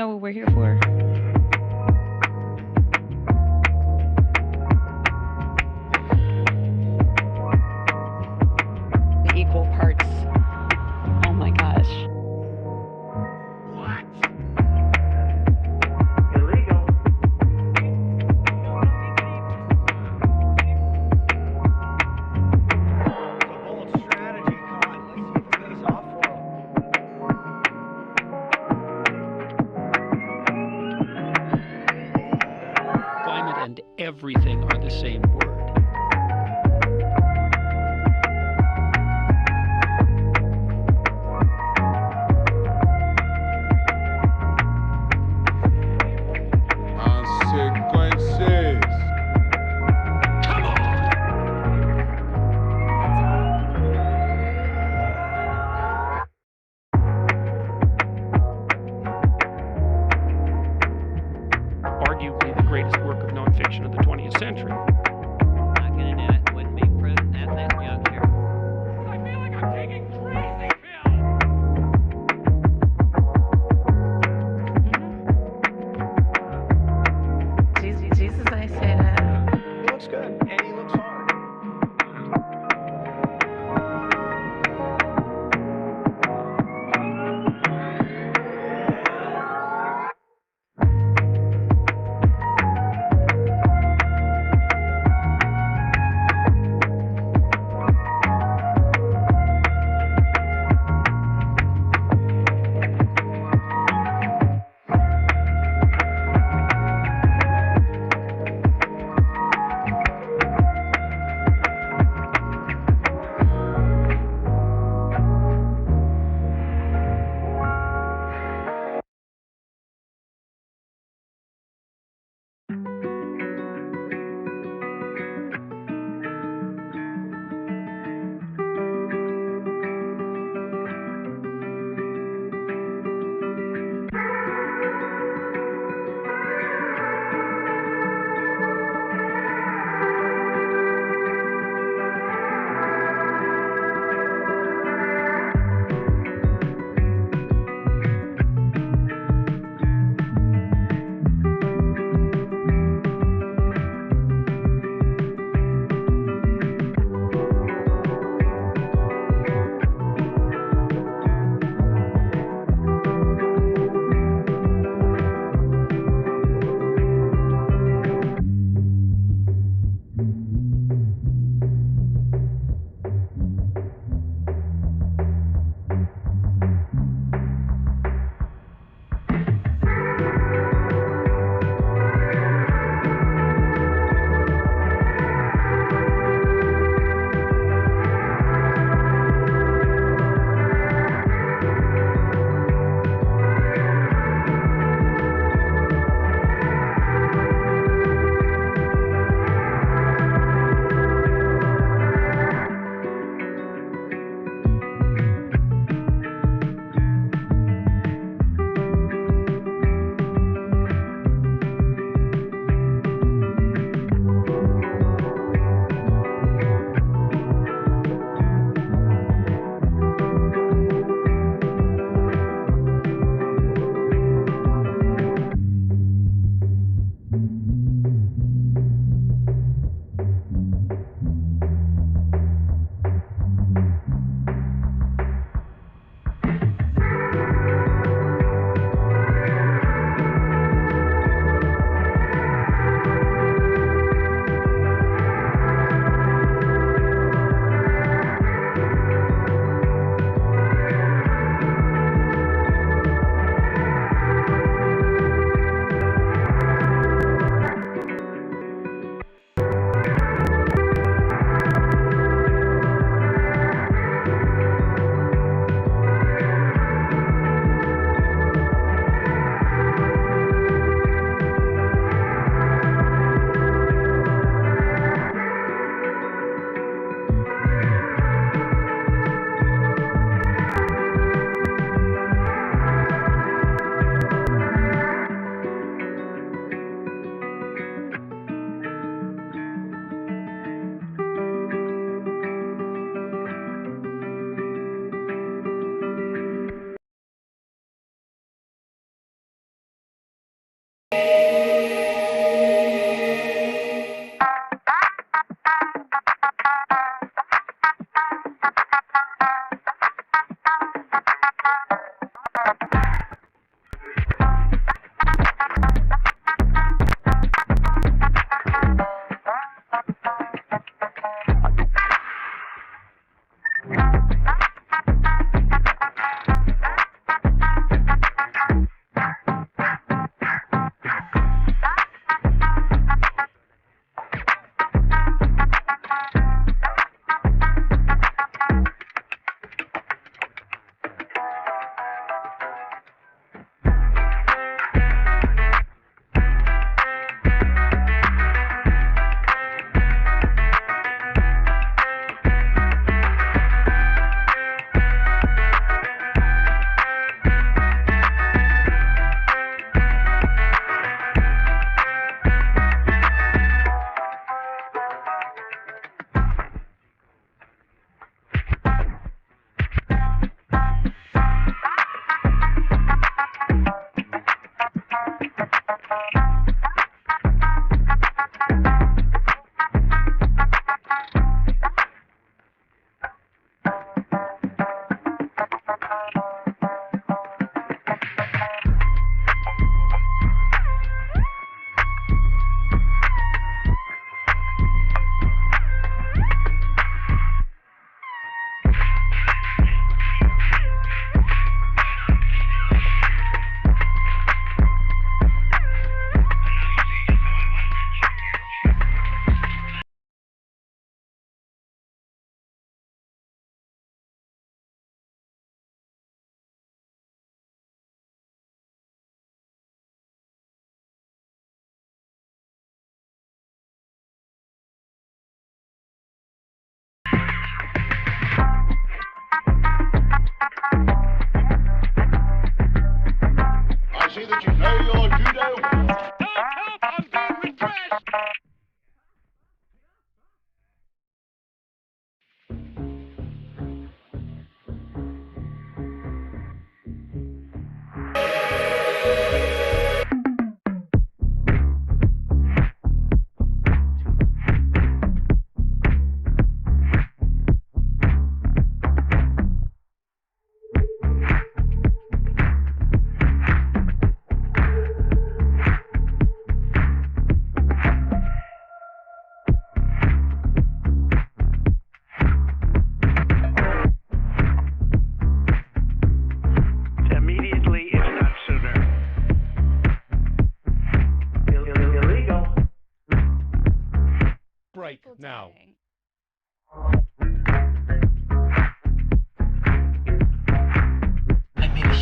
know what we're here for. The equal parts. Oh my gosh. What? Illegal. It's a bold strategy, Con. Let's see if it pays off for him. Climate and everything are the same word. Consequences. Come on! Arguably the greatest work of nonfiction of the 20th century. Not gonna do it. Wouldn't be prudent at this juncture. I feel like I'm taking crazy pills. Jesus, I say that. He looks good, and he looks hard.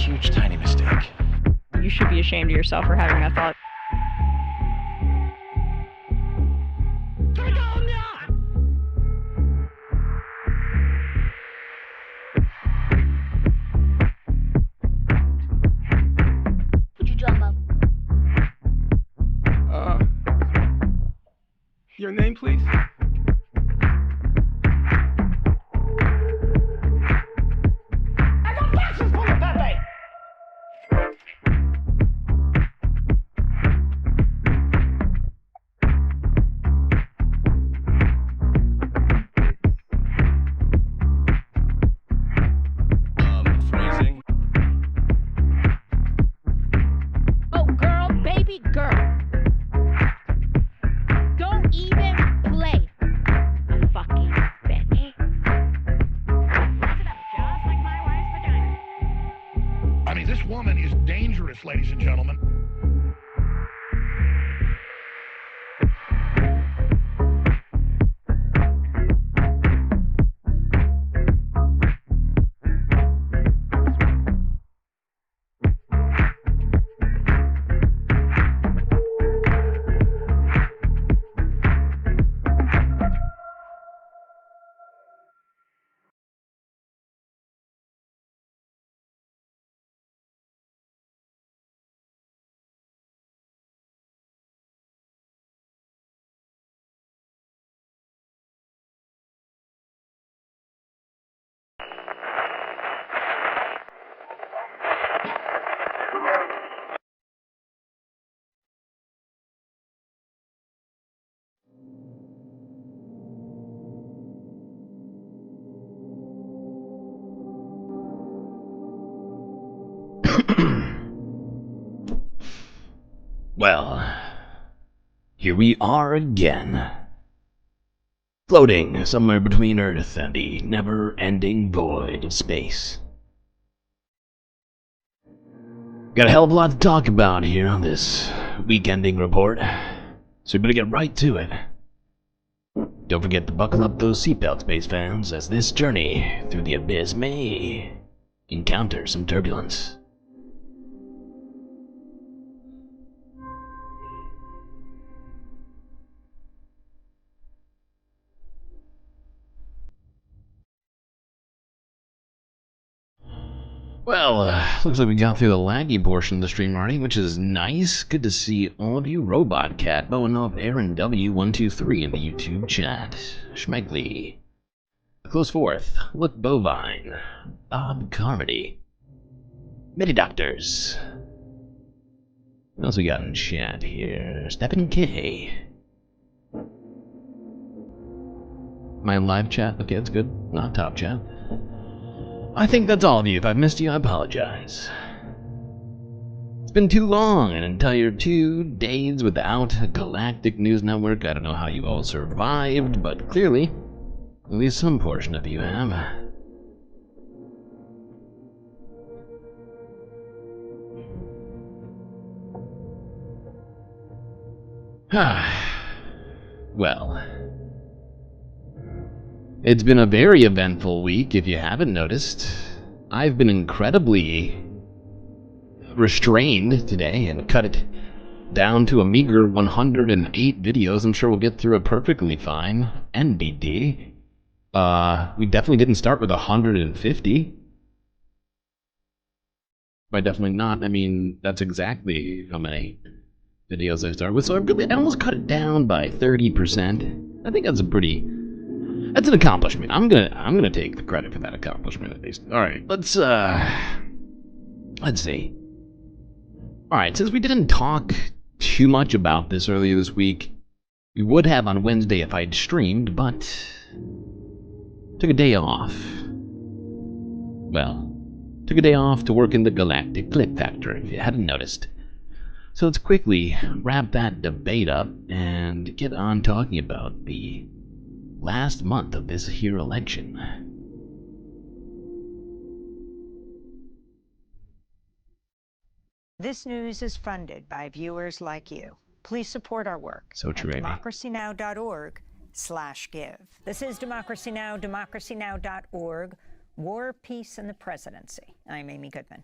huge, tiny mistake. You should be ashamed of yourself for having that thought. What'd you drum up? Your name, please? I got boxes full of Pepe! Phrasing. Oh, girl, baby girl. Don't even play. A fucking bitch. Just like my wife's vagina. I mean, this woman is dangerous, ladies and gentlemen. Well, here we are again. Floating somewhere between Earth and the never-ending void of space. Got a hell of a lot to talk about here on this week-ending report, so we better get right to it. Don't forget to buckle up those seatbelts, space fans, as this journey through the abyss may encounter some turbulence. Well, looks like we got through the laggy portion of the stream already, which is nice. Good to see all of you. Robot Cat, Bowen Up, Aaron W123 in the YouTube chat. Schmegley. Close Fourth. Look Bovine. Bob Carmody. Midi Doctors. What else we got in chat here? Stephen K. My live chat? Okay, that's good. Not top chat. I think that's all of you. If I've missed you, I apologize. It's been too long, an entire 2 days without a Galactic News Network. I don't know how you all survived, but clearly, at least some portion of you have. Well, it's been a very eventful week, if you haven't noticed. I've been incredibly restrained today and cut it down to a meager 108 videos. I'm sure we'll get through it perfectly fine. NBD. We definitely didn't start with 150. By definitely not, I mean, that's exactly how many videos I started with. So I almost cut it down by 30%. I think that's that's an accomplishment. I'm gonna take the credit for that accomplishment at least. Alright, let's see. Alright, since we didn't talk too much about this earlier this week, we would have on Wednesday if I'd streamed, but took a day off. Well, took a day off to work in the Galactic Clip Factory, if you hadn't noticed. So let's quickly wrap that debate up and get on talking about the last month of this here election. This news is funded by viewers like you. Please support our work So true, at Amy. democracynow.org/give. This is Democracy Now!, democracynow.org, War, Peace, and the Presidency. I'm Amy Goodman.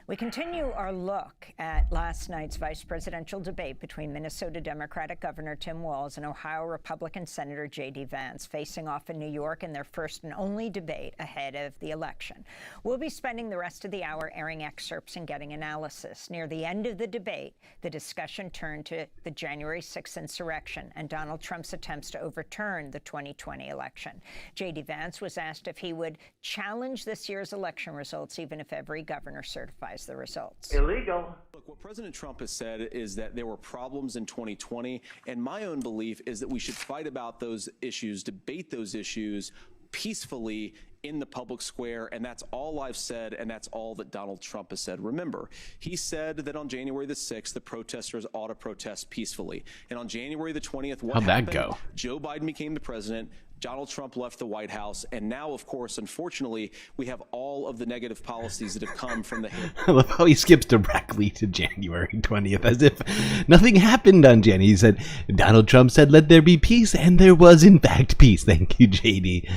We continue our look at last night's vice presidential debate between Minnesota Democratic Governor Tim Walz and Ohio Republican Senator J.D. Vance, facing off in New York in their first and only debate ahead of the election. We'll be spending the rest of the hour airing excerpts and getting analysis. Near the end of the debate, the discussion turned to the January 6th insurrection and Donald Trump's attempts to overturn the 2020 election. J.D. Vance was asked if he would challenge this year's election results, even if every governor certifies the results. Illegal. Look, what President Trump has said is that there were problems in 2020, and my own belief is that we should fight about those issues, debate those issues peacefully in the public square, and that's all I've said, and that's all that Donald Trump has said. Remember, he said that on January the 6th, the protesters ought to protest peacefully. And on January the 20th, what happened? How'd that go? Joe Biden became the president. Donald Trump left the White House, and now, of course, unfortunately, we have all of the negative policies that have come from the... I love how he skips directly to January 20th, as if nothing happened on January. He said, Donald Trump said, let there be peace, and there was, in fact, peace. Thank you, JD.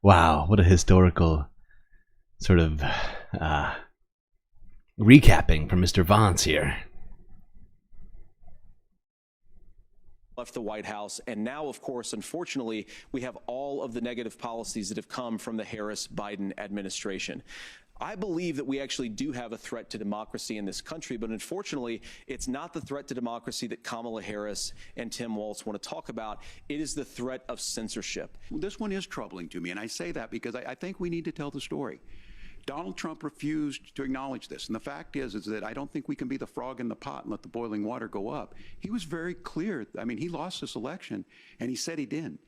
Wow, what a historical sort of recapping from Mr. Vance here. Left the White House, and now, of course, unfortunately, we have all of the negative policies that have come from the Harris-Biden administration. I believe that we actually do have a threat to democracy in this country, but unfortunately, it's not the threat to democracy that Kamala Harris and Tim Walz want to talk about. It is the threat of censorship. This one is troubling to me, and I say that because I think we need to tell the story. Donald Trump refused to acknowledge this. And the fact is that I don't think we can be the frog in the pot and let the boiling water go up. He was very clear. I mean, he lost this election, and he said he didn't.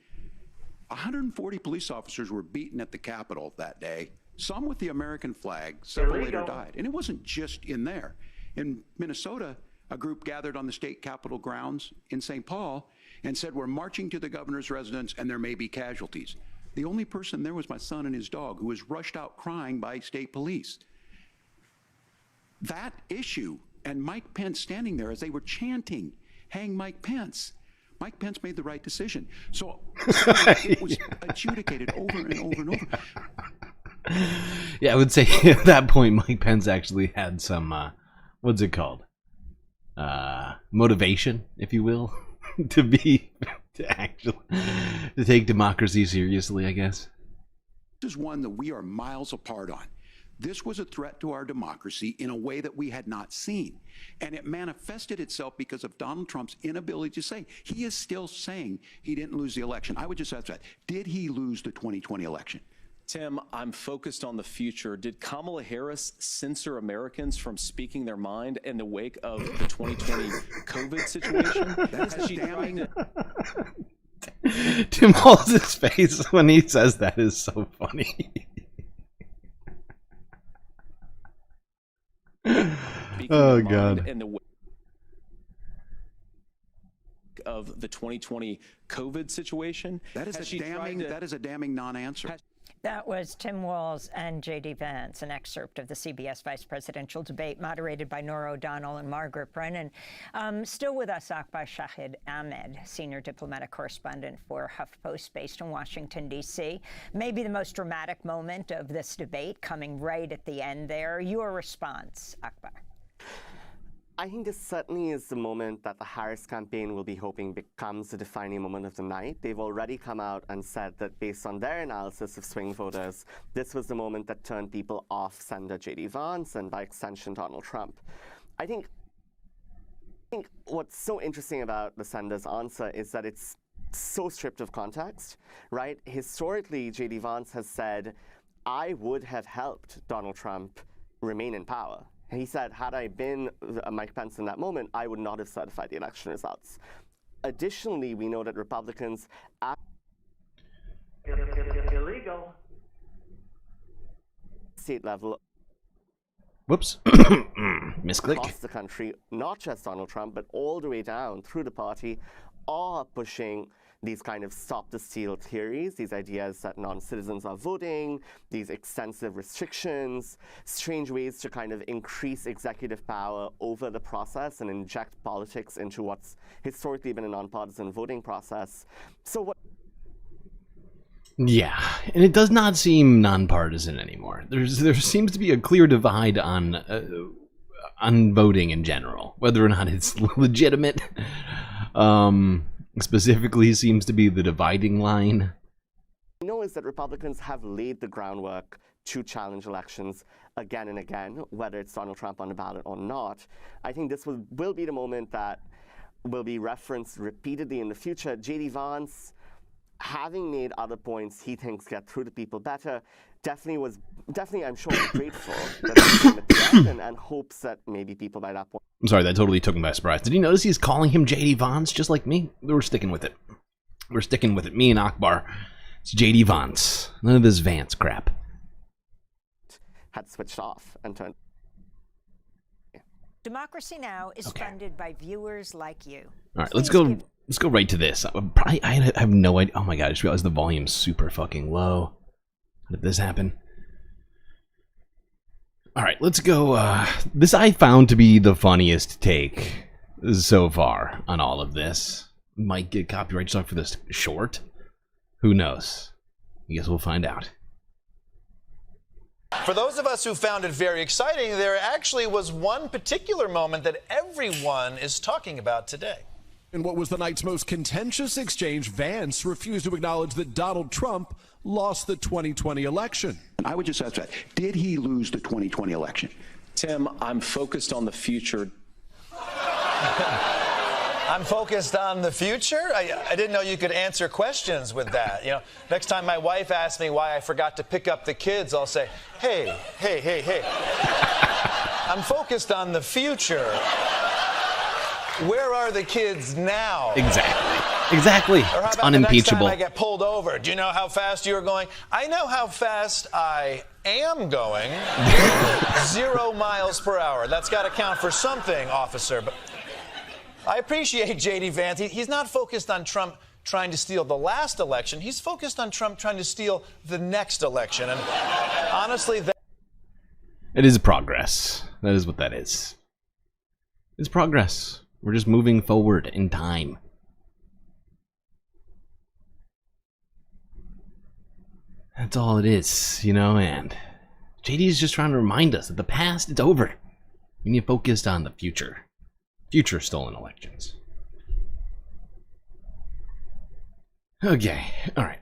140 police officers were beaten at the Capitol that day, some with the American flag, several later died. And it wasn't just in there. In Minnesota, a group gathered on the state capitol grounds in St. Paul and said, we're marching to the governor's residence, and there may be casualties. The only person there was my son and his dog, who was rushed out crying by state police. That issue, and Mike Pence standing there as they were chanting, hang Mike Pence. Mike Pence made the right decision. So it was adjudicated over and over and over. Yeah, I would say at that point, Mike Pence actually had some, what's it called? Motivation, if you will, to take democracy seriously, I guess. This is one that we are miles apart on. This was a threat to our democracy in a way that we had not seen. And it manifested itself because of Donald Trump's inability to say. He is still saying he didn't lose the election. I would just ask that. Did he lose the 2020 election? Tim, I'm focused on the future. Did Kamala Harris censor Americans from speaking their mind in the wake of the 2020 COVID situation? Has she trying to... Tim Walz's face when he says that is so funny. Oh, God. In the wake of the 2020 COVID situation? That is a damning non-answer. That was Tim Walz and J.D. Vance, an excerpt of the CBS vice presidential debate moderated by Norah O'Donnell and Margaret Brennan. Still with us, Akbar Shahid Ahmed, senior diplomatic correspondent for HuffPost based in Washington, D.C. Maybe the most dramatic moment of this debate coming right at the end there. Your response, Akbar? I think this certainly is the moment that the Harris campaign will be hoping becomes the defining moment of the night. They've already come out and said that based on their analysis of swing voters, this was the moment that turned people off Senator J.D. Vance and by extension Donald Trump. I think what's so interesting about the senator's answer is that it's so stripped of context, right? Historically, J.D. Vance has said, I would have helped Donald Trump remain in power. He said, had I been Mike Pence in that moment, I would not have certified the election results. Additionally, we know that Republicans at illegal state level misclick across the country, not just Donald Trump, but all the way down through the party, are pushing these kind of stop-the-steal theories, these ideas that non-citizens are voting, these extensive restrictions, strange ways to kind of increase executive power over the process and inject politics into what's historically been a nonpartisan voting process. So what... Yeah, and it does not seem nonpartisan anymore. There seems to be a clear divide on voting in general, whether or not it's legitimate. Specifically, seems to be the dividing line. We know is that Republicans have laid the groundwork to challenge elections again and again, whether it's Donald Trump on the ballot or not. I think this will be the moment that will be referenced repeatedly in the future. J.D. Vance, having made other points he thinks get through to people better, definitely I'm sure grateful that he came at the end and hopes that maybe people by that point. I'm sorry, that totally took me by surprise. Did you notice he's calling him J.D. Vance just like me? We're sticking with it. We're sticking with it. Me and Akbar. It's J.D. Vance. None of this Vance crap. Had switched off and turned. Democracy Now! Is funded by viewers like you. All right, let's go right to this. I have no idea. Oh my god, I just realized the volume's super fucking low. How did this happen? All right, let's go. This I found to be the funniest take so far on all of this. Might get copyright struck for this short. Who knows? I guess we'll find out. For those of us who found it very exciting, there actually was one particular moment that everyone is talking about today. In what was the night's most contentious exchange, Vance refused to acknowledge that Donald Trump lost the 2020 election. I would just ask that. Did he lose the 2020 election? Tim, I'm focused on the future. I'm focused on the future. I didn't know you could answer questions with that. You know, next time my wife asks me why I forgot to pick up the kids, I'll say, hey. I'm focused on the future. Where are the kids now? Exactly. Or how about it's unimpeachable. The next time I get pulled over, do you know how fast you're going? I know how fast I am going. 0 miles per hour. That's got to count for something, officer. But I appreciate J.D. Vance. He's not focused on Trump trying to steal the last election. He's focused on Trump trying to steal the next election. And honestly, it is progress. That is what that is. It's progress. We're just moving forward in time. That's all it is, you know, and JD is just trying to remind us that the past, it's over. We need to focus on the future. Future stolen elections. Okay, alright.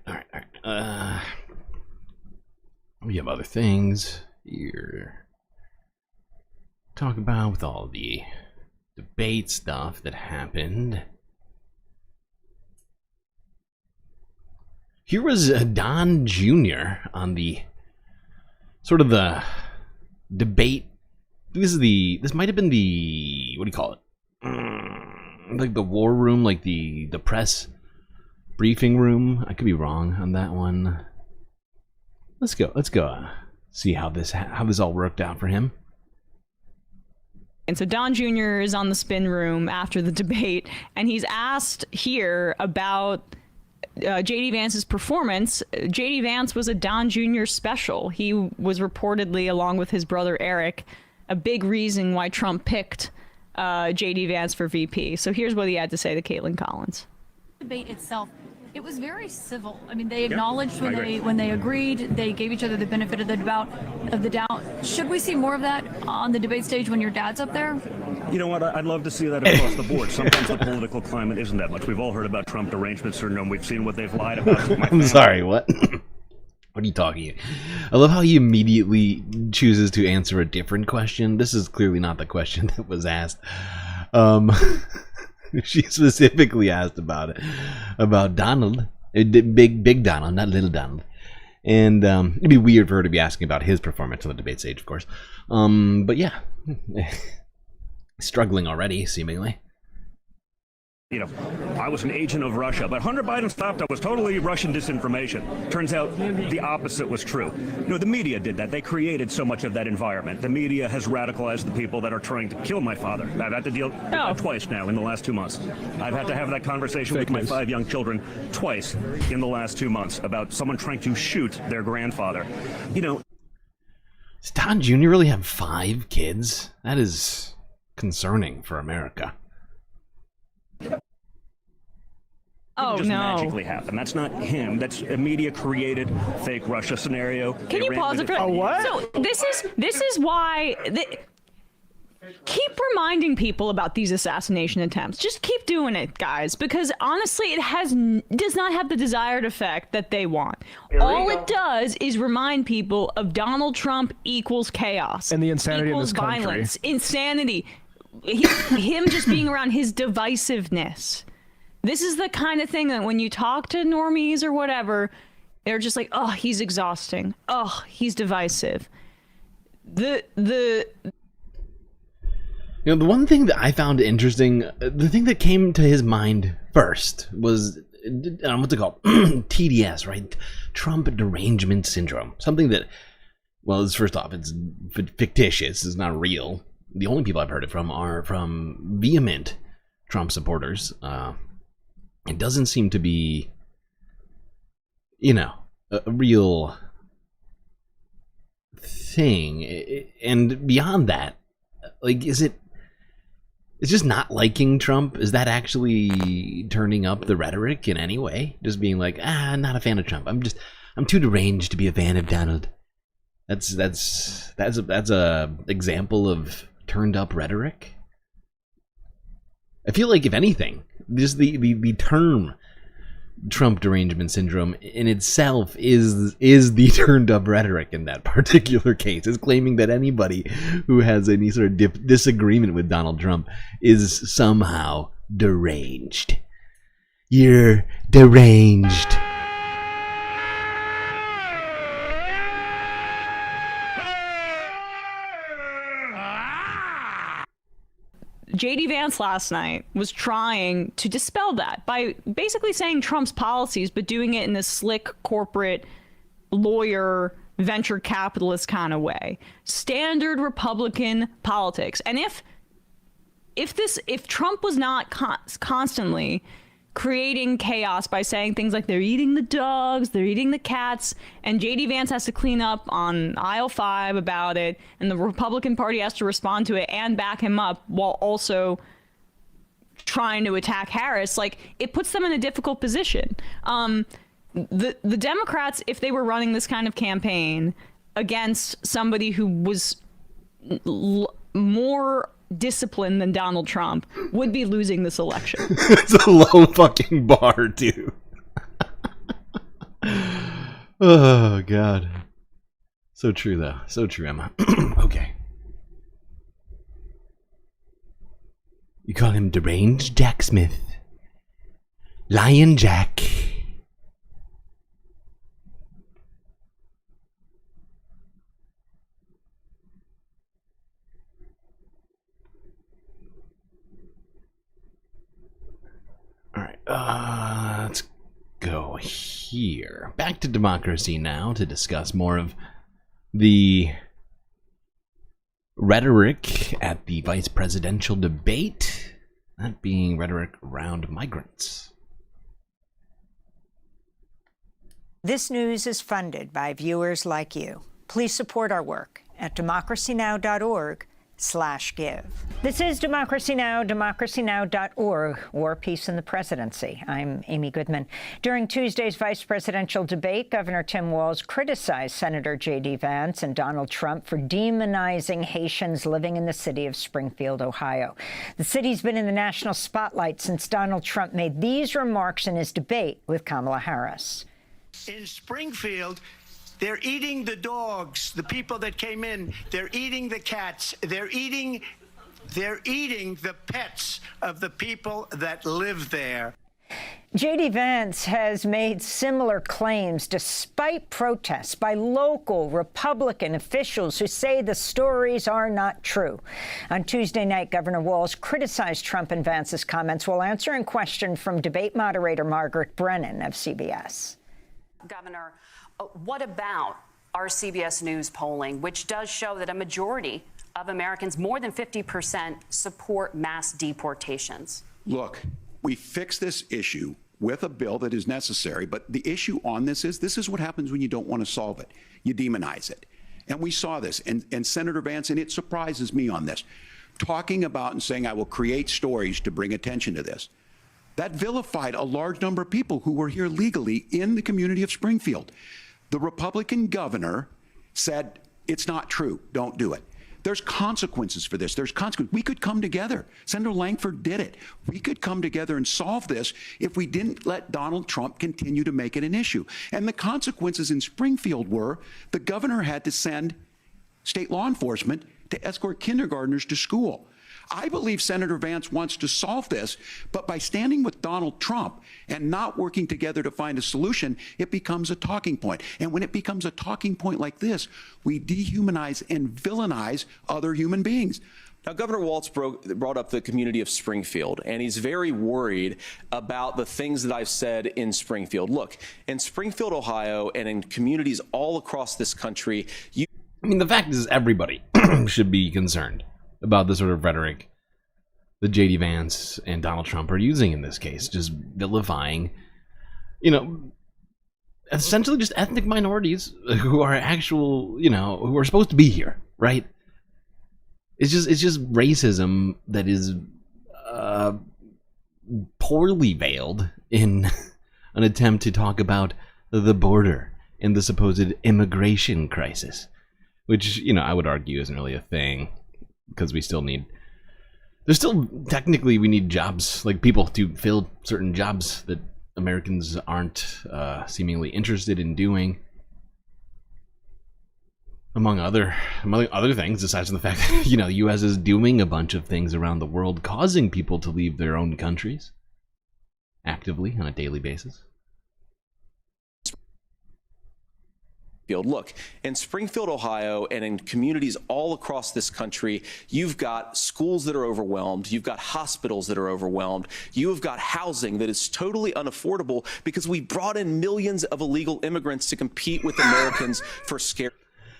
We have other things here to talk about with all the debate stuff that happened. Here was Don Jr. on the sort of the debate. This might have been the, what do you call it? Like the war room, like the press briefing room. I could be wrong on that one. Let's go see how this all worked out for him. And so Don Jr. is on the spin room after the debate, and he's asked here about J.D. Vance's performance. J.D. Vance was a Don Jr. special. He was reportedly, along with his brother Eric, a big reason why Trump picked J.D. Vance for VP. So here's what he had to say to Caitlin Collins. Debate itself, it was very civil. I mean, they acknowledged when they agreed, they gave each other the benefit of the doubt. Should we see more of that on the debate stage when your dad's up there? You know what? I'd love to see that across the board. Sometimes the political climate isn't that much. We've all heard about Trump derangements, or no, we've seen what they've lied about. I'm sorry, what? What are you talking? I love how he immediately chooses to answer a different question. This is clearly not the question that was asked. She specifically asked about Donald, big Donald, not little Donald. And it'd be weird for her to be asking about his performance on the debate stage, of course. But yeah, struggling already, seemingly. You know, I was an agent of Russia, but Hunter Biden's laptop was totally Russian disinformation. Turns out the opposite was true. You know, the media did that. They created so much of that environment. The media has radicalized the people that are trying to kill my father. I've had to deal twice now in the last 2 months. I've had to have that conversation with my 5 young children twice in the last 2 months about someone trying to shoot their grandfather. You know, does Don Jr. really have 5 kids? That is concerning for America. Oh, just no. magically happen. That's not him. That's a media-created fake Russia scenario. Can you pause it for So this is why keep reminding people about these assassination attempts. Just keep doing it, guys, because honestly, it does not have the desired effect that they want. All it does is remind people of Donald Trump equals chaos And the insanity in equals this country. violence, insanity, him just being around his divisiveness. This is the kind of thing that when you talk to normies or whatever, they're just like, oh, he's exhausting. Oh, he's divisive. The one thing that I found interesting, the thing that came to his mind first was, what's it called? TDS, right? Trump derangement syndrome. Something that, well, first off, it's fictitious. It's not real. The only people I've heard it from are from vehement Trump supporters. It doesn't seem to be, a real thing. And beyond that, like, it's just not liking Trump? Is that actually turning up the rhetoric in any way? Just being like, not a fan of Trump. I'm too deranged to be a fan of Donald. That's a example of turned up rhetoric. I feel like, if anything, just the term Trump derangement syndrome in itself is the turned up rhetoric in that particular case. It's claiming that anybody who has any sort of disagreement with Donald Trump is somehow deranged. You're deranged. JD Vance last night was trying to dispel that by basically saying Trump's policies, but doing it in this slick corporate lawyer venture capitalist kind of way. Standard Republican politics. And if Trump was not constantly creating chaos by saying things like they're eating the dogs, they're eating the cats, and JD Vance has to clean up on aisle 5 about it, and the Republican Party has to respond to it and back him up while also trying to attack Harris, like, it puts them in a difficult position. The Democrats, if they were running this kind of campaign against somebody who was more disciplined than Donald Trump, would be losing this election. It's a low fucking bar, too. Oh, God. So true, though. So true, Emma. Okay. You call him deranged Jack Smith. Lion Jack. All right, let's go here. Back to democracy now to discuss more of the rhetoric at the vice presidential debate, that being rhetoric around migrants. This news is funded by viewers like you. Please support our work at democracynow.org/give. This is Democracy Now!, democracynow.org, War, Peace, and the Presidency. I'm Amy Goodman. During Tuesday's vice presidential debate, Governor Tim Walz criticized Senator J.D. Vance and Donald Trump for demonizing Haitians living in the city of Springfield, Ohio. The city's been in the national spotlight since Donald Trump made these remarks in his debate with Kamala Harris. In Springfield, they're eating the dogs, the people that came in. They're eating the cats. They're eating the pets of the people that live there. J.D. Vance has made similar claims despite protests by local Republican officials who say the stories are not true. On Tuesday night, Governor Walz criticized Trump and Vance's comments while answering questions from debate moderator Margaret Brennan of CBS. Governor, what about our CBS News polling, which does show that a majority of Americans, more than 50%, support mass deportations? Look, we fix this issue with a bill that is necessary, but the issue on this is what happens when you don't want to solve it. You demonize it. And we saw this, and Senator Vance, and it surprises me on this, talking about and saying, I will create stories to bring attention to this. That vilified a large number of people who were here legally in the community of Springfield. The Republican governor said, it's not true, don't do it. There's consequences for this. There's consequences. We could come together. Senator Langford did it. We could come together and solve this if we didn't let Donald Trump continue to make it an issue. And the consequences in Springfield were the governor had to send state law enforcement to escort kindergartners to school. I believe Senator Vance wants to solve this, but by standing with Donald Trump and not working together to find a solution, it becomes a talking point. And when it becomes a talking point like this, we dehumanize and villainize other human beings. Now, Governor Walz brought up the community of Springfield, and he's very worried about the things that I've said in Springfield. Look, in Springfield, Ohio, and in communities all across this country, I mean, the fact is everybody should be concerned about the sort of rhetoric that J.D. Vance and Donald Trump are using in this case, just vilifying, essentially just ethnic minorities who are actual, who are supposed to be here, right? It's just racism that is poorly veiled in an attempt to talk about the border and the supposed immigration crisis, which, I would argue isn't really a thing. Because we still need, we need jobs, like people to fill certain jobs that Americans aren't seemingly interested in doing. Among other things, aside from the fact that, the U.S. is doing a bunch of things around the world, causing people to leave their own countries actively on a daily basis. Look, in Springfield, Ohio, and in communities all across this country, you've got schools that are overwhelmed. You've got hospitals that are overwhelmed. You have got housing that is totally unaffordable because we brought in millions of illegal immigrants to compete with Americans for scarce.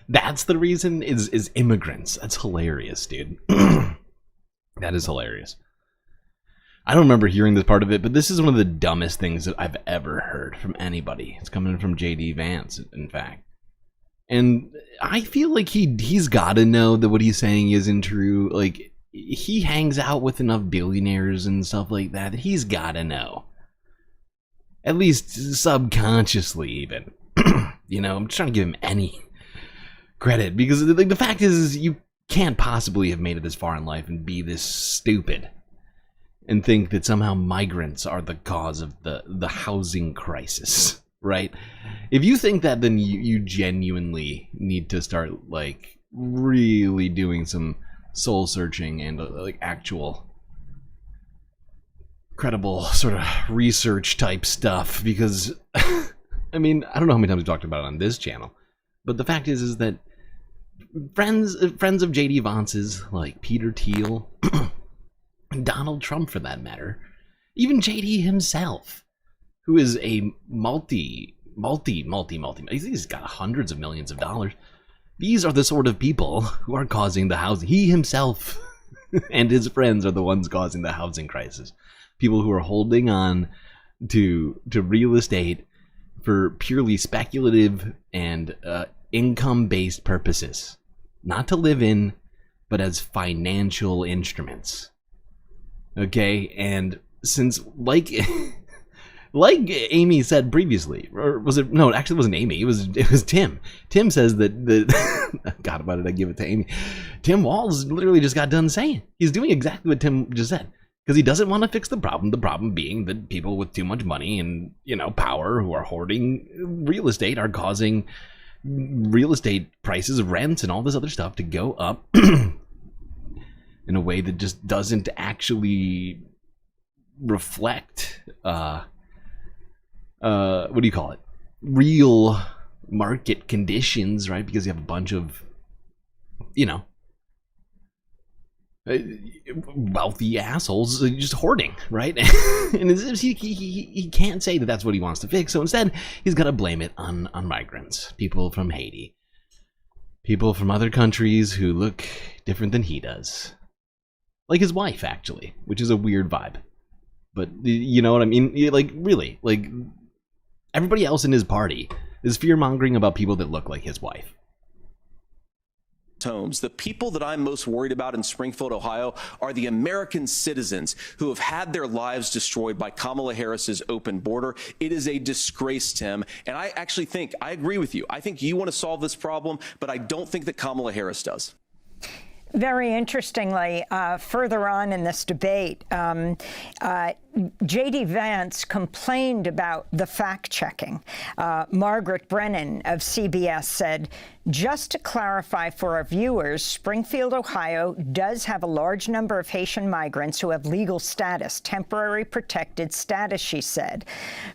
That's the reason is immigrants. That's hilarious, dude. That is hilarious. I don't remember hearing this part of it, but this is one of the dumbest things that I've ever heard from anybody. It's coming from J.D. Vance, in fact. And I feel like he's got to know that what he's saying isn't true. Like, he hangs out with enough billionaires and stuff like that. He's got to know. At least subconsciously, even. I'm just trying to give him any credit. Because the fact is, you can't possibly have made it this far in life and be this stupid. And think that somehow migrants are the cause of the housing crisis. Right? If you think that, then you genuinely need to start, like, really doing some soul searching and, like, actual credible sort of research type stuff. Because, I mean, I don't know how many times we've talked about it on this channel, but the fact is that friends of J.D. Vance's, like Peter Thiel, Donald Trump for that matter, even J.D. himself, who is a multi, he's got hundreds of millions of dollars. These are the sort of people who are causing the housing. He himself and his friends are the ones causing the housing crisis. People who are holding on to real estate for purely speculative and income-based purposes. Not to live in, but as financial instruments. Okay, and since, like Amy said previously, or was it? No, it actually wasn't Amy. It was Tim. Tim says that God, why did I give it to Amy? Tim Walz literally just got done saying he's doing exactly what Tim just said, because he doesn't want to fix the problem. The problem being that people with too much money and power who are hoarding real estate are causing real estate prices, rents, and all this other stuff to go up in a way that just doesn't actually reflect what do you call it? Real market conditions, right? Because you have a bunch of, wealthy assholes just hoarding, right? And he can't say that that's what he wants to fix. So instead, he's got to blame it on migrants, people from Haiti, people from other countries who look different than he does. Like his wife, actually, which is a weird vibe. But you know what I mean? Like, really, like, everybody else in his party is fear-mongering about people that look like his wife. tomes. The people that I'm most worried about in Springfield, Ohio, are the American citizens who have had their lives destroyed by Kamala Harris's open border. It is a disgrace, Tim. And I actually think, I agree with you. I think you want to solve this problem, but I don't think that Kamala Harris does. Very interestingly, further on in this debate, J.D. Vance complained about the fact-checking. Margaret Brennan of CBS said, just to clarify for our viewers, Springfield, Ohio does have a large number of Haitian migrants who have legal status, temporary protected status, she said.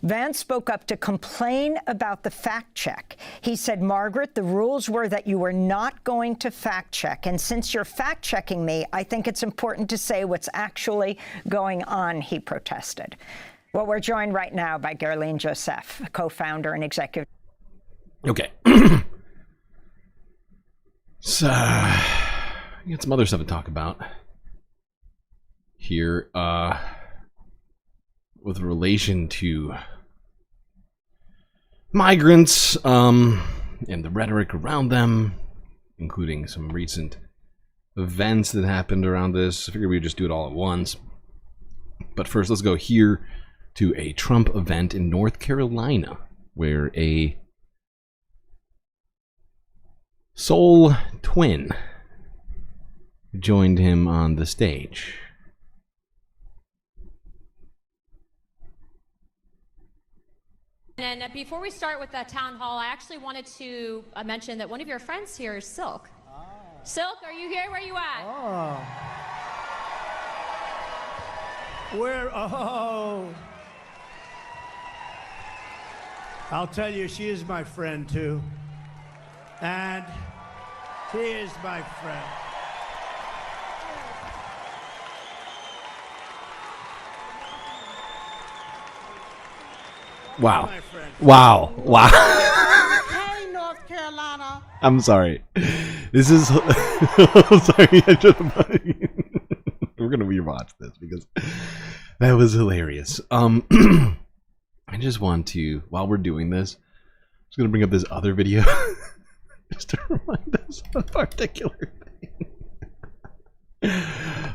Vance spoke up to complain about the fact-check. He said, Margaret, the rules were that you were not going to fact-check, and since you're fact-checking me, I think it's important to say what's actually going on, he protested. Well, we're joined right now by Helene Joseph, co-founder and executive. Okay. So, we got some other stuff to talk about here, with relation to migrants, and the rhetoric around them, including some recent events that happened around this. I figured we'd just do it all at once. But first, let's go here to a Trump event in North Carolina, where a soul twin joined him on the stage. And before we start with that town hall, I actually wanted to mention that one of your friends here is Silk. Oh. Silk, are you here? Where are you at? Oh. Where? Oh. I'll tell you, she is my friend, too. And she is my friend. Wow. Wow. Wow. Hey, North Carolina. I'm sorry. This is... I'm sorry. We're going to rewatch this because that was hilarious. I just want to, while we're doing this, I'm just going to bring up this other video just to remind us of a particular thing.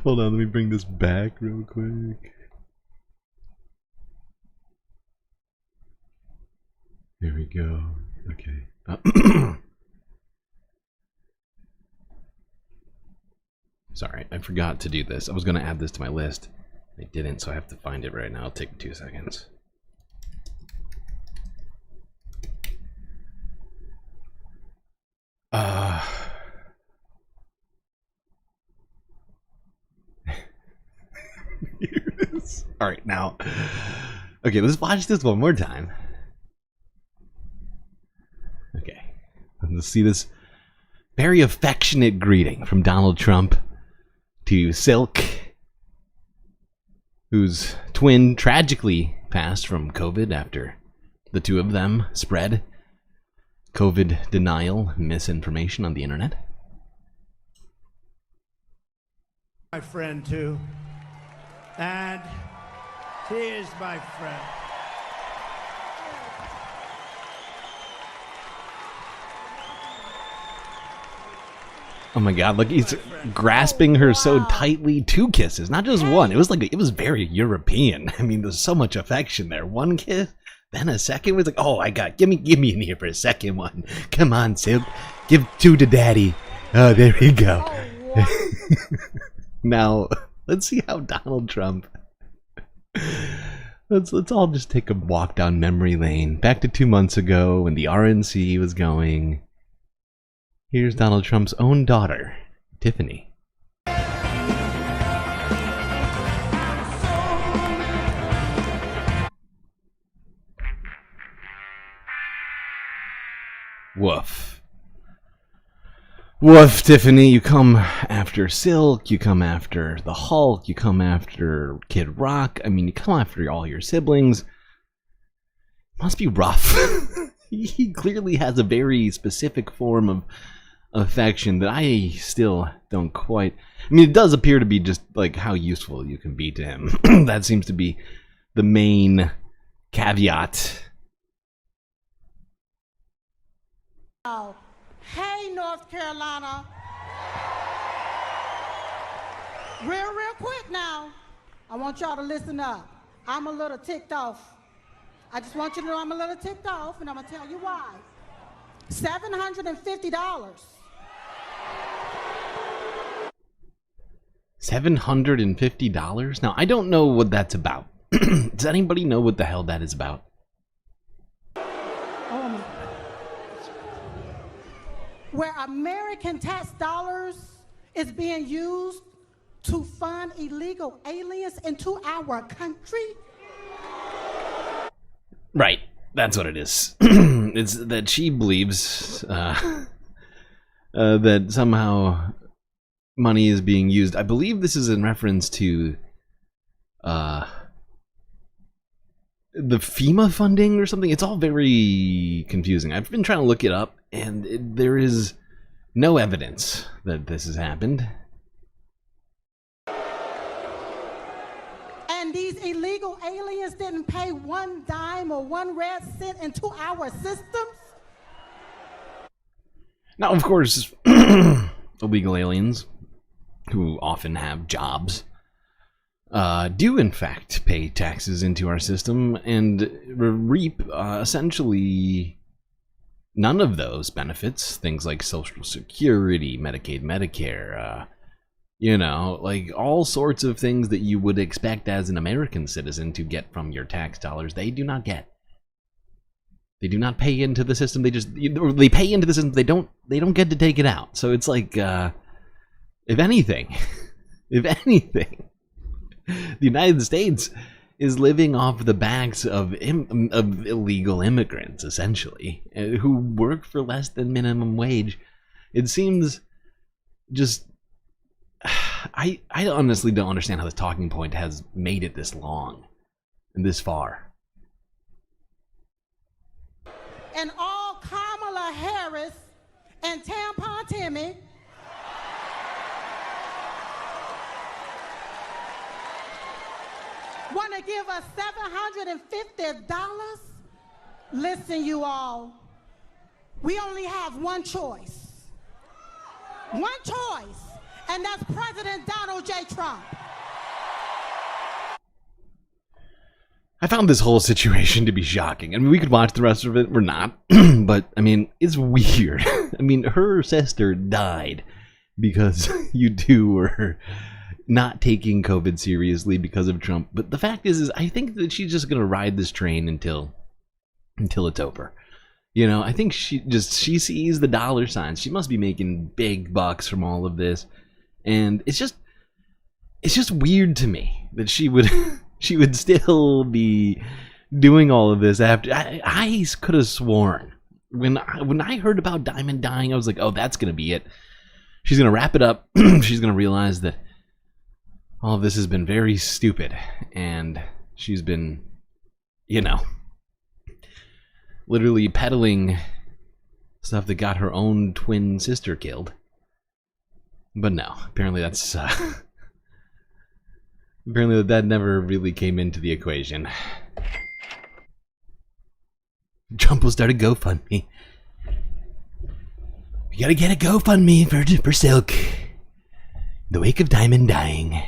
Hold on, let me bring this back real quick. Here we go. Okay. Sorry, I forgot to do this. I was going to add this to my list. I didn't, so I have to find it right now. It'll take me 2 seconds. Here it is. All right, now. Okay, let's watch this one more time. Okay, let's see this very affectionate greeting from Donald Trump to Silk, whose twin tragically passed from COVID after the two of them spread COVID denial, misinformation on the internet. My friend, too. And she is my friend. Oh my God! Look, he's grasping her so tightly. 2 kisses, not just one. It was like it was very European. I mean, there's so much affection there. 1 kiss, then a second was like, oh, give me in here for a second one. Come on, Silk, give 2 to Daddy. Oh, there we go. Now let's see how Donald Trump. Let's all just take a walk down memory lane, back to 2 months ago when the RNC was going. Here's Donald Trump's own daughter, Tiffany. Woof. Woof, Tiffany, you come after Silk, you come after the Hulk, you come after Kid Rock. I mean, you come after all your siblings. Must be rough. He clearly has a very specific form of affection that I still don't quite... I mean, it does appear to be just like how useful you can be to him. That seems to be the main caveat. Oh, hey, North Carolina. Real quick now. I want y'all to listen up. I'm a little ticked off. I just want you to know I'm a little ticked off, and I'm going to tell you why. $750. $750? Now, I don't know what that's about. Does anybody know what the hell that is about? Where American tax dollars is being used to fund illegal aliens into our country? Right. That's what it is. It's that she believes that somehow money is being used. I believe this is in reference to the FEMA funding or something. It's all very confusing. I've been trying to look it up, and there is no evidence that this has happened. And these illegal aliens didn't pay one dime or one red cent into our systems? Now, of course, illegal aliens, who often have jobs, do in fact pay taxes into our system and reap essentially none of those benefits. Things like Social Security, Medicaid, Medicare, you know, like all sorts of things that you would expect as an American citizen to get from your tax dollars, they do not get. They do not pay into the system. They pay into the system. They don't get to take it out. So it's like, if anything, the United States is living off the backs of illegal immigrants, essentially, who work for less than minimum wage. It seems just... I honestly don't understand how this talking point has made it this long and this far. And all Kamala Harris and Tampon Timmy want to give us $750? Listen, you all. We only have one choice. One choice. And that's President Donald J. Trump. I found this whole situation to be shocking. I mean, we could watch the rest of it. We're not. But, I mean, it's weird. I mean, her sister died because you two were not taking COVID seriously because of Trump. But the fact is I think that she's just going to ride this train until it's over. You know, I think she sees the dollar signs. She must be making big bucks from all of this. And it's just weird to me that she would still be doing all of this after. I could have sworn when I heard about Diamond dying, I was like, oh, that's gonna be it. She's gonna wrap it up. She's gonna realize that all of this has been very stupid, and she's been, you know, literally peddling stuff that got her own twin sister killed. But no, apparently that's apparently that never really came into the equation. Trump will start a GoFundMe. We gotta get a GoFundMe for Silk. In the wake of Diamond dying.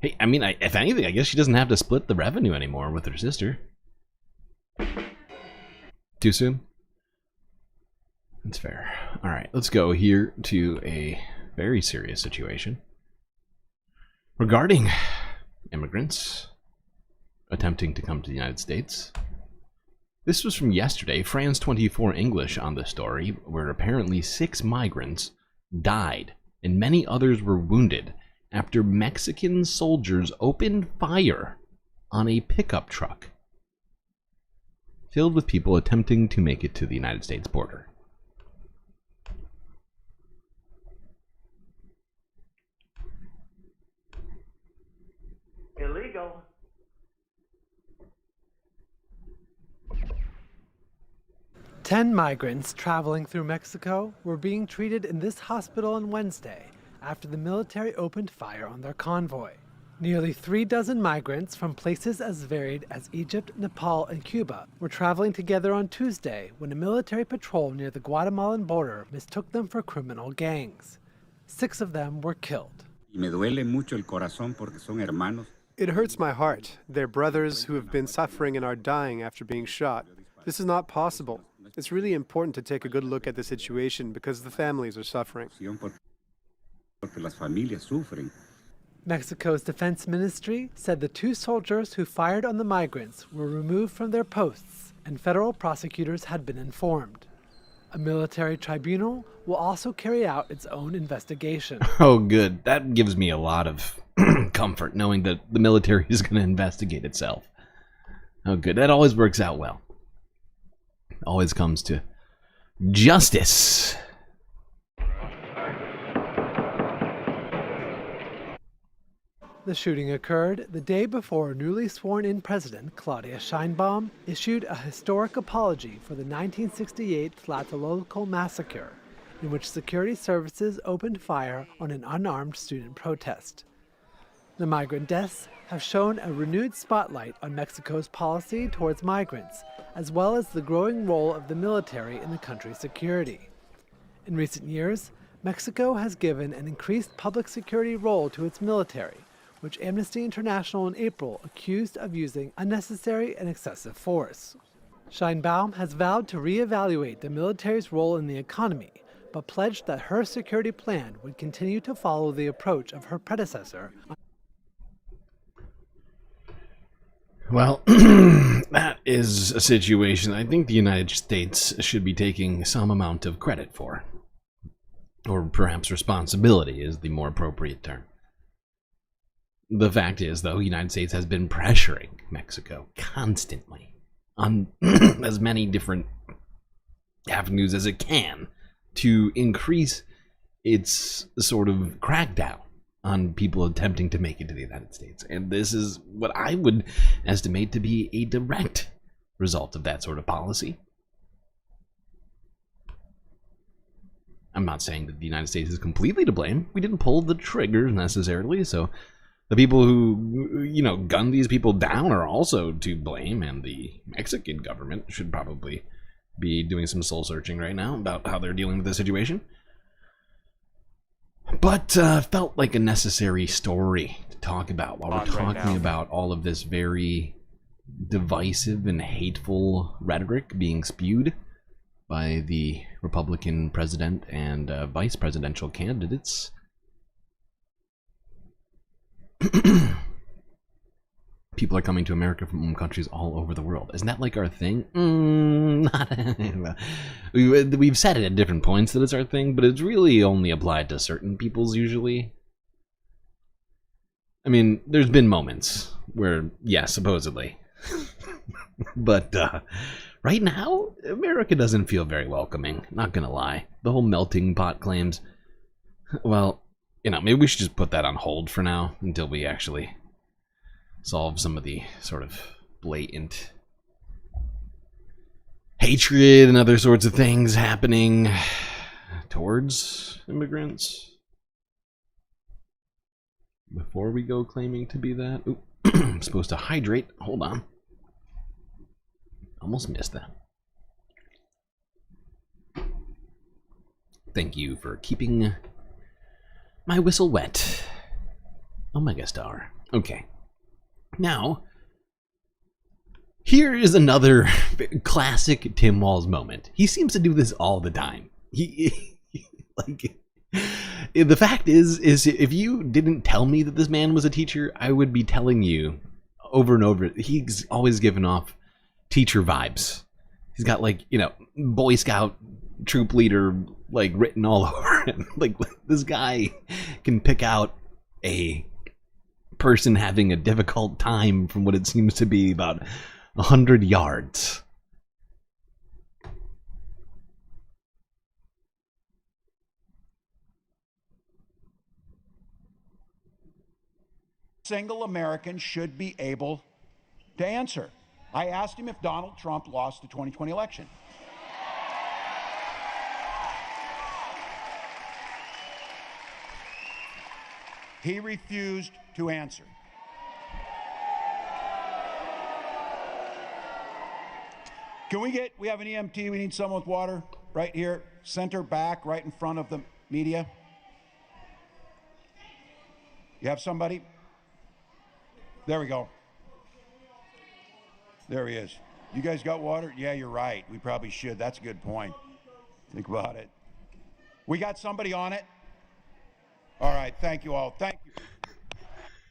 Hey, I mean, if anything, I guess she doesn't have to split the revenue anymore with her sister. Too soon? That's fair. Alright, let's go here to a very serious situation regarding immigrants attempting to come to the United States. This was from yesterday, France 24 English on the story, where apparently 6 migrants died and many others were wounded after Mexican soldiers opened fire on a pickup truck filled with people attempting to make it to the United States border. Illegal. Ten migrants traveling through Mexico were being treated in this hospital on Wednesday after the military opened fire on their convoy. Nearly 36 migrants from places as varied as Egypt, Nepal, and Cuba were traveling together on Tuesday when a military patrol near the Guatemalan border mistook them for criminal gangs. 6 of them were killed. It hurts my heart. They're brothers who have been suffering and are dying after being shot. This is not possible. It's really important to take a good look at the situation because the families are suffering. Mexico's defense ministry said the 2 soldiers who fired on the migrants were removed from their posts and federal prosecutors had been informed. A military tribunal will also carry out its own investigation. Oh, good. That gives me a lot of comfort, knowing that the military is going to investigate itself. Oh, good. That always works out well. Always comes to justice. The shooting occurred the day before newly sworn-in President Claudia Sheinbaum issued a historic apology for the 1968 Tlatelolco massacre, in which security services opened fire on an unarmed student protest. The migrant deaths have shown a renewed spotlight on Mexico's policy towards migrants, as well as the growing role of the military in the country's security. In recent years, Mexico has given an increased public security role to its military, which Amnesty International in April accused of using unnecessary and excessive force. Sheinbaum has vowed to reevaluate the military's role in the economy, but pledged that her security plan would continue to follow the approach of her predecessor. Well, that is a situation I think the United States should be taking some amount of credit for. Or perhaps responsibility is the more appropriate term. The fact is, though, the United States has been pressuring Mexico constantly on as many different avenues as it can to increase its sort of crackdown on people attempting to make it to the United States. And this is what I would estimate to be a direct result of that sort of policy. I'm not saying that the United States is completely to blame. We didn't pull the triggers necessarily, so the people who, gunned these people down are also to blame, and the Mexican government should probably be doing some soul searching right now about how they're dealing with the situation. But felt like a necessary story to talk about while we're talking about all of this very divisive and hateful rhetoric being spewed by the Republican president and vice presidential candidates. People are coming to America from countries all over the world. Isn't that like our thing? We've said it at different points that it's our thing, but it's really only applied to certain peoples usually. I mean, there's been moments where, yeah, supposedly. But right now, America doesn't feel very welcoming, not gonna lie. The whole melting pot claims, well, maybe we should just put that on hold for now until we actually solve some of the sort of blatant hatred and other sorts of things happening towards immigrants before we go claiming to be that. Oop. I'm supposed to hydrate. Hold on. Almost missed that. Thank you for keeping my whistle wet. Omega Star. Okay. Now, here is another classic Tim Walz moment. He seems to do this all the time. The fact is if you didn't tell me that this man was a teacher, I would be telling you over and over. He's always given off teacher vibes. He's got Boy Scout troop leader written all over him. This guy can pick out a person having a difficult time from what it seems to be about 100 yards. Single American should be able to answer. I asked him if Donald Trump lost the 2020 election. He refused to answer. Can we have an EMT, we need someone with water right here, center back, right in front of the media. You have somebody? There we go. There he is. You guys got water? Yeah, you're right. We probably should. That's a good point. Think about it. We got somebody on it? All right. Thank you all. Thank you.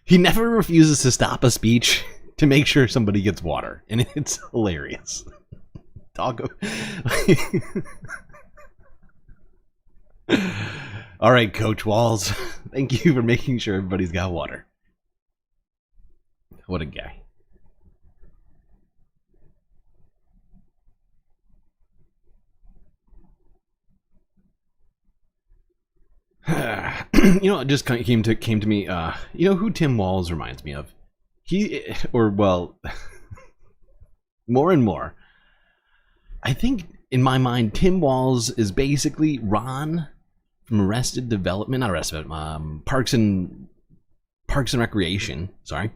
He never refuses to stop a speech to make sure somebody gets water, and it's hilarious. All right, Coach Walls. Thank you for making sure everybody's got water. What a guy. You know, it just came to me. You know who Tim Walz reminds me of? More and more. I think in my mind, Tim Walz is basically Ron from Arrested Development, not Arrested, Parks and Recreation. Sorry,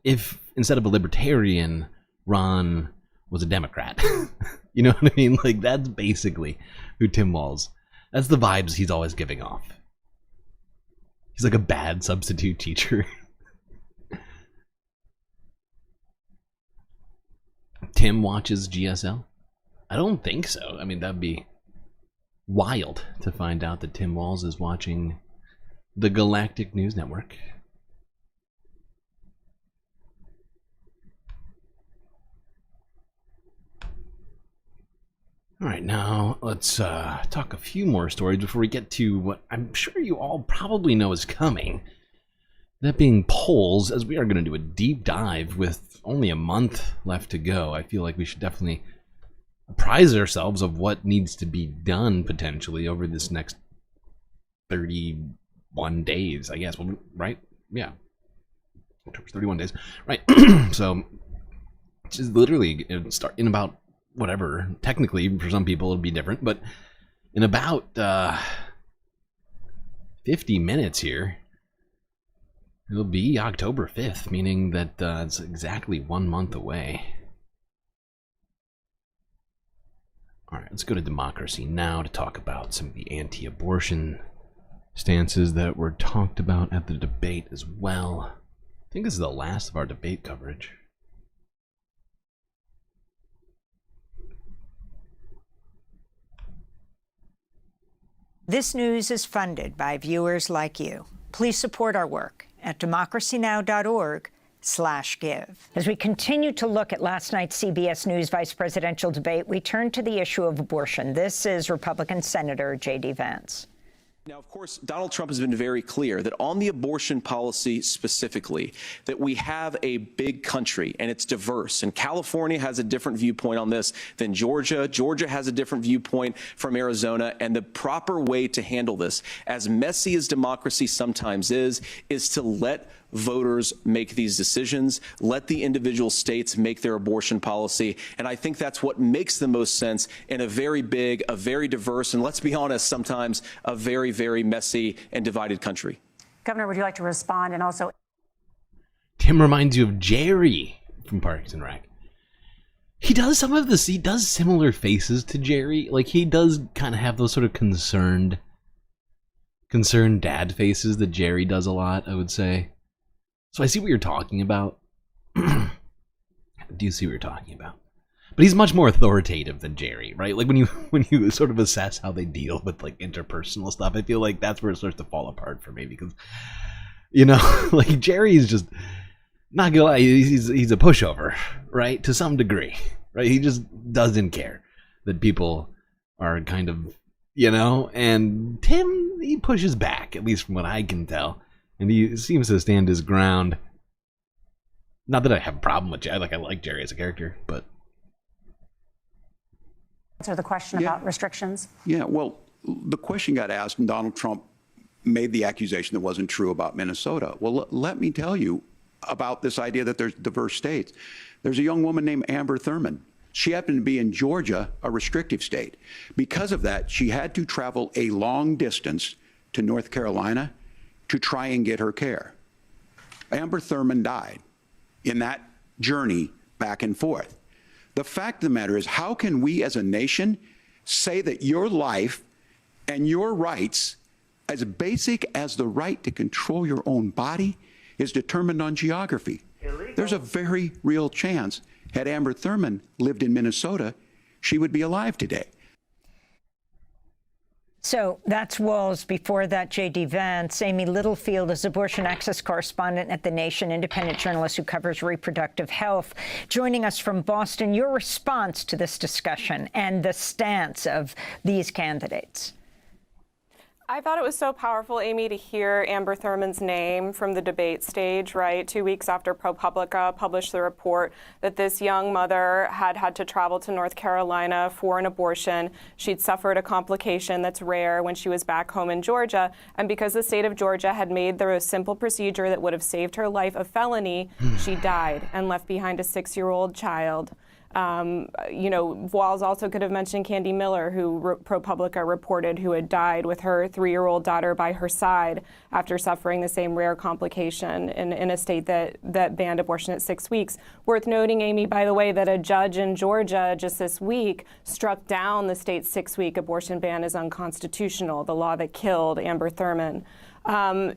if instead of a libertarian, Ron was a Democrat. You know what I mean? Like, that's basically who Tim Walz. That's the vibes he's always giving off. He's like a bad substitute teacher. Tim watches GSL? I don't think so. I mean, that'd be wild to find out that Tim Walz is watching the Galactic News Network. All right, now let's talk a few more stories before we get to what I'm sure you all probably know is coming. That being polls, as we are going to do a deep dive with only a month left to go. I feel like we should definitely apprise ourselves of what needs to be done potentially over this next 31 days, I guess. Well, right? Yeah. 31 days. Right. So, just literally start in about whatever. Technically, for some people, it'll be different, but in about 50 minutes here, it'll be October 5th, meaning that it's exactly 1 month away. All right, let's go to Democracy Now! To talk about some of the anti-abortion stances that were talked about at the debate as well. I think this is the last of our debate coverage. This news is funded by viewers like you. Please support our work at democracynow.org/give. As we continue to look at last night's CBS News vice presidential debate, we turn to the issue of abortion. This is Republican Senator J.D. Vance. Now, of course, Donald Trump has been very clear that on the abortion policy specifically, that we have a big country and it's diverse. And California has a different viewpoint on this than Georgia. Georgia has a different viewpoint from Arizona. And the proper way to handle this, as messy as democracy sometimes is to let voters make these decisions, let the individual states make their abortion policy. And I think that's what makes the most sense in a very big, a very diverse, and let's be honest, sometimes a very, very messy and divided country. Governor, would you like to respond? And also, Tim reminds you of Jerry from Parks and Rec. He does some of this, he does similar faces to Jerry. Like, he does kind of have those sort of concerned dad faces that Jerry does a lot, I would say. So I see what you're talking about. I do see what you're talking about. But he's much more authoritative than Jerry, right? Like when you sort of assess how they deal with like interpersonal stuff, I feel like that's where it starts to fall apart for me because, you know, like Jerry is just not gonna lie, he's a pushover, right? To some degree, right? He just doesn't care that people are kind of, you know, and Tim, he pushes back, at least from what I can tell. And he seems to stand his ground. Not that I have a problem with Jerry. I like Jerry as a character, but... answer the question about restrictions. Yeah, well, the question got asked, and Donald Trump made the accusation that wasn't true about Minnesota. Well, let me tell you about this idea that there's diverse states. There's a young woman named Amber Thurman. She happened to be in Georgia, a restrictive state. Because of that, she had to travel a long distance to North Carolina to try and get her care. Amber Thurman died in that journey back and forth. The fact of the matter is, how can we as a nation say that your life and your rights, as basic as the right to control your own body, is determined on geography? There's a very real chance, had Amber Thurman lived in Minnesota, she would be alive today. So that's Walls. Before that, J.D. Vance. Amy Littlefield is abortion access correspondent at The Nation, independent journalist who covers reproductive health. Joining us from Boston, your response to this discussion and the stance of these candidates. I thought it was so powerful, Amy, to hear Amber Thurman's name from the debate stage, right? 2 weeks after ProPublica published the report that this young mother had to travel to North Carolina for an abortion. She'd suffered a complication that's rare when she was back home in Georgia. And because the state of Georgia had made the simple procedure that would have saved her life a felony, she died and left behind a 6-year-old child. Walls also could have mentioned Candy Miller, who ProPublica reported, who had died with her 3-year-old daughter by her side after suffering the same rare complication in a state that banned abortion at 6 weeks. Worth noting, Amy, by the way, that a judge in Georgia just this week struck down the state's 6-week abortion ban as unconstitutional, the law that killed Amber Thurman. I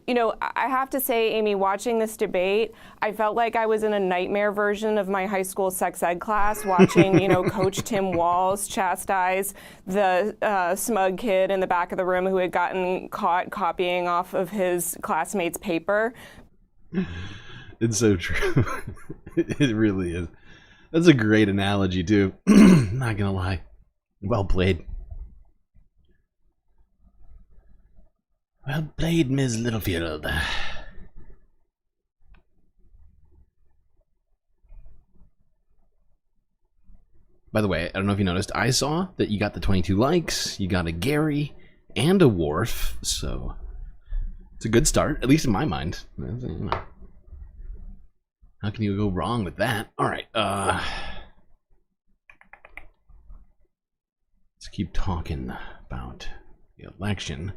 have to say, Amy, watching this debate, I felt like I was in a nightmare version of my high school sex ed class, watching, Coach Tim Walz chastise the smug kid in the back of the room who had gotten caught copying off of his classmate's paper. It's so true. It really is. That's a great analogy, too. Not gonna lie. Well played. Well played, Ms. Littlefield. By the way, I don't know if you noticed, I saw that you got the 22 likes, you got a Gary, and a Worf, so it's a good start, at least in my mind. How can you go wrong with that? Alright, let's keep talking about the election.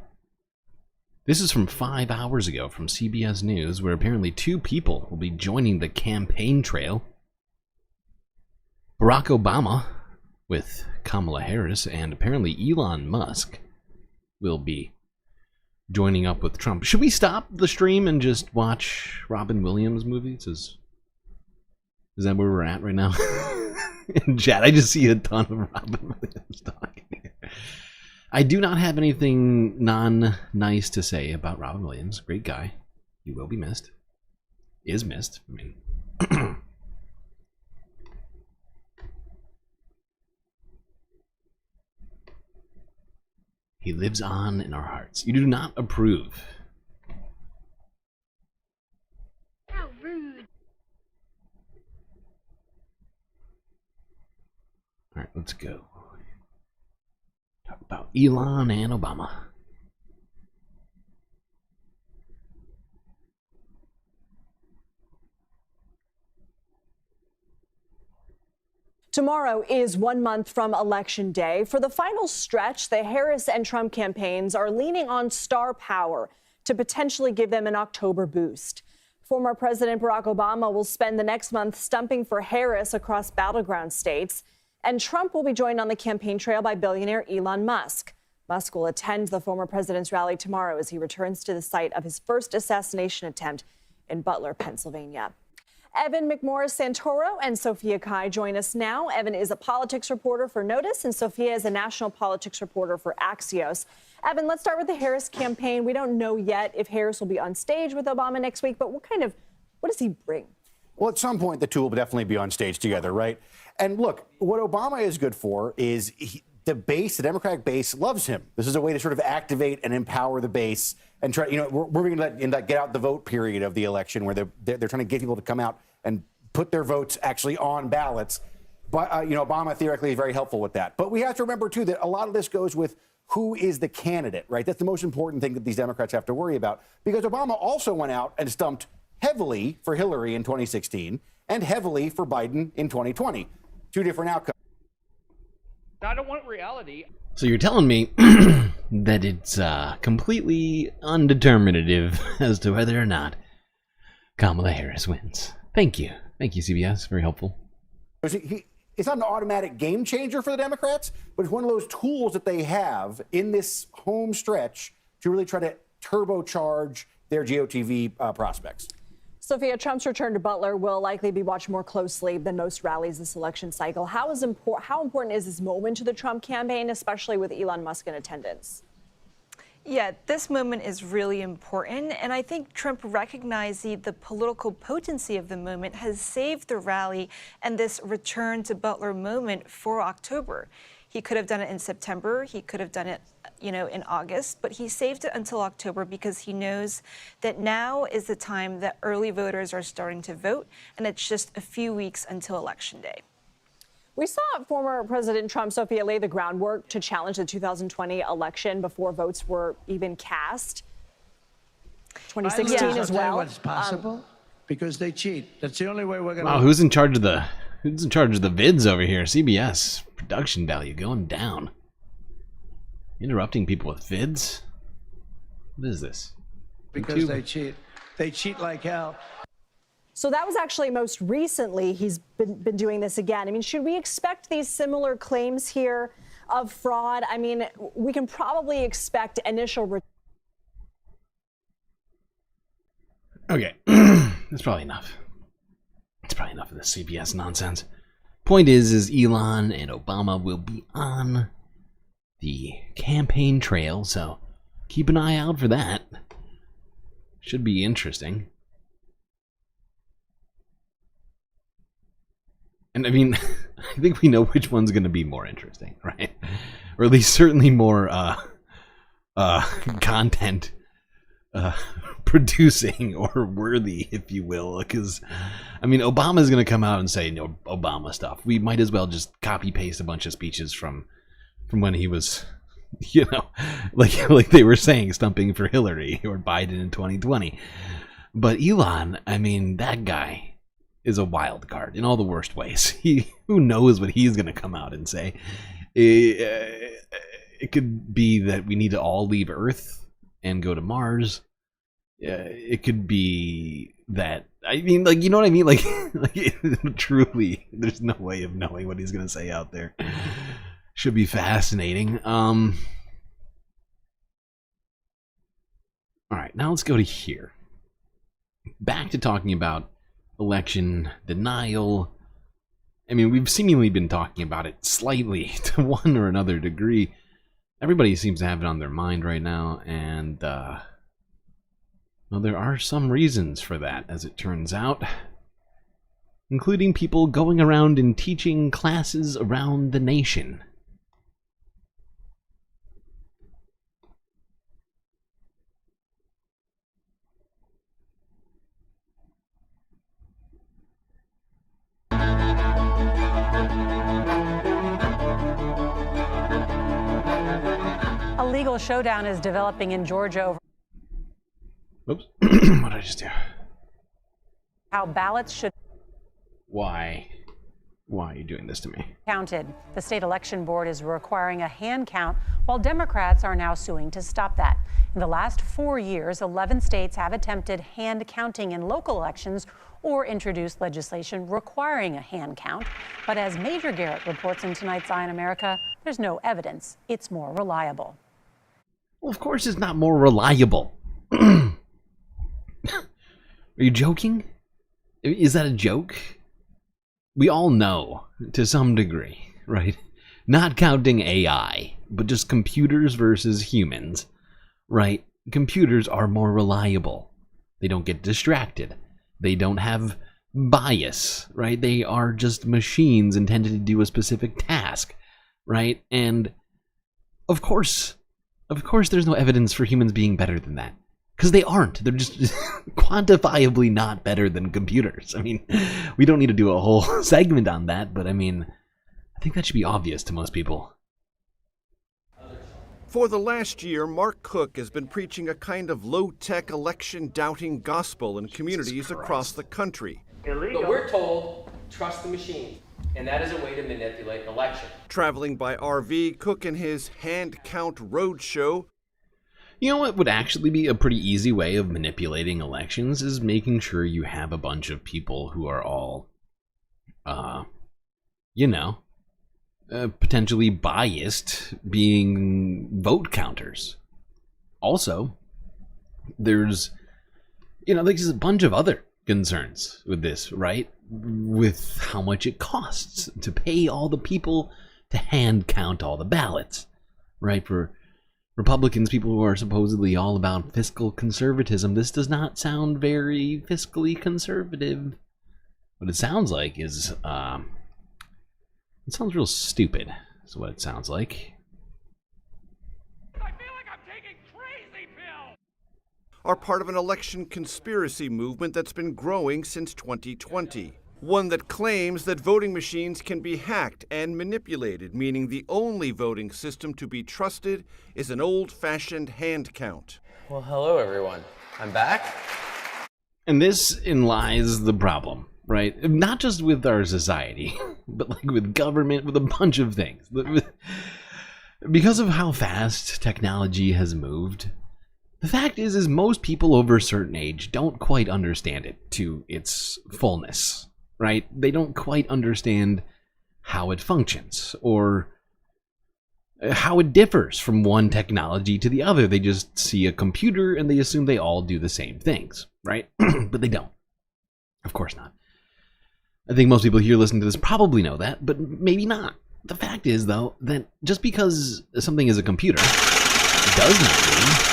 This is from 5 hours ago from CBS News, where apparently 2 people will be joining the campaign trail. Barack Obama with Kamala Harris, and apparently Elon Musk will be joining up with Trump. Should we stop the stream and just watch Robin Williams movies? Is that where we're at right now? In chat, I just see a ton of Robin Williams talking here. I do not have anything non-nice to say about Robin Williams. Great guy. He will be missed. Is missed. I mean, he lives on in our hearts. You do not approve. How rude. All right, let's go. Talk about Elon and Obama. Tomorrow is 1 month from Election Day. For the final stretch, the Harris and Trump campaigns are leaning on star power to potentially give them an October boost. Former President Barack Obama will spend the next month stumping for Harris across battleground states, and Trump will be joined on the campaign trail by billionaire Elon Musk. Musk will attend the former president's rally tomorrow as he returns to the site of his first assassination attempt in Butler, Pennsylvania. Evan McMorris-Santoro and Sophia Kai join us now. Evan is a politics reporter for Notice, and Sophia is a national politics reporter for Axios. Evan, let's start with the Harris campaign. We don't know yet if Harris will be on stage with Obama next week, but what does he bring? Well, at some point, the two will definitely be on stage together, right? And look, what Obama is good for is the base, the Democratic base, loves him. This is a way to sort of activate and empower the base and try, we're going to in that get out the vote period of the election where they're trying to get people to come out and put their votes actually on ballots. But, Obama theoretically is very helpful with that. But we have to remember, too, that a lot of this goes with who is the candidate, right? That's the most important thing that these Democrats have to worry about, because Obama also went out and stumped heavily for Hillary in 2016 and heavily for Biden in 2020. Two different outcomes. I don't want reality. So you're telling me that it's completely undeterminative as to whether or not Kamala Harris wins. Thank you. Thank you, CBS. Very helpful. it's not an automatic game changer for the Democrats, but it's one of those tools that they have in this home stretch to really try to turbocharge their GOTV prospects. Sophia, Trump's return to Butler will likely be watched more closely than most rallies this election cycle. How important is this moment to the Trump campaign, especially with Elon Musk in attendance? Yeah, this moment is really important, and I think Trump recognizing the political potency of the moment has saved the rally and this return to Butler moment for October. He could have done it in September, he could have done it, in August, but he saved it until October because he knows that now is the time that early voters are starting to vote, and it's just a few weeks until Election Day. We saw former President Trump, Sophia, lay the groundwork to challenge the 2020 election before votes were even cast. 2016 as well. Tell you what's possible because they cheat. That's the only way we're going to. Wow, who's in charge of the vids over here? CBS production value going down. Interrupting people with vids. What is this? Because YouTube? they cheat. They cheat like hell. So that was actually most recently he's been doing this again. I mean, should we expect these similar claims here of fraud? I mean, we can probably expect initial. Okay, that's probably enough. It's probably enough of this CBS nonsense. Point is Elon and Obama will be on the campaign trail, so keep an eye out for that. Should be interesting. And I mean, I think we know which one's going to be more interesting, right? Or at least certainly more content producing or worthy, if you will. Because, I mean, Obama's going to come out and say, Obama stuff. We might as well just copy paste a bunch of speeches from when he was, like they were saying, stumping for Hillary or Biden in 2020. But Elon, I mean, that guy is a wild card in all the worst ways. Who knows what he's going to come out and say. It could be that we need to all leave Earth and go to Mars. It could be that, I mean, like, you know what I mean? Like truly, there's no way of knowing what he's going to say out there. Should be fascinating. All right, now let's go to here. Back to talking about election denial. I mean, we've seemingly been talking about it slightly to one or another degree. Everybody seems to have it on their mind right now, and well, there are some reasons for that, as it turns out, including people going around and teaching classes around the nation. A legal showdown is developing in Georgia over Oops. What did I just do? how ballots should Why? Why are you doing this to me? be counted. The state election board is requiring a hand count, while Democrats are now suing to stop that. In the last 4 years, 11 states have attempted hand counting in local elections or introduced legislation requiring a hand count. But as Major Garrett reports in tonight's Eye on America, there's no evidence it's more reliable. Well, of course it's not more reliable. Are you joking? Is that a joke? We all know, to some degree, right? Not counting AI, but just computers versus humans, right? Computers are more reliable. They don't get distracted. They don't have bias, right? They are just machines intended to do a specific task, right? And of course there's no evidence for humans being better than that. Because they aren't. They're just quantifiably not better than computers. I mean, we don't need to do a whole segment on that, but I mean, I think that should be obvious to most people. For the last year, Mark Cook has been preaching a kind of low-tech election-doubting gospel in communities across the country. Illegal. But we're told, trust the machine, and that is a way to manipulate an election. Traveling by RV, Cook and his hand count roadshow. You know what would actually be a pretty easy way of manipulating elections is making sure you have a bunch of people who are all potentially biased being vote counters. Also, there's a bunch of other concerns with this, right? With how much it costs to pay all the people to hand count all the ballots, right? For Republicans, people who are supposedly all about fiscal conservatism, this does not sound very fiscally conservative. What it sounds like is, it sounds real stupid, is what it sounds like. Are part of an election conspiracy movement that's been growing since 2020. One that claims that voting machines can be hacked and manipulated, meaning the only voting system to be trusted is an old-fashioned hand count. Well, hello, everyone. I'm back. And this lies the problem, right? Not just with our society, but like with government, with a bunch of things. Because of how fast technology has moved, the fact is most people over a certain age don't quite understand it to its fullness, right? They don't quite understand how it functions or how it differs from one technology to the other. They just see a computer and they assume they all do the same things, right? But they don't. Of course not. I think most people here listening to this probably know that, but maybe not. The fact is, though, that just because something is a computer does not mean...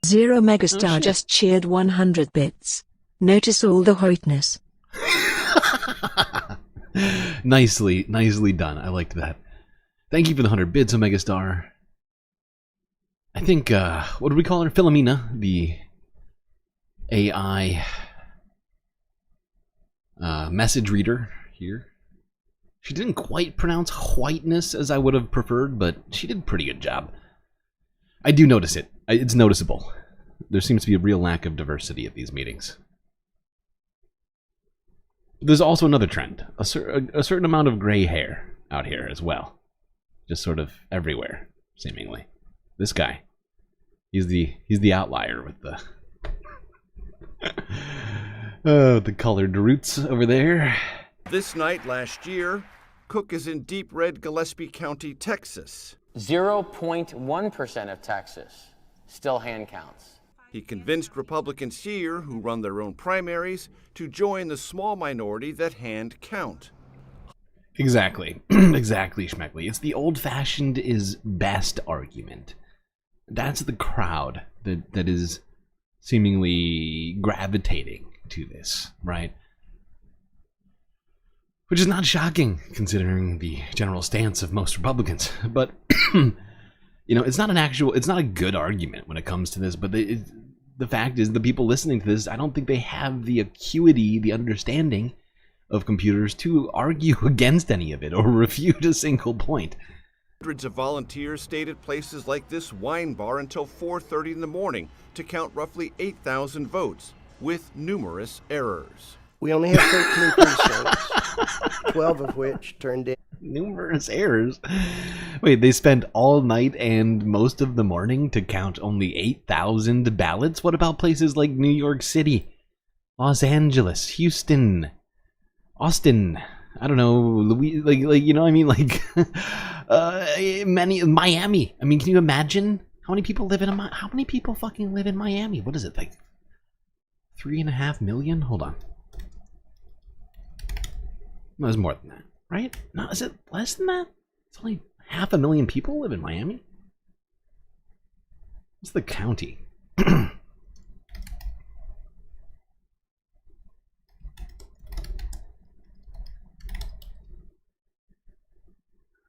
Zero Megastar just cheered 100 bits. Notice all the hoitness. Nicely done. I liked that. Thank you for the 100 bits, Megastar. I think, what do we call her? Philomena, the AI message reader here. She didn't quite pronounce whiteness as I would have preferred, but she did a pretty good job. I do notice it. It's noticeable. There seems to be a real lack of diversity at these meetings. There's also another trend. A certain amount of gray hair out here as well. Just sort of everywhere, seemingly. This guy. He's the outlier with the colored roots over there. This night last year, Cook is in deep red Gillespie County, Texas. 0.1% of Texas still hand counts. He convinced Republicans here, who run their own primaries, to join the small minority that hand count. Exactly. Exactly, Schmeckley. It's the old-fashioned is best argument. That's the crowd that is seemingly gravitating to this, right? Which is not shocking, considering the general stance of most Republicans. But, it's not a good argument when it comes to this, but the fact is, the people listening to this, I don't think they have the acuity, the understanding of computers to argue against any of it or refute a single point. Hundreds of volunteers stayed at places like this wine bar until 4:30 in the morning to count roughly 8,000 votes, with numerous errors. We only have 13 precincts, 12 of which turned in. Numerous errors? Wait, they spent all night and most of the morning to count only 8,000 ballots? What about places like New York City, Los Angeles, Houston, Austin, I don't know, Miami. I mean, can you imagine how many people fucking live in Miami? What is it, like 3.5 million? Hold on. No, there's more than that, right? No, is it less than that? It's only 500,000 people live in Miami. What's the county?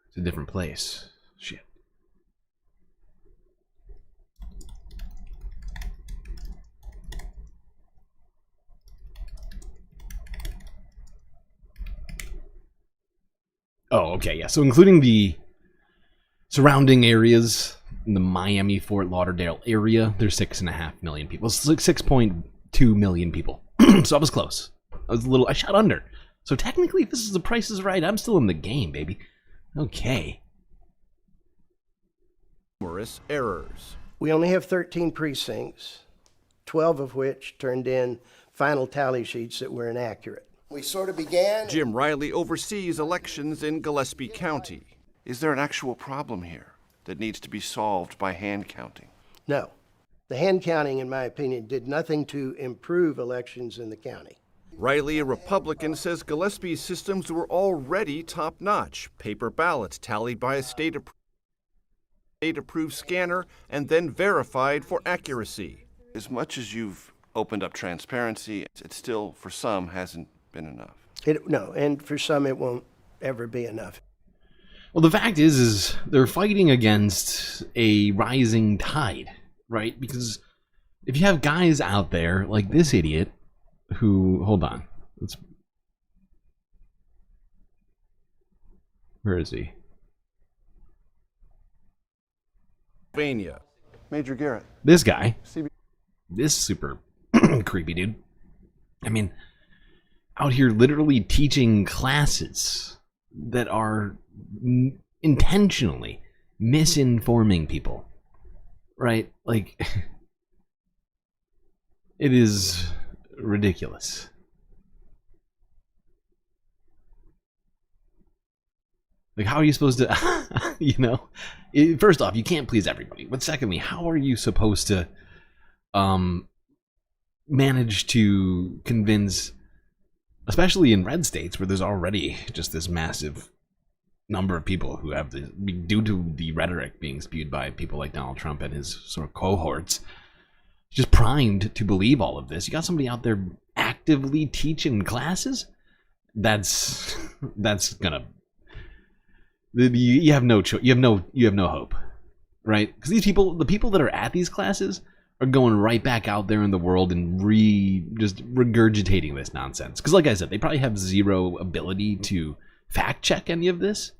It's a different place. Shit. Oh, okay, yeah. So including the surrounding areas in the Miami-Fort Lauderdale area, there's 6.5 million people. It's like 6.2 million people. So I was close. I shot under. So technically, if this is the Price is Right, I'm still in the game, baby. Okay. Numerous errors. We only have 13 precincts, 12 of which turned in final tally sheets that were inaccurate. We sort of began. Jim Riley oversees elections in Gillespie County. Is there an actual problem here that needs to be solved by hand counting? No. The hand counting, in my opinion, did nothing to improve elections in the county. Riley, a Republican, says Gillespie's systems were already top-notch. Paper ballots tallied by a state-approved scanner and then verified for accuracy. As much as you've opened up transparency, it still, for some, hasn't been enough. No, and for some it won't ever be enough. Well, the fact is they're fighting against a rising tide, right? Because if you have guys out there like this idiot who, hold on, where is he? Pennsylvania. Major Garrett. This guy, this super creepy dude. I mean, out here literally teaching classes that are intentionally misinforming people, right? Like, it is ridiculous. Like, how are you supposed to, you know, first off, you can't please everybody. But secondly, how are you supposed to manage to convince, especially in red states where there's already just this massive number of people who have, due to the rhetoric being spewed by people like Donald Trump and his sort of cohorts, just primed to believe all of this. You got somebody out there actively teaching classes? That's gonna, you have no choice. You have no hope, right? Because these people, the people that are at these classes, are going right back out there in the world and just regurgitating this nonsense. Because, like I said, they probably have zero ability to fact check any of this.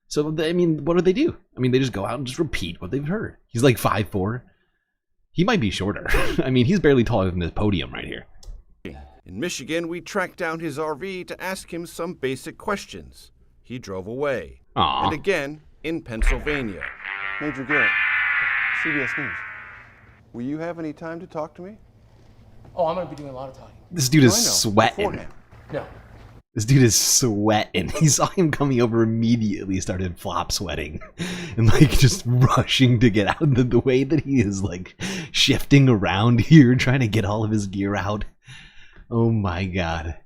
So, I mean, what do they do? I mean, they just go out and just repeat what they've heard. He's like 5'4". He might be shorter. I mean, he's barely taller than this podium right here. In Michigan, we tracked down his RV to ask him some basic questions. He drove away. Aww. And again, in Pennsylvania. Major Garrett, CBS News. Will you have any time to talk to me? Oh, I'm going to be doing a lot of talking. This dude is sweating. Beforehand. No. This dude is sweating. He saw him coming over, immediately started flop sweating and like just rushing to get out. The way that he is like shifting around here, trying to get all of his gear out. Oh my God.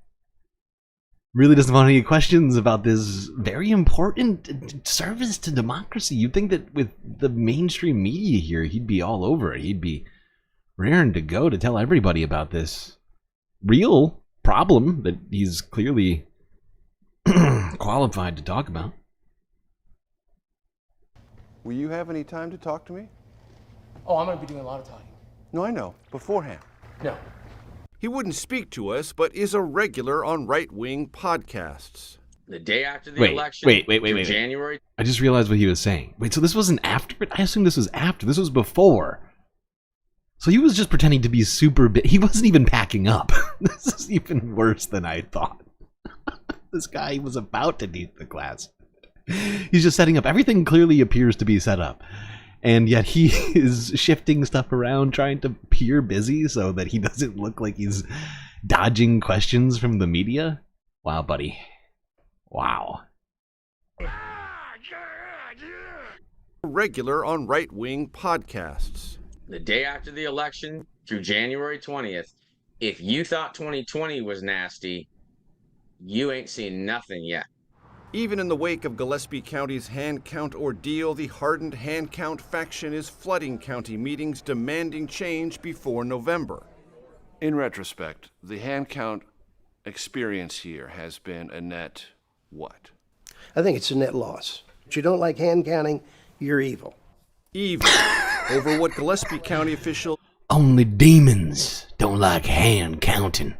Really doesn't want any questions about this very important service to democracy. You'd think that with the mainstream media here, he'd be all over it. He'd be raring to go to tell everybody about this real problem that he's clearly qualified to talk about. Will you have any time to talk to me? Oh, I'm going to be doing a lot of talking. No, I know. Beforehand. No. He wouldn't speak to us, but is a regular on right-wing podcasts. The day after the election. Wait. January. I just realized what he was saying. Wait, so this wasn't after it? I assume this was after. This was before. So he was just pretending to be super big. He wasn't even packing up. This is even worse than I thought. This guy was about to teach the class. He's just setting up. Everything clearly appears to be set up. And yet he is shifting stuff around, trying to appear busy so that he doesn't look like he's dodging questions from the media. Wow, buddy. Wow. Regular on right-wing podcasts. The day after the election through January 20th. If you thought 2020 was nasty, you ain't seen nothing yet. Even in the wake of Gillespie County's hand count ordeal, the hardened hand count faction is flooding county meetings demanding change before November. In retrospect, the hand count experience here has been a net what? I think it's a net loss. If you don't like hand counting, you're evil. Evil over what Gillespie County officials... Only demons don't like hand counting.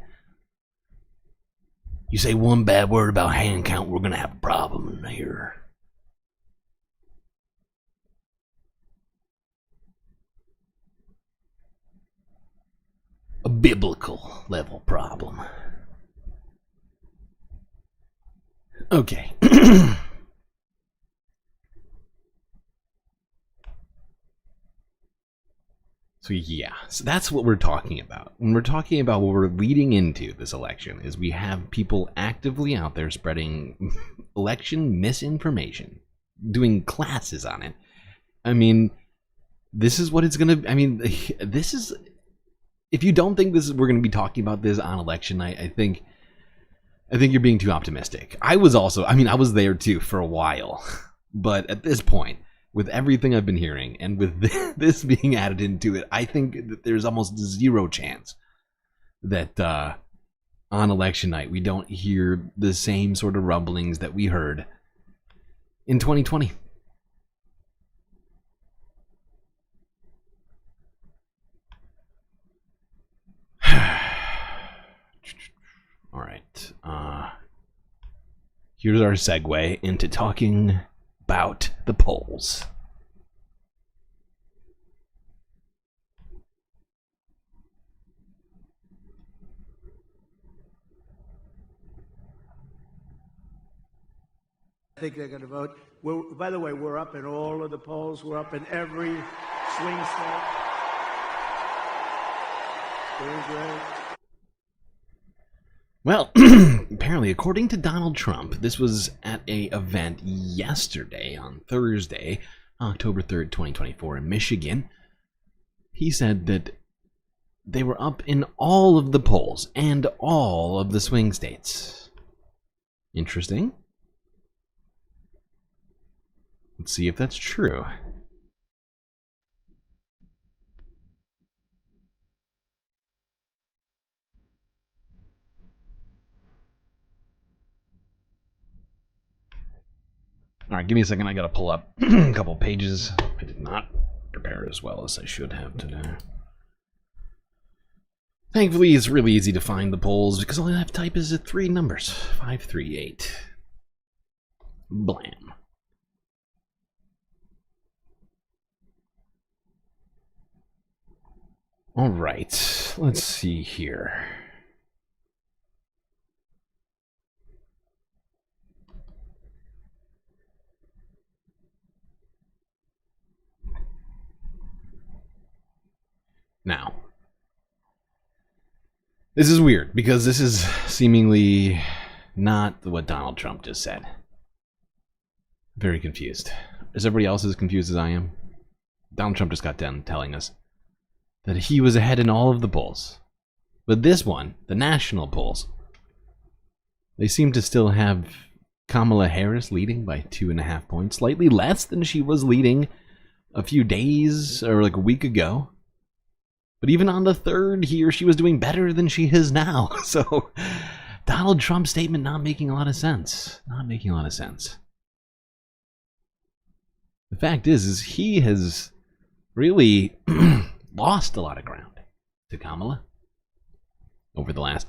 You say one bad word about hand count, we're going to have a problem here. A biblical level problem. Okay. So yeah, so that's what we're talking about. When we're talking about what we're leading into this election is we have people actively out there spreading election misinformation, doing classes on it. I mean, this is what it's going to, I mean, this is, if you don't think we're going to be talking about this on election night, I think you're being too optimistic. I was there too for a while, but at this point, with everything I've been hearing, and with this being added into it, I think that there's almost zero chance that on election night we don't hear the same sort of rumblings that we heard in 2020. All right. Here's our segue into talking about the polls. I think they're going to vote. By the way, we're up in all of the polls. We're up in every swing state. Very great. Well, apparently, according to Donald Trump, this was at an event yesterday on Thursday, October 3rd, 2024 in Michigan. He said that they were up in all of the polls and all of the swing states. Interesting. Let's see if that's true. All right, give me a second. I got to pull up a couple pages. I did not prepare as well as I should have today. Thankfully, it's really easy to find the polls because all I have to type is 3 numbers. 538. Blam. All right, let's see here. Now, this is weird because this is seemingly not what Donald Trump just said. Very confused. Is everybody else as confused as I am? Donald Trump just got done telling us that he was ahead in all of the polls. But this one, the national polls, they seem to still have Kamala Harris leading by 2.5 points, slightly less than she was leading a few days or like a week ago. But even on the 3rd here, she was doing better than she is now. So Donald Trump's statement not making a lot of sense. Not making a lot of sense. The fact is he has really lost a lot of ground to Kamala over the last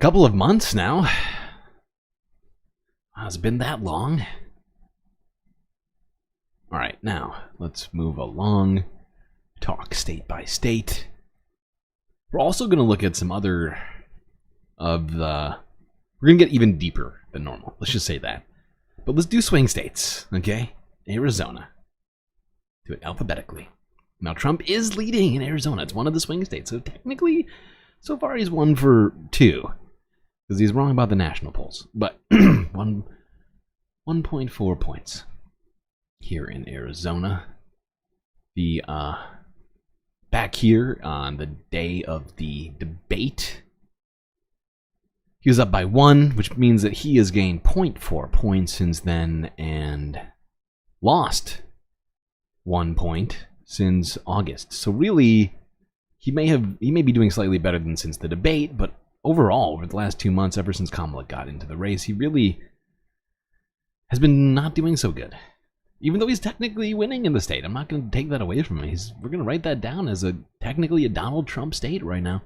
couple of months now. Has it been that long? All right, now let's move along. Talk state by state. We're also going to look at some other of the... We're going to get even deeper than normal. Let's just say that. But let's do swing states, okay? Arizona. Do it alphabetically. Now, Trump is leading in Arizona. It's one of the swing states. So technically, so far he's 1 for 2. Because he's wrong about the national polls. But 1.4 points here in Arizona. The back here on the day of the debate, he was up by 1, which means that he has gained 0.4 points since then and lost 1 point since August. So really, he may be doing slightly better than since the debate, but overall, over the last 2 months, ever since Kamala got into the race, he really has been not doing so good. Even though he's technically winning in the state. I'm not going to take that away from him. We're going to write that down as technically a Donald Trump state right now.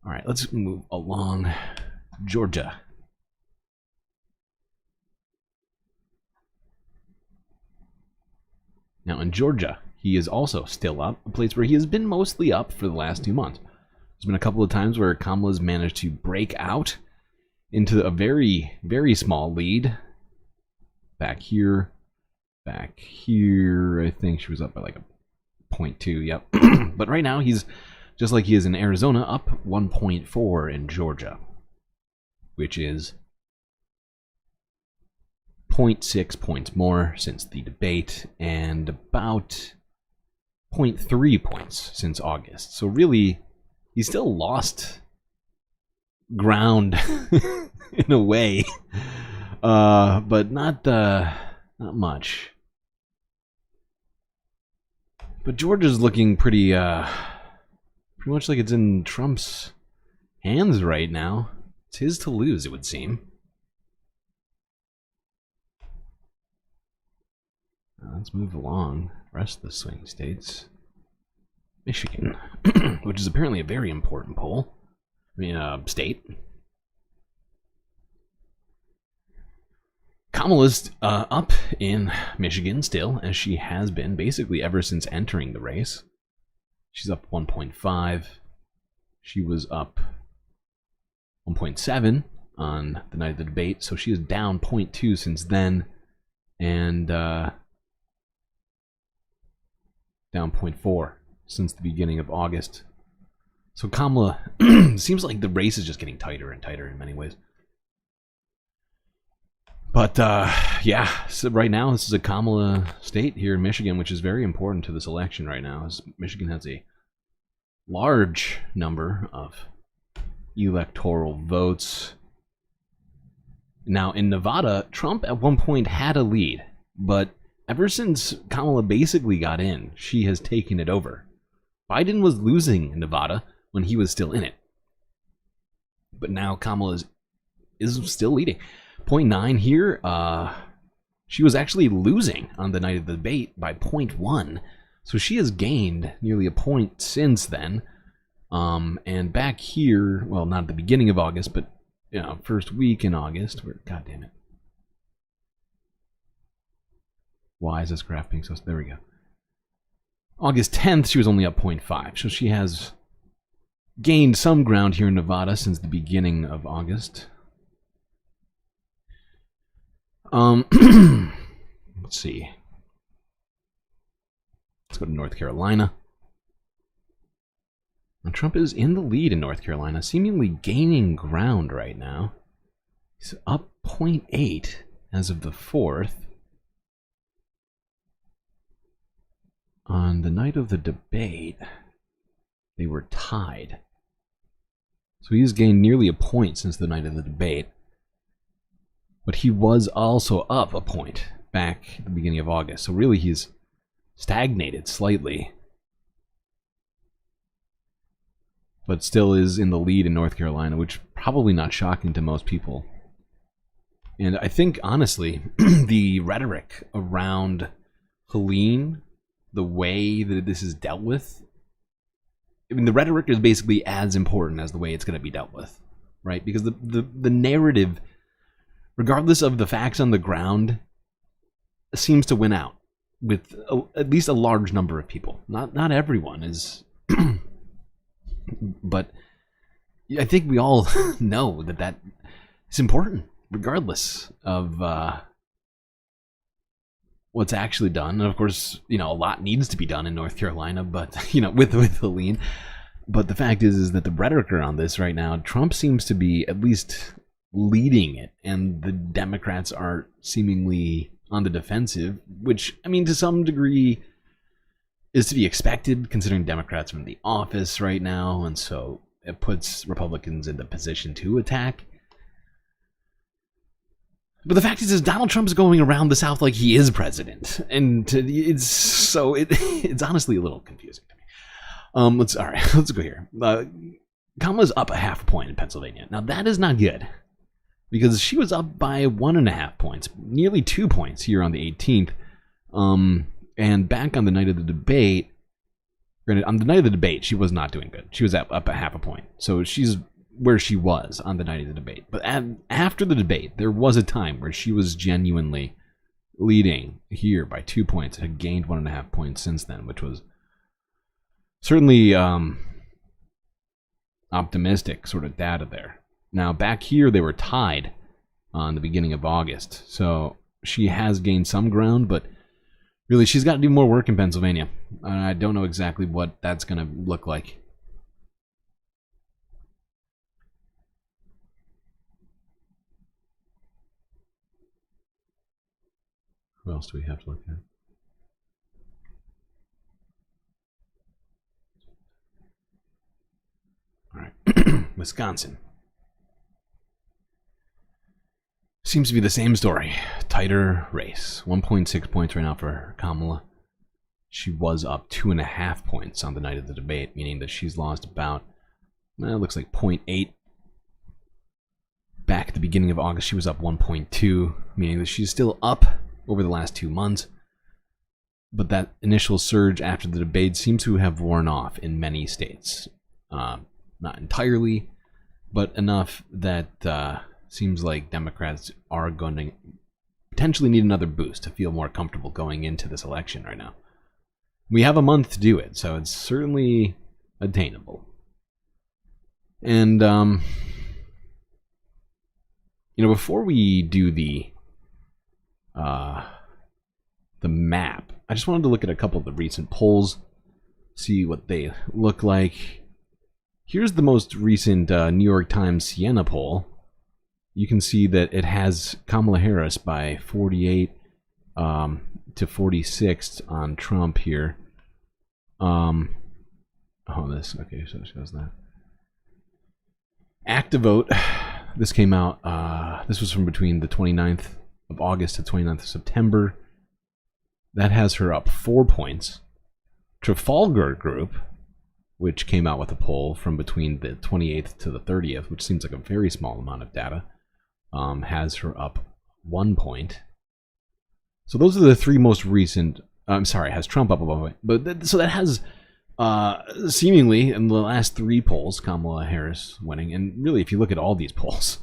All right, let's move along. Georgia. Now in Georgia, he is also still up, a place where he has been mostly up for the last 2 months. There's been a couple of times where Kamala's managed to break out into a very, very small lead. Back here, I think she was up by like 0.2, yep. But right now, he's, just like he is in Arizona, up 1.4 in Georgia, which is 0.6 points more since the debate, and about 0.3 points since August. So really, he still lost ground in a way, but not much. But Georgia's looking pretty much like it's in Trump's hands right now. It's his to lose, it would seem. Let's move along. Rest of the swing states. Michigan, which is apparently a very important poll. State. Kamala's up in Michigan still, as she has been basically ever since entering the race. She's up 1.5. She was up 1.7 on the night of the debate, so she is down 0.2 since then, and down 0.4 since the beginning of August. So Kamala, seems like the race is just getting tighter and tighter in many ways. But, yeah, so right now this is a Kamala state here in Michigan, which is very important to this election right now, as Michigan has a large number of electoral votes. Now, in Nevada, Trump at one point had a lead, but ever since Kamala basically got in, she has taken it over. Biden was losing in Nevada when he was still in it. But now Kamala is still leading. 0.9 here. She was actually losing on the night of the debate by 0.1. So she has gained nearly a point since then. And back here, well, not at the beginning of August, but first week in August. God damn it. Why is this graph being so... There we go. August 10th, she was only up 0.5. So she has gained some ground here in Nevada since the beginning of August. Let's see. Let's go to North Carolina. Now, Trump is in the lead in North Carolina, seemingly gaining ground right now. He's up 0.8 as of the 4th. On the night of the debate, they were tied. So he has gained nearly a point since the night of the debate. But he was also up a point back at the beginning of August. So really he's stagnated slightly. But still is in the lead in North Carolina, which probably not shocking to most people. And I think, honestly, the rhetoric around Helene, the way that this is dealt with, I mean, the rhetoric is basically as important as the way it's going to be dealt with, right? Because the narrative, regardless of the facts on the ground, seems to win out with at least a large number of people. Not everyone is, but I think we all know that is important, regardless of what's actually done. And of course, a lot needs to be done in North Carolina, but with Helene. But the fact is that the rhetoric around this right now, Trump seems to be at least leading it, and the Democrats are seemingly on the defensive, which, I mean, to some degree is to be expected, considering Democrats are in the office right now, and so it puts Republicans in the position to attack. But the fact is Donald Trump is going around the South like he is president, and it's honestly a little confusing to me. Let's go here. Kamala's up a half a point in Pennsylvania. Now that is not good, because she was up by 1.5 points, nearly 2 points here on the 18th. And back on the night of the debate, on the night of the debate, she was not doing good. She was up a half a point, so she's where she was on the night of the debate. But after the debate, there was a time where she was genuinely leading here by 2 points, had gained 1.5 points since then, which was certainly optimistic sort of data there. Now back here, they were tied on the beginning of August, so she has gained some ground, but Really, she's got to do more work in Pennsylvania. I don't know exactly what that's going to look like. Who else do we have to look at? All right. Wisconsin. Seems to be the same story. Tighter race. 1.6 points right now for Kamala. She was up 2.5 points on the night of the debate, meaning that she's lost about, well, it looks like 0.8. Back at the beginning of August, she was up 1.2, meaning that she's still up over the last 2 months. But that initial surge after the debate seems to have worn off in many states. Not entirely, but enough that seems like Democrats are going to potentially need another boost to feel more comfortable going into this election right now. We have a month to do it, so it's certainly attainable. And, before we do the map, I just wanted to look at a couple of the recent polls, see what they look like. Here's the most recent New York Times Siena poll. You can see that it has Kamala Harris by 48 to 46 on Trump here. Okay, so it shows that. Activote. This came out, this was from between the 29th of August to 29th of September. That has her up 4 points. Trafalgar Group, which came out with a poll from between the 28th to the 30th, which seems like a very small amount of data, has her up 1 point. So those are the three most recent. Has Trump up a 1 point. But so that has seemingly in the last 3 polls, Kamala Harris winning. And really, if you look at all these polls,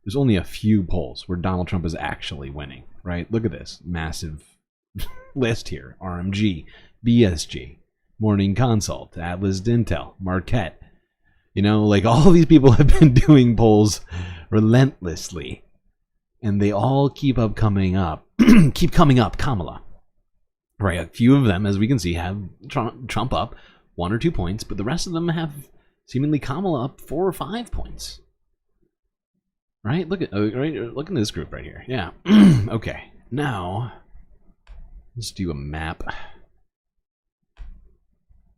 there's only a few polls where Donald Trump is actually winning, right? Look at this massive list here: RMG, BSG, Morning Consult, Atlas Intel, Marquette. All these people have been doing polls relentlessly, and they all keep coming up, Kamala. Right, a few of them, as we can see, have Trump up 1 or 2 points, but the rest of them have seemingly Kamala up 4 or 5 points. Right, look at this group right here. Yeah. Okay, now let's do a map.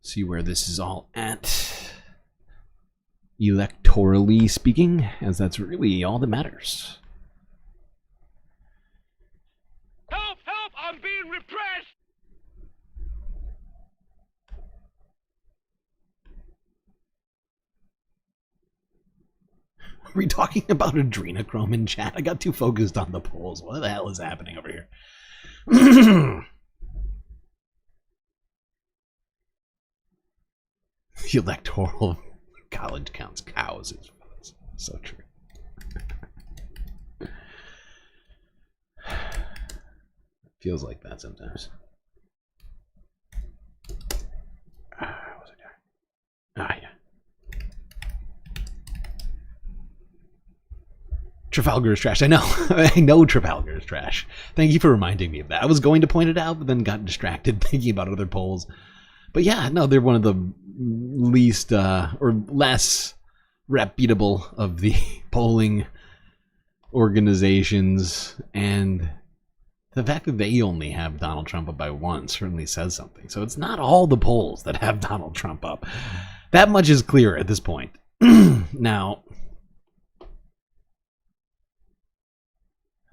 See where this is all at, electorally speaking, as that's really all that matters. Help! Help! I'm being repressed! Are we talking about adrenochrome in chat? I got too focused on the polls. What the hell is happening over here? The electoral college counts cows. It's so true. Feels like that sometimes. What was I doing? Yeah. Trafalgar is trash. I know. I know Trafalgar is trash. Thank you for reminding me of that. I was going to point it out, but then got distracted thinking about other polls. But yeah, no, they're one of the least or less reputable of the polling organizations, and the fact that they only have Donald Trump up by 1 certainly says something. So it's not all the polls that have Donald Trump up. That much is clear at this point. Now,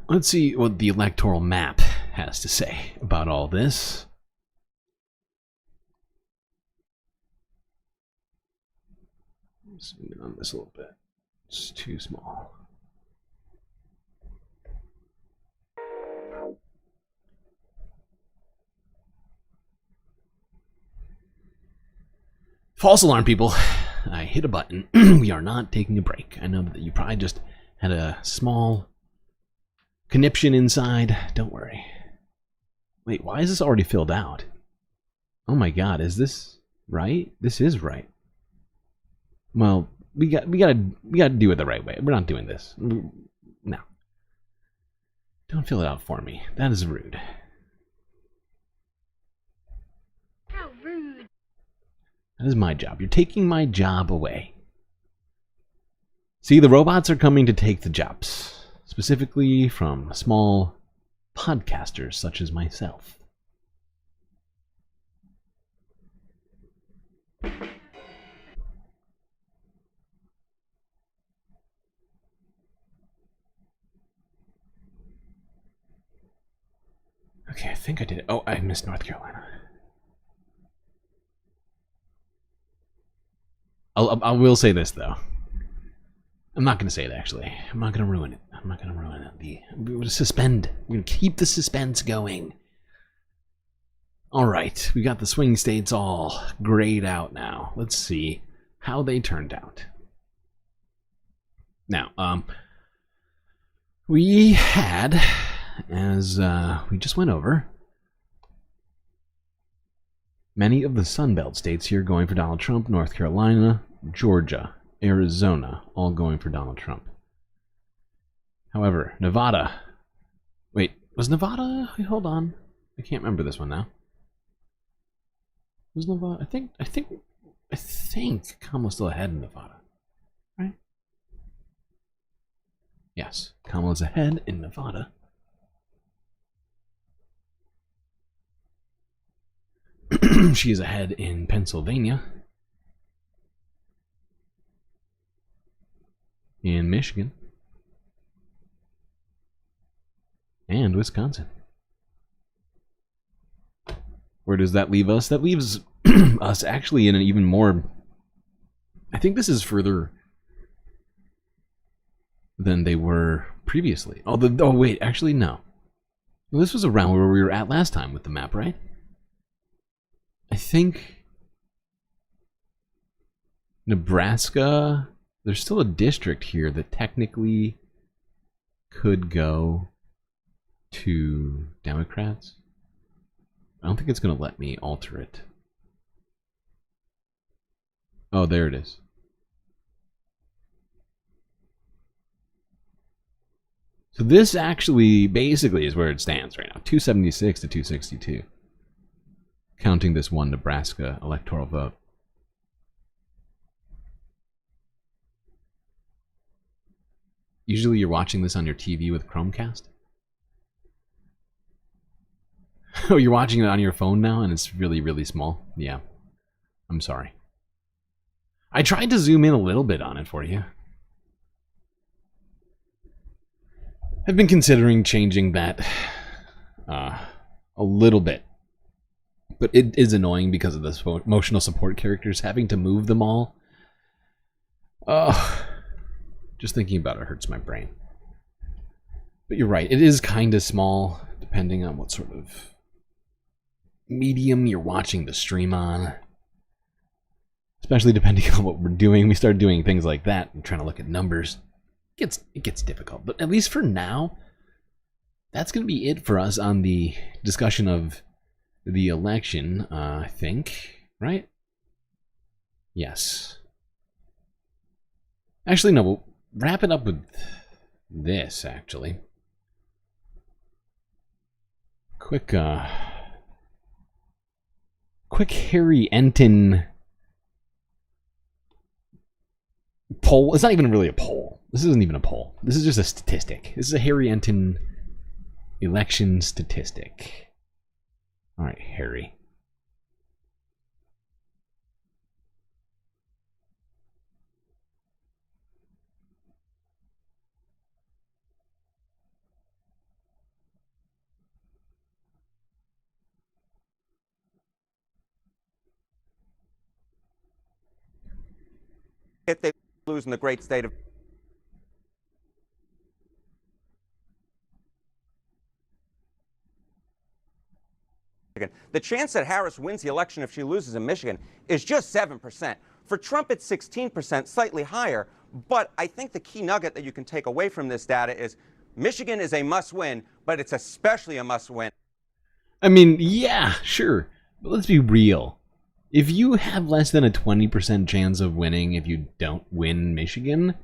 let's see what the electoral map has to say about all this. Zoom in on this a little bit. It's too small. False alarm, people. I hit a button. We are not taking a break. I know that you probably just had a small conniption inside. Don't worry. Wait, why is this already filled out? Oh my god, is this right? This is right. Well, we got to do it the right way. We're not doing this. No. Don't fill it out for me. That is rude. That is my job. You're taking my job away. See, the robots are coming to take the jobs, specifically from small podcasters such as myself. Okay, I think I did it. Oh, I missed North Carolina. I will say this, though. I'm not going to say it, actually. I'm not going to ruin it. I'm not going to ruin it. We're going to suspend. We're going to keep the suspense going. All right, we got the swing states all grayed out now. Let's see how they turned out. Now, we had, as we just went over, many of the Sunbelt states here going for Donald Trump. North Carolina, Georgia, Arizona, all going for Donald Trump. However, Nevada. Wait, was Nevada? Hold on, I can't remember this one now. Was Nevada? I think Kamala's still ahead in Nevada, right? Yes, Kamala's ahead in Nevada. She is ahead in Pennsylvania, in Michigan, and Wisconsin. Where does that leave us? That leaves us actually in an even more... I think this is further than they were previously. Oh, wait, actually, no. Well, this was around where we were at last time with the map, right? I think Nebraska, there's still a district here that technically could go to Democrats. I don't think it's going to let me alter it. Oh, there it is. So this actually basically is where it stands right now. 276 to 262. Counting this one Nebraska electoral vote. Usually you're watching this on your TV with Chromecast? Oh, you're watching it on your phone now and it's really, really small? Yeah. I'm sorry. I tried to zoom in a little bit on it for you. I've been considering changing that a little bit. But it is annoying because of the emotional support characters, having to move them all. Just thinking about it hurts my brain. But you're right, it is kind of small, depending on what sort of medium you're watching the stream on. Especially depending on what we're doing. We start doing things like that and trying to look at numbers. It gets difficult. But at least for now, that's going to be it for us on the discussion of the election, I think, right? Yes. Actually, no, we'll wrap it up with this, actually. Quick Harry Enton poll. It's not even really a poll. This isn't even a poll. This is just a statistic. This is a Harry Enton election statistic. All right, Harry. If they lose in the great state of the chance that Harris wins the election if she loses in Michigan is just 7%. For Trump, it's 16%, slightly higher. But I think the key nugget that you can take away from this data is Michigan is a must-win, but it's especially a must-win. I mean, yeah, sure. But let's be real. If you have less than a 20% chance of winning if you don't win Michigan,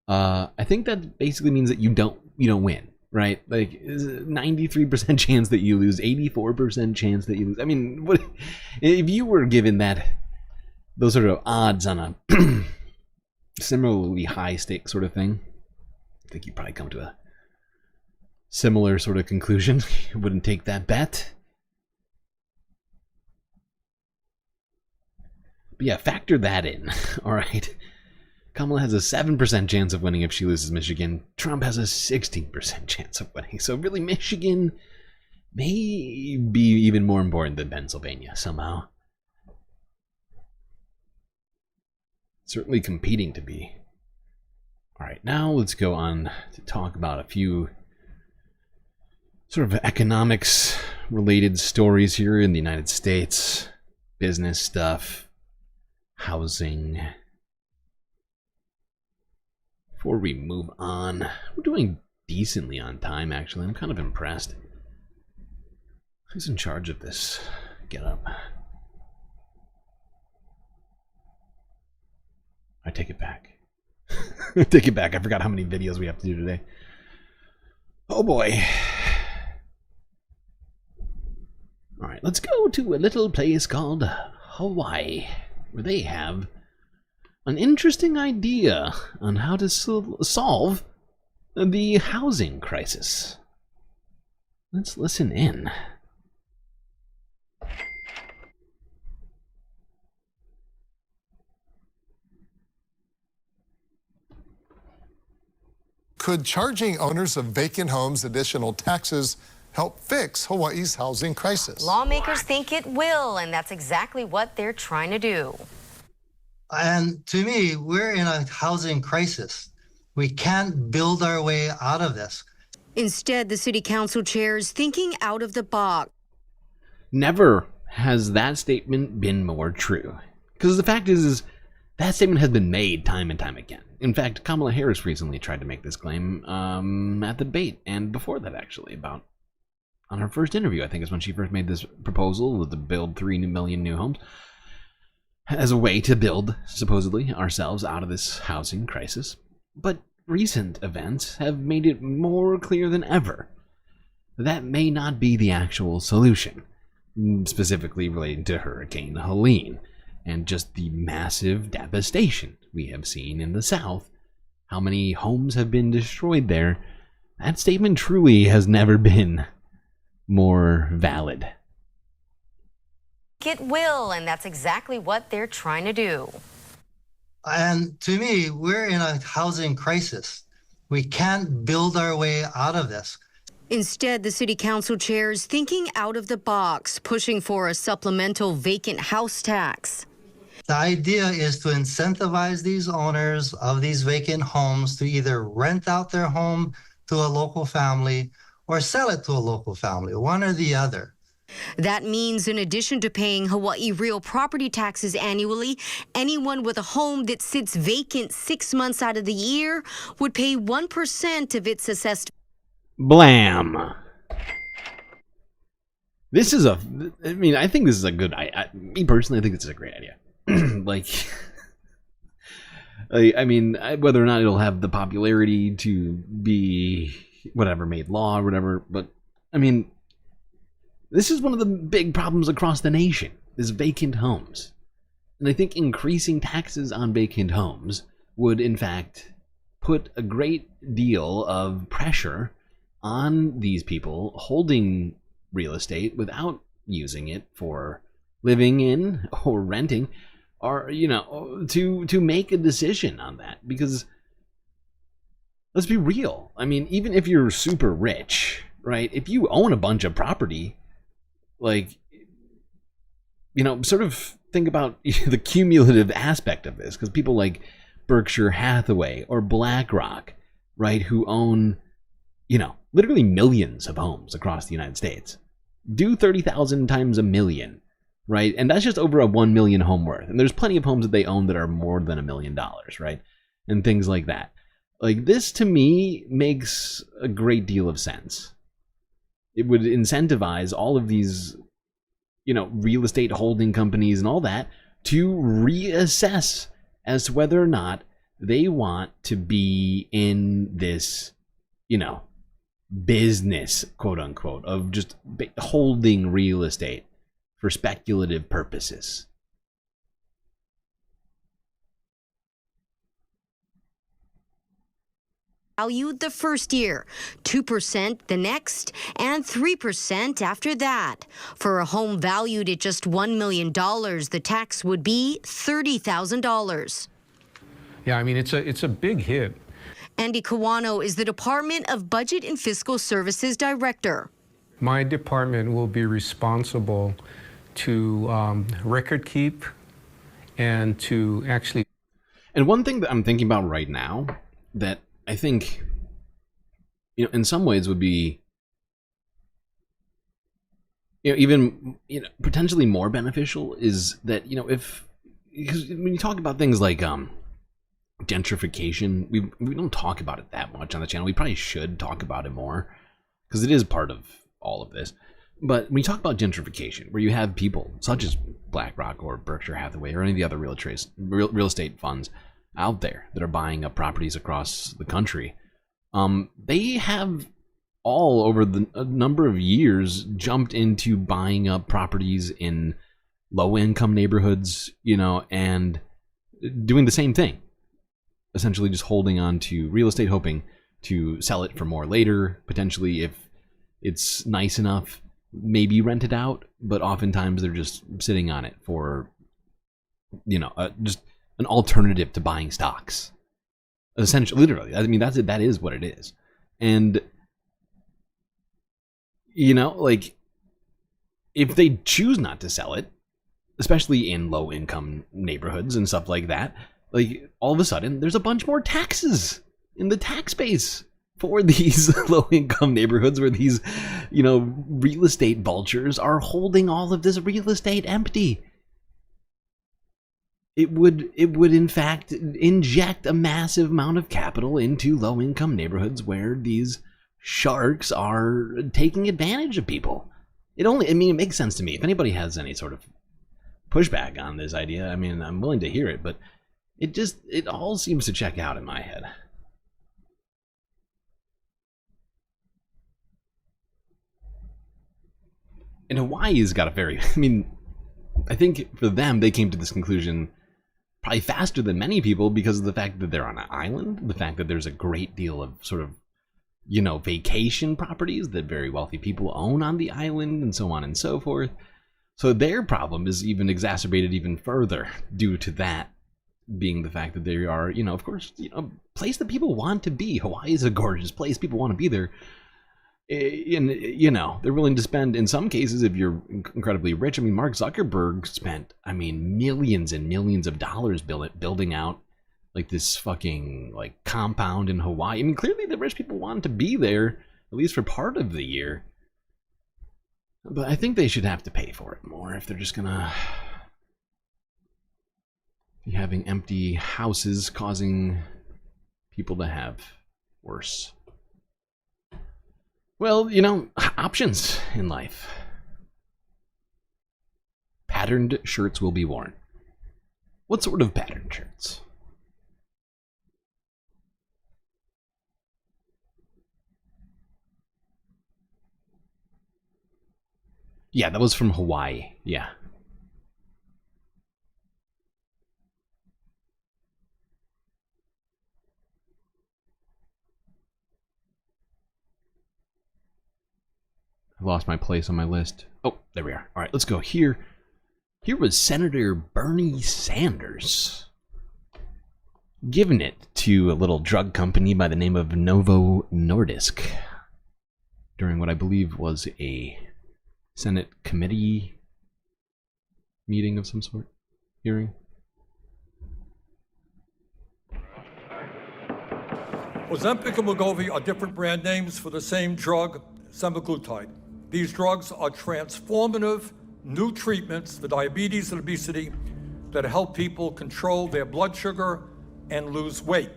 I think that basically means that you don't win. Right, like 93% chance that you lose, 84% chance that you lose. I mean, what if you were given that those sort of odds on a similarly high stake sort of thing, I think you'd probably come to a similar sort of conclusion. You wouldn't take that bet. But yeah, factor that in. All right. Kamala has a 7% chance of winning if she loses Michigan. Trump has a 16% chance of winning. So really, Michigan may be even more important than Pennsylvania somehow. Certainly competing to be. All right, now let's go on to talk about a few sort of economics-related stories here in the United States. Business stuff, housing. Before we move on, we're doing decently on time, actually. I'm kind of impressed. Who's in charge of this? Get up. I take it back. Take it back. I forgot how many videos we have to do today. Oh boy. Alright, let's go to a little place called Hawaii, where they have an interesting idea on how to solve the housing crisis. Let's listen in. Could charging owners of vacant homes additional taxes help fix Hawaii's housing crisis? Lawmakers think it will, and that's exactly what they're trying to do. And to me, we're in a housing crisis. We can't build our way out of this. Instead, the city council chair is thinking out of the box. Never has that statement been more true. Because the fact is that statement has been made time and time again. In fact, Kamala Harris recently tried to make this claim at the debate, and before that, actually, on her first interview, I think is when she first made this proposal to build 3 million new homes as a way to build, supposedly, ourselves out of this housing crisis. But recent events have made it more clear than ever that may not be the actual solution, specifically relating to Hurricane Helene and just the massive devastation we have seen in the South. How many homes have been destroyed there? That statement truly has never been more valid. It will, and that's exactly what they're trying to do. And to me, we're in a housing crisis. We can't build our way out of this. Instead, the city council chair is thinking out of the box, pushing for a supplemental vacant house tax. The idea is to incentivize these owners of these vacant homes to either rent out their home to a local family or sell it to a local family, one or the other. That means in addition to paying Hawaii real property taxes annually, anyone with a home that sits vacant 6 months out of the year would pay 1% of its assessed. Blam. This is I think this is a good, me personally, I think this is a great idea. Like, whether or not it'll have the popularity to be whatever made law or whatever, but this is one of the big problems across the nation, is vacant homes. And I think increasing taxes on vacant homes would in fact put a great deal of pressure on these people holding real estate without using it for living in or renting, or to make a decision on that. Because let's be real, even if you're super rich, right, if you own a bunch of property, like, sort of think about the cumulative aspect of this, because people like Berkshire Hathaway or BlackRock, right, who own literally millions of homes across the United States, do 30,000 times a million, right? And that's just over a 1 million home worth. And there's plenty of homes that they own that are more than $1 million, right? And things like that. Like, this to me makes a great deal of sense. It would incentivize all of these, real estate holding companies and all that to reassess as to whether or not they want to be in this, business, quote unquote, of just holding real estate for speculative purposes. valued the first year, 2% the next, and 3% after that. For a home valued at just $1 million, the tax would be $30,000. Yeah, I mean, it's a big hit. Andy Kawano is the Department of Budget and Fiscal Services Director. My department will be responsible to record keep and to actually. And one thing that I'm thinking about right now that I think, in some ways would be, even, potentially more beneficial is that, because when you talk about things like gentrification, we don't talk about it that much on the channel. We probably should talk about it more because it is part of all of this. But when you talk about gentrification, where you have people such as BlackRock or Berkshire Hathaway or any of the other real estate funds out there that are buying up properties across the country, they have all over a number of years jumped into buying up properties in low-income neighborhoods, and doing the same thing. Essentially just holding on to real estate, hoping to sell it for more later, potentially if it's nice enough, maybe rent it out, but oftentimes they're just sitting on it for, just an alternative to buying stocks. Essentially, literally, I mean, that is what it is. And, if they choose not to sell it, especially in low-income neighborhoods and stuff like that, all of a sudden, there's a bunch more taxes in the tax base for these low-income neighborhoods where these, real estate vultures are holding all of this real estate empty. It would in fact inject a massive amount of capital into low-income neighborhoods where these sharks are taking advantage of people. It makes sense to me. If anybody has any sort of pushback on this idea, I'm willing to hear it, but it all seems to check out in my head. And Hawaii's got a very, I think for them, they came to this conclusion probably faster than many people because of the fact that they're on an island, the fact that there's a great deal of sort of, vacation properties that very wealthy people own on the island and so on and so forth. So their problem is even exacerbated even further due to that being the fact that they are, of course, a place that people want to be. Hawaii is a gorgeous place. People want to be there. And, they're willing to spend, in some cases, if you're incredibly rich. Mark Zuckerberg spent, millions and millions of dollars building out this fucking compound in Hawaii. Clearly the rich people want to be there, at least for part of the year. But I think they should have to pay for it more if they're just gonna be having empty houses causing people to have worse. Well, options in life. Patterned shirts will be worn. What sort of patterned shirts? Yeah, that was from Hawaii. Yeah. I lost my place on my list. Oh, there we are. All right, let's go here. Here was Senator Bernie Sanders giving it to a little drug company by the name of Novo Nordisk during what I believe was a Senate committee meeting of some sort, hearing. Ozempic and Wegovy are different brand names for the same drug, semaglutide. These drugs are transformative new treatments for diabetes and obesity that help people control their blood sugar and lose weight.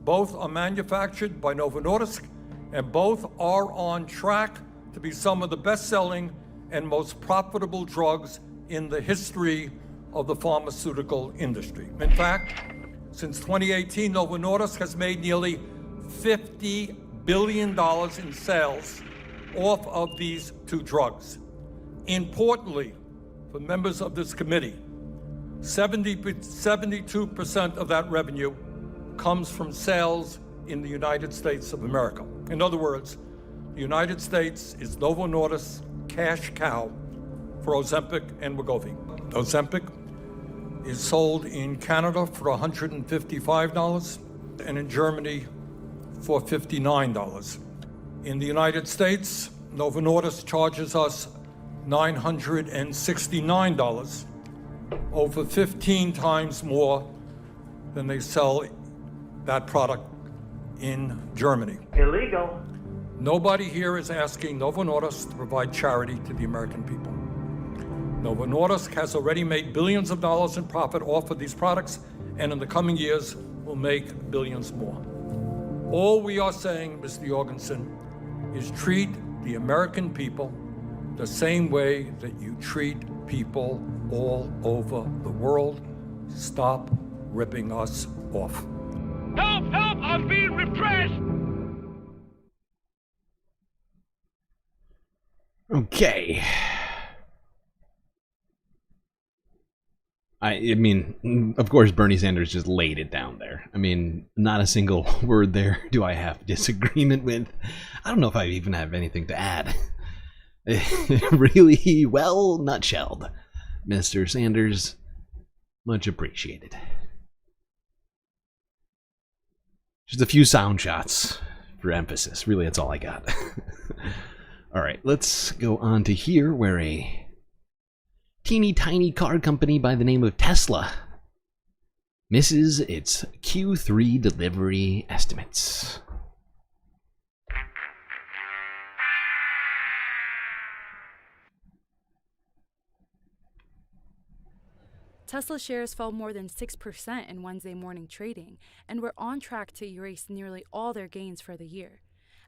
Both are manufactured by Novo Nordisk, and both are on track to be some of the best-selling and most profitable drugs in the history of the pharmaceutical industry. In fact, since 2018, Novo Nordisk has made nearly $50 billion in sales off of these two drugs. Importantly, for members of this committee, 72% of that revenue comes from sales in the United States of America. In other words, the United States is Novo Nordisk's cash cow for Ozempic and Wegovy. Ozempic is sold in Canada for $155 and in Germany for $59. In the United States, Novo Nordisk charges us $969, over 15 times more than they sell that product in Germany. Illegal. Nobody here is asking Novo Nordisk to provide charity to the American people. Novo Nordisk has already made billions of dollars in profit off of these products, and in the coming years will make billions more. All we are saying, Mr. Jorgensen, is treat the American people the same way that you treat people all over the world. Stop ripping us off. Help! Help! I'm being repressed! Okay. I mean, of course, Bernie Sanders just laid it down there. I mean, not a single word there do I have disagreement with. I don't know if I even have anything to add. Really well nutshelled, Mr. Sanders. Much appreciated. Just a few sound shots for emphasis. Really, that's all I got. All right, let's go on to here where a teeny tiny car company by the name of Tesla misses its Q3 delivery estimates. Tesla shares fell more than 6% in Wednesday morning trading and were on track to erase nearly all their gains for the year,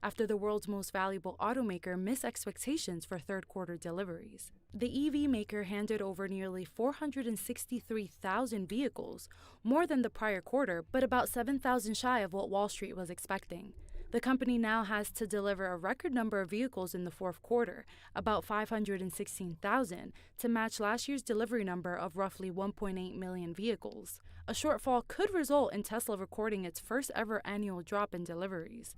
after the world's most valuable automaker missed expectations for third-quarter deliveries. The EV maker handed over nearly 463,000 vehicles, more than the prior quarter, but about 7,000 shy of what Wall Street was expecting. The company now has to deliver a record number of vehicles in the fourth quarter, about 516,000, to match last year's delivery number of roughly 1.8 million vehicles. A shortfall could result in Tesla recording its first ever annual drop in deliveries.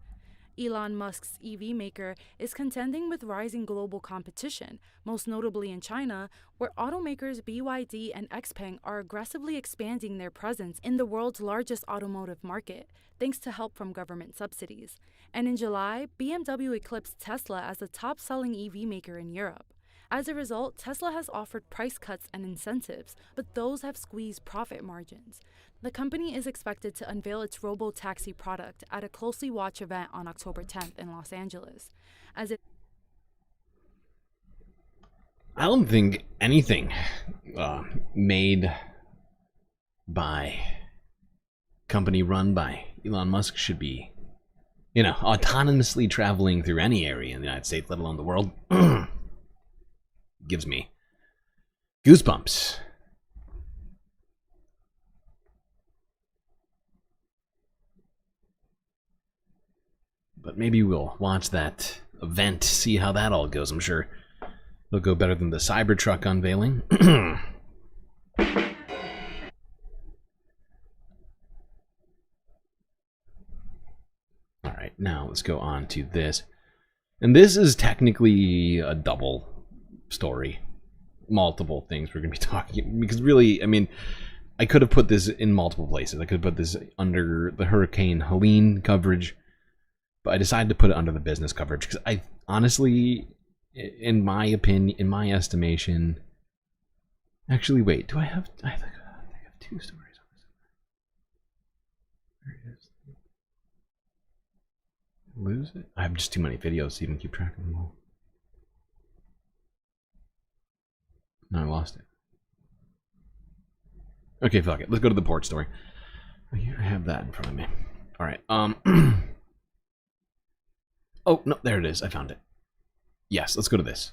Elon Musk's EV maker is contending with rising global competition, most notably in China, where automakers BYD and XPeng are aggressively expanding their presence in the world's largest automotive market, thanks to help from government subsidies. And in July, BMW eclipsed Tesla as the top-selling EV maker in Europe. As a result, Tesla has offered price cuts and incentives, but those have squeezed profit margins. The company is expected to unveil its robo-taxi product at a closely watched event on October 10th in Los Angeles. I don't think anything made by company run by Elon Musk should be, autonomously traveling through any area in the United States, let alone the world. Gives me goosebumps. But maybe we'll watch that event, see how that all goes. I'm sure it'll go better than the Cybertruck unveiling. All right, now let's go on to this. And this is technically a double story. Multiple things we're going to be talking, because really, I mean, I could have put this in multiple places. I could have put this under the Hurricane Helene coverage, but I decided to put it under the business coverage because I honestly, in my opinion, in my estimation, actually, wait, do I have? I think I have two stories on this. Where is it? Lose it? I have just too many videos to even keep track of them all. No, I lost it. Okay, fuck it. Let's go to the port story. Here I have that in front of me. All right. Oh, no, there it is. I found it. Yes, let's go to this.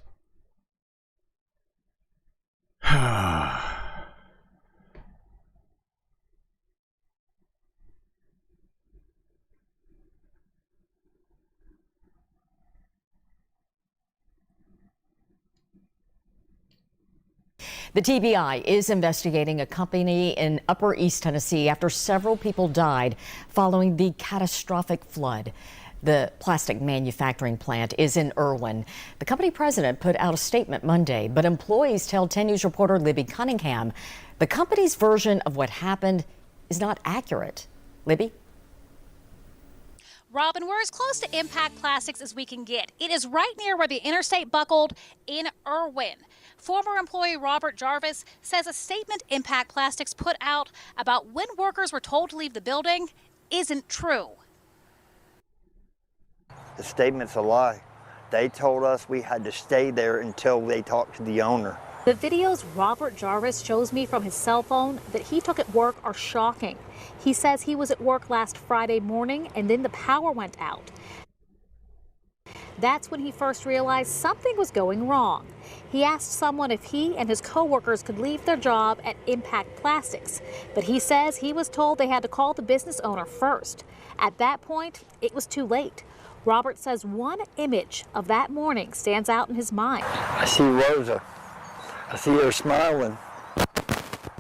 The TBI is investigating a company in Upper East Tennessee after several people died following the catastrophic flood. The plastic manufacturing plant is in Irwin. The company president put out a statement Monday, but employees tell 10 News reporter Libby Cunningham the company's version of what happened is not accurate. Libby? Robin, we're as close to Impact Plastics as we can get. It is right near where the interstate buckled in Irwin. Former employee Robert Jarvis says a statement Impact Plastics put out about when workers were told to leave the building isn't true. The statement's a lie. They told us we had to stay there until they talked to the owner. The videos Robert Jarvis shows me from his cell phone that he took at work are shocking. He says he was at work last Friday morning and then the power went out. That's when he first realized something was going wrong. He asked someone if he and his coworkers could leave their job at Impact Plastics, but he says he was told they had to call the business owner first. At that point, it was too late. Robert says one image of that morning stands out in his mind. I see Rosa. I see her smiling.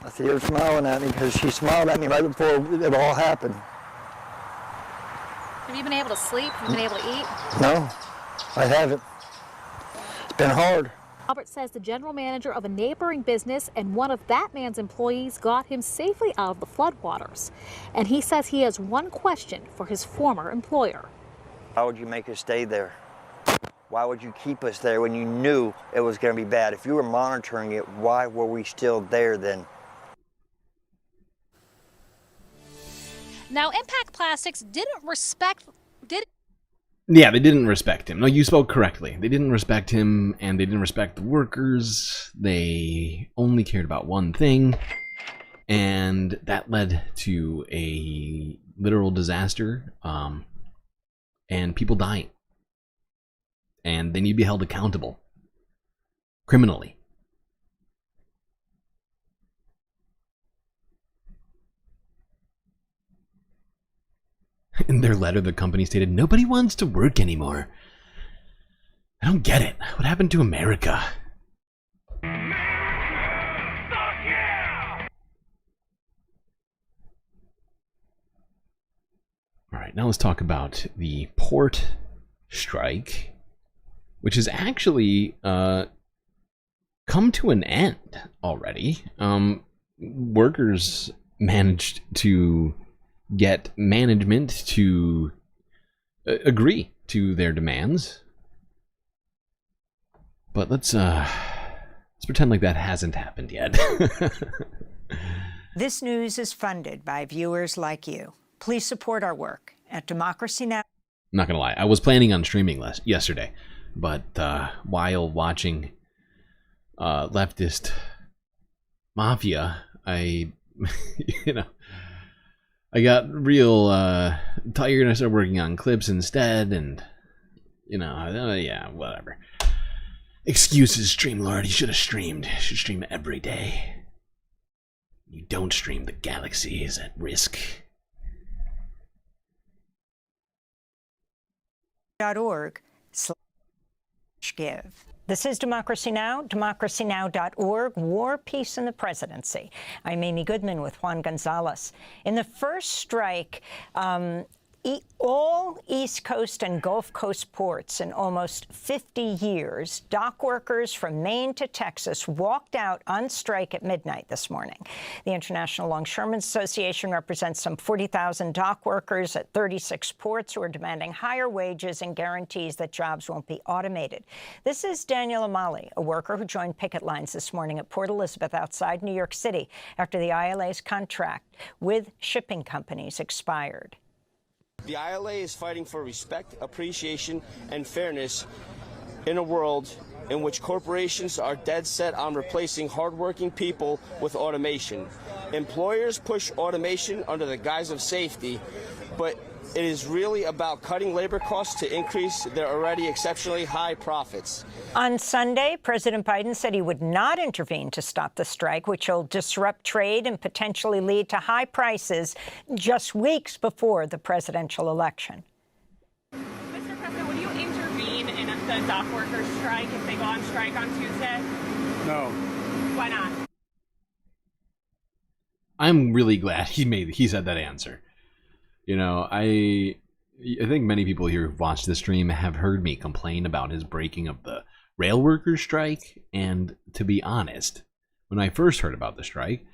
I see her smiling at me because she smiled at me right before it all happened. Have you been able to sleep? Have you been able to eat? No, I haven't. It's been hard. Robert says the general manager of a neighboring business and one of that man's employees got him safely out of the floodwaters. And he says he has one question for his former employer. Why would you make us stay there? Why would you keep us there when you knew it was going to be bad? If you were monitoring it, why were we still there then? Now, Impact Plastics didn't respect... Yeah, they didn't respect him. No, you spoke correctly. They didn't respect him, and they didn't respect the workers. They only cared about one thing, and that led to a literal disaster, and people dying. And they need to be held accountable criminally. In their letter, the company stated, nobody wants to work anymore. I don't get it. What happened to America? Alright, now let's talk about the port strike, which has actually come to an end already. Workers managed to get management to agree to their demands. But let's pretend like that hasn't happened yet. This news is funded by viewers like you. Please support our work at Democracy Now! I'm not gonna lie, I was planning on streaming yesterday, but while watching leftist mafia, I I got real tired and I started working on clips instead, and yeah, whatever. Excuses, StreamLord. You should have streamed. You should stream every day. You don't stream, the galaxy is at risk. .org/give. This is Democracy Now!, democracynow.org, War, Peace, and the Presidency. I'm Amy Goodman with Juan Gonzalez. In the first strike, all East Coast and Gulf Coast ports in almost 50 years, dock workers from Maine to Texas walked out on strike at midnight this morning. The International Longshoremen's Association represents some 40,000 dock workers at 36 ports who are demanding higher wages and guarantees that jobs won't be automated. This is Daniel Amali, a worker who joined picket lines this morning at Port Elizabeth outside New York City after the ILA's contract with shipping companies expired. The ILA is fighting for respect, appreciation, and fairness in a world in which corporations are dead set on replacing hardworking people with automation. Employers push automation under the guise of safety, but it is really about cutting labor costs to increase their already exceptionally high profits. On Sunday, President Biden said he would not intervene to stop the strike, which will disrupt trade and potentially lead to high prices just weeks before the presidential election. Mr. President, would you intervene in the dock workers' strike if they go on strike on Tuesday? No. Why not? I'm really glad he said that answer. You know, I think many people here who've watched this stream have heard me complain about his breaking of the rail workers strike, and to be honest, when I first heard about the strike,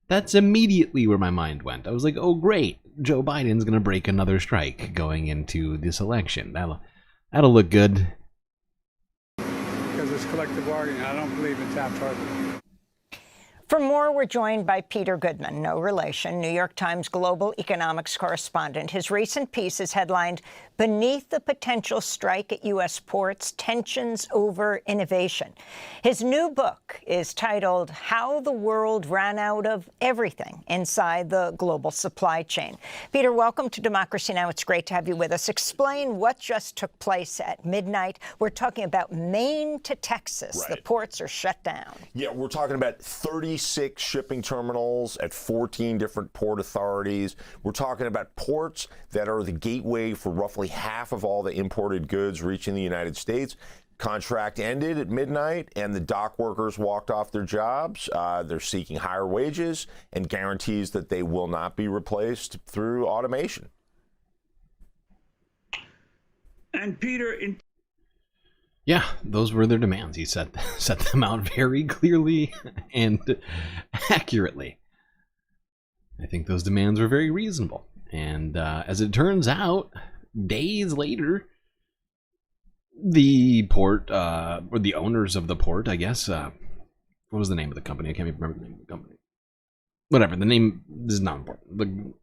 that's immediately where my mind went. I was like, oh great, Joe Biden's gonna break another strike going into this election. That'll look good. Because it's collective bargaining. I don't believe in Taft-Hartley. For more, we're joined by Peter Goodman, no relation, New York Times global economics correspondent. His recent piece is headlined, "Beneath the Potential Strike at U.S. Ports, Tensions Over Innovation." His new book is titled, "How the World Ran Out of Everything Inside the Global Supply Chain." Peter, welcome to Democracy Now! It's great to have you with us. Explain what just took place at midnight. We're talking about Maine to Texas. Right. The ports are shut down. Yeah, we're talking about 36 shipping terminals at 14 different port authorities. We're talking about ports that are the gateway for roughly half of all the imported goods reaching the United States. Contract ended at midnight, and the dock workers walked off their jobs. They're seeking higher wages and guarantees that they will not be replaced through automation. And Peter, Yeah, those were their demands. He set them out very clearly and accurately. I think those demands were very reasonable. And as it turns out, days later, the port, or the owners of the port, I guess, what was the name of the company? I can't even remember the name of the company. Whatever, the name is not important.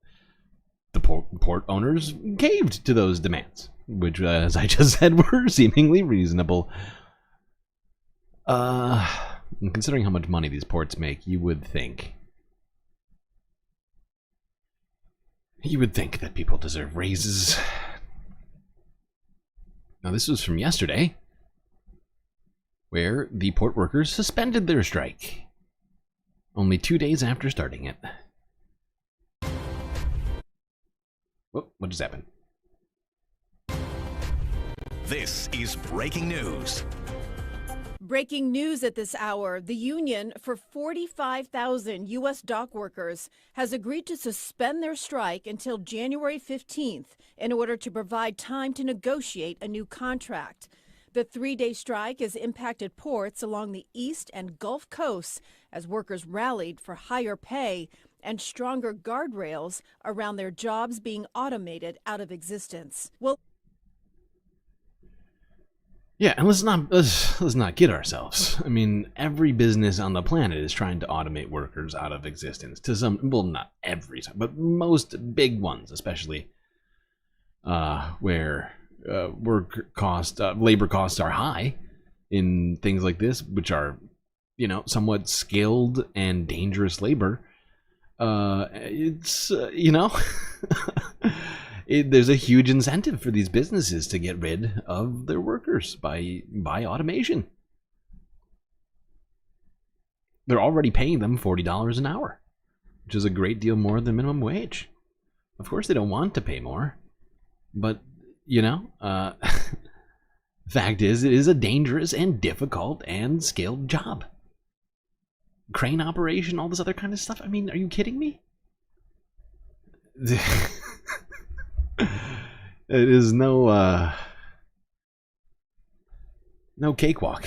The port owners caved to those demands, which, as I just said, were seemingly reasonable. Considering how much money these ports make, you would think that people deserve raises. Now, this was from yesterday, where the port workers suspended their strike, only 2 days after starting it. Whoa, what just happened? This is breaking news. Breaking news at this hour, the union for 45,000 U.S. dock workers has agreed to suspend their strike until January 15th in order to provide time to negotiate a new contract. The 3-day strike has impacted ports along the East and Gulf coasts as workers rallied for higher pay and stronger guardrails around their jobs being automated out of existence. Well, yeah, and let's not kid ourselves. I mean, every business on the planet is trying to automate workers out of existence. To some, well, not every, but most big ones, especially where labor costs are high in things like this, which are, somewhat skilled and dangerous labor. It's there's a huge incentive for these businesses to get rid of their workers by automation. They're already paying them $40 an hour, which is a great deal more than minimum wage. Of course, they don't want to pay more, but fact is, it is a dangerous and difficult and skilled job. Crane operation, all this other kind of stuff. I mean, are you kidding me? It is no cakewalk.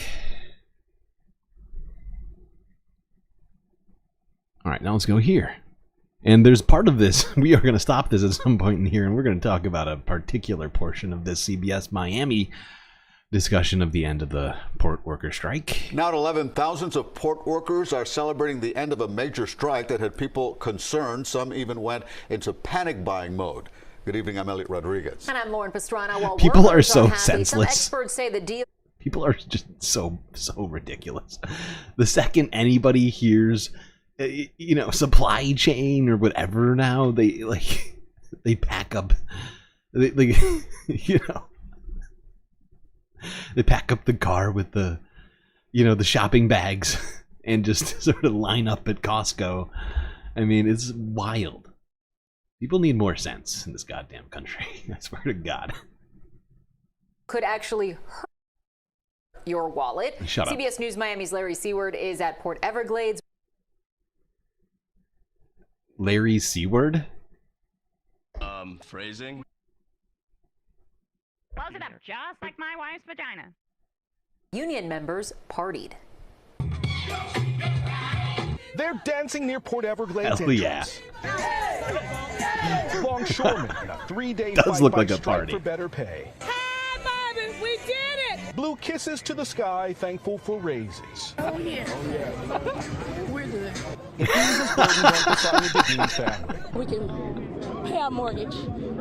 All right, now let's go here. And there's part of this, we are going to stop this at some point in here, and we're going to talk about a particular portion of this CBS Miami discussion of the end of the port worker strike. Now at 11, thousands of port workers are celebrating the end of a major strike that had people concerned. Some even went into panic buying mode. Good evening, I'm Elliot Rodriguez. And I'm Lauren Pastrana. While people are so happy, senseless. some experts say the deal. People are just so ridiculous. The second anybody hears, supply chain or whatever, now they pack up, they pack up the car with the shopping bags and just sort of line up at Costco. I mean, it's wild. People need more sense in this goddamn country. I swear to God. Could actually hurt your wallet. Shut up. CBS News Miami's Larry Seward is at Port Everglades. Larry Seward? Phrasing. Close it up, just like my wife's vagina. Union members partied. They're dancing near Port Everglades Hell yeah. entrance. Longshoremen in a 3-day Does fight look by like a strike party. for better pay. Hey, Bobby, we did it! Blew kisses to the sky, thankful for raises. Oh, yeah. We're good. It eases burden emphasizing the Dean's family. We can pay our mortgage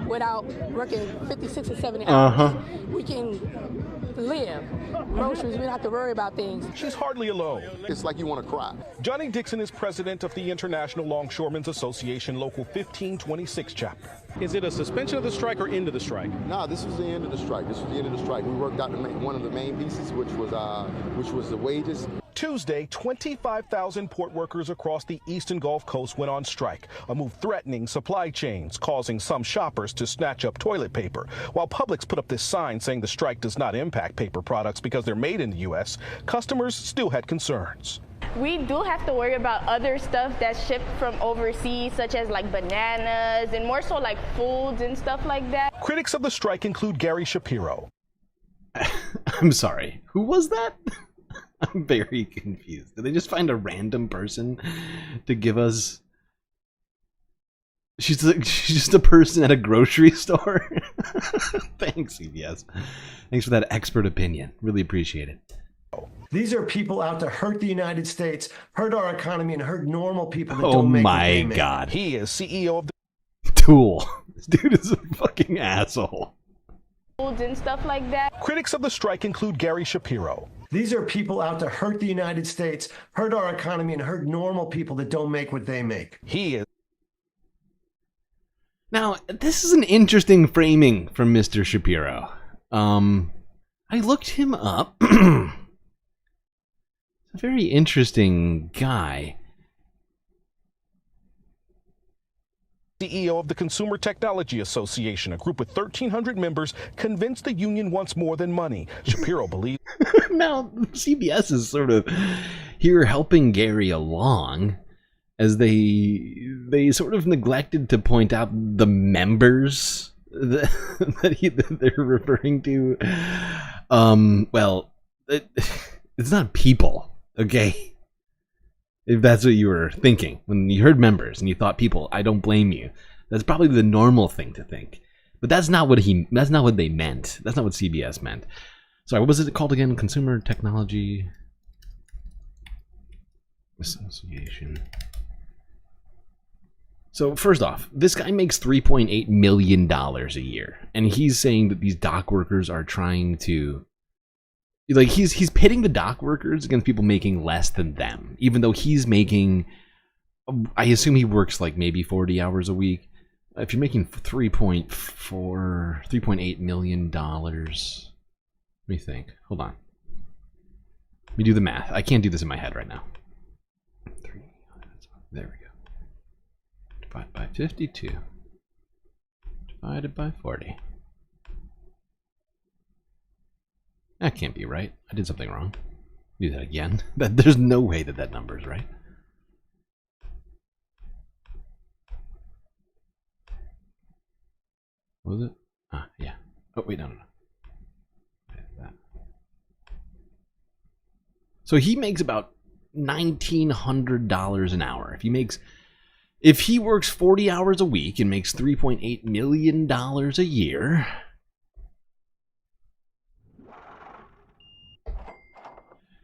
without working 50, 60, 70 hours. We can live. Groceries, we don't have to worry about things. She's hardly alone. It's like you want to cry. Johnny Dixon is president of the International Longshoremen's Association Local 1526 chapter. Is it a suspension of the strike or end of the strike? No, this was the end of the strike. We worked out one of the main pieces, which was the wages. Tuesday, 25,000 port workers across the eastern Gulf Coast went on strike, a move threatening supply chains, causing some shoppers to snatch up toilet paper. While Publix put up this sign saying the strike does not impact paper products because they're made in the U.S., customers still had concerns. We do have to worry about other stuff that's shipped from overseas, such as like bananas and more so like foods and stuff like that. Critics of the strike include Gary Shapiro. I'm sorry. Who was that? I'm very confused. Did they just find a random person to give us? She's just a person at a grocery store. Thanks, CBS. Thanks for that expert opinion. Really appreciate it. These are people out to hurt the United States, hurt our economy, and hurt normal people that don't make what they make. Oh my God. He is CEO of the Tool. This dude is a fucking asshole. Foods and stuff like that. Critics of the strike include Gary Shapiro. These are people out to hurt the United States, hurt our economy, and hurt normal people that don't make what they make. He is. Now, this is an interesting framing from Mr. Shapiro. I looked him up. A very interesting guy. CEO of the Consumer Technology Association, a group with 1,300 members, convinced the union wants more than money. Shapiro believes. Now, CBS is sort of here helping Gary along as they sort of neglected to point out the members that they're referring to. Well, it's not people, okay? If that's what you were thinking when you heard members and you thought people, I don't blame you. That's probably the normal thing to think. But that's not what they meant. That's not what CBS meant. Sorry, what was it called again? Consumer Technology Association. So first off, this guy makes $3.8 million a year, and he's saying that these dock workers are trying to, like, he's pitting the dock workers against people making less than them, even though he's making, I assume he works like maybe 40 hours a week. If you're making $3.8 million, let me think. Hold on. Let me do the math. I can't do this in my head right now. There we go. Divided by 52. Divided by 40. That can't be right. I did something wrong. Do that again. There's no way that number is right. What was it? Ah, yeah. Oh, wait, no. That. So he makes about $1,900 an hour. If he works 40 hours a week and makes $3.8 million a year,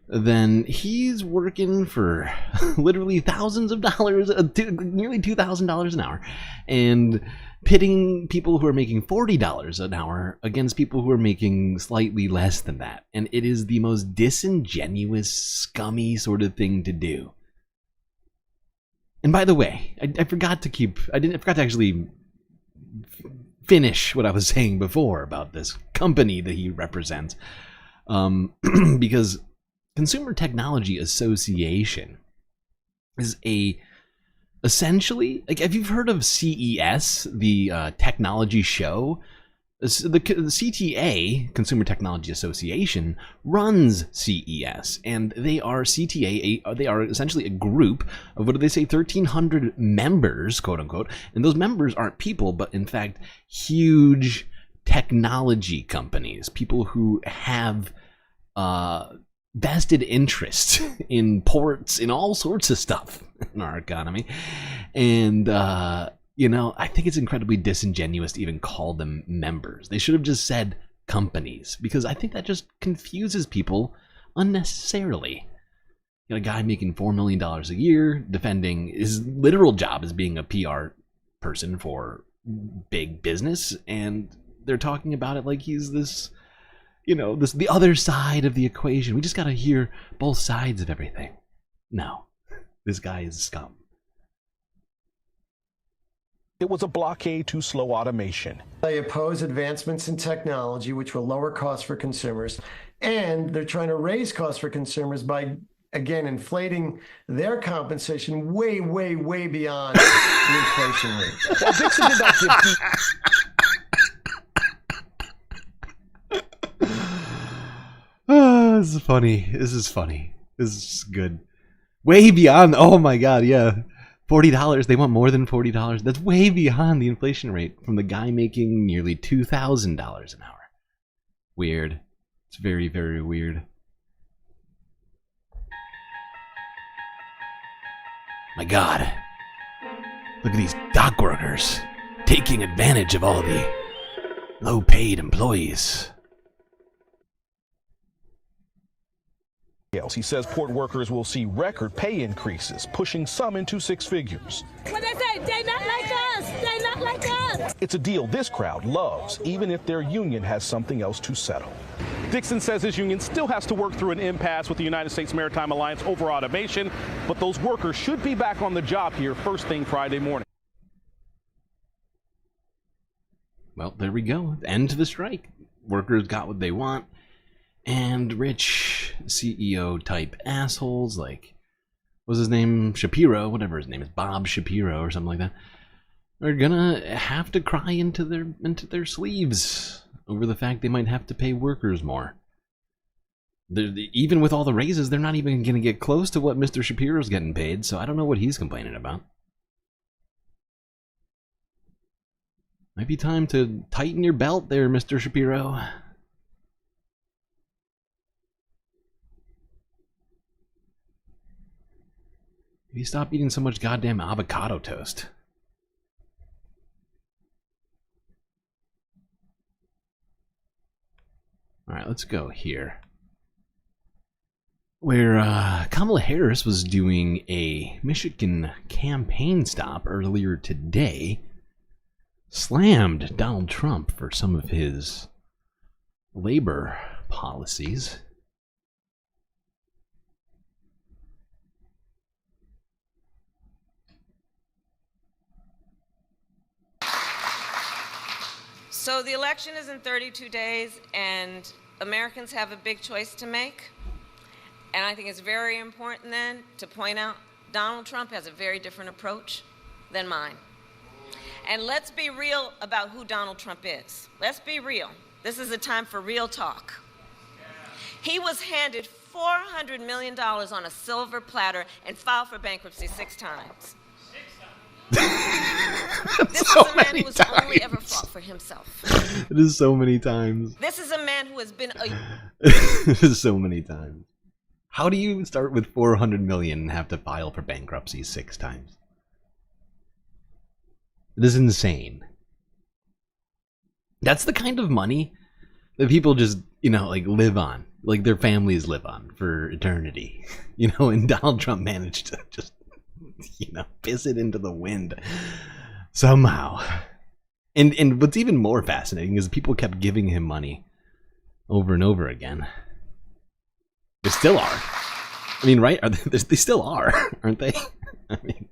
then he's working for literally thousands of dollars, nearly $2,000 an hour, and pitting people who are making $40 an hour against people who are making slightly less than that. And it is the most disingenuous, scummy sort of thing to do. And by the way, I forgot to actually finish what I was saying before about this company that he represents, because Consumer Technology Association is essentially, like, if you've heard of CES, the technology show, The CTA, Consumer Technology Association, runs CES, and they are they are essentially a group of, what do they say, 1,300 members, quote unquote, and those members aren't people, but in fact huge technology companies, people who have vested interest in ports, in all sorts of stuff in our economy, and you know, I think it's incredibly disingenuous to even call them members. They should have just said companies, because I think that just confuses people unnecessarily. You got a guy making $4 million a year, defending his literal job as being a PR person for big business, and they're talking about it like he's this, you know, the other side of the equation. We just got to hear both sides of everything. No, this guy is scum. It was a blockade to slow automation. They oppose advancements in technology, which will lower costs for consumers, and they're trying to raise costs for consumers by, again, inflating their compensation way, way, way beyond the inflation rate. Well, Dixon did not give Oh, this is funny. This is funny. This is good. Way beyond. Oh my God, yeah. $40. They want more than $40. That's way beyond the inflation rate from the guy making nearly $2,000 an hour. Weird. It's very, very weird. My God. Look at these dock workers taking advantage of all the low-paid employees. He says port workers will see record pay increases, pushing some into six figures. What they say, they not like us. They not like us. It's a deal this crowd loves, even if their union has something else to settle. Dixon says his union still has to work through an impasse with the United States Maritime Alliance over automation, but those workers should be back on the job here first thing Friday morning. Well, there we go. End to the strike. Workers got what they want. And rich CEO type assholes like, what's his name? Shapiro, whatever his name is, Bob Shapiro or something like that, are gonna have to cry into their sleeves over the fact they might have to pay workers more. Even with all the raises, they're not even gonna get close to what Mr. Shapiro's getting paid, so I don't know what he's complaining about. Might be time to tighten your belt there, Mr. Shapiro. You stop eating so much goddamn avocado toast. Alright, let's go here. Where Kamala Harris was doing a Michigan campaign stop earlier today, slammed Donald Trump for some of his labor policies. So the election is in 32 days, and Americans have a big choice to make. And I think it's very important then to point out Donald Trump has a very different approach than mine. And let's be real about who Donald Trump is. Let's be real. This is a time for real talk. He was handed $400 million on a silver platter and filed for bankruptcy 6 times. This is a man who has only ever fought for himself. It is so many times. This is a man who has been a... It is so many times. How do you start with 400 million and have to file for bankruptcy 6 times? It is insane. That's the kind of money that people just, you know, like live on. Like their families live on for eternity. You know, and Donald Trump managed to just, you know, piss it into the wind somehow. And what's even more fascinating is people kept giving him money over and over again. They still are. I mean, right? They still are, aren't they? I mean,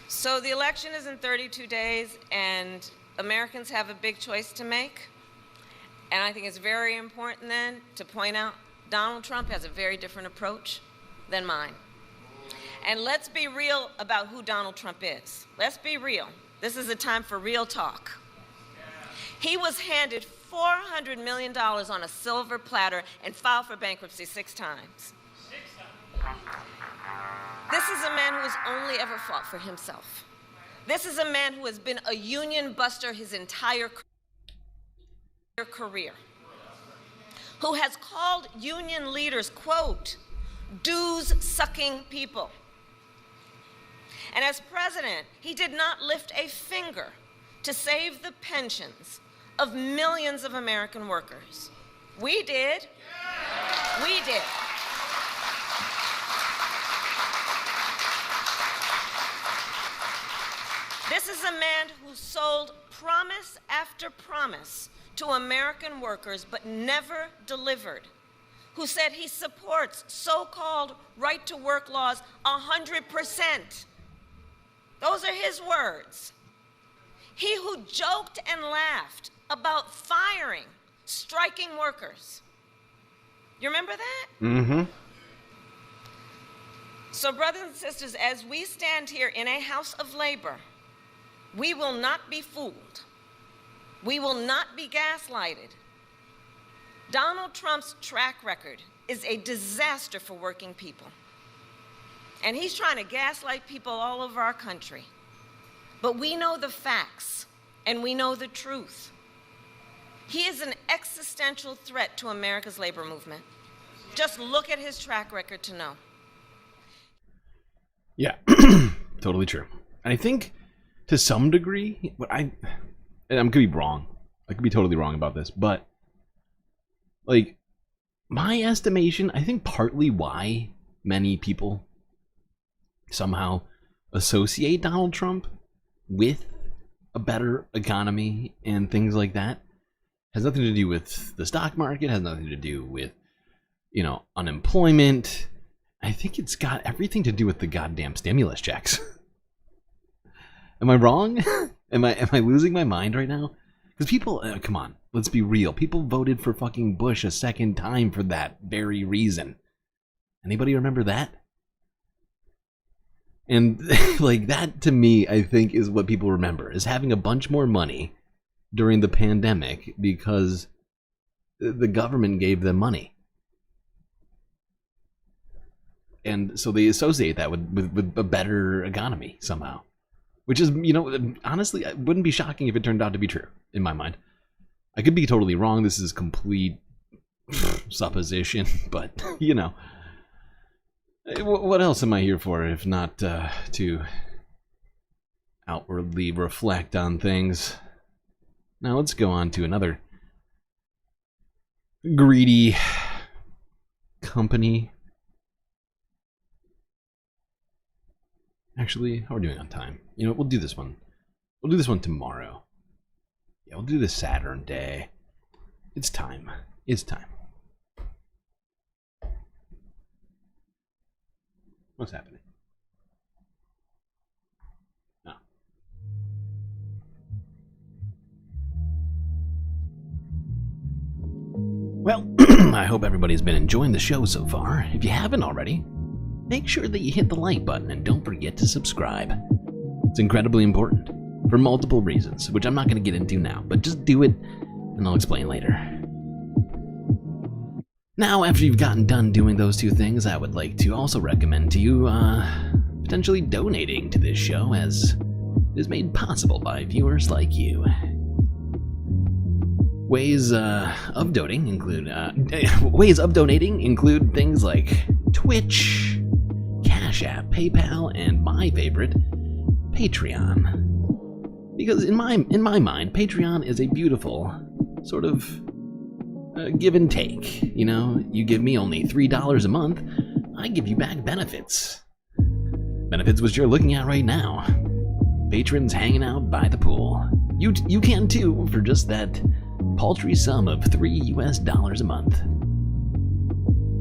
So the election is in 32 days, and Americans have a big choice to make. And I think it's very important then to point out Donald Trump has a very different approach than mine. And let's be real about who Donald Trump is. Let's be real. This is a time for real talk. He was handed $400 million on a silver platter and filed for bankruptcy 6 times. This is a man who has only ever fought for himself. This is a man who has been a union buster his entire career, who has called union leaders, quote, dues-sucking people. And as president, he did not lift a finger to save the pensions of millions of American workers. We did. We did. This is a man who sold promise after promise to American workers but never delivered, who said he supports so-called right-to-work laws 100%. Those are his words. He who joked and laughed about firing striking workers. You remember that? Mm-hmm. So, brothers and sisters, as we stand here in a house of labor, we will not be fooled. We will not be gaslighted. Donald Trump's track record is a disaster for working people. And he's trying to gaslight people all over our country. But we know the facts, and we know the truth. He is an existential threat to America's labor movement. Just look at his track record to know. Yeah, totally true. I think to some degree, and I could be wrong. I could be totally wrong about this, but like my estimation, I think partly why many people somehow associate Donald Trump with a better economy and things like that has nothing to do with the stock market, has nothing to do with, you know, unemployment. I think it's got everything to do with the goddamn stimulus checks. Am I wrong? Am I losing my mind right now? Because people, come on, let's be real. People voted for fucking Bush a second time for that very reason. Anybody remember that? And like that to me, I think is what people remember, is having a bunch more money during the pandemic because the government gave them money. And so they associate that with a better economy somehow. Which is, you know, honestly, it wouldn't be shocking if it turned out to be true, in my mind. I could be totally wrong. This is complete supposition, but, you know. What else am I here for if not to outwardly reflect on things? Now let's go on to another greedy company. Actually, how are we doing on time? You know, we'll do this one. We'll do this one tomorrow. Yeah, we'll do this Saturn day. It's time. It's time. What's happening? Oh. Well, I hope everybody's been enjoying the show so far. If you haven't already, make sure that you hit the like button and don't forget to subscribe. It's incredibly important for multiple reasons, which I'm not going to get into now, but just do it and I'll explain later. Now, after you've gotten done doing those two things, I would like to also recommend to you potentially donating to this show, as it is made possible by viewers like you. Ways of donating include things like Twitch, Cash App, PayPal, and my favorite, Patreon. Because in my mind, Patreon is a beautiful sort of give and take. You know, you give me only $3 a month, I give you back benefits. Benefits which you're looking at right now. Patrons hanging out by the pool. You can too, for just that paltry sum of $3 a month.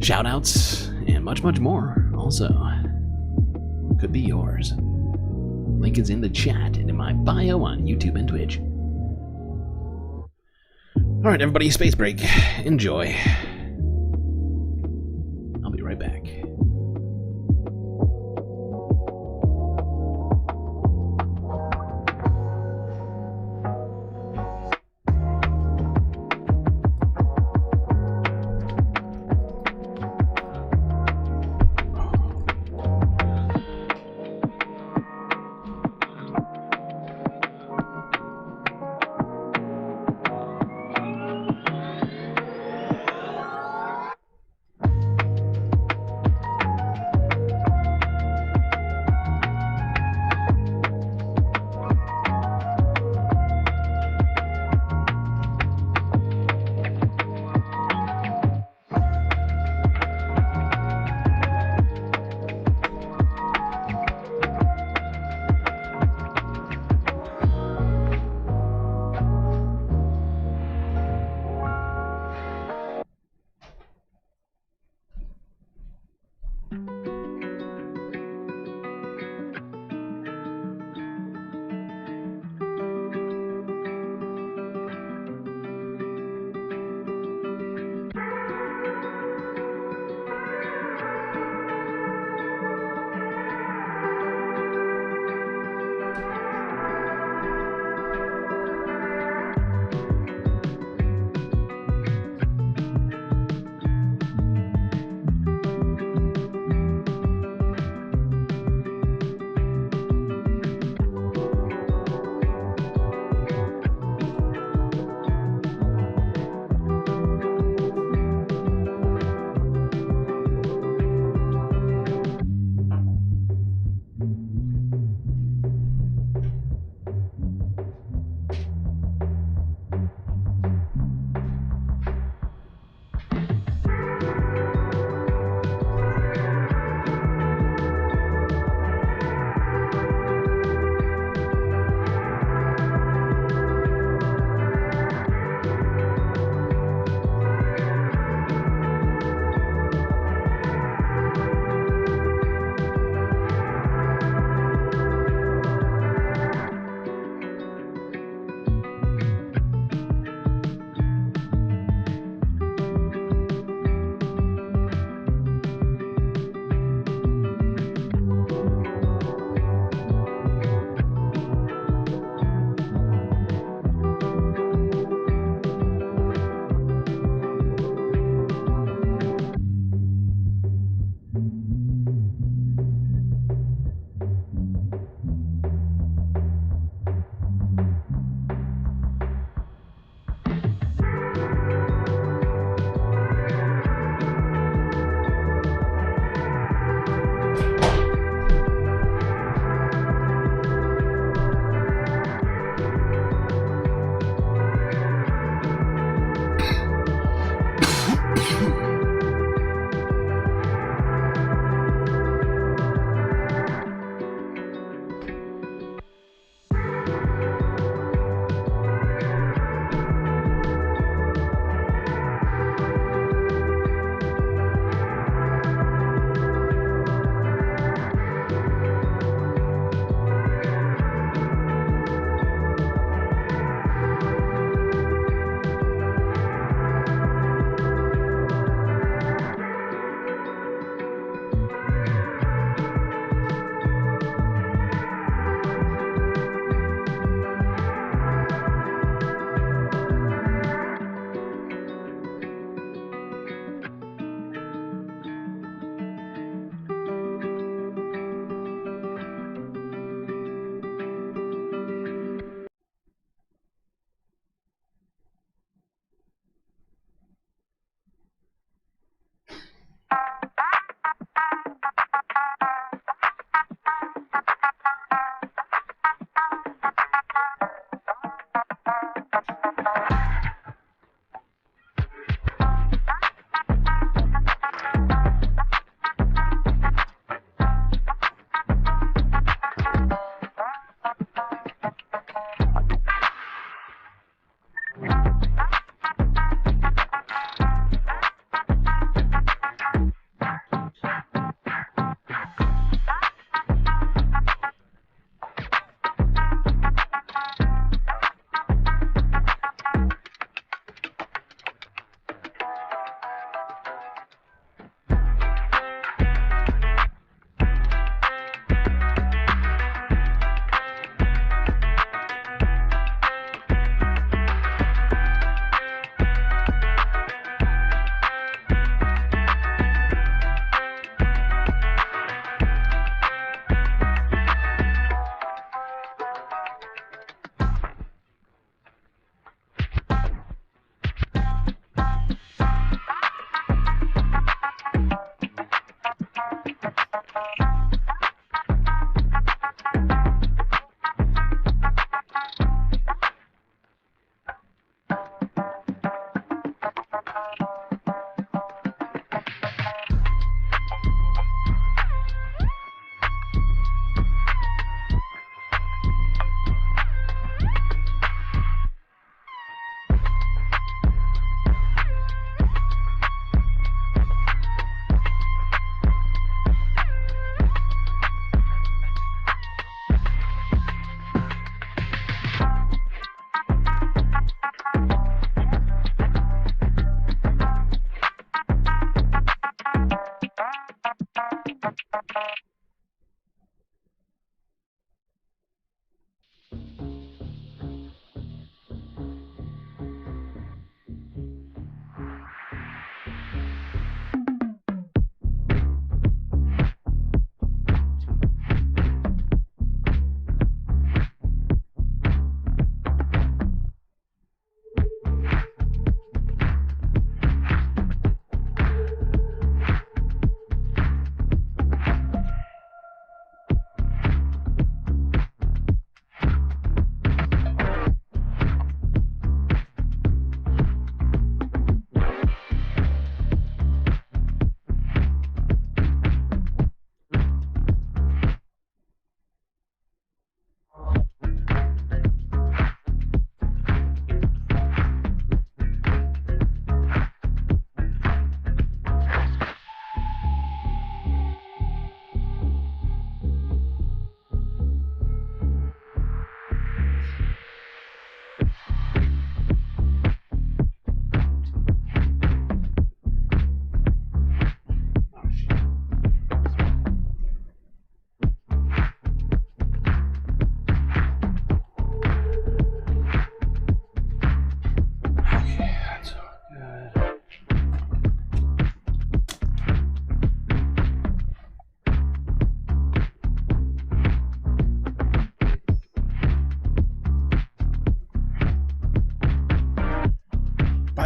Shoutouts and much, much more also could be yours. Link is in the chat and in my bio on YouTube and Twitch. Alright, everybody, space break. Enjoy. I'll be right back.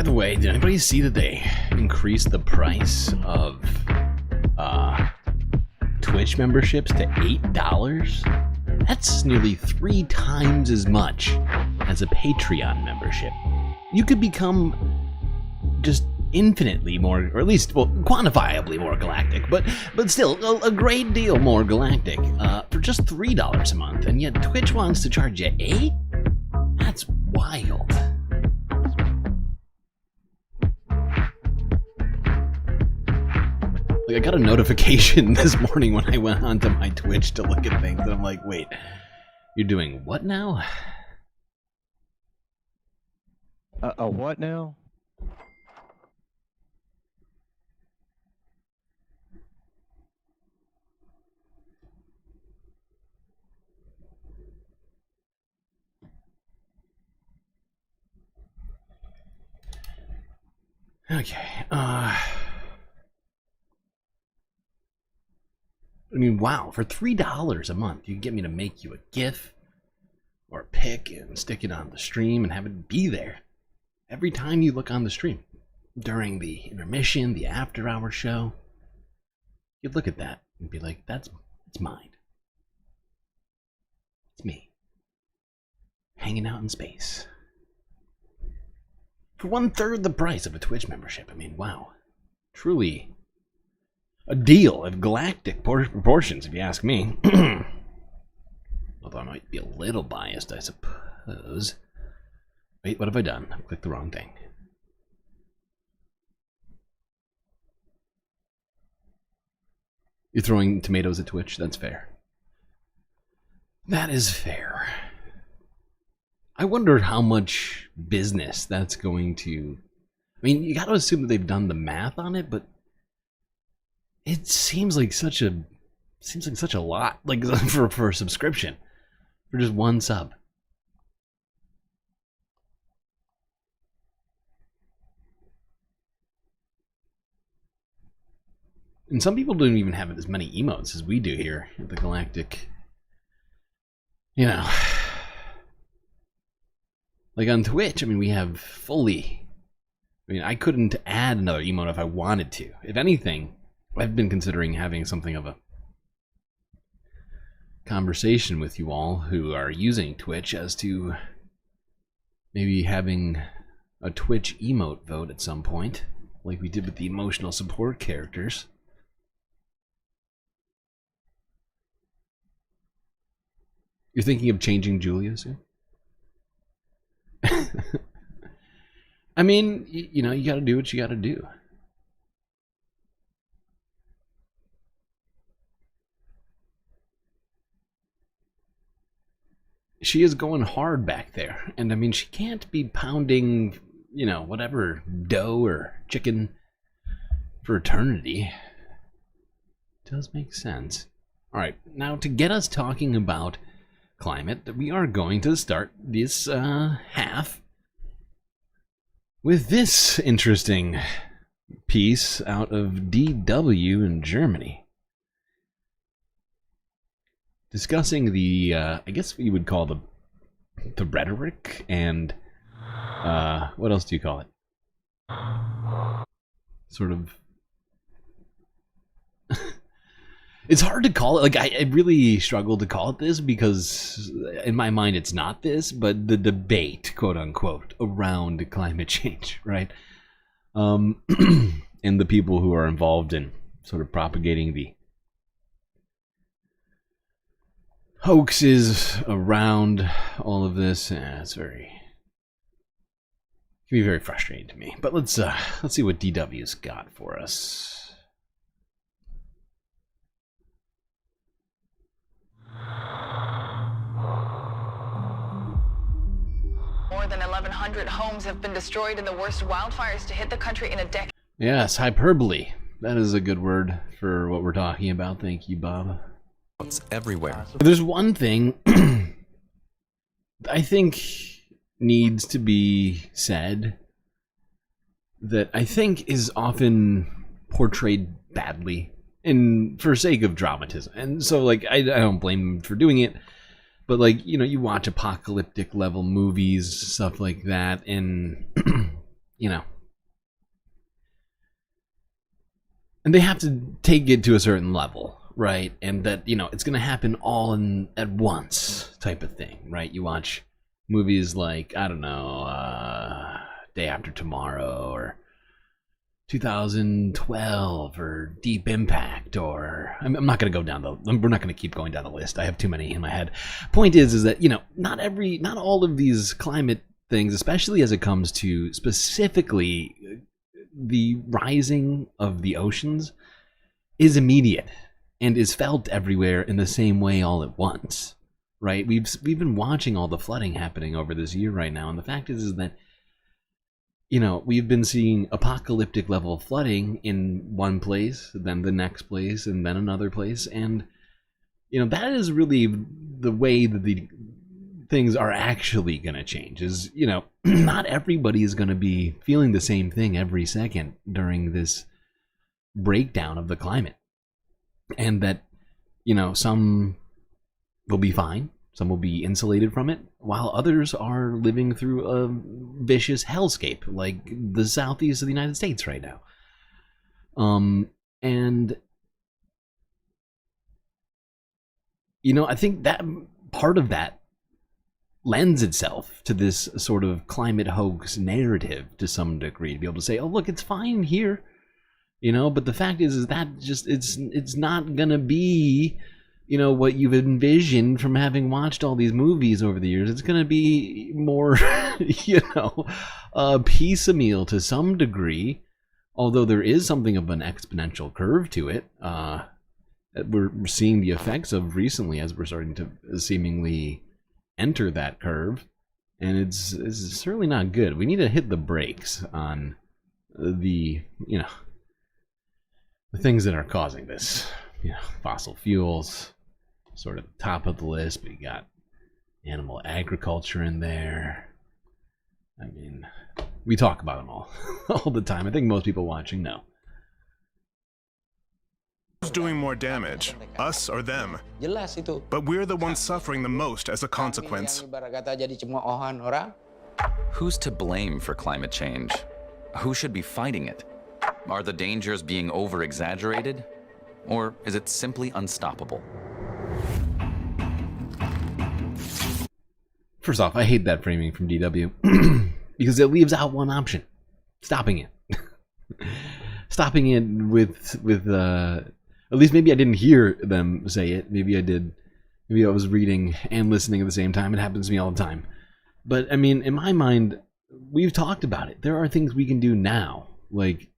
By the way, did anybody see that they increased the price of Twitch memberships to $8? That's nearly 3 times as much as a Patreon membership. You could become just infinitely more, or at least, well, quantifiably more galactic, but still a great deal more galactic for just $3 a month, and yet Twitch wants to charge you $8? That's wild. Like, I got a notification this morning when I went onto my Twitch to look at things, and I'm like, wait, you're doing what now? A what now? Okay, I mean, wow, for $3 a month, you can get me to make you a GIF or a pic and stick it on the stream and have it be there every time you look on the stream. During the intermission, the after-hour show, you'd look at that and be like, it's mine. It's me. Hanging out in space. For 1/3 the price of a Twitch membership. I mean, wow. Truly a deal of galactic proportions, if you ask me. Although I might be a little biased, I suppose. Wait, what have I done? I clicked the wrong thing. You're throwing tomatoes at Twitch? That's fair. That is fair. I wonder how much business that's going to... I mean, you got to assume that they've done the math on it, but it seems like such a lot, like for a subscription, for just one sub. And some people don't even have as many emotes as we do here at the Galactic. You know, like on Twitch, I mean, we have fully... I mean, I couldn't add another emote if I wanted to. If anything, I've been considering having something of a conversation with you all who are using Twitch as to maybe having a Twitch emote vote at some point, like we did with the emotional support characters. You're thinking of changing Julia soon? I mean, you know, you gotta do what you gotta do. She is going hard back there. And I mean, she can't be pounding, you know, whatever dough or chicken for eternity. Does make sense. All right, now to get us talking about climate, we are going to start this half with this interesting piece out of DW in Germany, discussing the I guess what you would call the rhetoric and what else do you call it? Sort of. It's hard to call it. Like, I really struggle to call it this because in my mind it's not this, but the debate, quote unquote, around climate change, right? And the people who are involved in sort of propagating the hoaxes around all of this. It's very, it can be very frustrating to me. But let's see what DW's got for us. More than 1,100 homes have been destroyed in the worst wildfires to hit the country in a decade. Yes, hyperbole. That is a good word for what we're talking about. Thank you, Bob. It's everywhere. There's one thing I think needs to be said that I think is often portrayed badly and for sake of dramatism. And so, like, I don't blame him for doing it. But, like, you know, you watch apocalyptic level movies, stuff like that, and, you know, And they have to take it to a certain level, right? And that, you know, it's going to happen all at once type of thing, right? You watch movies like, I don't know, Day After Tomorrow or 2012 or Deep Impact, or I'm not going to go down we're not going to keep going down the list. I have too many in my head. Point is that, you know, not all of these climate things, especially as it comes to specifically the rising of the oceans, is immediate and is felt everywhere in the same way all at once, right? We've been watching all the flooding happening over this year right now, and the fact is that, you know, we've been seeing apocalyptic level flooding in one place, then the next place, and then another place, and, you know, that is really the way that the things are actually going to change. Is, you know, not everybody is going to be feeling the same thing every second during this breakdown of the climate, and that, you know, some will be fine, some will be insulated from it, while others are living through a vicious hellscape like the southeast of the United States right now. And, you know, I think that part of that lends itself to this sort of climate hoax narrative to some degree, to be able to say, oh, look, it's fine here, you know, but the fact is that just, it's not gonna be, you know, what you've envisioned from having watched all these movies over the years. It's gonna be more, you know, piecemeal to some degree, although there is something of an exponential curve to it, that we're seeing the effects of recently as we're starting to seemingly enter that curve, and it's certainly not good. We need to hit the brakes on the, you know, the things that are causing this. You know, fossil fuels, sort of top of the list, but you got animal agriculture in there. I mean, we talk about them all the time. I think most people watching know. Who's doing more damage, us or them? But we're the ones suffering the most as a consequence. Who's to blame for climate change? Who should be fighting it? Are the dangers being over-exaggerated? Or is it simply unstoppable? First off, I hate that framing from DW because it leaves out one option: stopping it. Stopping it with at least maybe I didn't hear them say it. Maybe I did. Maybe I was reading and listening at the same time. It happens to me all the time. But I mean, in my mind, we've talked about it. There are things we can do now, like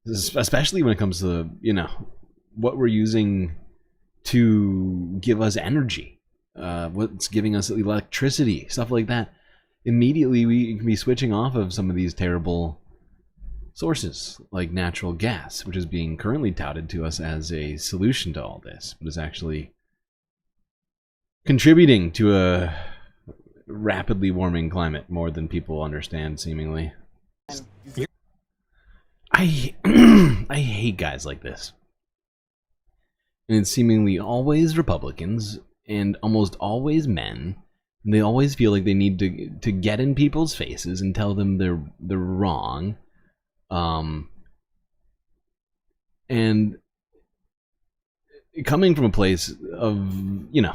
especially when it comes to, you know, what we're using to give us energy, what's giving us electricity, stuff like that. Immediately we can be switching off of some of these terrible sources like natural gas, which is being currently touted to us as a solution to all this, but is actually contributing to a rapidly warming climate more than people understand, seemingly. I hate guys like this. And it's seemingly always Republicans and almost always men. And they always feel like they need to get in people's faces and tell them they're wrong. And coming from a place of, you know,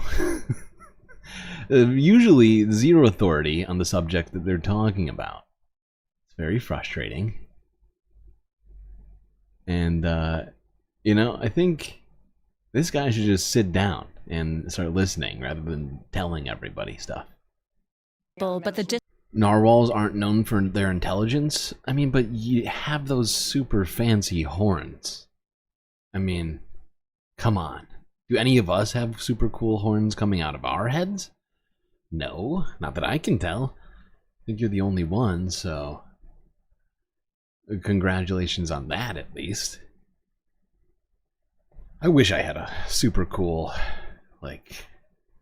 usually zero authority on the subject that they're talking about. It's very frustrating. And, you know, I think this guy should just sit down and start listening rather than telling everybody stuff. But the Narwhals aren't known for their intelligence. I mean, but you have those super fancy horns. I mean, come on. Do any of us have super cool horns coming out of our heads? No, not that I can tell. I think you're the only one, so congratulations on that, at least. I wish I had a super cool, like,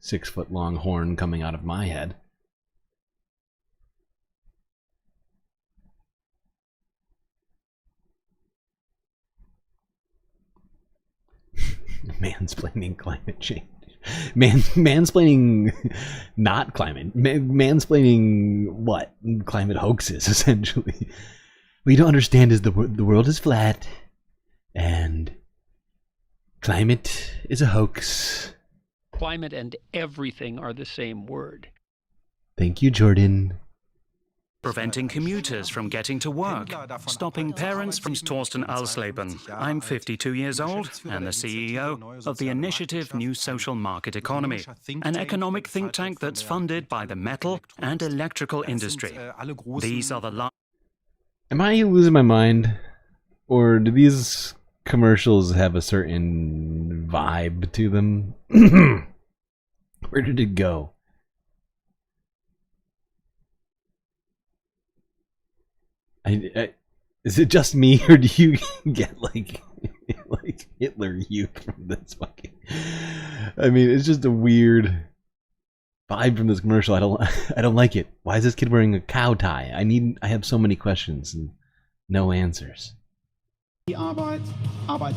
6-foot-long horn coming out of my head. Mansplaining climate change. Mansplaining not climate. Mansplaining what? Climate hoaxes, essentially. What you don't understand is the world is flat, and Climate is a hoax. Climate and everything are the same word. Thank you, Jordan. Preventing commuters from getting to work, stopping parents from Torsten Alsleben. I'm 52 years old and the CEO of the initiative New Social Market Economy, an economic think tank that's funded by the metal and electrical industry. These are the Am I losing my mind? Or do these commercials have a certain vibe to them? Where did it go? Is it just me, or do you get like Hitler Youth from this fucking? I mean, it's just a weird vibe from this commercial. I don't like it. Why is this kid wearing a cow tie? I have so many questions and no answers. Die Arbeit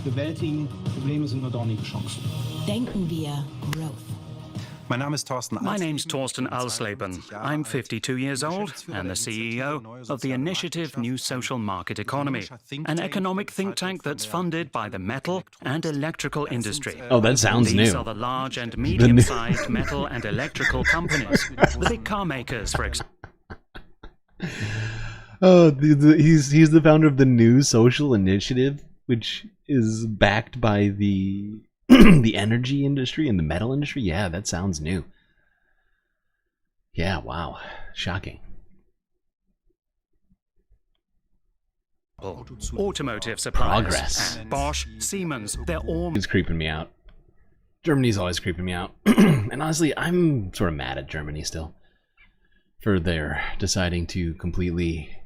bewältigen, Probleme sind nur dornige Chancen. Denken wir Growth. My name's Torsten Alsleben. I'm 52 years old and the CEO of the initiative New Social Market Economy, an economic think tank that's funded by the metal and electrical industry. Oh, that sounds new. These are the large and medium-sized metal and electrical companies. The big car makers, for example. Oh, he's the founder of the New Social Initiative, which is backed by the the energy industry and the metal industry. Yeah, that sounds new. Yeah, wow. Shocking. Automotive suppliers. Progress. Bosch, Siemens, they're all... It's creeping me out. Germany's always creeping me out. And honestly, I'm sort of mad at Germany still for their deciding to completely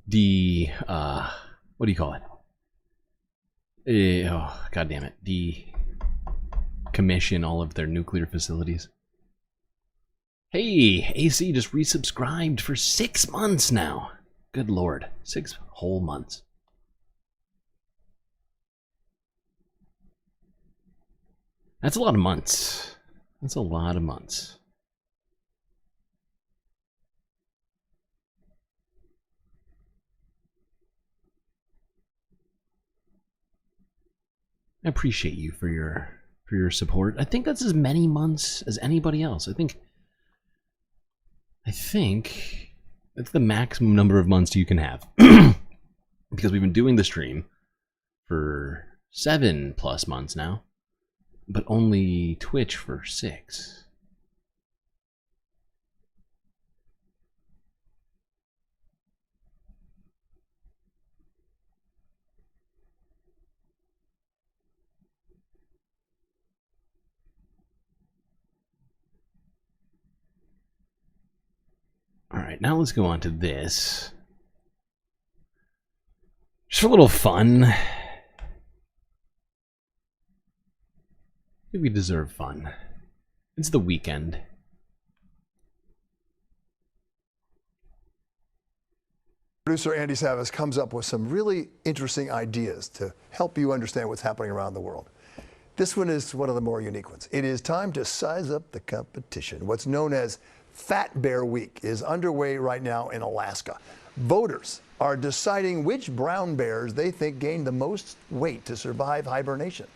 what do you call it? Oh, God damn it. Decommission all of their nuclear facilities. Hey, AC just resubscribed for 6 months now. Good Lord. 6 whole months. That's a lot of months. That's a lot of months. I appreciate you for your support. I think that's as many months as anybody else. I think that's the maximum number of months you can have. Because we've been doing the stream for 7+ months now, but only Twitch for 6. Alright, now let's go on to this. Just for a little fun. I think we deserve fun. It's the weekend. Producer Andy Savas comes up with some really interesting ideas to help you understand what's happening around the world. This one is one of the more unique ones. It is time to size up the competition. What's known as Fat Bear Week is underway right now in Alaska. Voters are deciding which brown bears they think gained the most weight to survive hibernation.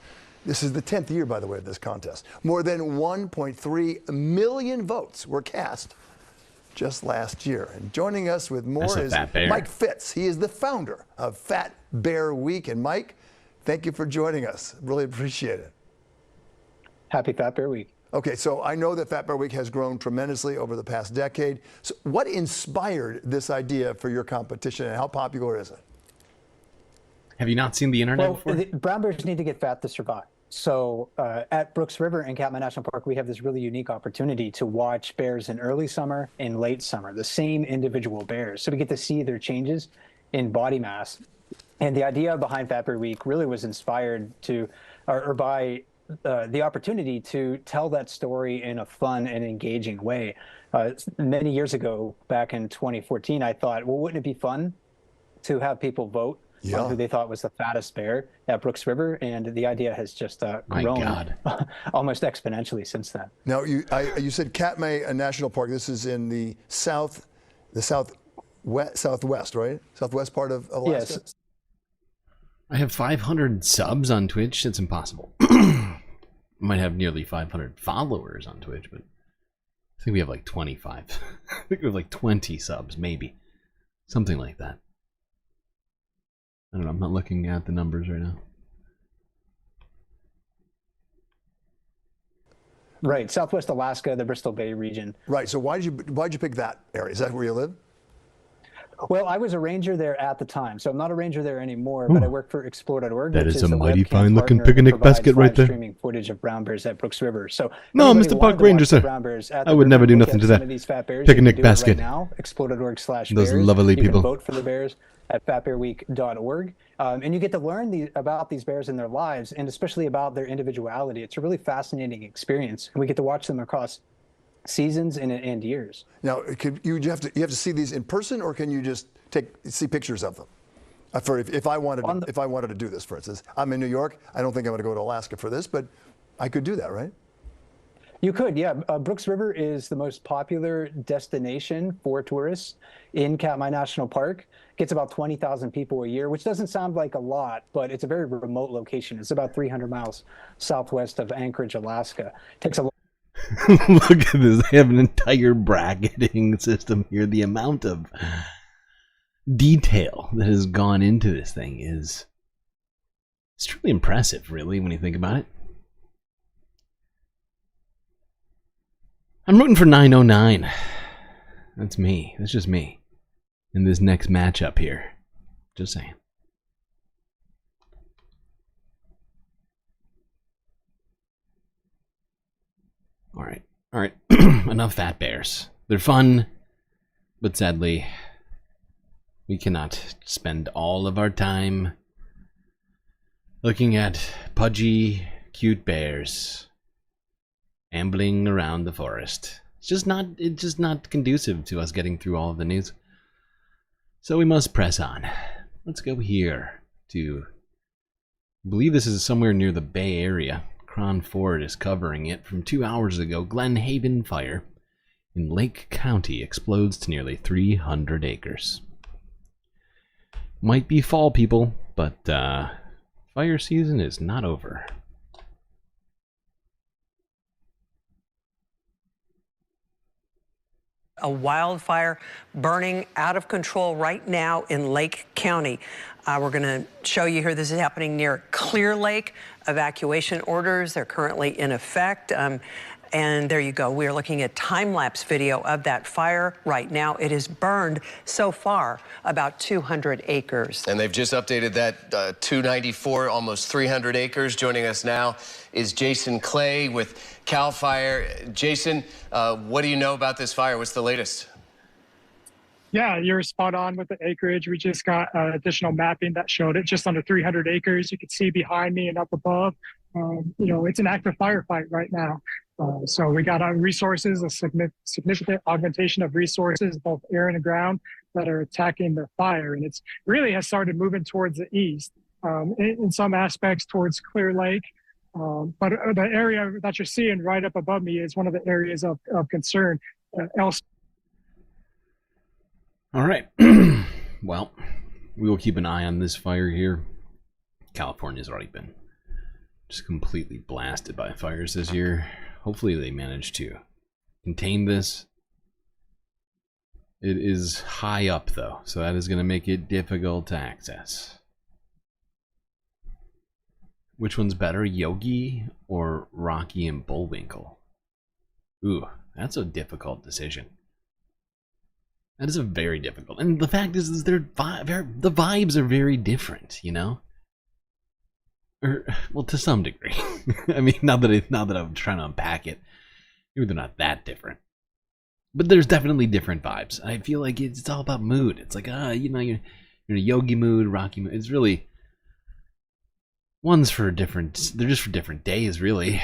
This is the 10th year, by the way, of this contest. More than 1.3 million votes were cast just last year. And joining us with more is Mike Fitz. He is the founder of Fat Bear Week. And Mike, thank you for joining us. Really appreciate it. Happy Fat Bear Week. Okay, so I know that Fat Bear Week has grown tremendously over the past decade. So what inspired this idea for your competition, and how popular is it? Have you not seen the internet before? Brown bears need to get fat to survive. So at Brooks River in Katmai National Park, we have this really unique opportunity to watch bears in early summer and late summer, the same individual bears. So we get to see their changes in body mass. And the idea behind Fat Bear Week really was inspired by the opportunity to tell that story in a fun and engaging way. Many years ago, back in 2014, I thought, well, wouldn't it be fun to have people vote on who they thought was the fattest bear at Brooks River? And the idea has just grown almost exponentially since then. Now, you said Katmai National Park. This is in the southwest, right? Southwest part of Alaska? Yes. I have 500 subs on Twitch. It's impossible. Might have nearly 500 followers on Twitch, but I think we have like 25. I think we have like 20 subs, maybe. Something like that. I don't know. I'm not looking at the numbers right now. Right, Southwest Alaska, the Bristol Bay region. Right. So why'd you pick that area? Is that where you live? Well, I was a ranger there at the time, so I'm not a ranger there anymore, but I work for Explore.org. That which is a the mighty webcam fine-looking partner picnic that provides basket right live there. Streaming footage of brown bears at Brooks River. So No, anybody Mr. who Park wanted to Ranger, watch the sir. brown bears at I the would never river, do look nothing at to some that. of these fat bears. Picnic you can do basket. It right now, Explore.org/bears. Those lovely you people. can vote for the bears at fatbearweek.org. And you get to learn about these bears and their lives, and especially about their individuality. It's a really fascinating experience. And we get to watch them across seasons and years. Now, you have to see these in person, or can you just see pictures of them? For if I wanted to do this, for instance, I'm in New York. I don't think I'm going to go to Alaska for this, but I could do that, right? You could, yeah. Brooks River is the most popular destination for tourists in Katmai National Park. Gets about 20,000 people a year, which doesn't sound like a lot, but it's a very remote location. It's about 300 miles southwest of Anchorage, Alaska. Takes a Look at this. They have an entire bracketing system here. The amount of detail that has gone into this thing is it's truly impressive, really, when you think about it. I'm rooting for 909. That's me. That's just me. In this next matchup here. Just saying. Alright. Alright. Enough fat bears. They're fun, but sadly, we cannot spend all of our time looking at pudgy, cute bears ambling around the forest. It's just not conducive to us getting through all of the news. So we must press on. Let's go here to, I believe this is somewhere near the Bay Area. Cron Ford is covering it. From 2 hours ago, Glen Haven fire in Lake County explodes to nearly 300 acres. Might be fall, people, but fire season is not over. A wildfire burning out of control right now in Lake County. We're going to show you here. This is happening near Clear Lake. Evacuation orders, they're currently in effect. And there you go. We are looking at time-lapse video of that fire right now. It has burned so far about 200 acres. And they've just updated that 294, almost 300 acres. Joining us now is Jason Clay with CAL FIRE. Jason, what do you know about this fire? What's the latest? Yeah, you're spot on with the acreage. We just got additional mapping that showed it just under 300 acres. You can see behind me and up above. You know, it's an active firefight right now. So we got our resources, a significant augmentation of resources, both air and ground, that are attacking the fire. And it's really has started moving towards the east, in some aspects towards Clear Lake. But the area that you're seeing right up above me is one of the areas of concern. All right. Well, we will keep an eye on this fire here. California's already been just completely blasted by fires this year. Hopefully they manage to contain this. It is high up, though, so that is going to make it difficult to access. Which one's better, Yogi or Rocky and Bullwinkle? Ooh, that's a difficult decision. That is a very difficult. And the fact is the vibes are very different, you know? Or, well, to some degree. I mean, not that I'm trying to unpack it. Maybe they're not that different. But there's definitely different vibes. I feel like it's all about mood. It's like, you know, you're in a yogi mood, rocky mood. It's really... One's for different... They're just for different days, really.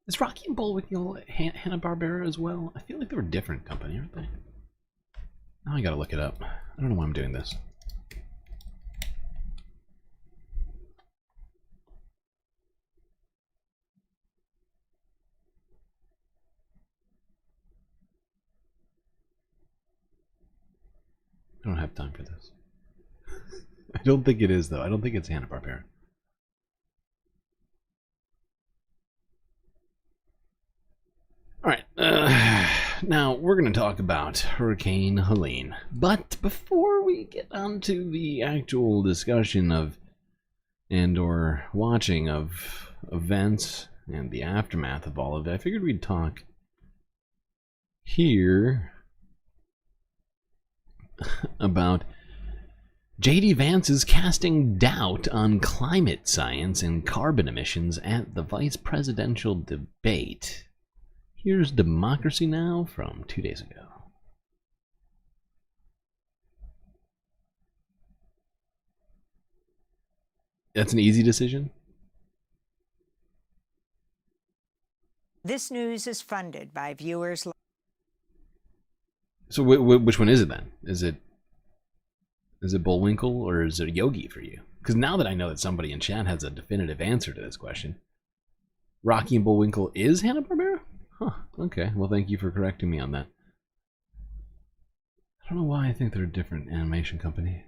Is Rocky and Bullwinkle Hanna-Barbera as well? I feel like they're a different company, aren't they? Now I gotta look it up. I don't know why I'm doing this. I don't have time for this. I don't think it is, though. I don't think it's Hanna-Barbera. Alright, now we're going to talk about Hurricane Helene. But before we get on to the actual discussion of and/or watching of events and the aftermath of all of it, I figured we'd talk here about J.D. Vance is casting doubt on climate science and carbon emissions at the vice presidential debate. Here's Democracy Now! From 2 days ago. That's an easy decision? This news is funded by viewers. So which one is it then? Is it Bullwinkle or is it Yogi for you? Because now that I know that somebody in chat has a definitive answer to this question, Rocky and Bullwinkle is Hanna-Barbera? Huh, okay. Well, thank you for correcting me on that. I don't know why I think they're a different animation company.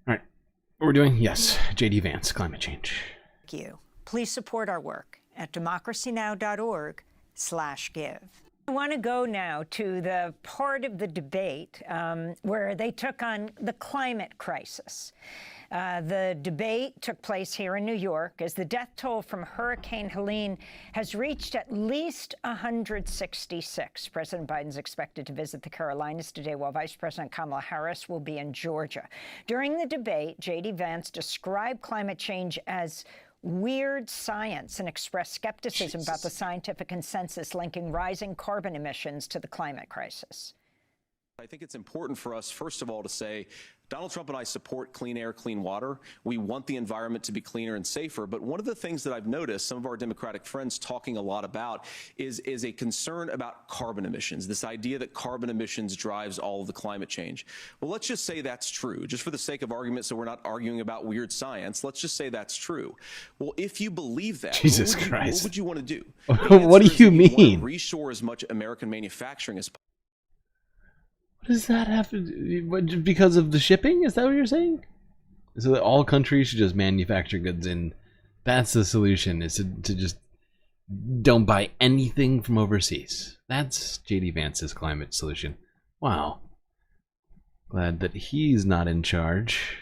Alright, what we're doing? Yes, J.D. Vance, climate change. Thank you. Please support our work at democracynow.org/give. I want to go now to the part of the debate where they took on the climate crisis. The debate took place here in New York as the death toll from Hurricane Helene has reached at least 166. President Biden's expected to visit the Carolinas today, while Vice President Kamala Harris will be in Georgia. During the debate, J.D. Vance described climate change as weird science and expressed skepticism about the scientific consensus linking rising carbon emissions to the climate crisis. I think it's important for us, first of all, to say Donald Trump and I support clean air, clean water. We want the environment to be cleaner and safer. But one of the things that I've noticed some of our Democratic friends talking a lot about is a concern about carbon emissions, this idea that carbon emissions drives all of the climate change. Well, let's just say that's true, just for the sake of argument, so we're not arguing about weird science. Let's just say that's true. Well, if you believe that, Jesus Christ, what would you want to do? What do you mean? Reshore as much American manufacturing as possible. What does that have to do? Because of the shipping? Is that what you're saying? So that all countries should just manufacture goods and that's the solution, is to just don't buy anything from overseas. That's J.D. Vance's climate solution. Wow. Glad that he's not in charge.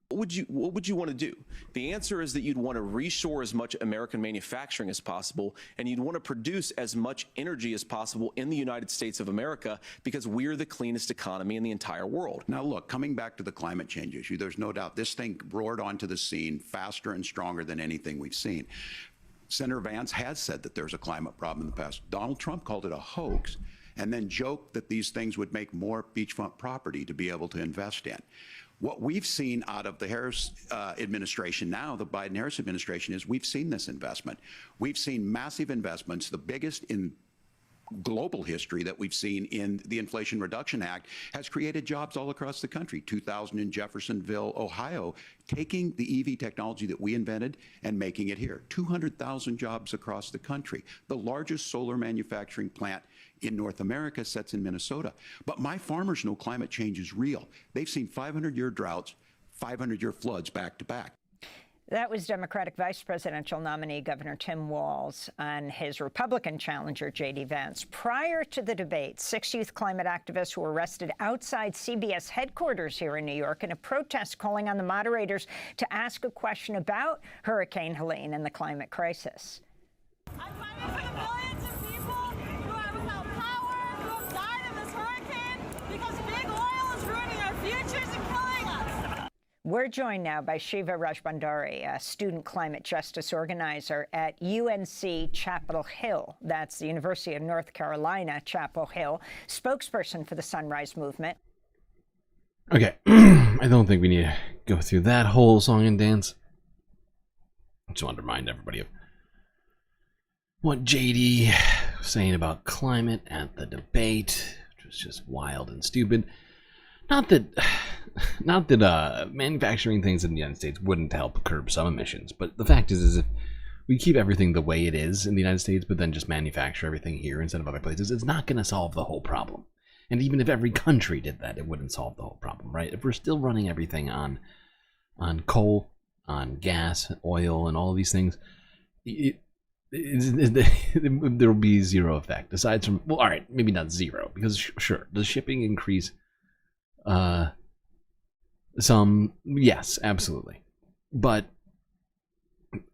What would you want to do? The answer is that you'd want to reshore as much American manufacturing as possible, and you'd want to produce as much energy as possible in the United States of America because we're the cleanest economy in the entire world. Now look, coming back to the climate change issue, there's no doubt this thing roared onto the scene faster and stronger than anything we've seen. Senator Vance has said that there's a climate problem in the past. Donald Trump called it a hoax and then joked that these things would make more beachfront property to be able to invest in. What we've seen out of the Harris administration now, the Biden-Harris administration, is we've seen this investment. We've seen massive investments, the biggest in global history that we've seen in the Inflation Reduction Act, has created jobs all across the country. 2,000 in Jeffersonville, Ohio, taking the EV technology that we invented and making it here. 200,000 jobs across the country. The largest solar manufacturing plant in North America sits in Minnesota. But my farmers know climate change is real. They've seen 500-year droughts, 500-year floods back to back. That was Democratic vice presidential nominee Governor Tim Walz and his Republican challenger, J.D. Vance. Prior to the debate, 6 youth climate activists were arrested outside CBS headquarters here in New York in a protest calling on the moderators to ask a question about Hurricane Helene and the climate crisis. I'm fighting for the millions of people who are without power, who have died in this hurricane because big oil is ruining our futures and killing us. We're joined now by Shiva Rajbandari, a student climate justice organizer at UNC Chapel Hill. That's the University of North Carolina, Chapel Hill, spokesperson for the Sunrise Movement. Okay, I don't think we need to go through that whole song and dance. I just wanted to remind everybody of what JD was saying about climate at the debate, which was just wild and stupid. Not that not that manufacturing things in the United States wouldn't help curb some emissions, but the fact is if we keep everything the way it is in the United States, but then just manufacture everything here instead of other places, it's not going to solve the whole problem. And even if every country did that, it wouldn't solve the whole problem, right? If we're still running everything on coal, on gas, oil, and all of these things, there will be zero effect. Aside from, well, all right, maybe not zero, because sure, does shipping increase? Some, yes, absolutely. But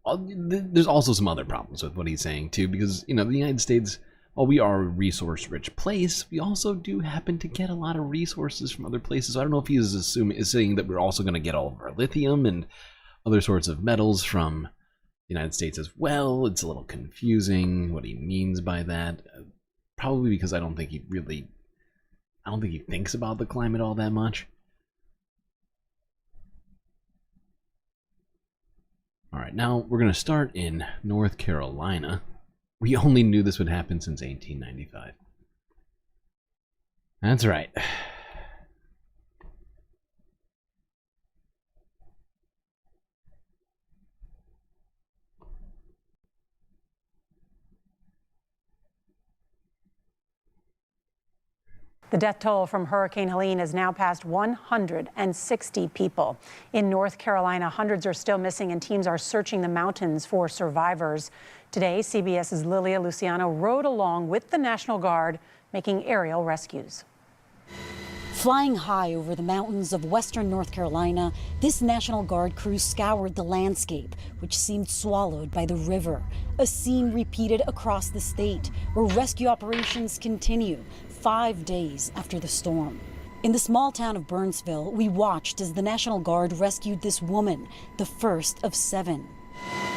there's also some other problems with what he's saying too, because, you know, the United States, while we are a resource-rich place, we also do happen to get a lot of resources from other places. So I don't know if he is saying that we're also going to get all of our lithium and other sorts of metals from the United States as well. It's a little confusing what he means by that. Probably because I don't think he thinks about the climate all that much. All right, now we're going to start in North Carolina. We only knew this would happen since 1895. That's right. The death toll from Hurricane Helene has now passed 160 people. In North Carolina, hundreds are still missing and teams are searching the mountains for survivors. Today, CBS's Lilia Luciano rode along with the National Guard, making aerial rescues. Flying high over the mountains of western North Carolina, this National Guard crew scoured the landscape, which seemed swallowed by the river. A scene repeated across the state, where rescue operations continue 5 days after the storm. In the small town of Burnsville, we watched as the National Guard rescued this woman, the first of 7.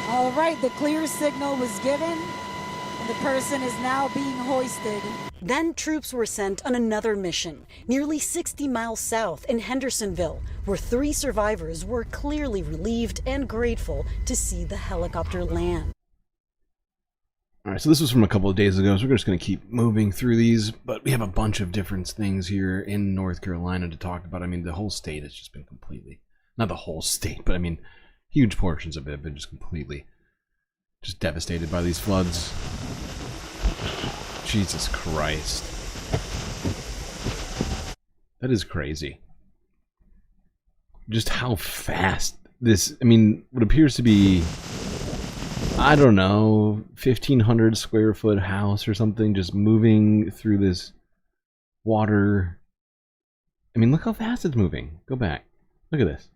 All right, the clear signal was given, and the person is now being hoisted. Then troops were sent on another mission, nearly 60 miles south in Hendersonville, where 3 survivors were clearly relieved and grateful to see the helicopter land. All right, so this was from a couple of days ago, so we're just going to keep moving through these, but we have a bunch of different things here in North Carolina to talk about. I mean, the whole state has just been completely, not the whole state, but I mean, huge portions of it have been just completely just devastated by these floods. Jesus Christ. That is crazy. Just how fast this, I mean, what appears to be, I don't know, 1,500 square foot house or something, just moving through this water. I mean, look how fast it's moving. Go back. Look at this.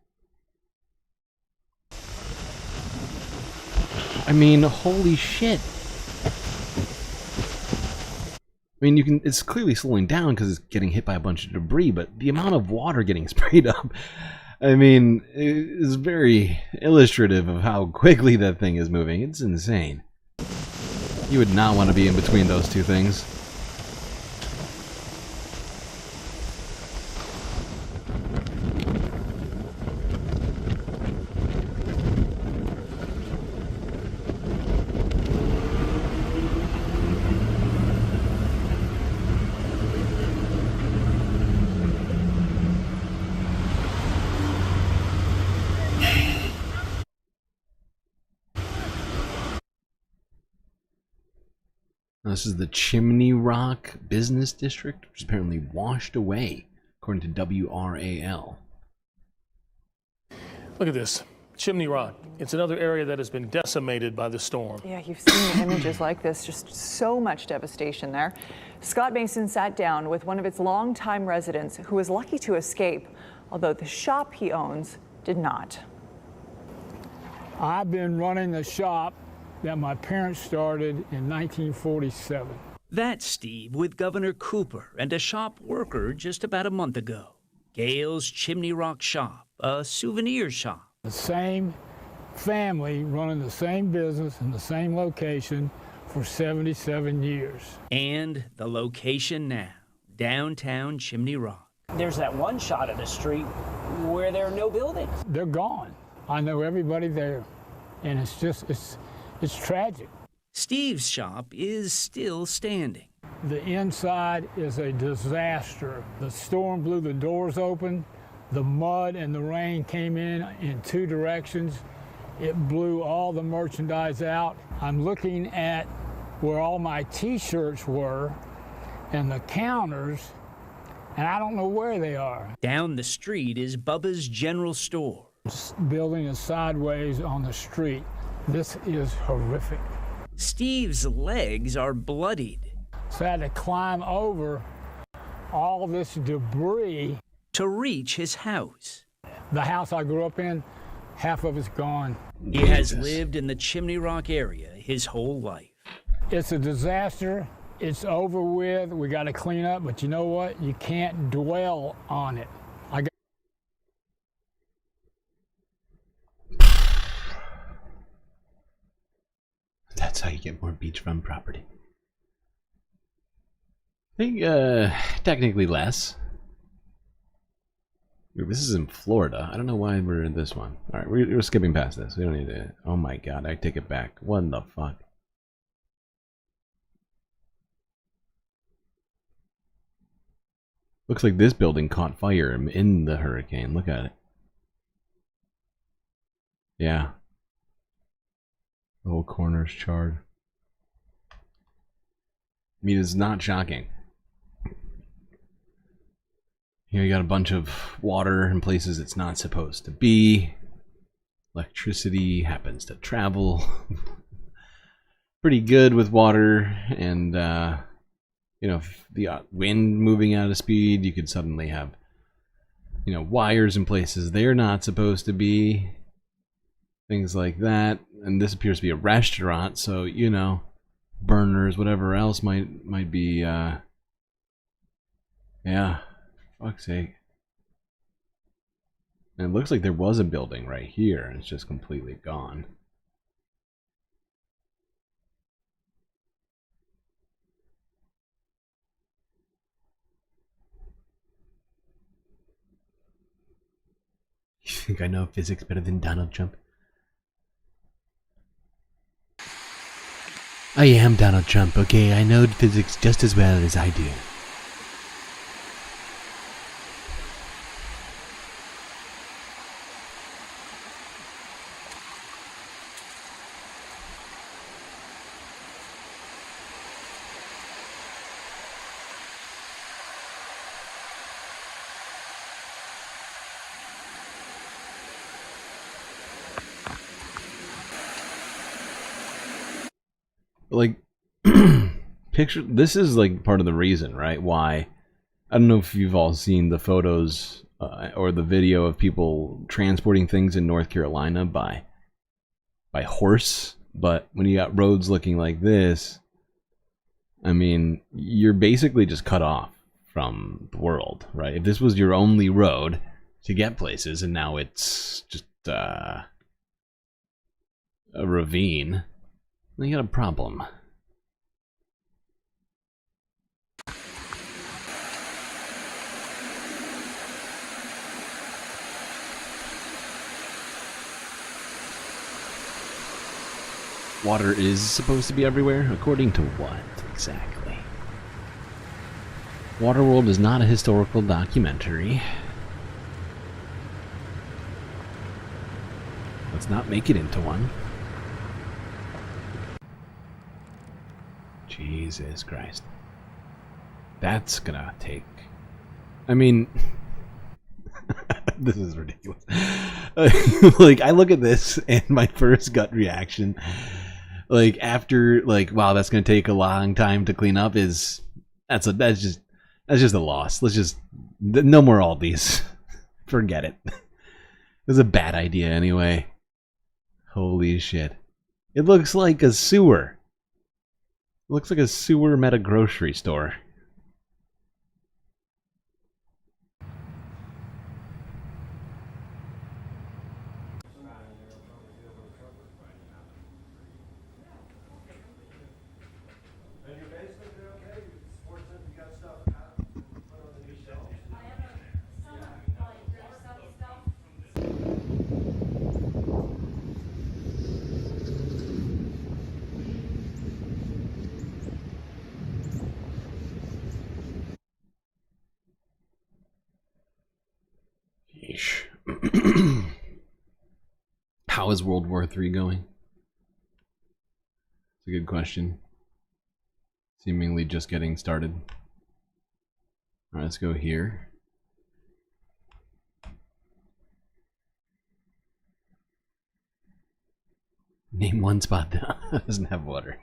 I mean, holy shit. I mean, it's clearly slowing down because it's getting hit by a bunch of debris, but the amount of water getting sprayed up, I mean, is very illustrative of how quickly that thing is moving. It's insane. You would not want to be in between those two things. This is the Chimney Rock Business District, which is apparently washed away, according to WRAL. Look at this, Chimney Rock. It's another area that has been decimated by the storm. Yeah, you've seen the images like this, just so much devastation there. Scott Mason sat down with one of its longtime residents who was lucky to escape, although the shop he owns did not. I've been running the shop that my parents started in 1947. That's Steve with Governor Cooper and a shop worker just about a month ago. Gail's Chimney Rock Shop, a souvenir shop. The same family running the same business in the same location for 77 years. And the location now, downtown Chimney Rock. There's that one shot of the street where there are no buildings. They're gone. I know everybody there, and it's tragic. Steve's shop is still standing. The inside is a disaster. The storm blew the doors open. The mud and the rain came in two directions. It blew all the merchandise out. I'm looking at where all my t-shirts were and the counters, and I don't know where they are. Down the street is Bubba's General Store. This building is sideways on the street. This is horrific. Steve's legs are bloodied. So I had to climb over all this debris to reach his house. The house I grew up in, half of it's gone. He has lived in the Chimney Rock area his whole life. It's a disaster. It's over with. We got to clean up, but you know what? You can't dwell on it. That's how you get more beachfront property. I think, technically less. This is in Florida. I don't know why we're in this one. Alright, we're skipping past this. We don't need to... Oh my god, I take it back. What the fuck? Looks like this building caught fire in the hurricane. Look at it. Yeah. The whole corner's charred. I mean, it's not shocking. Here you got a bunch of water in places it's not supposed to be. Electricity happens to travel pretty good with water, and you know, if the wind moving out of speed, you could suddenly have, you know, wires in places they're not supposed to be. Things like that. And this appears to be a restaurant, so, you know, burners, whatever else might be, yeah. Fuck's sake. And it looks like there was a building right here, and it's just completely gone. You think I know physics better than Donald Trump? I am Donald Trump, okay? I know physics just as well as I do. Like, picture, this is like part of the reason, right? Why, I don't know if you've all seen the photos or the video of people transporting things in North Carolina by horse, but when you got roads looking like this, I mean, you're basically just cut off from the world, right? If this was your only road to get places, and now it's just a ravine, then you got a problem. Water is supposed to be everywhere? According to what, exactly? Waterworld is not a historical documentary. Let's not make it into one. Jesus Christ. That's gonna take... I mean... This is ridiculous. Like, I look at this and my first gut reaction, like, after, like, wow, that's gonna take a long time to clean up, is... That's just a loss. Let's just... No more Aldis. Forget it. It was a bad idea anyway. Holy shit. It looks like a sewer. Looks like a sewer met a grocery store. Yeesh. How is World War III going? It's a good question. Seemingly just getting started. Alright, let's go here. Name one spot that doesn't have water.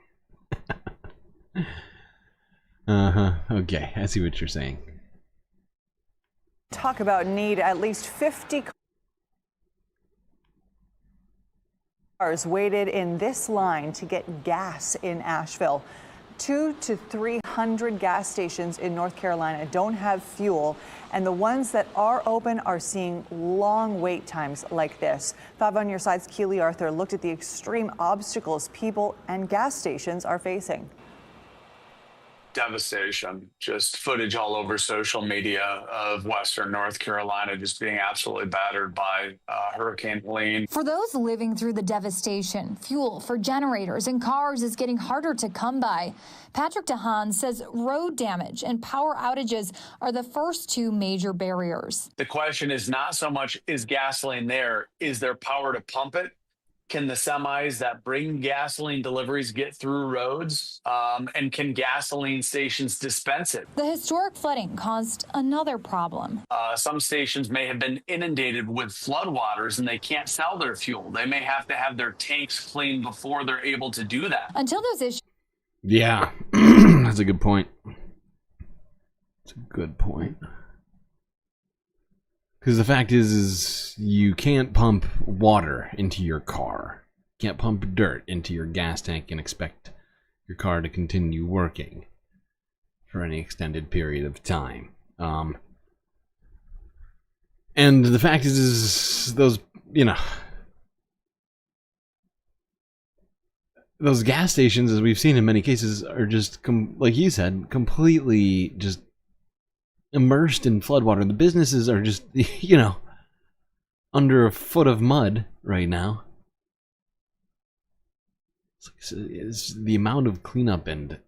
Okay, I see what you're saying. Talk about need at least 50 cars waited in this line to get gas in Asheville. 200 to 300 gas stations in North Carolina don't have fuel, and the ones that are open are seeing long wait times like this. 5 on Your Side's Keely Arthur looked at the extreme obstacles people and gas stations are facing. Devastation, just footage all over social media of Western North Carolina just being absolutely battered by Hurricane Helene. For those living through the devastation, fuel for generators and cars is getting harder to come by. Patrick DeHaan says road damage and power outages are the first two major barriers. The question is not so much, is gasoline there? Is there power to pump it? Can the semis that bring gasoline deliveries get through roads? And can gasoline stations dispense it? The historic flooding caused another problem. Some stations may have been inundated with floodwaters and they can't sell their fuel. They may have to have their tanks cleaned before they're able to do that. Until those issues. Yeah, that's a good point. It's a good point. Because the fact is you can't pump water into your car. You can't pump dirt into your gas tank and expect your car to continue working for any extended period of time. And the fact is those, you know, those gas stations, as we've seen in many cases, are just, like you said, completely just immersed in floodwater. The businesses are just, you know, under a foot of mud right now. It's the amount of cleanup and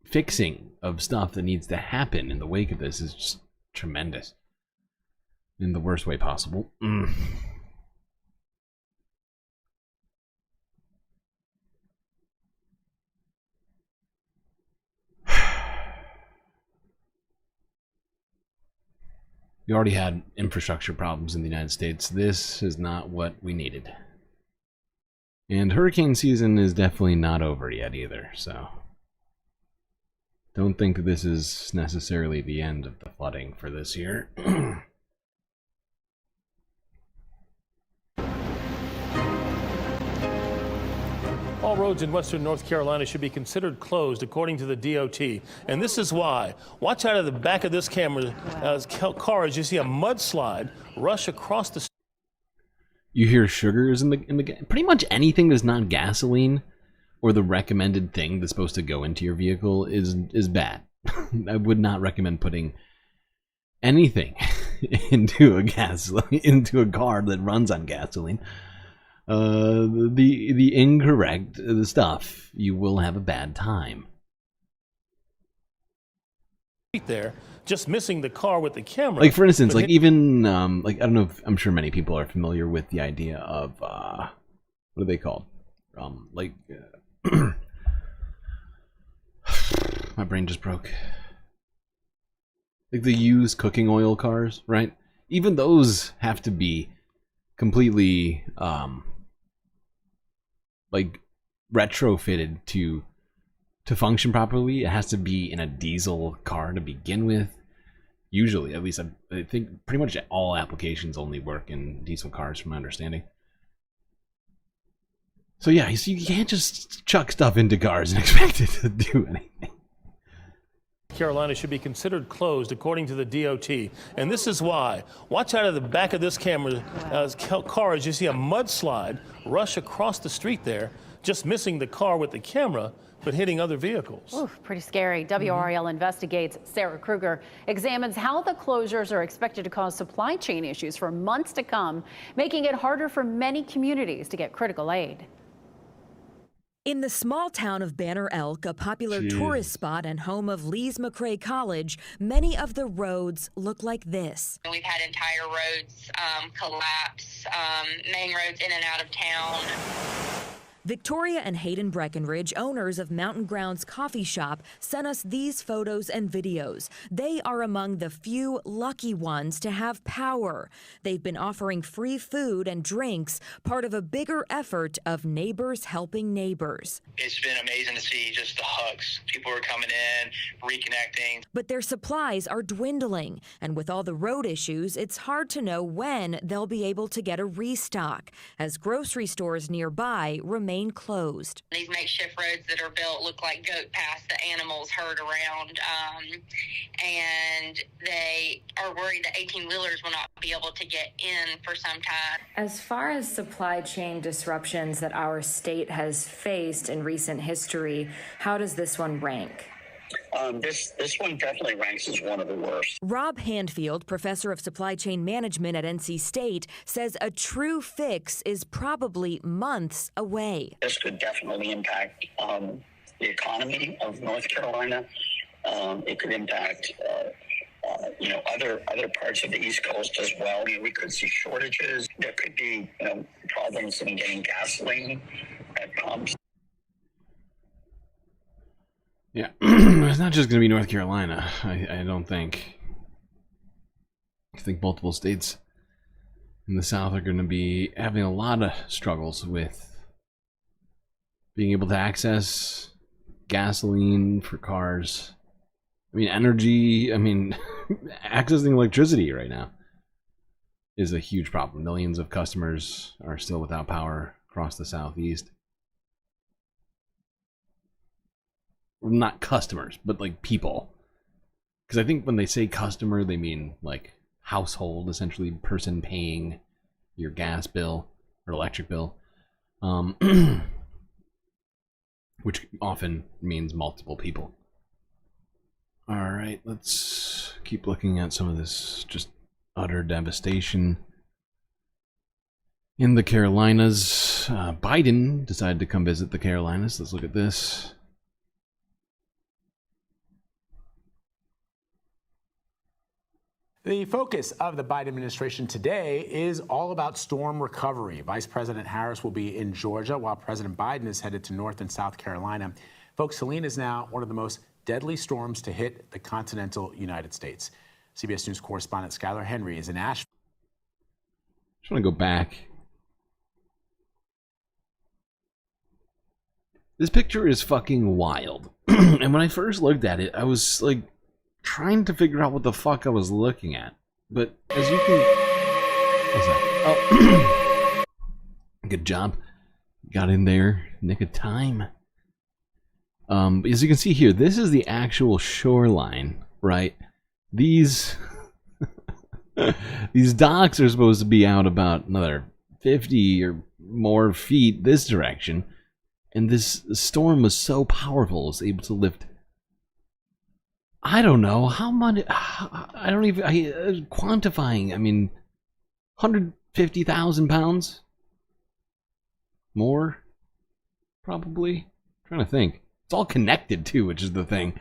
fixing of stuff that needs to happen in the wake of this is just tremendous. In the worst way possible. We already had infrastructure problems in the United States. This is not what we needed. And hurricane season is definitely not over yet either, so don't think this is necessarily the end of the flooding for this year. All roads in western North Carolina should be considered closed, according to the DOT. And this is why. Watch out of the back of this camera car as you see a mudslide rush across the... You hear sugars in the pretty much anything that's not gasoline or the recommended thing that's supposed to go into your vehicle is bad. I would not recommend putting anything into a car that runs on gasoline. The incorrect stuff, you will have a bad time. There, just missing the car with the camera. Like, for instance, like even like, I don't know if, I'm sure many people are familiar with the idea of what are they called? My brain just broke. Like the used cooking oil cars, right? Even those have to be completely like retrofitted to function properly. It has to be in a diesel car to begin with. Usually, at least I think pretty much all applications only work in diesel cars from my understanding. So yeah, you can't just chuck stuff into cars and expect it to do anything. Carolina should be considered closed, according to the DOT. And this is why. Watch out of the back of this camera car as you see a mudslide rush across the street there, just missing the car with the camera, but hitting other vehicles. Ooh, pretty scary. WRAL investigates. Sarah Kruger examines how the closures are expected to cause supply chain issues for months to come, making it harder for many communities to get critical aid. In the small town of Banner Elk, a popular tourist spot and home of Lee's McRae College, many of the roads look like this. We've had entire roads collapse, main roads in and out of town. Victoria and Hayden Breckenridge, owners of Mountain Grounds Coffee Shop, sent us these photos and videos. They are among the few lucky ones to have power. They've been offering free food and drinks, part of a bigger effort of neighbors helping neighbors. It's been amazing to see just the hugs. People are coming in, reconnecting. But their supplies are dwindling, and with all the road issues, it's hard to know when they'll be able to get a restock, as grocery stores nearby remain closed. These makeshift roads that are built look like goat paths that animals herd around, and they are worried that 18-wheelers will not be able to get in for some time. As far as supply chain disruptions that our state has faced in recent history, how does this one rank? This one definitely ranks as one of the worst. Rob Handfield, professor of supply chain management at NC State, says a true fix is probably months away. This could definitely impact the economy of North Carolina. It could impact other parts of the East Coast as well. We could see shortages. There could be problems in getting gasoline at pumps. Yeah, it's not just going to be North Carolina, I don't think. I think multiple states in the South are going to be having a lot of struggles with being able to access gasoline for cars. I mean, energy, accessing electricity right now is a huge problem. Millions of customers are still without power across the Southeast. Not customers, but like people. Because I think when they say customer, they mean like household, essentially person paying your gas bill or electric bill. Which often means multiple people. Alright, let's keep looking at some of this just utter devastation. In the Carolinas, Biden decided to come visit the Carolinas. Let's look at this. The focus of the Biden administration today is all about storm recovery. Vice President Harris will be in Georgia while President Biden is headed to North and South Carolina. Folks, Helene is now one of the most deadly storms to hit the continental United States. CBS News correspondent Skylar Henry is in Asheville. I just want to go back. This picture is fucking wild. And when I first looked at it, I was like trying to figure out what the fuck I was looking at. But as you can... What's that? Oh. Good job. Got in there. Nick of time. As you can see here, this is the actual shoreline, right? These... These docks are supposed to be out about another 50 or more feet this direction. And this storm was so powerful, it was able to lift... I don't know how much. I don't even. Quantifying. 150,000 pounds. More, probably. I'm trying to think. It's all connected too, which is the thing.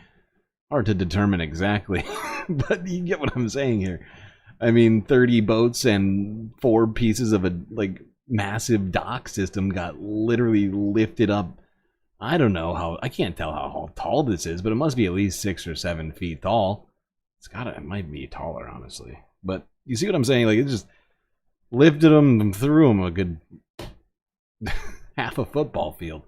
Hard to determine exactly, but you get what I'm saying here. 30 boats and 4 pieces of a massive dock system got literally lifted up. I don't know how, I can't tell how tall this is, but it must be at least 6 or 7 feet tall. It might be taller, honestly. But you see what I'm saying? It just lifted them and threw them a good half a football field.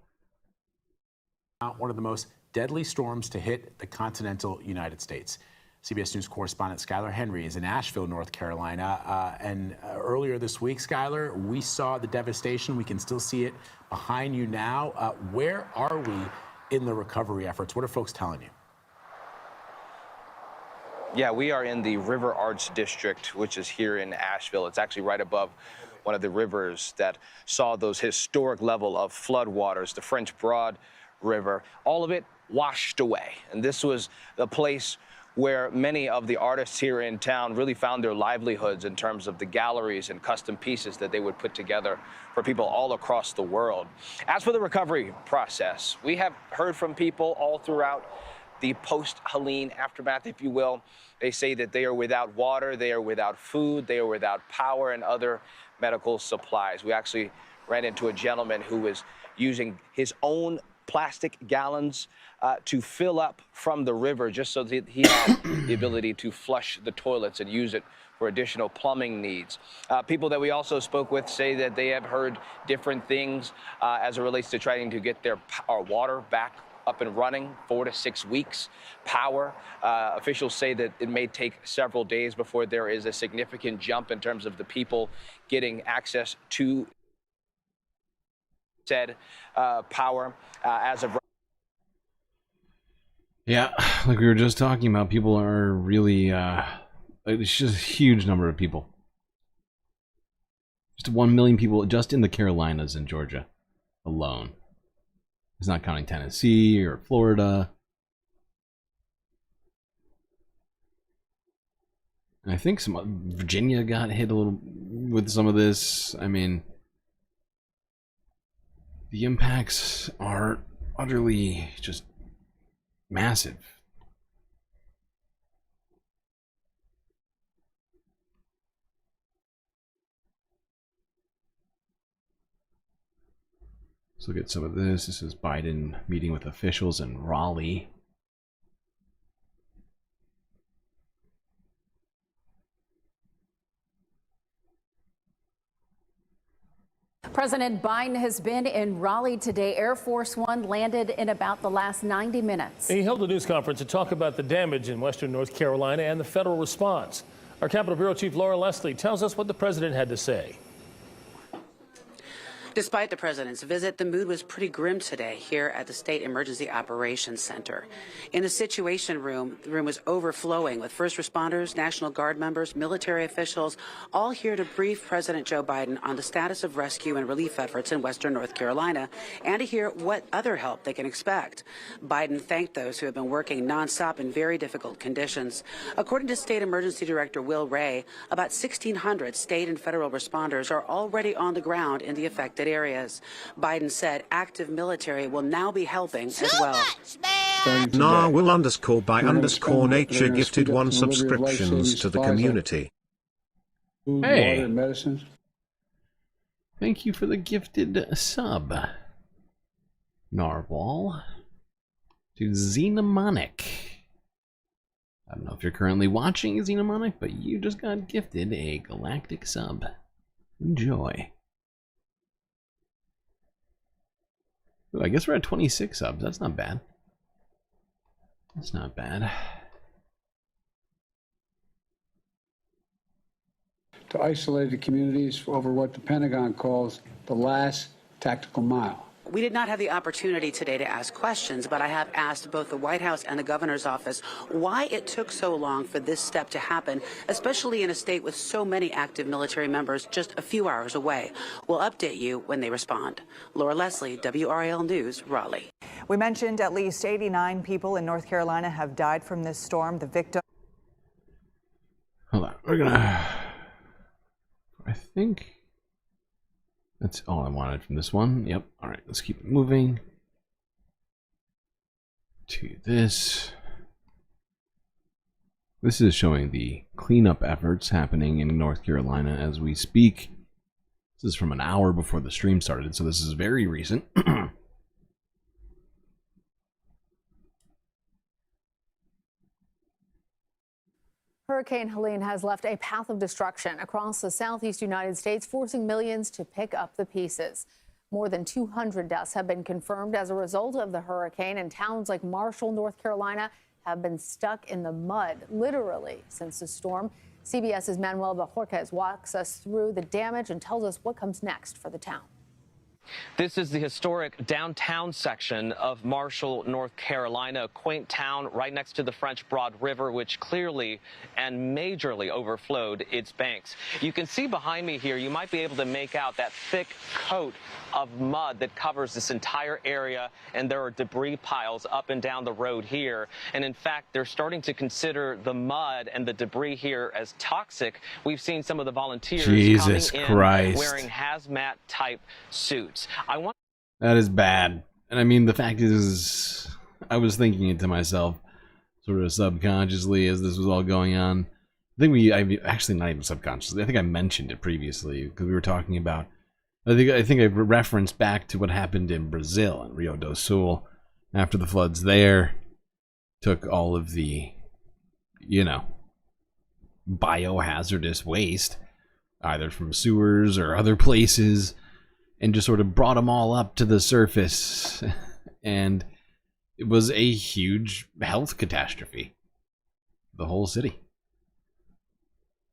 One of the most deadly storms to hit the continental United States. CBS News correspondent Skylar Henry is in Asheville, North Carolina. And earlier this week, Skylar, we saw the devastation. We can still see it behind you now. Where are we in the recovery efforts? What are folks telling you? Yeah, we are in the River Arch District, which is here in Asheville. It's actually right above one of the rivers that saw those historic level of floodwaters, the French Broad River. All of it washed away. And this was the place where many of the artists here in town really found their livelihoods in terms of the galleries and custom pieces that they would put together for people all across the world. As for the recovery process, we have heard from people all throughout the post-Helene aftermath, if you will. They say that they are without water, they are without food, they are without power and other medical supplies. We actually ran into a gentleman who was using his own plastic gallons to fill up from the river just so that he had the ability to flush the toilets and use it for additional plumbing needs. People that we also spoke with say that they have heard different things as it relates to trying to get their water back up and running, 4 to 6 weeks. Power, officials say that it may take several days before there is a significant jump in terms of the people getting access to said power as of. Yeah, like we were just talking about, people are really, it's just a huge number of people. Just 1 million people just in the Carolinas and Georgia alone. It's not counting Tennessee or Florida. And I think Virginia got hit a little with some of this. I mean, the impacts are utterly just massive. Let's look at some of this. This is Biden meeting with officials in Raleigh. President Biden has been in Raleigh today. Air Force One landed in about the last 90 minutes. He held a news conference to talk about the damage in western North Carolina and the federal response. Our Capitol Bureau Chief Laura Leslie tells us what the president had to say. Despite the president's visit, the mood was pretty grim today here at the State Emergency Operations Center. In the Situation Room, the room was overflowing with first responders, National Guard members, military officials, all here to brief President Joe Biden on the status of rescue and relief efforts in western North Carolina and to hear what other help they can expect. Biden thanked those who have been working nonstop in very difficult conditions. According to State Emergency Director Will Ray, about 1,600 state and federal responders are already on the ground in the affected areas. Biden said active military will now be helping as well. Will_by_nature gifted 1 subscriptions to the community. Hey. Thank you for the gifted sub. Narwhal. To Xenomonic. I don't know if you're currently watching Xenomonic, but you just got gifted a galactic sub. Enjoy. Ooh, I guess we're at 26 subs. That's not bad. That's not bad. To isolated communities over what the Pentagon calls the last tactical mile. We did not have the opportunity today to ask questions, but I have asked both the White House and the governor's office why it took so long for this step to happen, especially in a state with so many active military members just a few hours away. We'll update you when they respond. Laura Leslie, WRAL News, Raleigh. We mentioned at least 89 people in North Carolina have died from this storm. The victim. Hold on. We're gonna. I think that's all I wanted from this one. Yep. All right. Let's keep it moving to this. This is showing the cleanup efforts happening in North Carolina as we speak. This is from an hour before the stream started, so this is very recent. Hurricane Helene has left a path of destruction across the southeast United States, forcing millions to pick up the pieces. More than 200 deaths have been confirmed as a result of the hurricane, and towns like Marshall, North Carolina, have been stuck in the mud, literally, since the storm. CBS's Manuel Bajorquez walks us through the damage and tells us what comes next for the town. This is the historic downtown section of Marshall, North Carolina, a quaint town right next to the French Broad River, which clearly and majorly overflowed its banks. You can see behind me here, you might be able to make out that thick coat of mud that covers this entire area, and there are debris piles up and down the road here. And in fact, they're starting to consider the mud and the debris here as toxic. We've seen some of the volunteers Jesus coming Christ. in wearing hazmat type suits. That is bad. And I mean, the fact is, I was thinking it to myself, sort of subconsciously, as this was all going on. Actually not even subconsciously, I think I mentioned it previously, because we were talking about, I think I referenced back to what happened in Brazil, in Rio do Sul, after the floods there took all of the, biohazardous waste, either from sewers or other places, and just sort of brought them all up to the surface. And it was a huge health catastrophe. The whole city.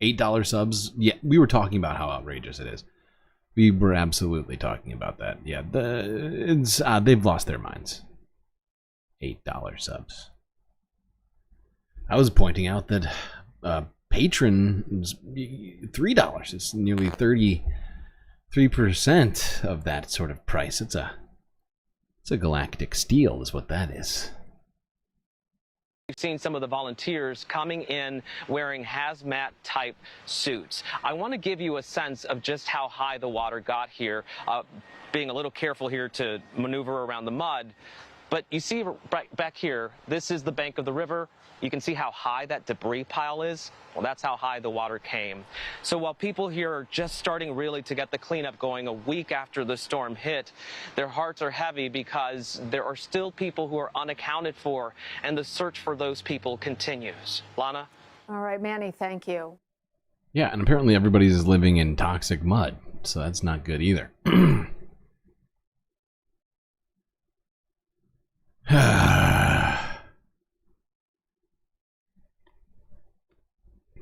$8 subs. Yeah, we were talking about how outrageous it is. We were absolutely talking about that. Yeah, they've lost their minds. $8 subs. I was pointing out that patron is $3. It's nearly 33% of that sort of price. It's a galactic steal is what that is. We've seen some of the volunteers coming in wearing hazmat type suits. I want to give you a sense of just how high the water got here, being a little careful here to maneuver around the mud. But you see right back here, this is the bank of the river. You can see how high that debris pile is. Well, that's how high the water came. So while people here are just starting really to get the cleanup going a week after the storm hit, their hearts are heavy because there are still people who are unaccounted for, and the search for those people continues. Lana? All right, Manny, thank you. Yeah, and apparently everybody's living in toxic mud, so that's not good either.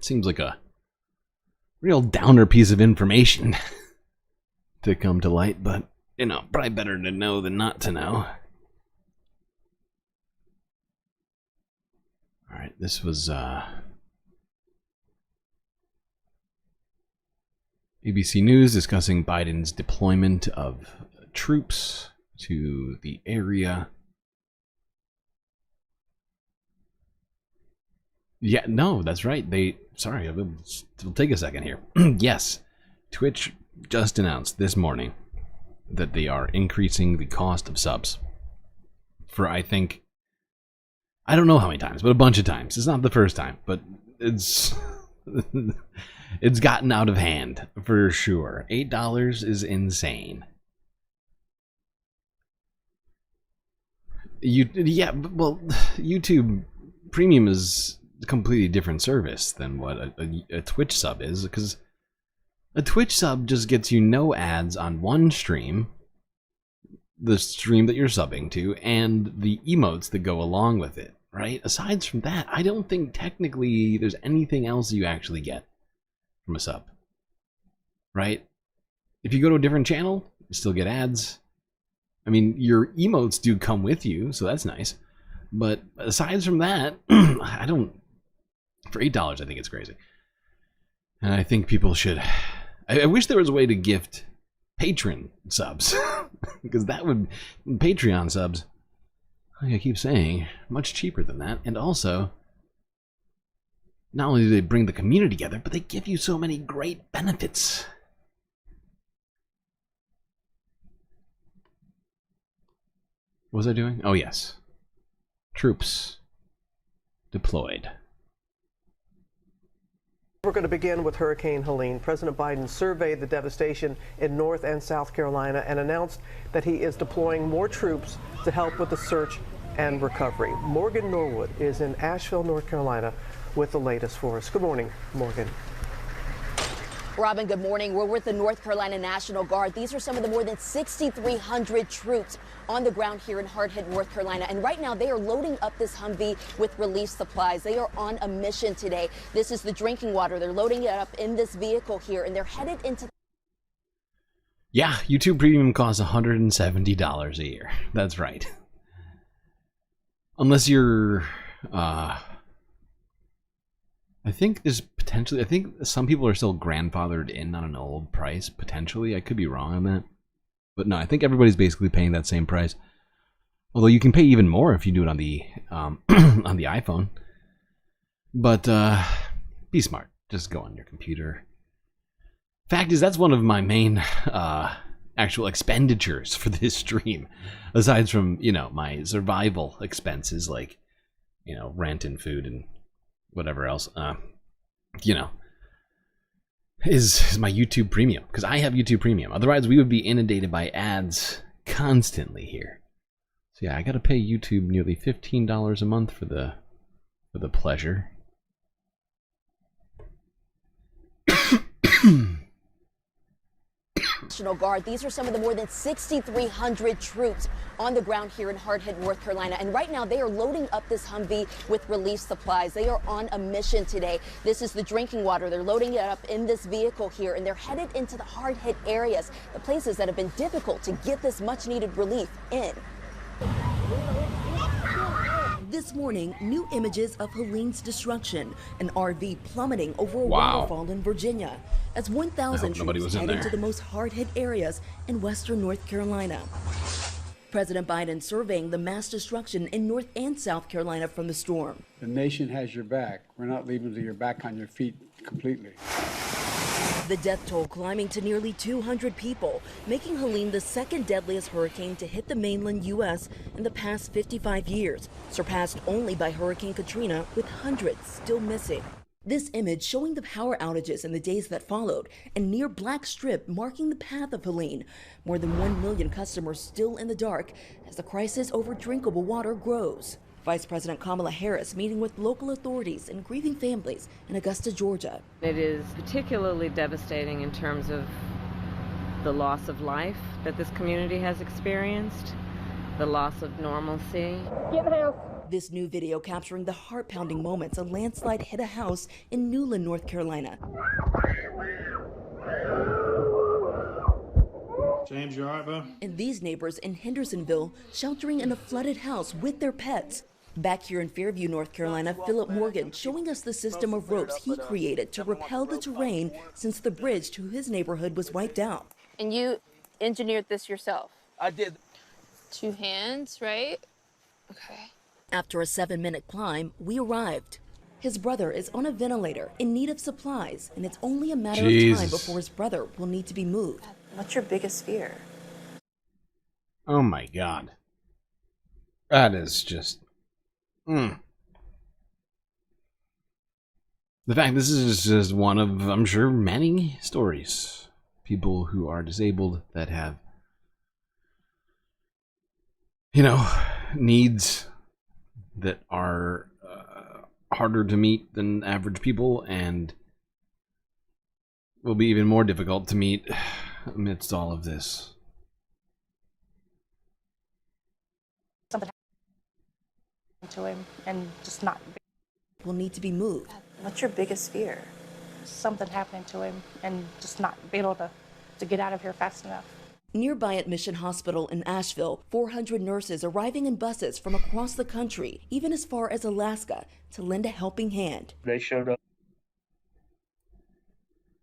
Seems like a real downer piece of information to come to light, but, probably better to know than not to know. Alright, this was, ABC News discussing Biden's deployment of troops to the area. Yeah, no, that's right. Sorry, it'll take a second here. Yes, Twitch just announced this morning that they are increasing the cost of subs for, I don't know how many times, but a bunch of times. It's not the first time, but it's it's gotten out of hand for sure. $8 is insane. YouTube Premium is a completely different service than what a Twitch sub is, because a Twitch sub just gets you no ads on one stream, the stream that you're subbing to, and the emotes that go along with it, right? Aside from that, I don't think technically there's anything else you actually get from a sub, right? If you go to a different channel, you still get ads. I mean, your emotes do come with you, so that's nice. But aside from that, for $8, I think it's crazy. And I think people should, I wish there was a way to gift patron subs, because that would, Patreon subs, like I keep saying, much cheaper than that. And also, not only do they bring the community together, but they give you so many great benefits. What was I doing? Oh, yes. Troops deployed. We're going to begin with Hurricane Helene. President Biden surveyed the devastation in North and South Carolina and announced that he is deploying more troops to help with the search and recovery. Morgan Norwood is in Asheville, North Carolina, with the latest for us. Good morning, Morgan. Robin, good morning. We're with the North Carolina National Guard. These are some of the more than 6,300 troops on the ground here in hard-hit North Carolina. And right now they are loading up this Humvee with relief supplies. They are on a mission today. This is the drinking water. They're loading it up in this vehicle here, and they're headed into... Yeah, YouTube Premium costs $170 a year. That's right. Unless you're, I think there's potentially, I think some people are still grandfathered in on an old price, potentially. I could be wrong on that. But no, I think everybody's basically paying that same price. Although you can pay even more if you do it on the, on the iPhone. But, be smart. Just go on your computer. Fact is, that's one of my main actual expenditures for this stream. Aside from, you know, my survival expenses, like, you know, rent and food and whatever else, you know, is my YouTube Premium. Because I have YouTube Premium. Otherwise, we would be inundated by ads constantly here. So yeah, I gotta pay YouTube nearly $15 a month for the pleasure. National Guard. These are some of the more than 6,300 troops on the ground here in Hardhead, North Carolina. And right now they are loading up this Humvee with relief supplies. They are on a mission today. This is the drinking water. They're loading it up in this vehicle here, and they're headed into the hard-hit areas, the places that have been difficult to get this much-needed relief in. This morning, new images of Helene's destruction, an RV plummeting over a Wow. waterfall in Virginia, as 1,000 nobody troops was in head into there. the most hard-hit areas in western North Carolina. President Biden surveying the mass destruction in North and South Carolina from the storm. The nation has your back. We're not leaving till you're back on your feet completely. The death toll climbing to nearly 200 people, making Helene the second deadliest hurricane to hit the mainland U.S. in the past 55 years, surpassed only by Hurricane Katrina, with hundreds still missing. This image showing the power outages in the days that followed, and near black strip marking the path of Helene. More than 1 million customers still in the dark as the crisis over drinkable water grows. Vice President Kamala Harris meeting with local authorities and grieving families in Augusta, Georgia. It is particularly devastating in terms of the loss of life that this community has experienced, the loss of normalcy. This new video capturing the heart-pounding moments a landslide hit a house in Newland, North Carolina. James, you all right, bud? And these neighbors in Hendersonville sheltering in a flooded house with their pets. Back here in Fairview, North Carolina, Philip Morgan showing us the system of ropes he created to repel the terrain since the bridge to his neighborhood was wiped out. And you engineered this yourself? I did. 2 hands, right? Okay. After a 7-minute climb, we arrived. His brother is on a ventilator in need of supplies, and it's only a matter of time before his brother will need to be moved. What's your biggest fear? Oh my god. That is just... The fact this is just one of, I'm sure, many stories. People who are disabled that have, you know, needs that are harder to meet than average people and will be even more difficult to meet amidst all of this. To him and just not will need to be moved. What's your biggest fear? Something happening to him and just not be able to get out of here fast enough. Nearby at Mission Hospital in Asheville, 400 nurses arriving in buses from across the country, even as far as Alaska, to lend a helping hand. They showed up.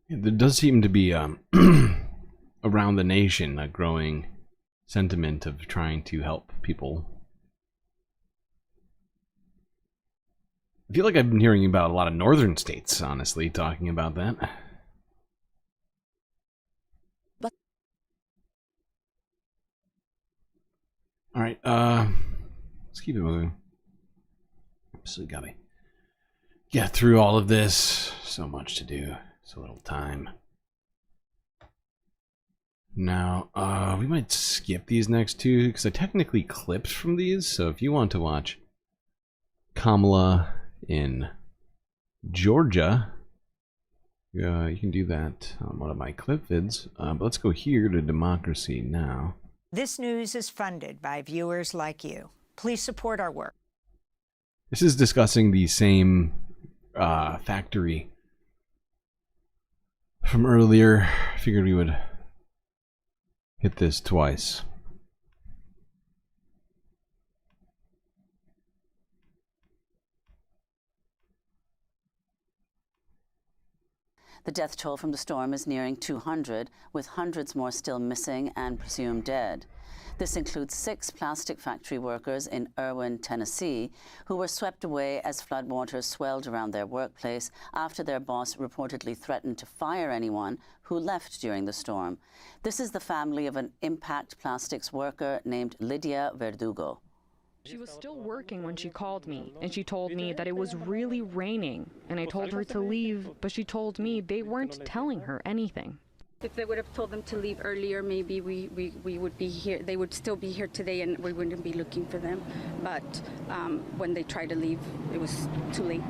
Yeah, there does seem to be around the nation a growing sentiment of trying to help people. I feel like I've been hearing about a lot of northern states, honestly, talking about that. Alright, let's keep it moving. So we gotta get through all of this. So much to do. So little time. Now, we might skip these next two, because I technically clipped from these, so if you want to watch Kamala in Georgia, you can do that on one of my clip vids. But let's go here to Democracy Now! This news is funded by viewers like you. Please support our work. This is discussing the same factory from earlier. Figured we would Hit this twice. The death toll from the storm is nearing 200, with hundreds more still missing and presumed dead. This includes 6 plastic factory workers in Erwin, Tennessee, who were swept away as floodwaters swelled around their workplace after their boss reportedly threatened to fire anyone who left during the storm. This is the family of an Impact Plastics worker named Lydia Verdugo. She was still working when she called me, and she told me that it was really raining, and I told her to leave, but she told me they weren't telling her anything. If they would have told them to leave earlier, maybe we would be here. They would still be here today, and we wouldn't be looking for them. But when they tried to leave, it was too late.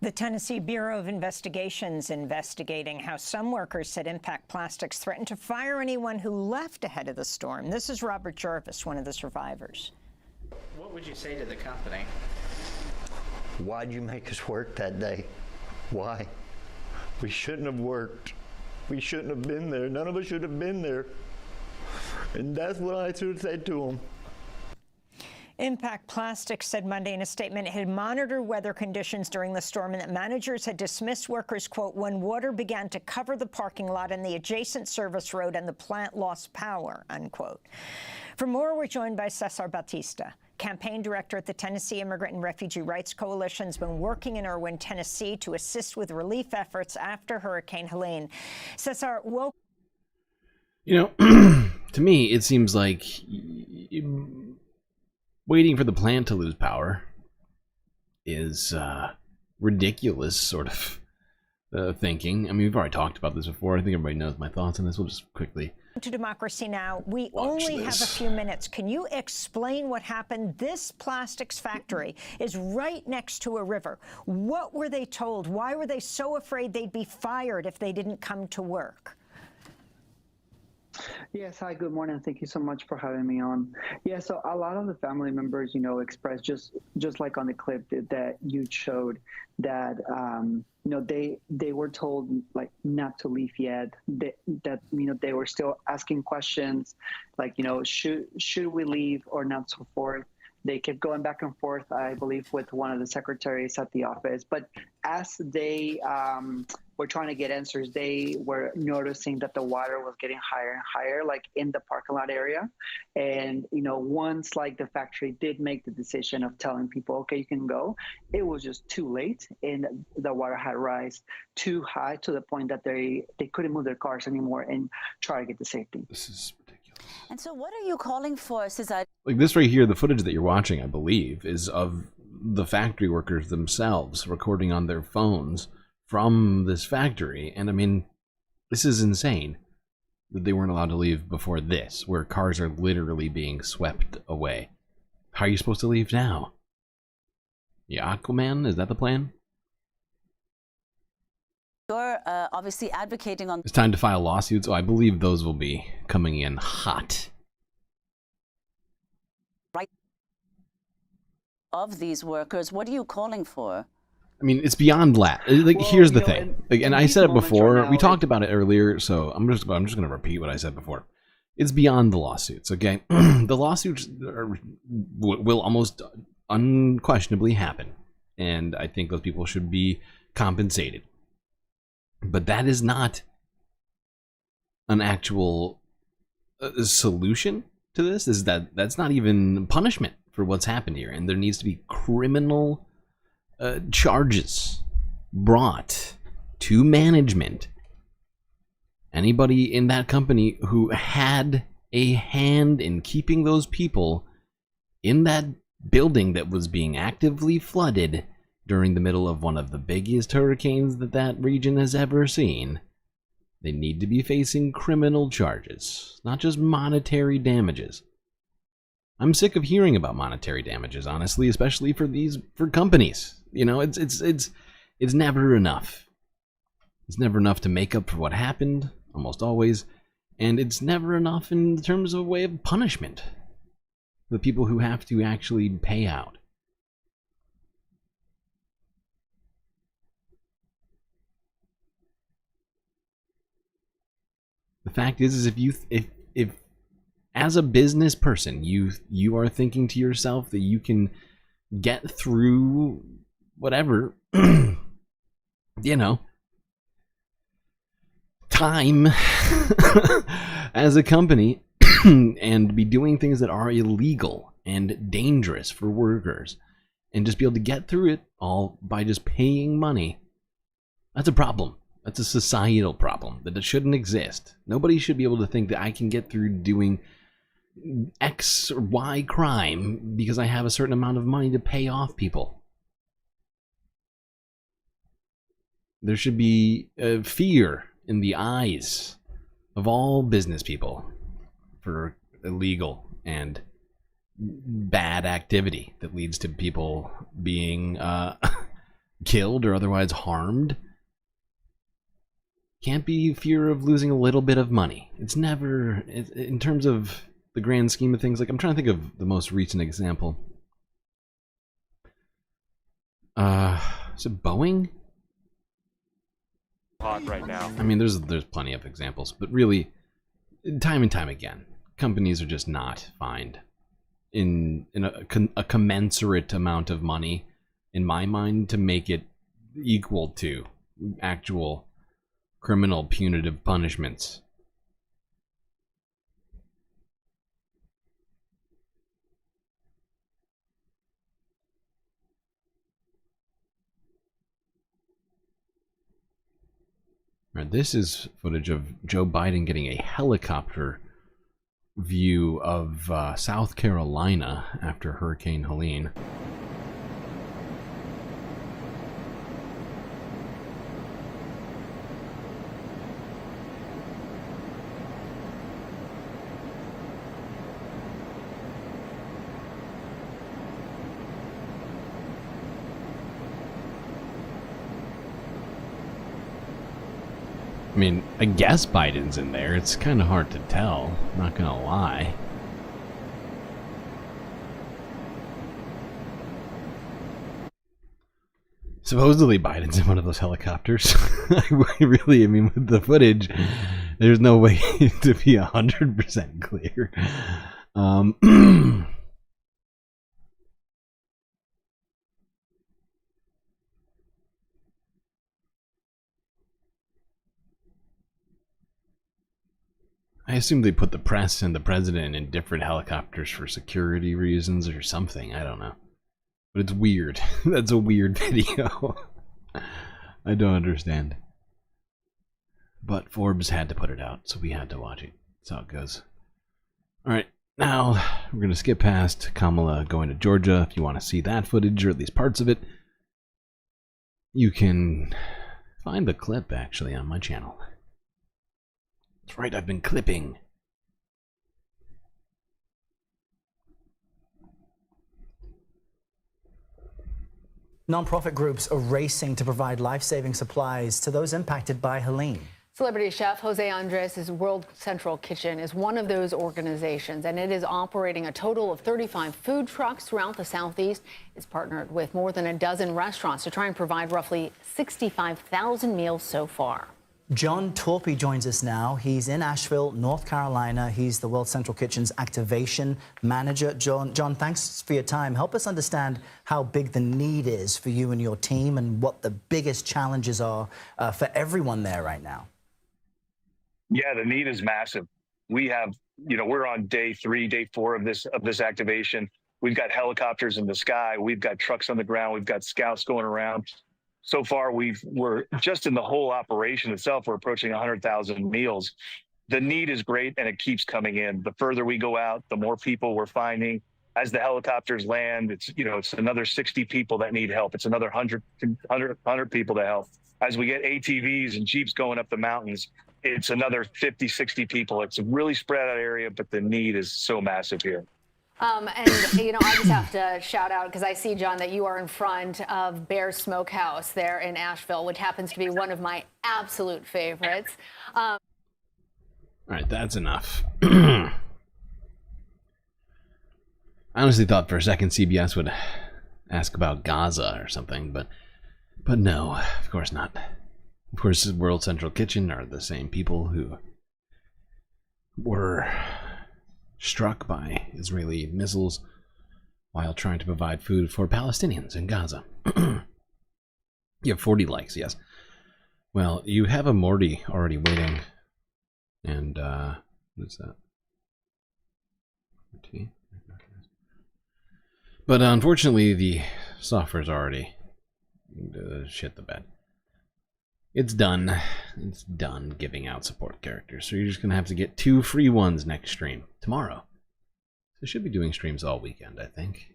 The Tennessee Bureau of Investigations investigating how some workers said Impact Plastics threatened to fire anyone who left ahead of the storm. This is Robert Jarvis, one of the survivors. What would you say to the company? Why'd you make us work that day? Why? We shouldn't have worked. We shouldn't have been there. None of us should have been there. And that's what I should have said to them. Impact Plastics said Monday in a statement it had monitored weather conditions during the storm and that managers had dismissed workers, quote, when water began to cover the parking lot and the adjacent service road and the plant lost power, unquote. For more, we're joined by Cesar Batista, campaign director at the Tennessee Immigrant and Refugee Rights Coalition, has been working in Erwin, Tennessee to assist with relief efforts after Hurricane Helene. Cesar, welcome. You know, to me, it seems like waiting for the plant to lose power is ridiculous sort of thinking. I mean, we've already talked about this before. I think everybody knows my thoughts on this. We'll just quickly To Democracy Now! We watch only this. have a few minutes. Can you explain what happened? This plastics factory is right next to a river. What were they told? Why were they so afraid they'd be fired if they didn't come to work? Yes, hi, good morning. Thank you so much for having me on. Yeah, so a lot of the family members, you know, expressed just like on the clip that you showed that, you know, they were told like not to leave yet, that, you know, they were still asking questions like, you know, should we leave or not, so forth. They kept going back and forth, I believe, with one of the secretaries at the office. But as they were trying to get answers, they were noticing that the water was getting higher and higher, like in the parking lot area. And, you know, once like the factory did make the decision of telling people, okay, you can go, it was just too late. And the water had risen too high to the point that they couldn't move their cars anymore and try to get to safety. This is And so what are you calling for, Cesar? like this right here. The footage that you're watching, I believe, is of the factory workers themselves recording on their phones from this factory. And I mean, this is insane that they weren't allowed to leave before this, where cars are literally being swept away. How are you supposed to leave now? Yeah, Aquaman, is that the plan? You're obviously advocating on... It's time to file lawsuits. Oh, I believe those will be coming in hot. Right of these workers. What are you calling for? I mean, it's beyond that. Like, well, here's the thing. Like, and I said it before. Right now, we talked about it earlier, so I'm just going to repeat what I said before. It's beyond the lawsuits, okay? The lawsuits will almost unquestionably happen, and I think those people should be compensated. But that is not an actual solution to this. That's not even punishment for what's happened here, and there needs to be criminal charges brought to management. Anybody in that company who had a hand in keeping those people in that building that was being actively flooded during the middle of one of the biggest hurricanes that region has ever seen, they need to be facing criminal charges, not just monetary damages. I'm sick of hearing about monetary damages, honestly, especially for companies. You know, it's never enough. It's never enough to make up for what happened, almost always, and it's never enough in terms of a way of punishment. The people who have to actually pay out. The fact is if as a business person, you are thinking to yourself that you can get through whatever, you know, time as a company and be doing things that are illegal and dangerous for workers and just be able to get through it all by just paying money. That's a problem. That's a societal problem that it shouldn't exist. Nobody should be able to think that I can get through doing X or Y crime because I have a certain amount of money to pay off people. There should be fear in the eyes of all business people for illegal and bad activity that leads to people being killed or otherwise harmed. Can't be fear of losing a little bit of money. It's never, in terms of the grand scheme of things, like I'm trying to think of the most recent example. Is it Boeing? Hot right now. I mean, there's plenty of examples, but really, time and time again, companies are just not fined in a commensurate amount of money, in my mind, to make it equal to actual criminal punitive punishments. Right, this is footage of Joe Biden getting a helicopter view of South Carolina after Hurricane Helene. I mean, I guess Biden's in there. It's kind of hard to tell, not gonna lie. Supposedly Biden's in one of those helicopters. I mean, with the footage, there's no way to be 100% clear. I assume they put the press and the president in different helicopters for security reasons or something. I don't know. But it's weird. That's a weird video. I don't understand. But Forbes had to put it out, so we had to watch it. That's how it goes. Alright, now we're going to skip past Kamala going to Georgia. If you want to see that footage, or at least parts of it, you can find the clip, actually, on my channel. That's right, I've been clipping. Non-profit groups are racing to provide life-saving supplies to those impacted by Helene. Celebrity chef Jose Andres' World Central Kitchen is one of those organizations, and it is operating a total of 35 food trucks throughout the Southeast. It's partnered with more than a dozen restaurants to try and provide roughly 65,000 meals so far. John Torpy joins us now. He's in Asheville, North Carolina. He's the World Central Kitchen's activation manager. John, thanks for your time. Help us understand how big the need is for you and your team and what the biggest challenges are for everyone there right now. Yeah, the need is massive. We have, we're on day 3, day 4 of this activation. We've got helicopters in the sky. We've got trucks on the ground. We've got scouts going around. So far, we're just in the whole operation itself, we're approaching 100,000 meals. The need is great, and it keeps coming in. The further we go out, the more people we're finding. As the helicopters land, it's another 60 people that need help. It's another 100 people to help. As we get ATVs and Jeeps going up the mountains, it's another 50, 60 people. It's a really spread out area, but the need is so massive here. I just have to shout out, because I see, John, that you are in front of Bear Smokehouse there in Asheville, which happens to be one of my absolute favorites. All right, that's enough. I honestly thought for a second CBS would ask about Gaza or something, but no, of course not. Of course, World Central Kitchen are the same people who were struck by Israeli missiles while trying to provide food for Palestinians in Gaza. You have 40 likes, yes. Well, you have a Morty already waiting. And, what's that? But unfortunately, the software's already shit the bed. It's done. It's done giving out support characters. So you're just going to have to get 2 free ones next stream. Tomorrow. So I should be doing streams all weekend, I think.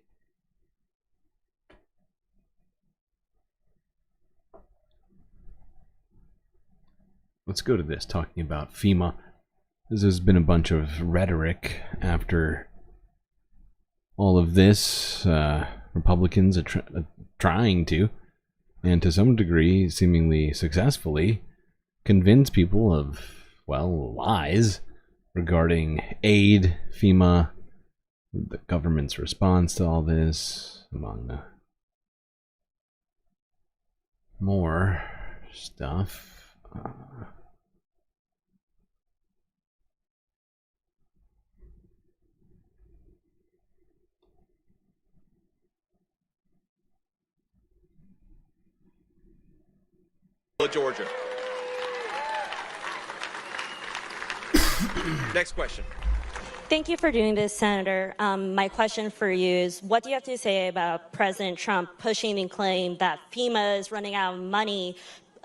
Let's go to this, talking about FEMA. There's been a bunch of rhetoric after all of this. Republicans are trying to, and to some degree, seemingly successfully, convince people of, well, lies regarding aid, FEMA, the government's response to all this, among more stuff. Georgia. Next question. Thank you for doing this, Senator. My question for you is, what do you have to say about President Trump pushing the claim that FEMA is running out of money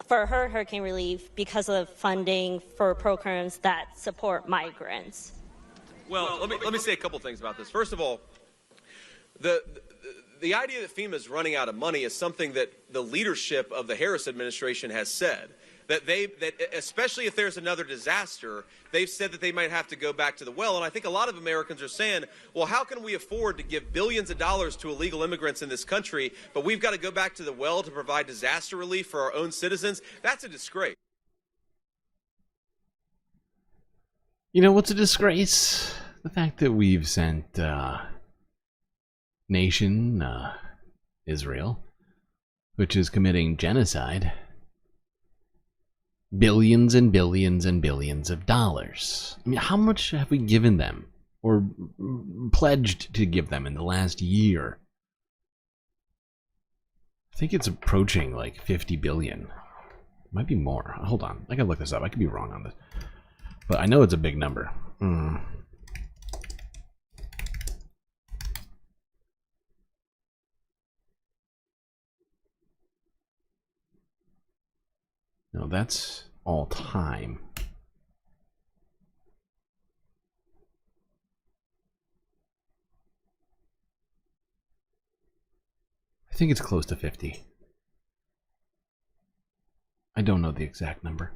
for her hurricane relief because of funding for programs that support migrants? Well, let me say a couple things about this. First of all, the idea that FEMA is running out of money is something that the leadership of the Harris administration has said. That especially if there's another disaster, they've said that they might have to go back to the well. And I think a lot of Americans are saying, well, how can we afford to give billions of dollars to illegal immigrants in this country, but we've got to go back to the well to provide disaster relief for our own citizens? That's a disgrace. You know what's a disgrace? The fact that we've sent nation Israel, which is committing genocide, billions and billions and billions of dollars. I mean, how much have we given them or pledged to give them in the last year? I think it's approaching like 50 billion. Might be more. Hold on. I gotta look this up. I could be wrong on this. But I know it's a big number. No, that's all time. I think it's close to 50. I don't know the exact number.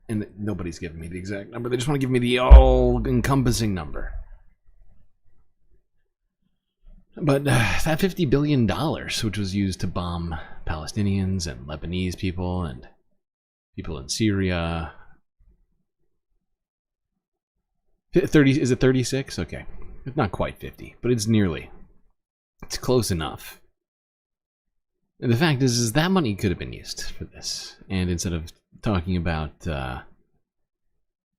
And nobody's giving me the exact number. They just want to give me the all-encompassing number. But that $50 billion, which was used to bomb Palestinians and Lebanese people and people in Syria. 30, is it 36? Okay. It's not quite 50, but it's nearly. It's close enough. And the fact is that money could have been used for this. And instead of talking about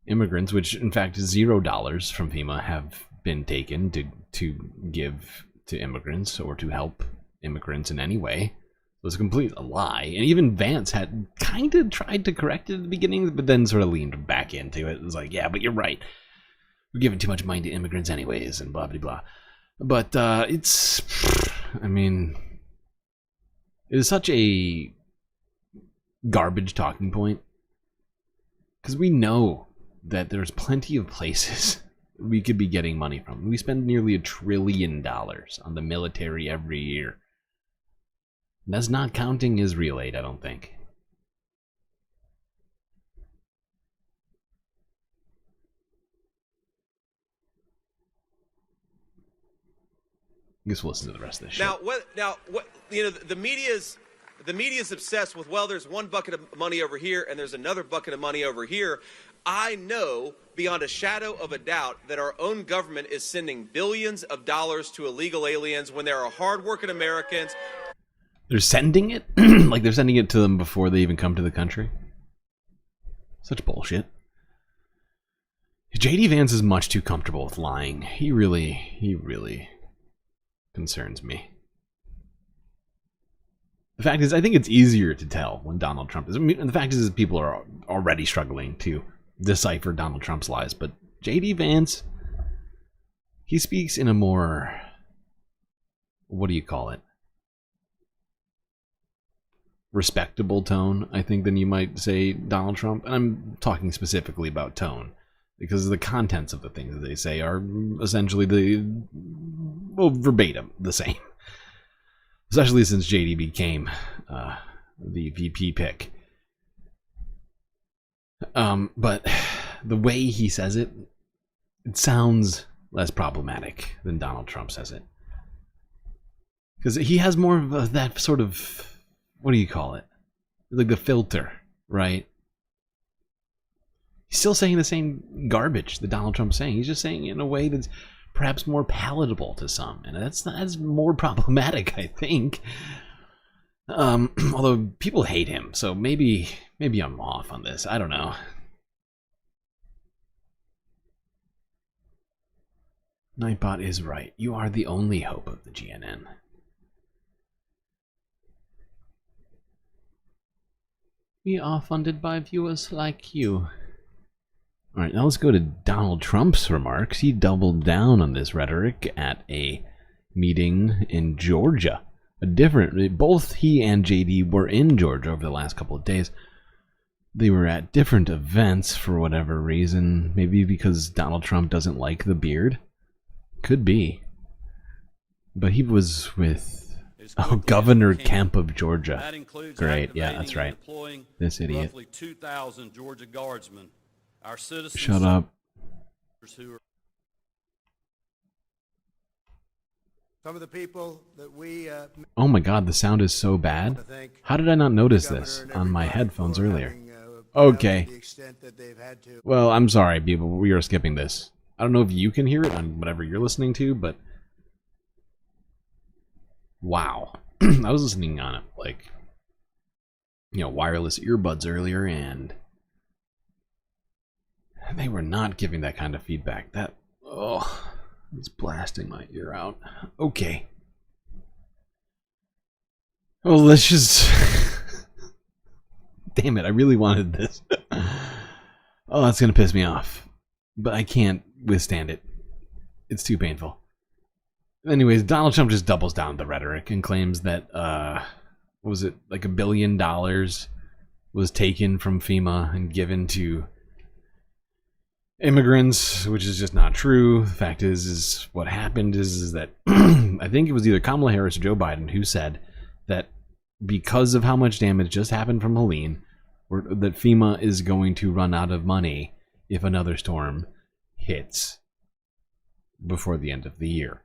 immigrants, which in fact $0 from FEMA have been taken to give to immigrants or to help immigrants in any way. It was a complete lie. And even Vance had kind of tried to correct it at the beginning, but then sort of leaned back into it. It was like, yeah, but you're right. We're giving too much money to immigrants anyways, and blah, blah, blah. But it's, I mean, it is such a garbage talking point. Because we know that there's plenty of places we could be getting money from. We spend nearly $1 trillion on the military every year. That's not counting Israel aid, I don't think. I guess we'll listen to the rest of this shit. Now, you know, the media's obsessed with, well, there's one bucket of money over here and there's another bucket of money over here. I know beyond a shadow of a doubt that our own government is sending billions of dollars to illegal aliens when there are hardworking Americans. They're sending it? Like they're sending it to them before they even come to the country? Such bullshit. JD Vance is much too comfortable with lying. He really concerns me. The fact is, I think it's easier to tell when Donald Trump is. I mean, the fact is, people are already struggling to decipher Donald Trump's lies. But JD Vance, he speaks in a more, what do you call it? Respectable tone, I think, than you might say Donald Trump. And I'm talking specifically about tone, because the contents of the things that they say are essentially verbatim the same. Especially since JD became the VP pick. But the way he says it, it sounds less problematic than Donald Trump says it. Because he has more of that sort of, what do you call it? Like the filter, right? He's still saying the same garbage that Donald Trump's saying. He's just saying it in a way that's perhaps more palatable to some, and that's more problematic, I think. Although people hate him, so maybe I'm off on this. I don't know. Nightbot is right. You are the only hope of the GNN. We are funded by viewers like you. Alright, now let's go to Donald Trump's remarks. He doubled down on this rhetoric at a meeting in Georgia. Both he and JD were in Georgia over the last couple of days. They were at different events for whatever reason. Maybe because Donald Trump doesn't like the beard? Could be. But he was with Governor Kemp of Georgia. Great, yeah, that's right. This idiot. Roughly 2,000 Georgia Guardsmen. Our citizens. Shut up. Some of the people that we. Oh my God, the sound is so bad. How did I not notice this on my headphones earlier? Okay. Well, I'm sorry, people. We are skipping this. I don't know if you can hear it on whatever you're listening to, but wow. I was listening on it, like, wireless earbuds earlier, and they were not giving that kind of feedback. That, it's blasting my ear out. Okay. Well, let's just... Damn it, I really wanted this. Oh, that's going to piss me off. But I can't withstand it. It's too painful. Anyways, Donald Trump just doubles down the rhetoric and claims that, what was it, like $1 billion was taken from FEMA and given to immigrants, which is just not true. The fact is what happened is that I think it was either Kamala Harris or Joe Biden who said that because of how much damage just happened from Helene, that FEMA is going to run out of money if another storm hits before the end of the year.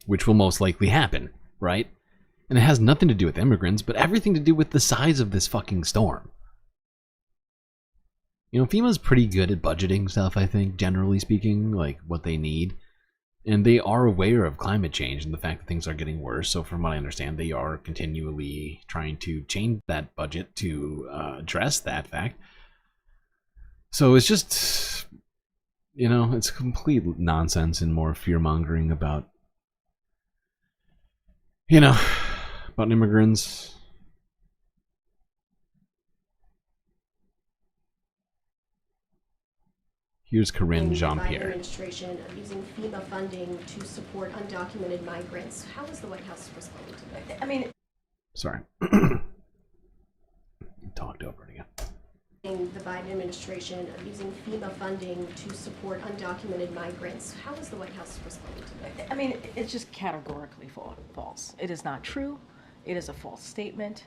Which will most likely happen, right? And it has nothing to do with immigrants, but everything to do with the size of this fucking storm. FEMA's pretty good at budgeting stuff, I think, generally speaking, like what they need. And they are aware of climate change and the fact that things are getting worse. So from what I understand, they are continually trying to change that budget to address that fact. So it's just, it's complete nonsense and more fear-mongering about, about immigrants. Here's Corinne Jean-Pierre. The Biden administration using FEMA funding to support undocumented migrants. How is the White House responding to that? I mean, sorry. Talked over it again. The Biden administration using FEMA funding to support undocumented migrants. How is the White House responding to that? I mean, it's just categorically false. It is not true. It is a false statement.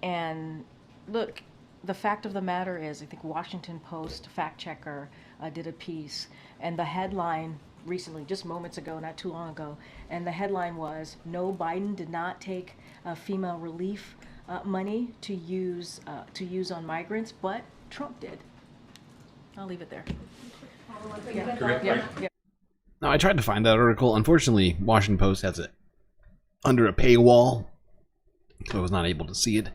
And look, the fact of the matter is, I think Washington Post fact checker did a piece, and the headline recently, just moments ago, not too long ago, and the headline was, "No, Biden did not take FEMA relief money to use on migrants, but Trump did." I'll leave it there. Yeah. Now, I tried to find that article. Unfortunately, Washington Post has it under a paywall, so I was not able to see it.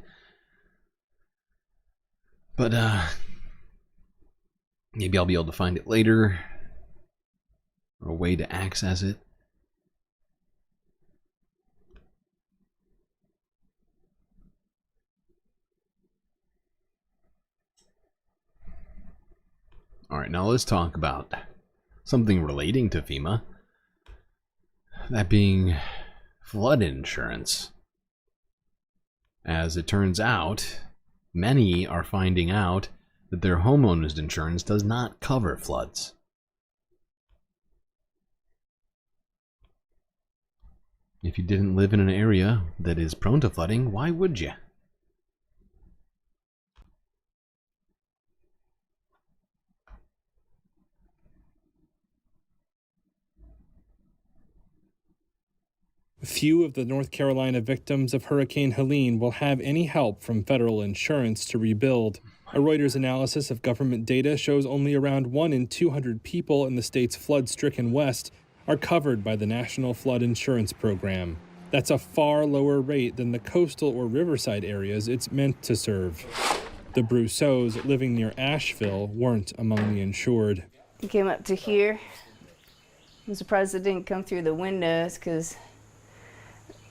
But, Maybe I'll be able to find it later, or a way to access it. All right, now let's talk about something relating to FEMA, that being flood insurance. As it turns out, many are finding out that their homeowners insurance does not cover floods. If you didn't live in an area that is prone to flooding, why would you? Few of the North Carolina victims of Hurricane Helene will have any help from federal insurance to rebuild. A Reuters analysis of government data shows only around 1 in 200 people in the state's flood-stricken West are covered by the National Flood Insurance Program. That's a far lower rate than the coastal or riverside areas it's meant to serve. The Brousseaus living near Asheville weren't among the insured. We came up to here. I'm surprised it didn't come through the windows because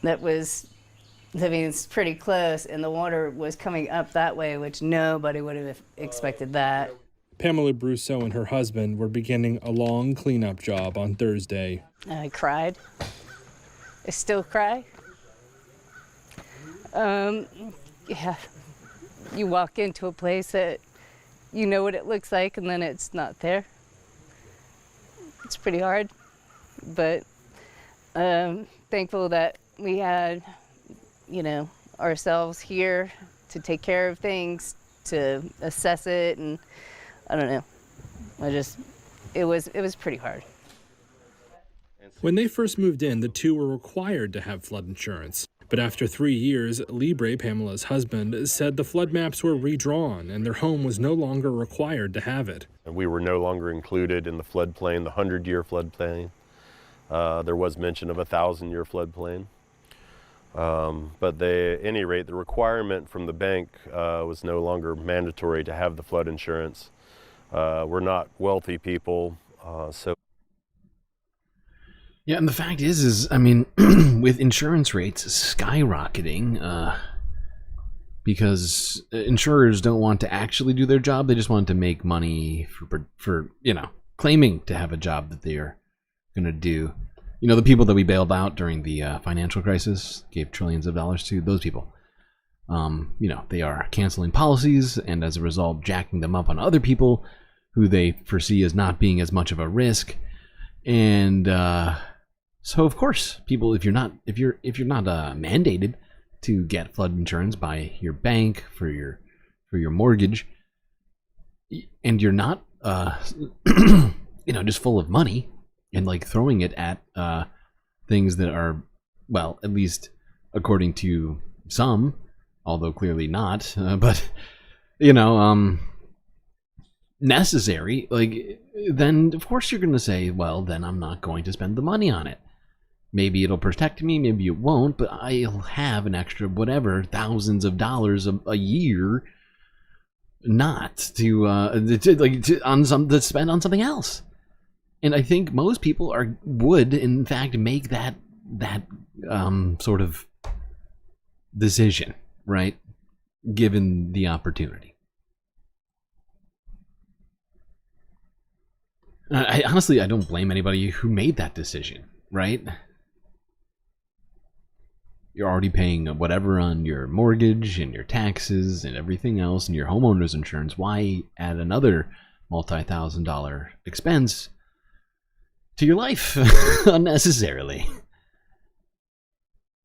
it's pretty close, and the water was coming up that way, which nobody would have expected that. Pamela Brousseau and her husband were beginning a long cleanup job on Thursday. I cried. I still cry. Yeah, you walk into a place that you know what it looks like, and then it's not there. It's pretty hard, but thankful that we had, ourselves here to take care of things, to assess it, and I don't know. It was pretty hard. When they first moved in, the two were required to have flood insurance. But after 3 years, Libre, Pamela's husband, said the flood maps were redrawn and their home was no longer required to have it. And we were no longer included in the floodplain, the 100-year floodplain. There was mention of a 1,000-year floodplain. But at any rate, the requirement from the bank was no longer mandatory to have the flood insurance. We're not wealthy people, so. Yeah, and the fact is I mean, with insurance rates skyrocketing, because insurers don't want to actually do their job, they just want to make money for claiming to have a job that they are going to do. The people that we bailed out during the financial crisis, gave trillions of dollars to, those people. They are canceling policies and as a result jacking them up on other people who they foresee as not being as much of a risk. And so of course, people, if you're not mandated to get flood insurance by your bank for your mortgage, and you're not just full of money and like throwing it at things that are, well, at least according to some, although clearly not, but necessary, then of course you're going to say, well, then I'm not going to spend the money on it. Maybe it'll protect me, maybe it won't, but I'll have an extra whatever thousands of dollars a year not to spend on something else. And I think most people would in fact make that sort of decision, right? Given the opportunity. I honestly don't blame anybody who made that decision, right? You're already paying whatever on your mortgage and your taxes and everything else and your homeowner's insurance. Why add another multi-$1,000 expense to your life unnecessarily?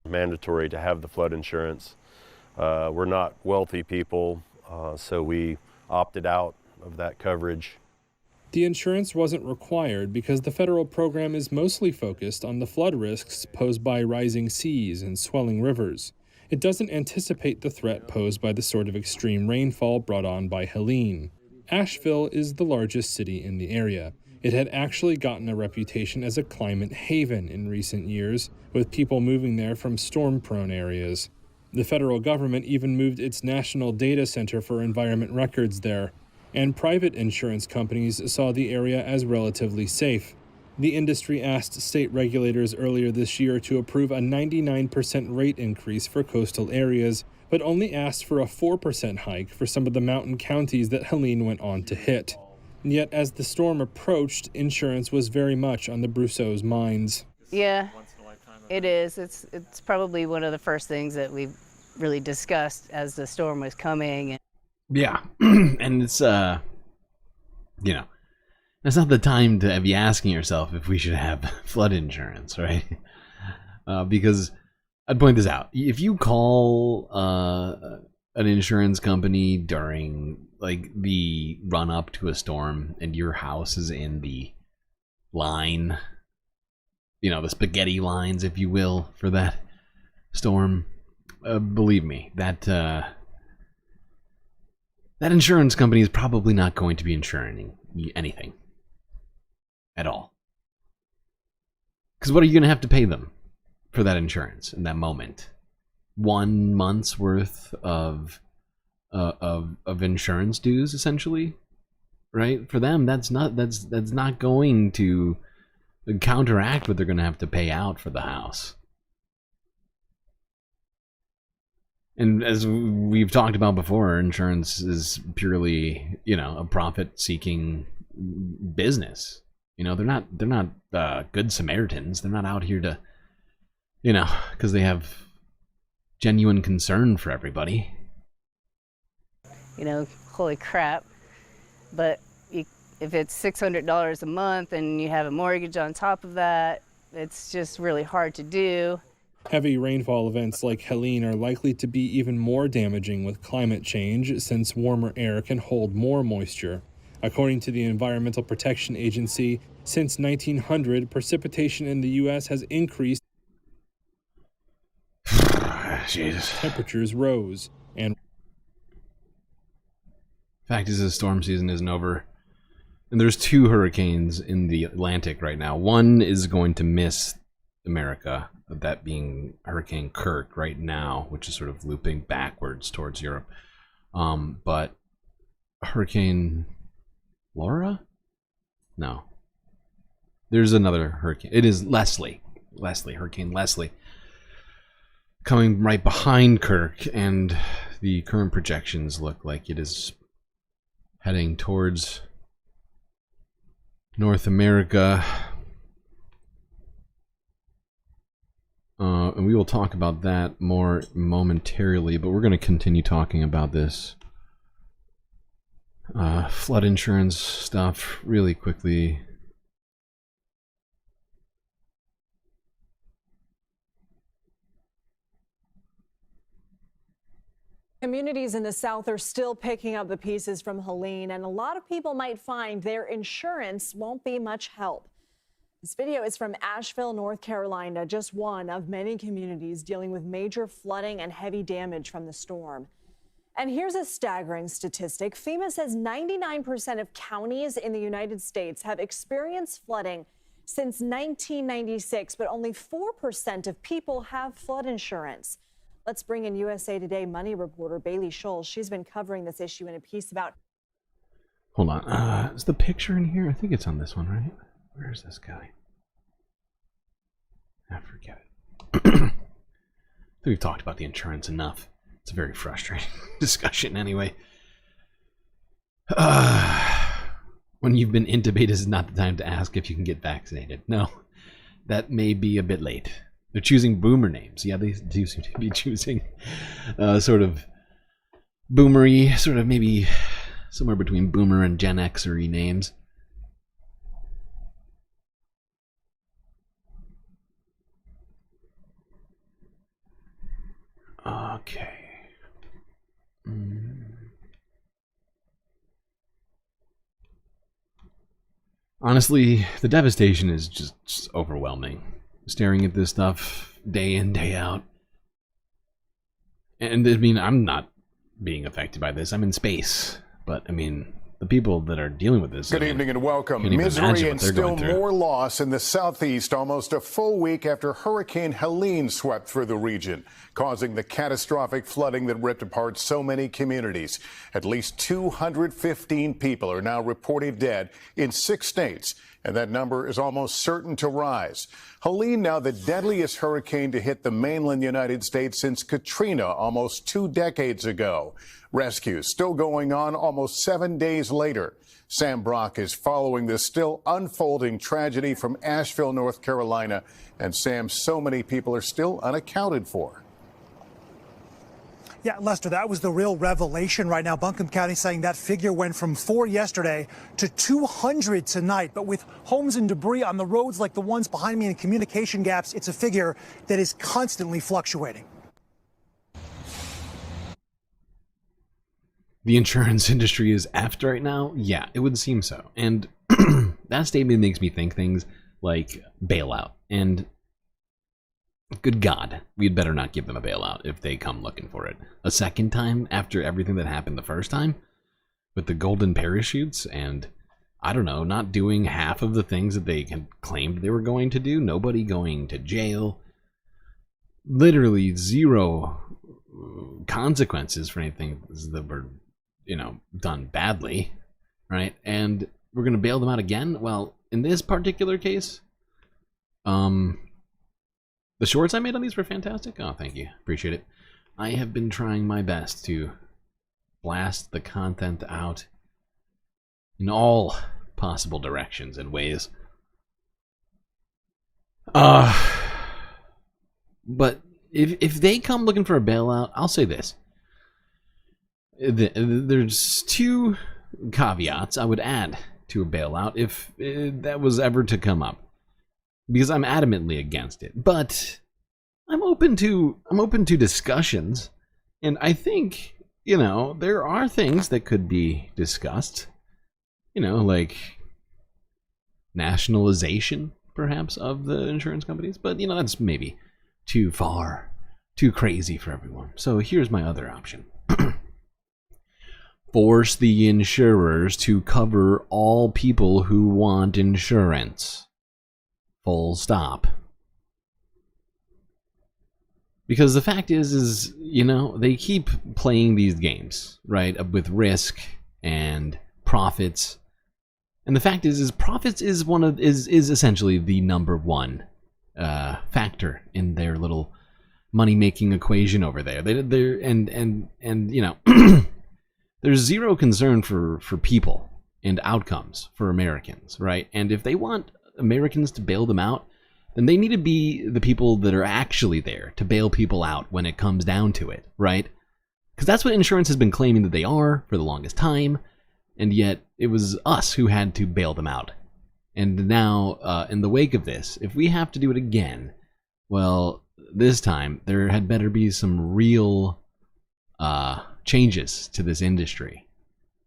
Mandatory to have the flood insurance. We're not wealthy people, so we opted out of that coverage. The insurance wasn't required because the federal program is mostly focused on the flood risks posed by rising seas and swelling rivers. It doesn't anticipate the threat posed by the sort of extreme rainfall brought on by Helene. Asheville is the largest city in the area. It had actually gotten a reputation as a climate haven in recent years, with people moving there from storm-prone areas. The federal government even moved its National Data Center for Environment Records there, and private insurance companies saw the area as relatively safe. The industry asked state regulators earlier this year to approve a 99% rate increase for coastal areas, but only asked for a 4% hike for some of the mountain counties that Helene went on to hit. Yet as the storm approached, insurance was very much on the Brousseaus' minds. Yeah, it is. It's probably one of the first things that we really discussed as the storm was coming. Yeah, and it's, you know, it's not the time to be asking yourself if we should have flood insurance, right? Because I'd point this out. If you call an insurance company during, like, the run-up to a storm and your house is in the line, you know, the spaghetti lines, if you will, for that storm, believe me, that insurance company is probably not going to be insuring anything at all. Because what are you going to have to pay them for that insurance in that moment? 1 month's worth of insurance dues, essentially, right? For them, that's not going to counteract what they're going to have to pay out for the house. And as we've talked about before, insurance is purely, you know, a profit-seeking business. You know, they're not good Samaritans. They're not out here to, you know, because they have genuine concern for everybody. You know, holy crap. But if it's $600 a month and you have a mortgage on top of that, it's just really hard to do. Heavy rainfall events like Helene are likely to be even more damaging with climate change, since warmer air can hold more moisture. According to the Environmental Protection Agency, since 1900, precipitation in the U.S. has increased. Jesus. Temperatures rose, and fact is, the storm season isn't over. And there's 2 hurricanes in the Atlantic right now. One is going to miss America, that being Hurricane Kirk right now, which is sort of looping backwards towards Europe. But Hurricane Laura? No. There's another hurricane. It is Leslie, Hurricane Leslie, coming right behind Kirk, and the current projections look like it is heading towards North America. And we will talk about that more momentarily, but we're going to continue talking about this flood insurance stuff really quickly. Communities in the South are still picking up the pieces from Helene, and a lot of people might find their insurance won't be much help. This video is from Asheville, North Carolina, just one of many communities dealing with major flooding and heavy damage from the storm. And here's a staggering statistic. FEMA says 99% of counties in the United States have experienced flooding since 1996, but only 4% of people have flood insurance. Let's bring in USA Today Money reporter Bailey Scholes. She's been covering this issue in a piece about... Hold on. Is the picture in here? I think it's on this one, right? Where's this guy? I forget it. I think we've talked about the insurance enough. It's a very frustrating discussion anyway. When you've been intubated is not the time to ask if you can get vaccinated. No, that may be a bit late. They're choosing boomer names. Yeah, they do seem to be choosing sort of boomery, sort of maybe somewhere between boomer and Gen Xery names. Okay. Honestly, the devastation is just overwhelming. Staring at this stuff day in, day out. And I mean, I'm not being affected by this. I'm in space. But I mean, the people that are dealing with this. Good evening and welcome. Can't even imagine Misery what and they're still going through. more loss in the southeast almost a full week after Hurricane Helene swept through the region, causing the catastrophic flooding that ripped apart so many communities. At least 215 people are now reported dead in 6 states, and that number is almost certain to rise. Helene, now the deadliest hurricane to hit the mainland United States since Katrina almost 2 decades ago. Rescues still going on almost 7 days later. Sam Brock is following this still unfolding tragedy from Asheville, North Carolina. And Sam, so many people are still unaccounted for. Yeah, Lester, that was the real revelation right now. Buncombe County saying that figure went from 4 yesterday to 200 tonight. But with homes and debris on the roads like the ones behind me and communication gaps, it's a figure that is constantly fluctuating. The insurance industry is effed right now? Yeah, it would seem so. And that statement makes me think things like bailout. And good God, we'd better not give them a bailout if they come looking for it. A second time after everything that happened the first time? With the golden parachutes and, I don't know, not doing half of the things that they claimed they were going to do. Nobody going to jail. Literally zero consequences for anything that were, done badly, right? And we're going to bail them out again? Well, in this particular case, the shorts I made on these were fantastic. Oh, thank you. Appreciate it. I have been trying my best to blast the content out in all possible directions and ways. But if they come looking for a bailout, I'll say this. There's 2 caveats I would add to a bailout if that was ever to come up, because I'm adamantly against it. But I'm open to discussions, and I think there are things that could be discussed, like nationalization perhaps of the insurance companies. But that's maybe too far, too crazy for everyone. So here's my other option. Force the insurers to cover all people who want insurance. Full stop. Because the fact is they keep playing these games, right, with risk and profits. And the fact is profits is essentially the number one factor in their little money-making equation over there. There's zero concern for people and outcomes for Americans, right? And if they want Americans to bail them out, then they need to be the people that are actually there to bail people out when it comes down to it, right? Because that's what insurance has been claiming that they are for the longest time, and yet it was us who had to bail them out. And now, in the wake of this, if we have to do it again, well, this time there had better be some real changes to this industry.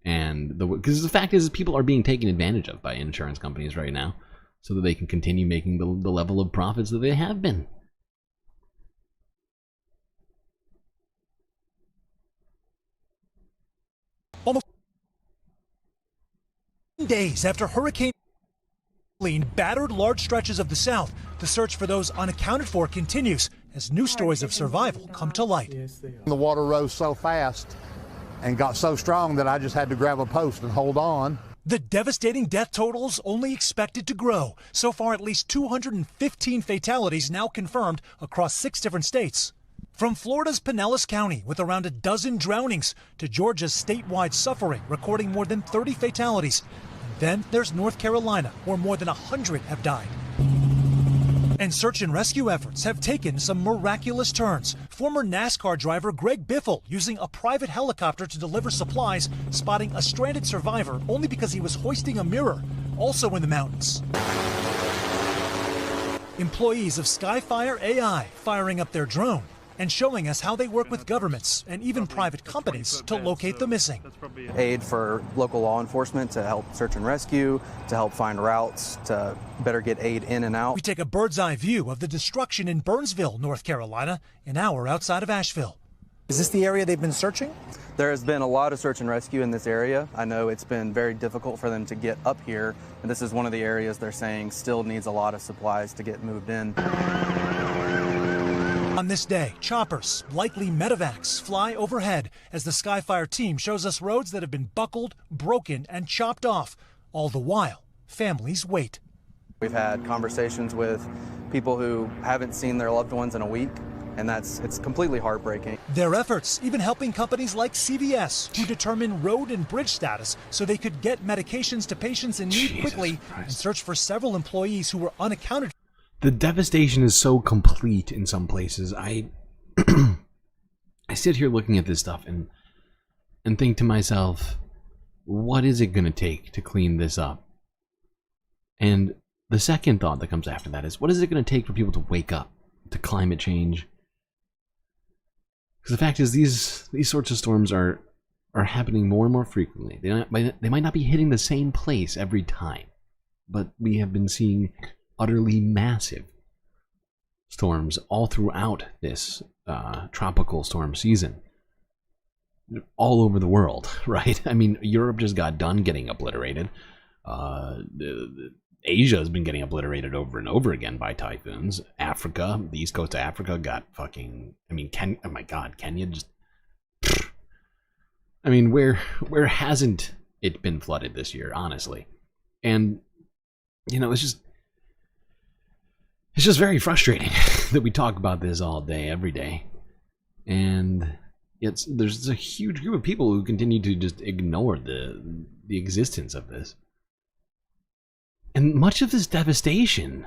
And because the fact is people are being taken advantage of by insurance companies right now so that they can continue making the level of profits that they have been. Almost days after Hurricane Helene battered large stretches of the South, the search for those unaccounted for continues as new stories of survival come to light. The water rose so fast and got so strong that I just had to grab a post and hold on. The devastating death totals only expected to grow. So far, at least 215 fatalities now confirmed across 6 different states. From Florida's Pinellas County, with around a dozen drownings, to Georgia's statewide suffering, recording more than 30 fatalities. And then there's North Carolina, where more than 100 have died. And search and rescue efforts have taken some miraculous turns. Former NASCAR driver Greg Biffle using a private helicopter to deliver supplies, spotting a stranded survivor only because he was hoisting a mirror, also in the mountains. Employees of Skyfire AI firing up their drone and showing us how they work with governments and even private companies to locate the missing. Aid for local law enforcement to help search and rescue, to help find routes, to better get aid in and out. We take a bird's eye view of the destruction in Burnsville, North Carolina, an hour outside of Asheville. Is this the area they've been searching? There has been a lot of search and rescue in this area. I know it's been very difficult for them to get up here, and this is one of the areas they're saying still needs a lot of supplies to get moved in. On this day, choppers, likely medevacs, fly overhead as the Skyfire team shows us roads that have been buckled, broken, and chopped off. All the while, families wait. We've had conversations with people who haven't seen their loved ones in a week, and it's completely heartbreaking. Their efforts even helping companies like CVS, who determine road and bridge status so they could get medications to patients in need quickly and search for several employees who were unaccounted for. The devastation is so complete in some places. I sit here looking at this stuff and think to myself, what is it going to take to clean this up? And the second thought that comes after that is, what is it going to take for people to wake up to climate change? Because the fact is, these sorts of storms are happening more and more frequently. They might not be hitting the same place every time, but we have been seeing utterly massive storms all throughout this tropical storm season, all over the world, right? I mean, Europe just got done getting obliterated. Asia has been getting obliterated over and over again by typhoons. Africa, the east coast of Africa got fucking, I mean, oh my god, Kenya just, I mean, where hasn't it been flooded this year, honestly? And, you know, it's just very frustrating that we talk about this all day, every day. And there's a huge group of people who continue to just ignore the existence of this. And much of this devastation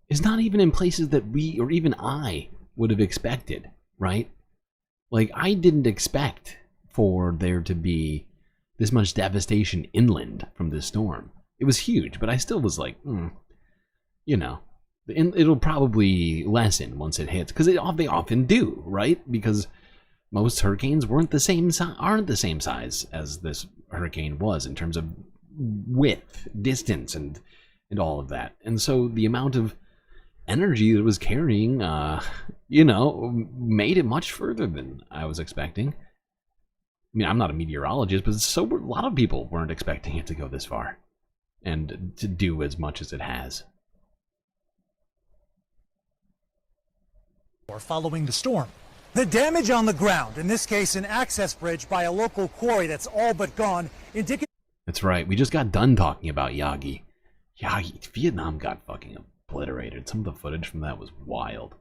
is not even in places that we, or even I, would have expected, right? Like, I didn't expect for there to be this much devastation inland from this storm. It was huge, but I still was like, you know, it'll probably lessen once it hits, because they often do, right? Because most hurricanes aren't the same size as this hurricane was in terms of width, distance, and all of that. And so the amount of energy that it was carrying, you know, made it much further than I was expecting. I mean, I'm not a meteorologist, but a lot of people weren't expecting it to go this far and to do as much as it has. Following the storm. The damage on the ground, in this case an access bridge by a local quarry that's all but gone, indicative. That's right, we just got done talking about Yagi. Vietnam got fucking obliterated. Some of the footage from that was wild.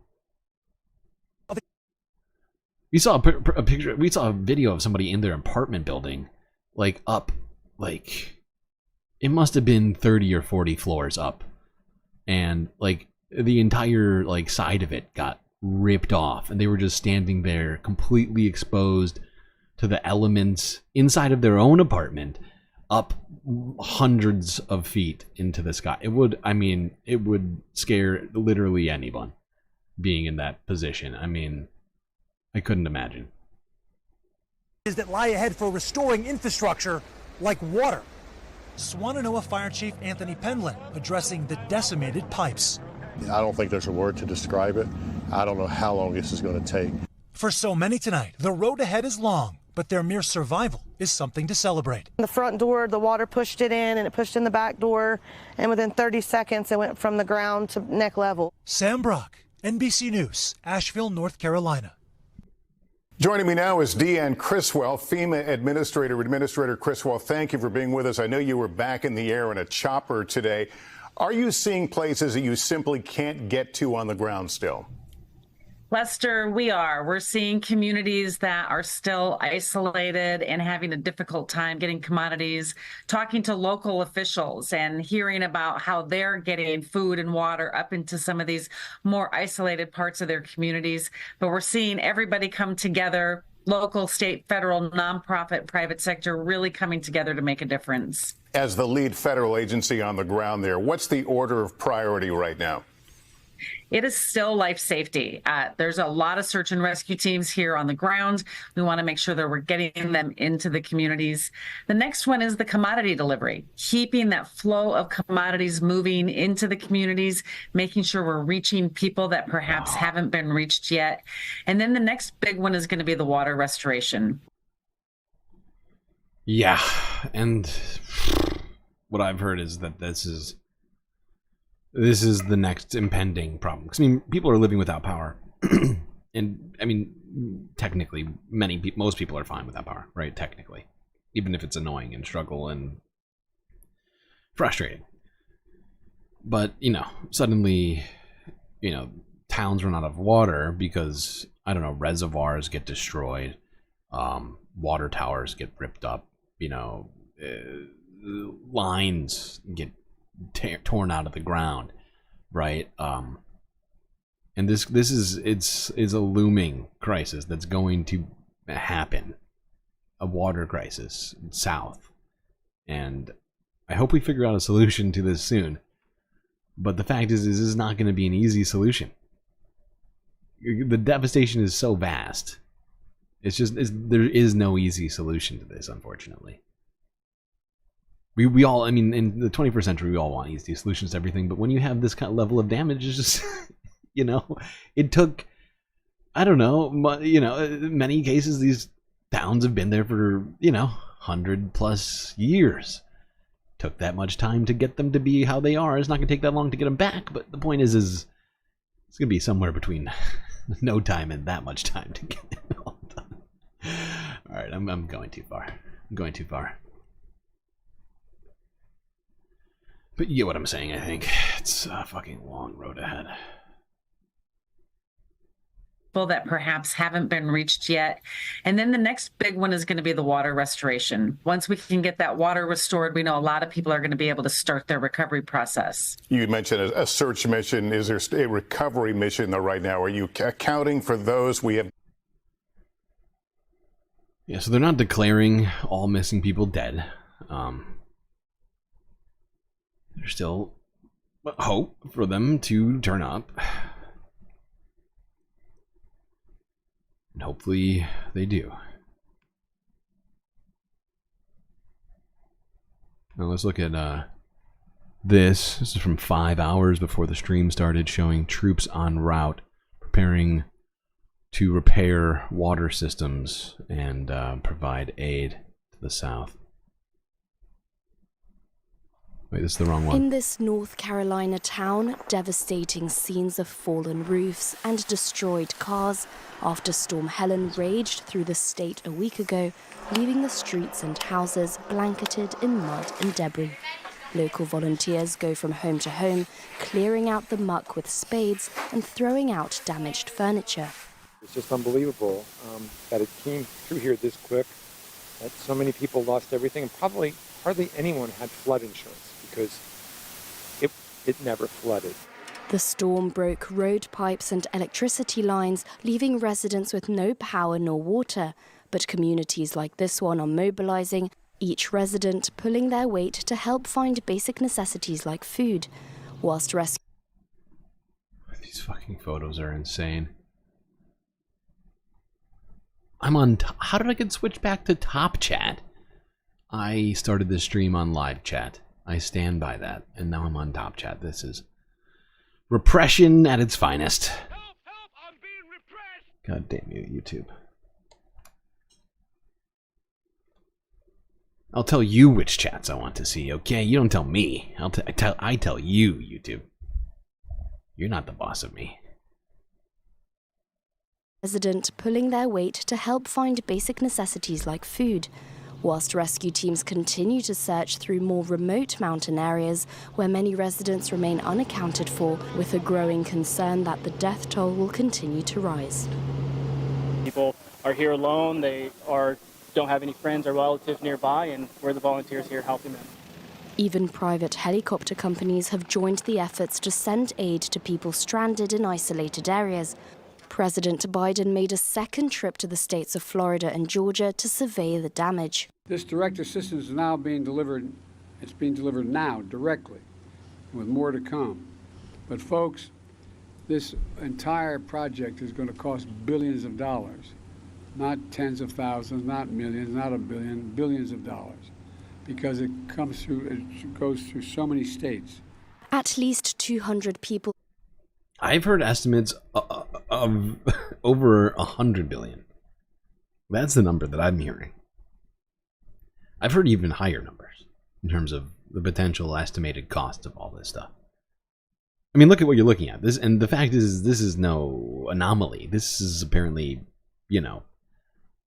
We saw a picture, we saw a video of somebody in their apartment building, like up, like, it must have been 30 or 40 floors up. And, like, the entire, like, side of it got ripped off, and they were just standing there completely exposed to the elements inside of their own apartment, up hundreds of feet into the sky. It would scare literally anyone being in that position. I mean, I couldn't imagine. Is that lie ahead for restoring infrastructure like water. Swannanoa Fire Chief Anthony Penland addressing the decimated pipes. I don't think there's a word to describe it. I don't know how long this is going to take. For so many tonight, the road ahead is long, but their mere survival is something to celebrate. The front door, the water pushed it in, and it pushed in the back door, and within 30 seconds, it went from the ground to neck level. Sam Brock, NBC News, Asheville, North Carolina. Joining me now is Deanne Criswell, FEMA Administrator. Administrator Criswell, thank you for being with us. I know you were back in the air in a chopper today. Are you seeing places that you simply can't get to on the ground still? Lester, we are. We're seeing communities that are still isolated and having a difficult time getting commodities, talking to local officials and hearing about how they're getting food and water up into some of these more isolated parts of their communities. But we're seeing everybody come together, local, state, federal, nonprofit, private sector, really coming together to make a difference. As the lead federal agency on the ground there, what's the order of priority right now? it is still life safety. There's a lot of search and rescue teams here on the ground. We want to make sure that we're getting them into the communities. The next one is the commodity delivery, keeping that flow of commodities moving into the communities, making sure we're reaching people that perhaps haven't been reached yet. And then the next big one is going to be the water restoration. Yeah, and what I've heard is that this is the next impending problem. 'Cause, I mean, people are living without power, and I mean, technically, most people are fine without power, right? Technically, even if it's annoying and struggle and frustrating. But suddenly, towns run out of water because reservoirs get destroyed, water towers get ripped up, lines get torn out of the ground, right? And this is a looming crisis that's going to happen, a water crisis south, and I hope we figure out a solution to this soon. But the fact is this is not going to be an easy solution. The devastation is so vast. There is no easy solution to this, unfortunately. We all, I mean, in the 21st century, we all want easy solutions to everything, but when you have this kind of level of damage, it's just, it took, in many cases, these towns have been there for, 100+ years. Took that much time to get them to be how they are. It's not going to take that long to get them back, but the point is it's going to be somewhere between no time and that much time to get it all done. All right, I'm going too far. I'm going too far. But you get what I'm saying, I think. It's a fucking long road ahead. That perhaps haven't been reached yet. And then the next big one is going to be the water restoration. Once we can get that water restored, we know a lot of people are going to be able to start their recovery process. You mentioned a search mission. Is there a recovery mission though right now? Are you accounting for those we have? Yeah, so they're not declaring all missing people dead. There's still hope for them to turn up. And hopefully they do. Now let's look at this. This is from 5 hours before the stream started, showing troops en route preparing to repair water systems and provide aid to the south. Wait, this is the wrong one. In this North Carolina town, devastating scenes of fallen roofs and destroyed cars after Storm Helene raged through the state a week ago, leaving the streets and houses blanketed in mud and debris. Local volunteers go from home to home, clearing out the muck with spades and throwing out damaged furniture. It's just unbelievable that it came through here this quick, that so many people lost everything, and probably hardly anyone had flood insurance because it never flooded. The storm broke road pipes and electricity lines, leaving residents with no power nor water. But communities like this one are mobilizing, each resident pulling their weight to help find basic necessities like food, whilst rescue. These fucking photos are insane. I'm on. How did I get switched back to top chat? I started this stream on live chat. I stand by that, and now I'm on top chat. This is repression at its finest. Help, I'm being repressed. God damn you, YouTube. I'll tell you which chats I want to see, okay? You don't tell me. I tell you, YouTube. You're not the boss of me. Resident pulling their weight to help find basic necessities like food, whilst rescue teams continue to search through more remote mountain areas where many residents remain unaccounted for, with a growing concern that the death toll will continue to rise. People are here alone, they don't have any friends or relatives nearby, and we're the volunteers here helping them. Even private helicopter companies have joined the efforts to send aid to people stranded in isolated areas. President Biden made a second trip to the states of Florida and Georgia to survey the damage. This direct assistance is now being delivered. It's being delivered now directly, with more to come. But folks, this entire project is going to cost billions of dollars, not tens of thousands, not millions, not a billion, billions of dollars, because it goes through so many states. At least 200 people. I've heard estimates of over 100 billion. That's the number that I'm hearing. I've heard even higher numbers in terms of the potential estimated cost of all this stuff. I mean, look at what you're looking at. This, and the fact is, this is no anomaly. This is apparently, you know,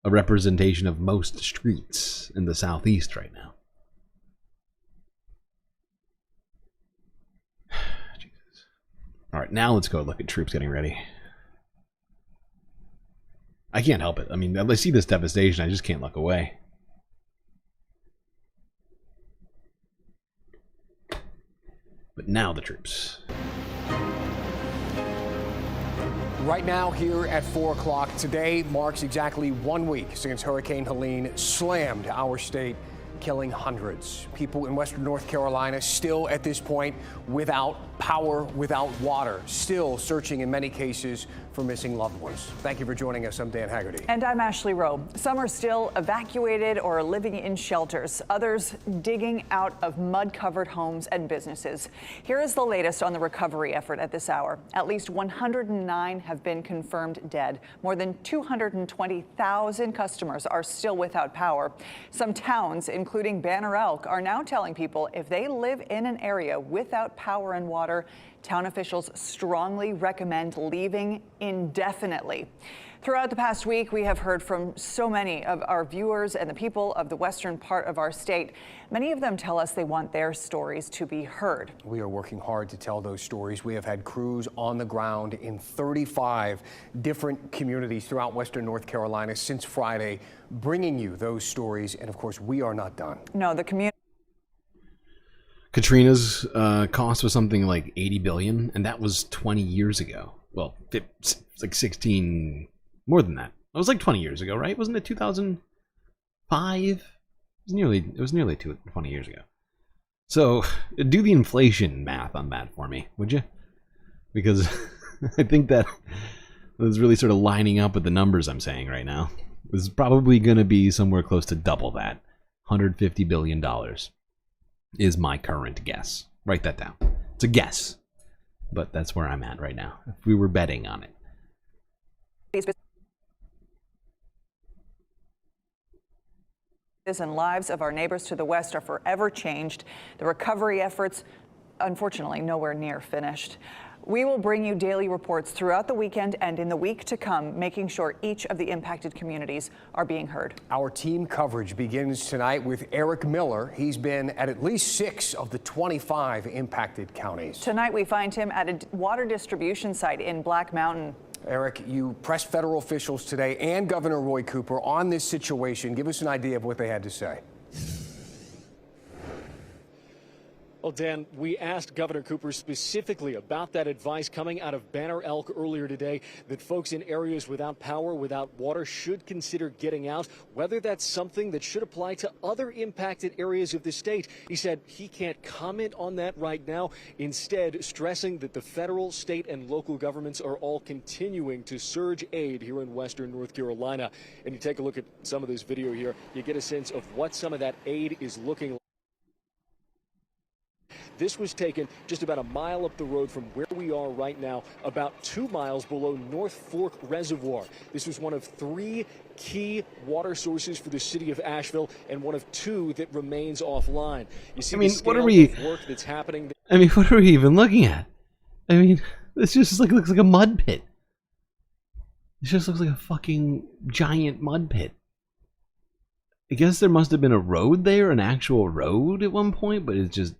a representation of most streets in the southeast right now. Jesus. All right, now let's go look at troops getting ready. I can't help it. I mean, I see this devastation. I just can't look away. But now the troops. Right now, here at 4 o'clock, today marks exactly 1 week since Hurricane Helene slammed our state, killing hundreds. People in western North Carolina still at this point without power, without water, still searching in many cases for missing loved ones. Thank you for joining us. I'm Dan Haggerty. And I'm Ashley Rowe. Some are still evacuated or living in shelters, others digging out of mud-covered homes and businesses. Here is the latest on the recovery effort at this hour. At least 109 have been confirmed dead. More than 220,000 customers are still without power. Some towns, including Banner Elk, are now telling people if they live in an area without power and water, town officials strongly recommend leaving indefinitely. Throughout the past week, we have heard from so many of our viewers and the people of the western part of our state. Many of them tell us they want their stories to be heard. We are working hard to tell those stories. We have had crews on the ground in 35 different communities throughout western North Carolina since Friday, bringing you those stories. And of course, we are not done. No, the community. Katrina's cost was something like 80 billion, and that was 20 years ago. Well, it's like 16, more than that. It was like 20 years ago, right? Wasn't it 2005? It was nearly 20 years ago. So do the inflation math on that for me, would you? Because I think that is really sort of lining up with the numbers I'm saying right now. This is probably going to be somewhere close to double that. $150 billion is my current guess. Write that down. It's a guess, but that's where I'm at right now. If we were betting on it. And lives of our neighbors to the west are forever changed. The recovery efforts, unfortunately, nowhere near finished. We will bring you daily reports throughout the weekend and in the week to come, making sure each of the impacted communities are being heard. Our team coverage begins tonight with Eric Miller. He's been at least 6 of the 25 impacted counties. Tonight, we find him at a water distribution site in Black Mountain. Eric, you pressed federal officials today and Governor Roy Cooper on this situation. Give us an idea of what they had to say. Well, Dan, we asked Governor Cooper specifically about that advice coming out of Banner Elk earlier today, that folks in areas without power, without water, should consider getting out, whether that's something that should apply to other impacted areas of the state. He said he can't comment on that right now, instead stressing that the federal, state, and local governments are all continuing to surge aid here in western North Carolina. And you take a look at some of this video here, you get a sense of what some of that aid is looking like. This was taken just about a mile up the road from where we are right now, about 2 miles below North Fork Reservoir. This was one of 3 key water sources for the city of Asheville and one of 2 that remains offline. You see, what are we? Work that's happening. I mean, what are we even looking at? I mean, this just looks like a mud pit. It just looks like a fucking giant mud pit. I guess there must have been a road there, an actual road at one point, but it's just.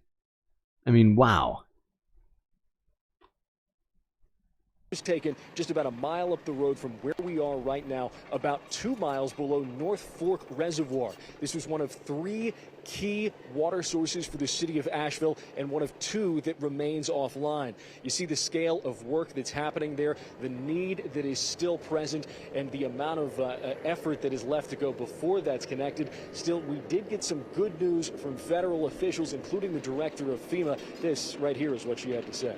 I mean, wow. Was taken just about a mile up the road from where we are right now, about 2 miles below North Fork Reservoir. This was one of 3 key water sources for the city of Asheville and one of 2 that remains offline. You see the scale of work that's happening there, the need that is still present, and the amount of effort that is left to go before that's connected. Still, we did get some good news from federal officials, including the director of FEMA. This right here is what she had to say.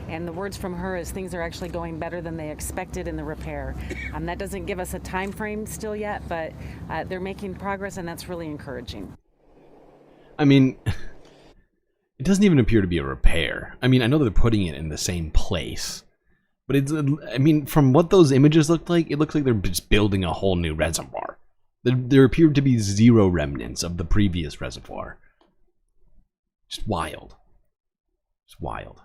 And the words from her is things are actually going better than they expected in the repair. That doesn't give us a time frame still yet, but they're making progress, and that's really encouraging. I mean, it doesn't even appear to be a repair. I mean, I know they're putting it in the same place, but it's, I mean, from what those images looked like, it looks like they're just building a whole new reservoir. There appeared to be zero remnants of the previous reservoir. Just wild. Just wild.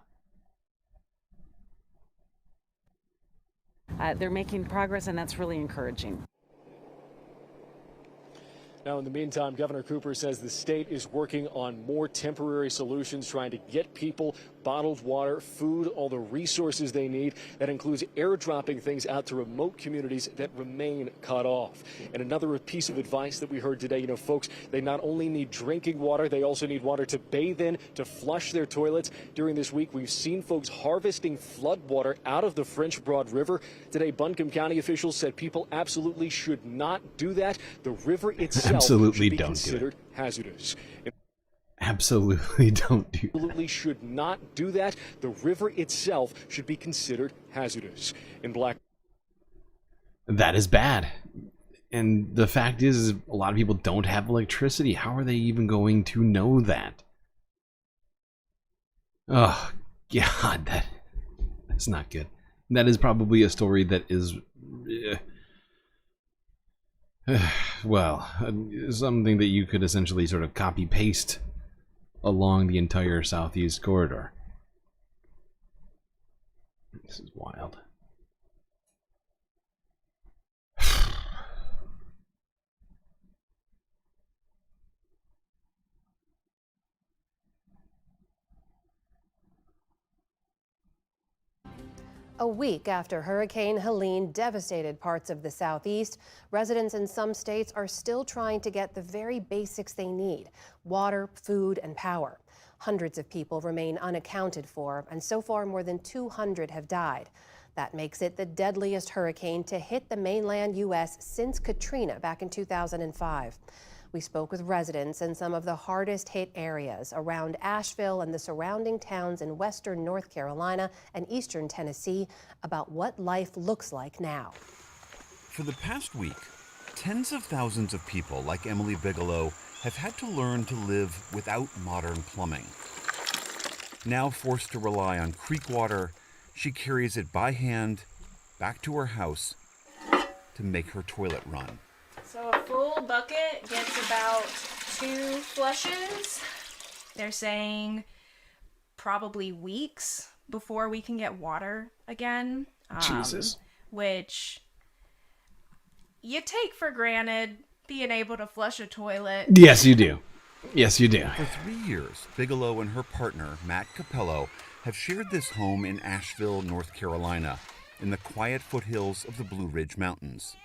They're making progress, and that's really encouraging. Now, in the meantime, Governor Cooper says the state is working on more temporary solutions, trying to get people bottled water, food, all the resources they need. That includes airdropping things out to remote communities that remain cut off. And another piece of advice that we heard today, you know, folks, they not only need drinking water, they also need water to bathe in, to flush their toilets. During this week, we've seen folks harvesting flood water out of the French Broad River. Today, Buncombe County officials said people absolutely should not do that. The river itself Absolutely should be don't considered do it. hazardous. Absolutely don't do that. Absolutely should not do that. The river itself should be considered hazardous. In Black. That is bad. And the fact is, a lot of people don't have electricity. How are they even going to know that? Oh, God, that's not good. That is probably a story that is, well, something that you could essentially sort of copy-paste along the entire southeast corridor. This is wild. A week after Hurricane Helene devastated parts of the southeast, residents in some states are still trying to get the very basics they need: water, food, and power. Hundreds of people remain unaccounted for, and so far more than 200 have died. That makes it the deadliest hurricane to hit the mainland U.S. since Katrina back in 2005. We spoke with residents in some of the hardest hit areas around Asheville and the surrounding towns in western North Carolina and eastern Tennessee about what life looks like now. For the past week, tens of thousands of people like Emily Bigelow have had to learn to live without modern plumbing. Now forced to rely on creek water, she carries it by hand back to her house to make her toilet run. So a full bucket gets about 2 flushes. They're saying probably weeks before we can get water again. Jesus. Which you take for granted, being able to flush a toilet. Yes, you do. Yes, you do. For 3 years, Bigelow and her partner, Matt Capello, have shared this home in Asheville, North Carolina, in the quiet foothills of the Blue Ridge Mountains.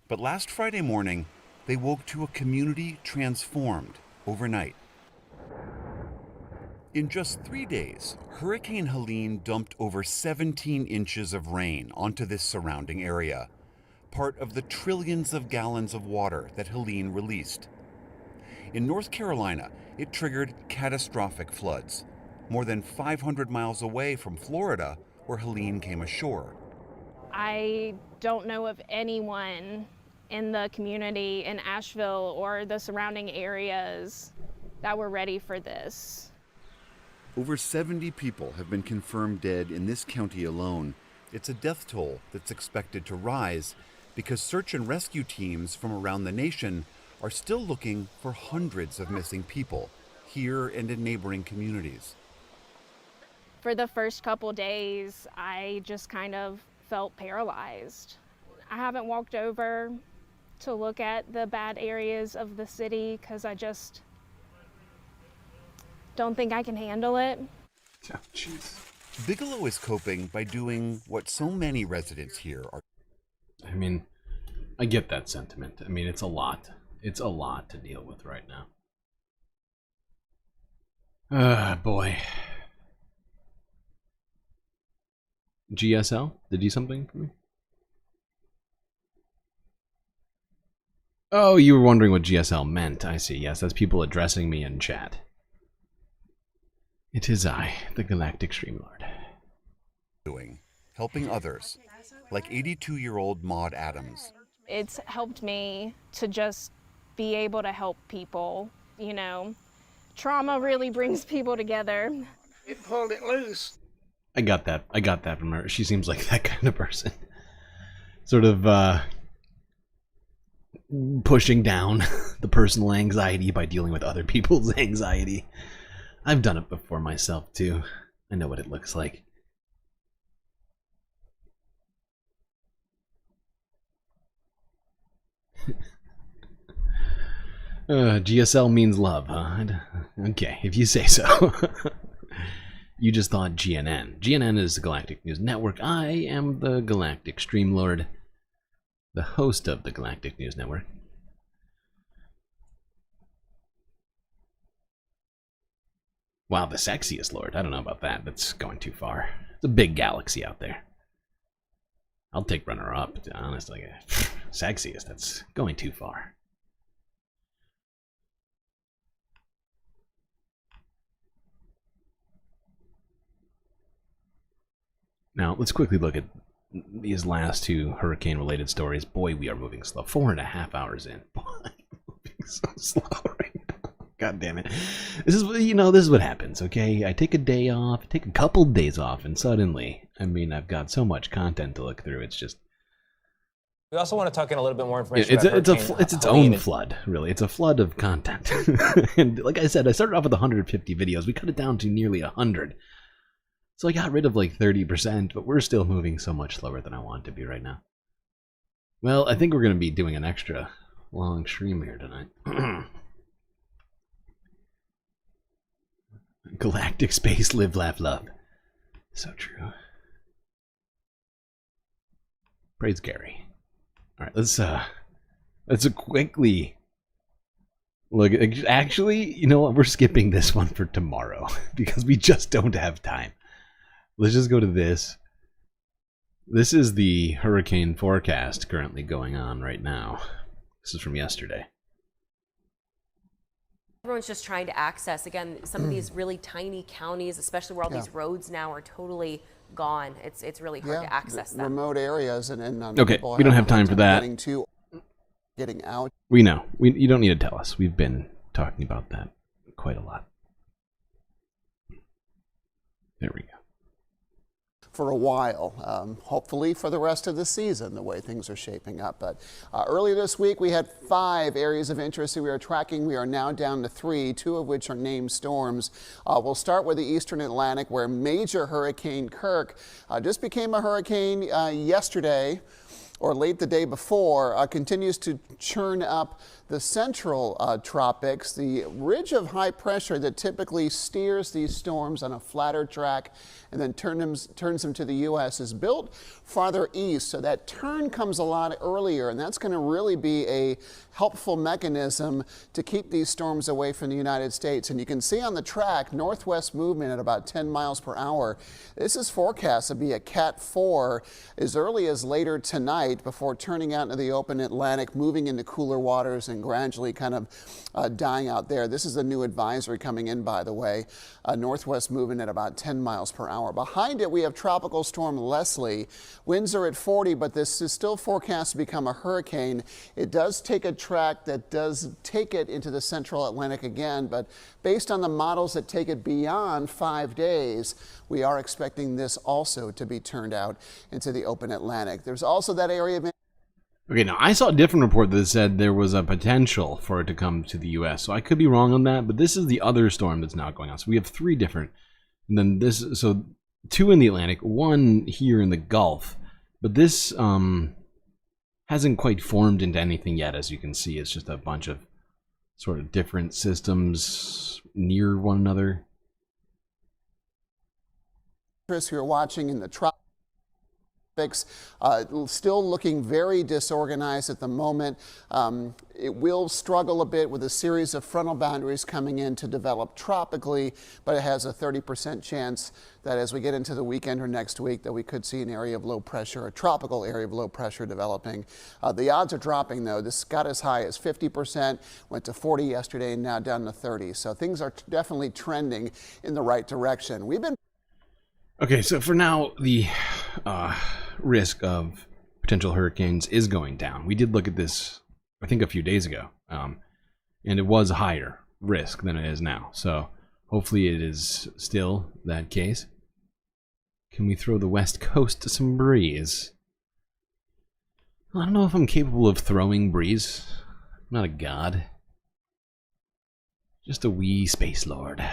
But last Friday morning, they woke to a community transformed overnight. In just 3 days, Hurricane Helene dumped over 17 inches of rain onto this surrounding area, part of the trillions of gallons of water that Helene released. In North Carolina, it triggered catastrophic floods, more than 500 miles away from Florida, where Helene came ashore. I don't know of anyone in the community in Asheville or the surrounding areas that were ready for this. Over 70 people have been confirmed dead in this county alone. It's a death toll that's expected to rise because search and rescue teams from around the nation are still looking for hundreds of missing people here and in neighboring communities. For the first couple days, I just kind of felt paralyzed. I haven't walked over to look at the bad areas of the city because I just don't think I can handle it. Oh, jeez. Bigelow is coping by doing what so many residents here are. I mean, I get that sentiment. I mean, it's a lot. It's a lot to deal with right now. Boy. GSL? Did you do something for me? Oh, you were wondering what GSL meant. I see. Yes, that's people addressing me in chat. It is I, the Galactic Streamlord. Helping others, like 82-year-old Maud Adams. It's helped me to just be able to help people, you know. Trauma really brings people together. It pulled it loose. I got that from her. She seems like that kind of person. Sort of pushing down the personal anxiety by dealing with other people's anxiety. I've done it before myself too. I know what it looks like. GSL means love, huh? Okay, if you say so. You just thought GNN. GNN is the Galactic News Network. I am the Galactic Streamlord, the host of the Galactic News Network. Wow, the sexiest Lord. I don't know about that. That's going too far. It's a big galaxy out there. I'll take runner-up, honestly. Sexiest, that's going too far. Now, let's quickly look at these last two hurricane-related stories. Boy, we are moving slow. 4.5 hours in. Boy, moving so slow right now. God damn it. This is, you know, this is what happens, okay? I take a day off, take a couple days off, and suddenly, I mean, I've got so much content to look through. It's just... We also want to tuck in a little bit more information It's about its own flood, really. It's a flood of content. And like I said, I started off with 150 videos. We cut it down to nearly 100. So I got rid of like 30%, but we're still moving so much slower than I want to be right now. Well, I think we're going to be doing an extra long stream here tonight. Galactic space, live, laugh, love. So true. Praise Gary. All right, let's quickly look. Actually, you know what? We're skipping this one for tomorrow because we just don't have time. Let's just go to this. This is the hurricane forecast currently going on right now. This is from yesterday. Everyone's just trying to access, again, some of these really tiny counties, especially where all these roads now are totally gone. It's really hard to access them. Remote areas and okay, we don't have time for that. Getting out. We know. You don't need to tell us. We've been talking about that quite a lot. There we go. For a while, hopefully for the rest of the season, the way things are shaping up. But earlier this week, we had 5 areas of interest that we are tracking. We are now down to 3, 2 of which are named storms. We'll start with the eastern Atlantic, where major Hurricane Kirk just became a hurricane yesterday, or late the day before, continues to churn up the central tropics. The ridge of high pressure that typically steers these storms on a flatter track and then turns them to the U.S. is built farther east, so that turn comes a lot earlier, and that's going to really be a helpful mechanism to keep these storms away from the United States. And you can see on the track northwest movement at about 10 miles per hour. This is forecast to be a Cat 4 as early as later tonight before turning out into the open Atlantic, moving into cooler waters and gradually kind of dying out there. This is a new advisory coming in, by the way. Northwest moving at about 10 miles per hour. Behind it, we have Tropical Storm Leslie. Winds are at 40, but this is still forecast to become a hurricane. It does take a track that does take it into the central Atlantic again, but based on the models that take it beyond 5 days, we are expecting this also to be turned out into the open Atlantic. There's also that area of... Okay, now I saw a different report that said there was a potential for it to come to the U.S., so I could be wrong on that, but this is the other storm that's now going on. So we have 3 different, and then this, so 2 in the Atlantic, 1 here in the Gulf, but this hasn't quite formed into anything yet, as you can see. It's just a bunch of sort of different systems near one another. Chris, who are watching in the Still looking very disorganized at the moment. It will struggle a bit with a series of frontal boundaries coming in to develop tropically, but it has a 30% chance that as we get into the weekend or next week that we could see an area of low pressure, a tropical area of low pressure developing. The odds are dropping though. This got as high as 50%, went to 40 yesterday and now down to 30. So things are definitely trending in the right direction. We've been Okay, so for now, the risk of potential hurricanes is going down. We did look at this, I think, a few days ago, and it was a higher risk than it is now. So hopefully it is still that case. Can we throw the West Coast to some breeze? I don't know if I'm capable of throwing breeze. I'm not a god. Just a wee space lord.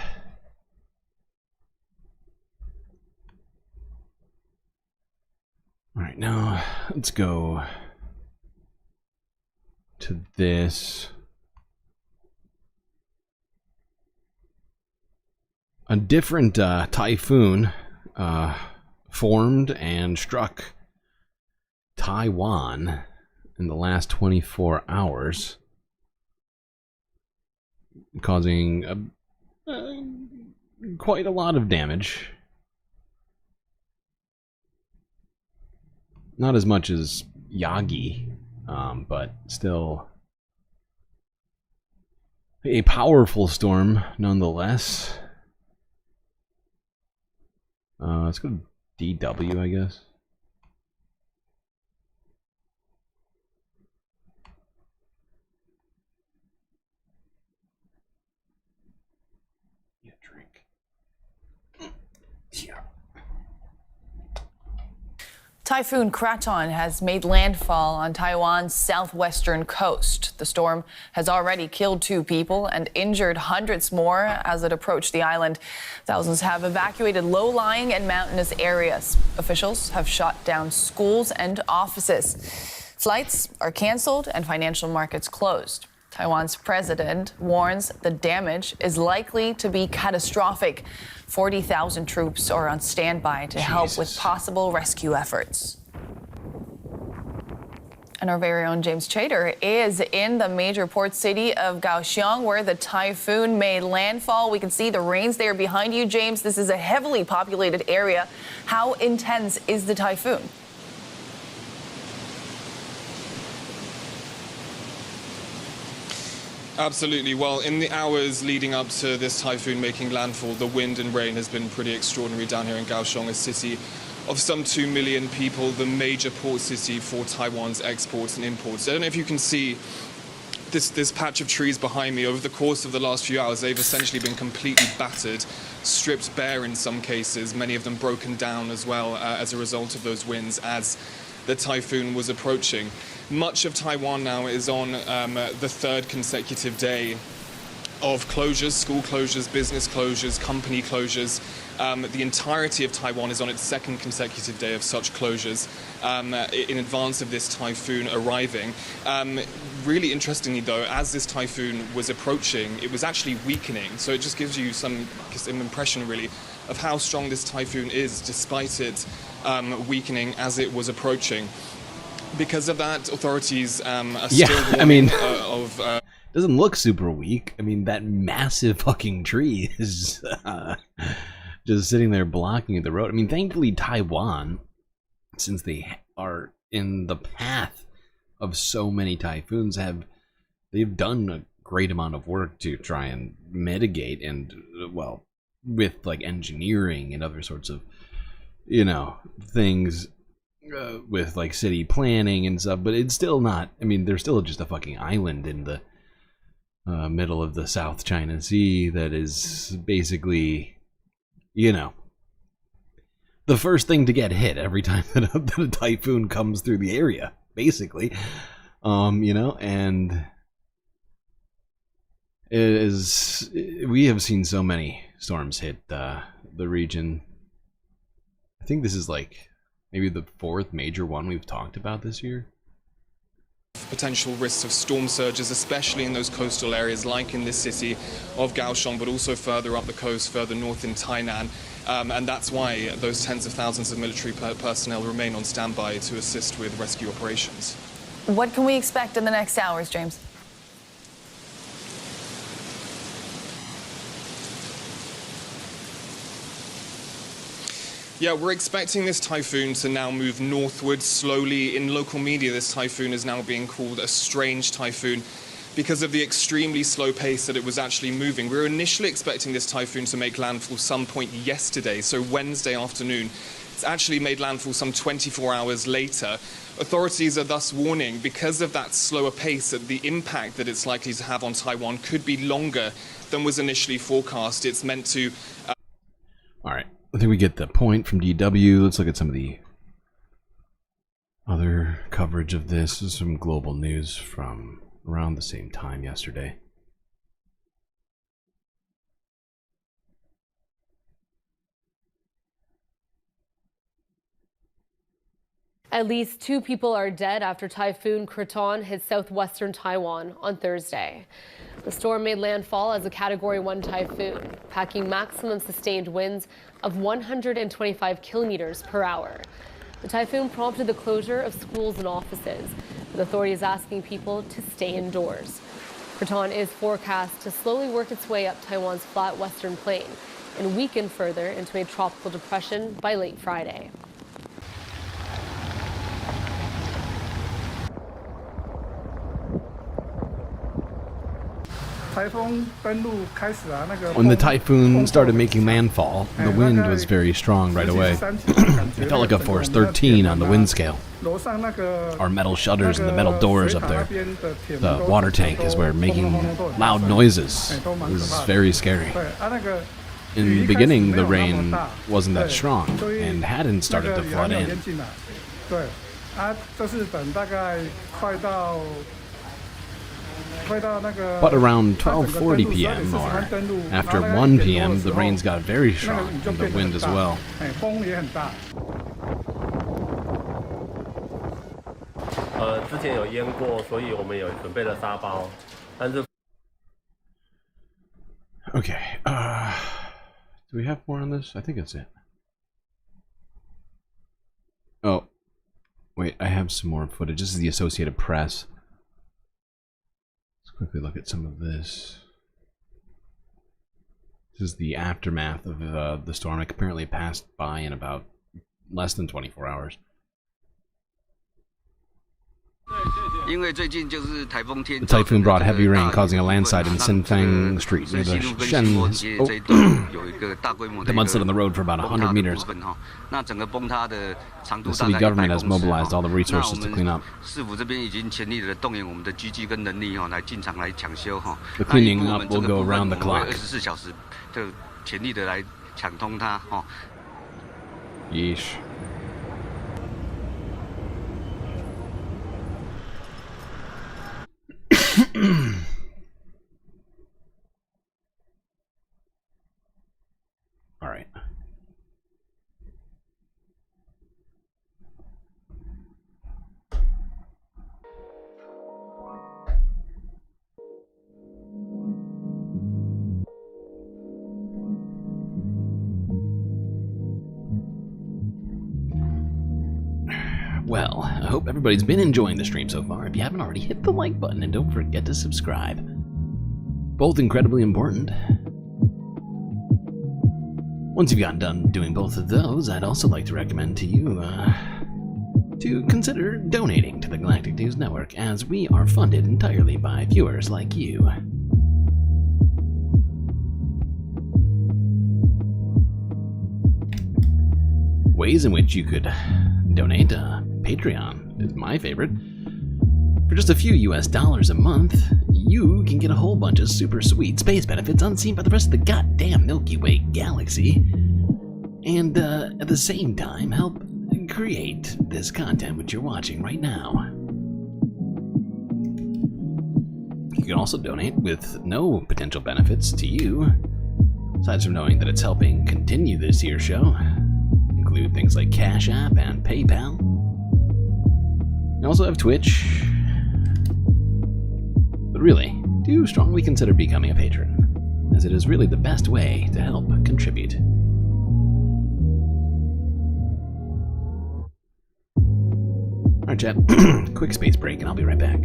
Alright, now let's go to this. A different typhoon formed and struck Taiwan in the last 24 hours, causing quite a lot of damage. Not as much as Yagi, but still a powerful storm nonetheless. Let's go to DW, I guess. Yeah, drink. Yeah. Typhoon Kraton has made landfall on Taiwan's southwestern coast. The storm has already killed 2 people and injured hundreds more as it approached the island. Thousands have evacuated low-lying and mountainous areas. Officials have shut down schools and offices. Flights are canceled and financial markets closed. Taiwan's president warns the damage is likely to be catastrophic. 40,000 troops are on standby to help with possible rescue efforts. And our very own James Chater is in the major port city of Kaohsiung, where the typhoon made landfall. We can see the rains there behind you, James. This is a heavily populated area. How intense is the typhoon? Absolutely. Well, in the hours leading up to this typhoon making landfall, the wind and rain has been pretty extraordinary down here in Kaohsiung, a city of some 2 million people, the major port city for Taiwan's exports and imports. I don't know if you can see this patch of trees behind me. Over the course of the last few hours, they've essentially been completely battered, stripped bare in some cases, many of them broken down as well as a result of those winds as the typhoon was approaching. Much of Taiwan now is on the 3rd consecutive day of closures, school closures, business closures, company closures. The entirety of Taiwan is on its 2nd consecutive day of such closures in advance of this typhoon arriving. Really interestingly, though, as this typhoon was approaching, it was actually weakening. So it just gives you some impression, really, of how strong this typhoon is, despite it weakening as it was approaching. Because of that, authorities are still warning doesn't look super weak. I mean, that massive fucking tree is just sitting there blocking the road. I mean, thankfully Taiwan, since they are in the path of so many typhoons, they've done a great amount of work to try and mitigate and, well, with like engineering and other sorts of, things. With like city planning and stuff, but it's still not. I mean, they're still just a fucking island in the middle of the South China Sea that is basically, the first thing to get hit every time that a typhoon comes through the area, basically. And we have seen so many storms hit the region. I think this is like maybe the 4th major one we've talked about this year. potential risks of storm surges, especially in those coastal areas like in this city of Kaohsiung, but also further up the coast, further north in Tainan. And that's why those tens of thousands of military personnel remain on standby to assist with rescue operations. What can we expect in the next hours, James? Yeah, we're expecting this typhoon to now move northward slowly. In local media, this typhoon is now being called a strange typhoon because of the extremely slow pace that it was actually moving. We were initially expecting this typhoon to make landfall some point yesterday, so Wednesday afternoon. It's actually made landfall some 24 hours later. Authorities are thus warning, because of that slower pace, that the impact that it's likely to have on Taiwan could be longer than was initially forecast. It's meant to... All right. I think we get the point from DW. Let's look at some of the other coverage of this. This is some global news from around the same time yesterday. At least 2 people are dead after Typhoon Kraton hit southwestern Taiwan on Thursday. The storm made landfall as a Category 1 typhoon, packing maximum sustained winds of 125 kilometers per hour. The typhoon prompted the closure of schools and offices, with authorities asking people to stay indoors. Kraton is forecast to slowly work its way up Taiwan's flat western plain and weaken further into a tropical depression by late Friday. When the typhoon started making landfall, the wind was very strong right away. It felt like a force 13 on the wind scale. Our metal shutters and the metal doors up there. The water tank is where making loud noises. It was very scary. In the beginning, the rain wasn't that strong and hadn't started to flood in. But around 12:40 p.m. or after 1 p.m., the rains got very strong and the wind as well. Okay, do we have more on this? I think that's it. Oh, wait, I have some more footage. This is the Associated Press. Let's quickly look at some of this. This is the aftermath of the storm. It apparently passed by in about less than 24 hours. The typhoon brought heavy rain, causing a landslide in Sinfang Street near the Shen. The mud slid on the road for about 100 meters. The city government has mobilized all the resources to clean up. The cleaning up will go around the clock. Yeesh. All right. Well, I hope everybody's been enjoying the stream so far. If you haven't already, hit the like button and don't forget to subscribe. Both incredibly important. Once you've gotten done doing both of those, I'd also like to recommend to you to consider donating to the Galactic News Network, as we are funded entirely by viewers like you. Ways in which you could donate: Patreon is my favorite. For just a few US dollars a month, you can get a whole bunch of super sweet space benefits unseen by the rest of the goddamn Milky Way galaxy, and at the same time help create this content which you're watching right now. You can also donate with no potential benefits to you, aside from knowing that it's helping continue this here show. Include things like Cash App and PayPal. You also have Twitch, really, do strongly consider becoming a patron, as it is really the best way to help contribute. Alright, chat, quick space break and I'll be right back.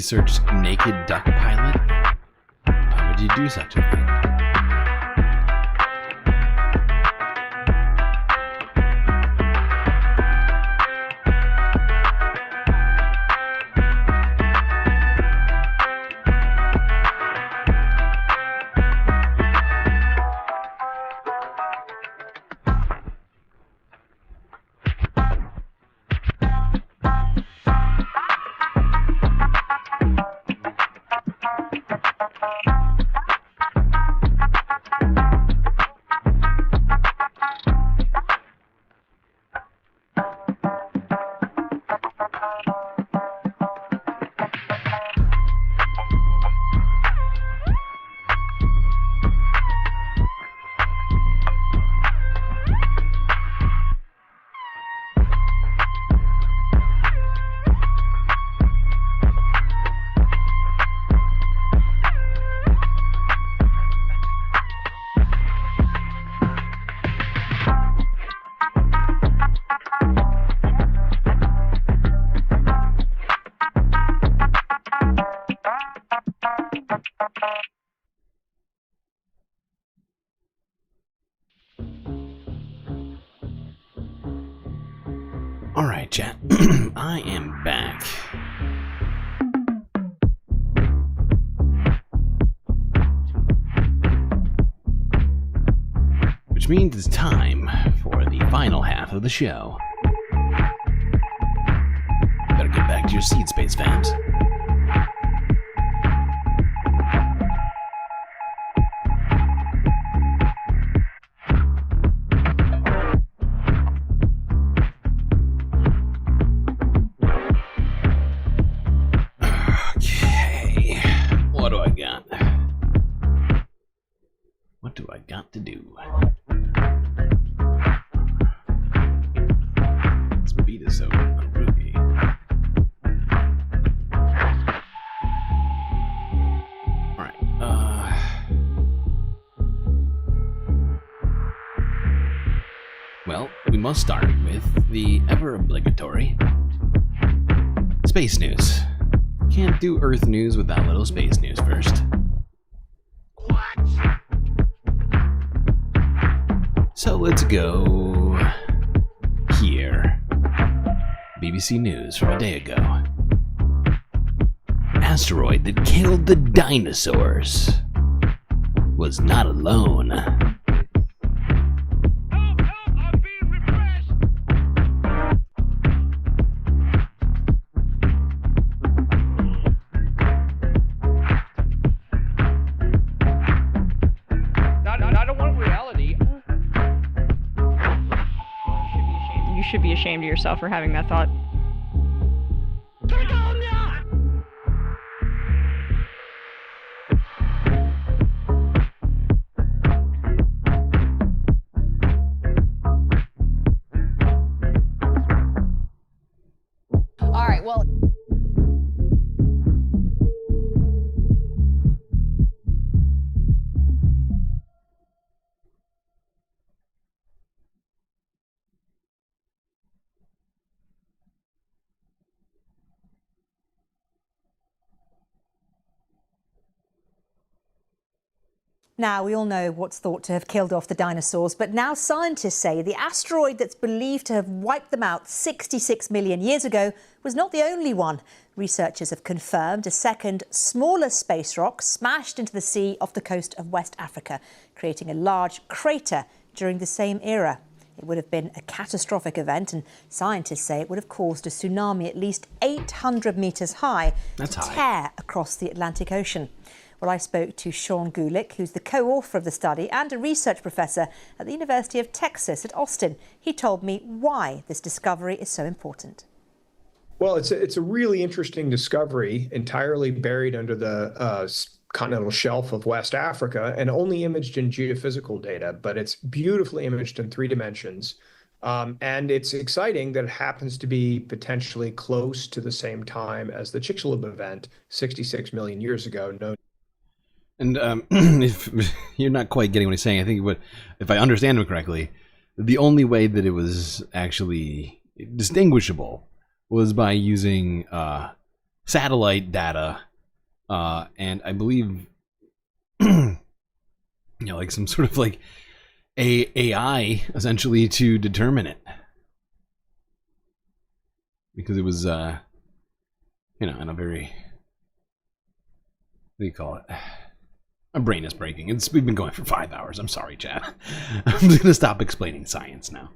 you searched naked duck pilot? Why would you do such a thing? Alright, chat. I am back. Which means it's time for the final half of the show. Better get back to your seat, space fams. To do. This beat is so groovy. Alright, well, we must start with the ever obligatory space news. Can't do Earth news without little space news first. So let's go here. BBC News from a day ago. Asteroid that killed the dinosaurs was not alone. Should be ashamed of yourself for having that thought. All right, well. Now, we all know what's thought to have killed off the dinosaurs, but now scientists say the asteroid that's believed to have wiped them out 66 million years ago was not the only one. Researchers have confirmed a second, smaller space rock smashed into the sea off the coast of West Africa, creating a large crater during the same era. It would have been a catastrophic event, and scientists say it would have caused a tsunami at least 800 metres high to tear across the Atlantic Ocean. Well, I spoke to Sean Gulick, who's the co-author of the study and a research professor at the University of Texas at Austin. He told me why this discovery is so important. Well, it's a really interesting discovery, entirely buried under the continental shelf of West Africa and only imaged in geophysical data, but it's beautifully imaged in 3 dimensions. And it's exciting that it happens to be potentially close to the same time as the Chicxulub event 66 million years ago. And if you're not quite getting what he's saying, I think if I understand him correctly, the only way that it was actually distinguishable was by using satellite data, and I believe, like some sort of like AI essentially to determine it, because it was, in a very, what do you call it? My brain is breaking. We've been going for 5 hours. I'm sorry, Chad. I'm just gonna stop explaining science now.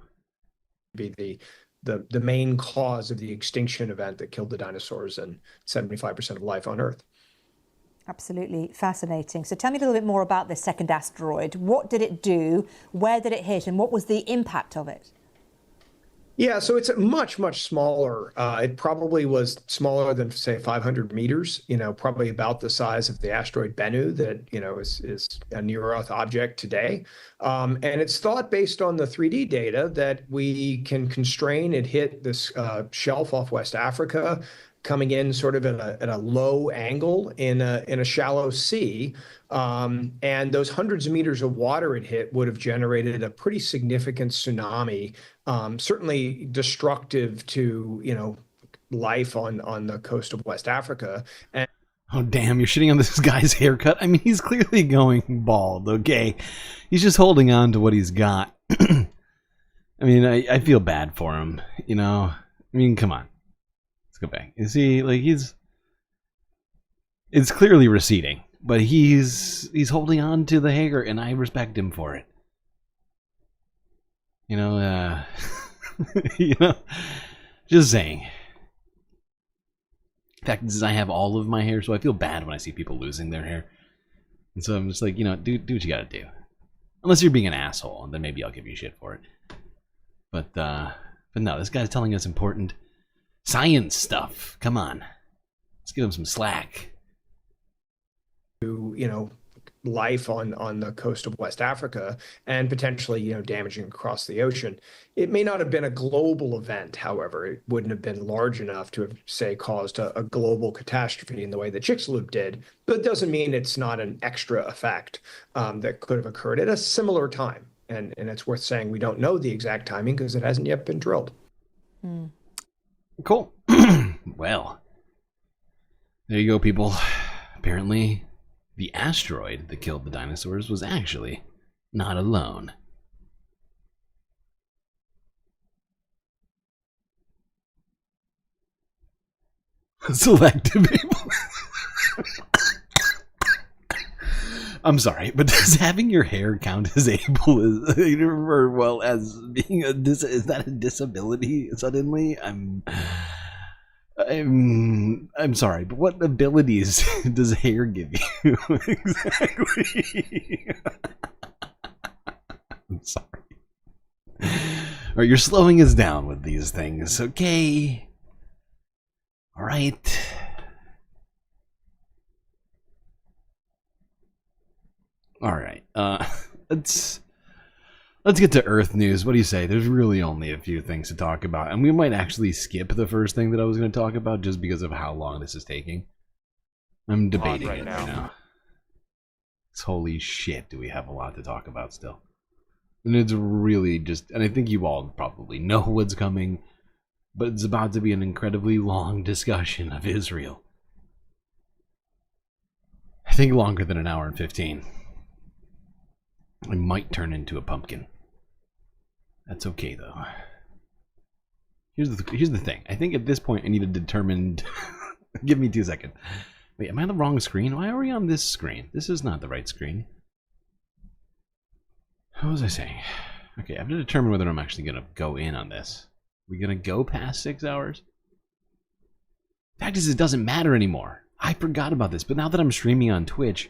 Be the main cause of the extinction event that killed the dinosaurs and 75% of life on Earth. Absolutely fascinating. So tell me a little bit more about this second asteroid. What did it do? Where did it hit? And what was the impact of it? Yeah, so it's much, much smaller. It probably was smaller than, say, 500 meters, probably about the size of the asteroid Bennu that, is a near-Earth object today. And it's thought, based on the 3D data, that we can constrain it hit this shelf off West Africa, coming in sort of at a low angle in a shallow sea. And those hundreds of meters of water it hit would have generated a pretty significant tsunami, certainly destructive to, life on the coast of West Africa. And oh, damn, you're shitting on this guy's haircut? I mean, he's clearly going bald, okay? He's just holding on to what he's got. I mean, I feel bad for him, I mean, come on. Let's go back. You see, like, it's clearly receding, but he's holding on to the hair, and I respect him for it. Just saying. The fact is, I have all of my hair, so I feel bad when I see people losing their hair. And so I'm just like, do what you gotta do. Unless you're being an asshole, and then maybe I'll give you shit for it. But no, this guy's telling us important science stuff. Come on. Let's give him some slack. Life on the coast of West Africa, and potentially, damaging across the ocean. It may not have been a global event, however. It wouldn't have been large enough to have, say, caused a global catastrophe in the way that Chicxulub did, but it doesn't mean it's not an extra effect that could have occurred at a similar time. And it's worth saying we don't know the exact timing because it hasn't yet been drilled. Cool. Well, there you go, people. Apparently, the asteroid that killed the dinosaurs was actually not alone. Selective able. I'm sorry, but does having your hair count as able as, or well as being is that a disability suddenly? I'm sorry, but what abilities does hair give you exactly? I'm sorry. All right, you're slowing us down with these things, okay? All right. All right. Let's get to Earth news. What do you say? There's really only a few things to talk about, and we might actually skip the first thing that I was going to talk about just because of how long this is taking. I'm debating it right now. Holy shit, do we have a lot to talk about still? And it's really just, and I think you all probably know what's coming, but it's about to be an incredibly long discussion of Israel. I think longer than an hour and 15. I might turn into a pumpkin. That's okay, though. Here's the thing. I think at this point I need a determined... Give me 2 seconds. Wait, am I on the wrong screen? Why are we on this screen? This is not the right screen. What was I saying? Okay, I have to determine whether I'm actually going to go in on this. Are we going to go past 6 hours? The fact is, it doesn't matter anymore. I forgot about this, but now that I'm streaming on Twitch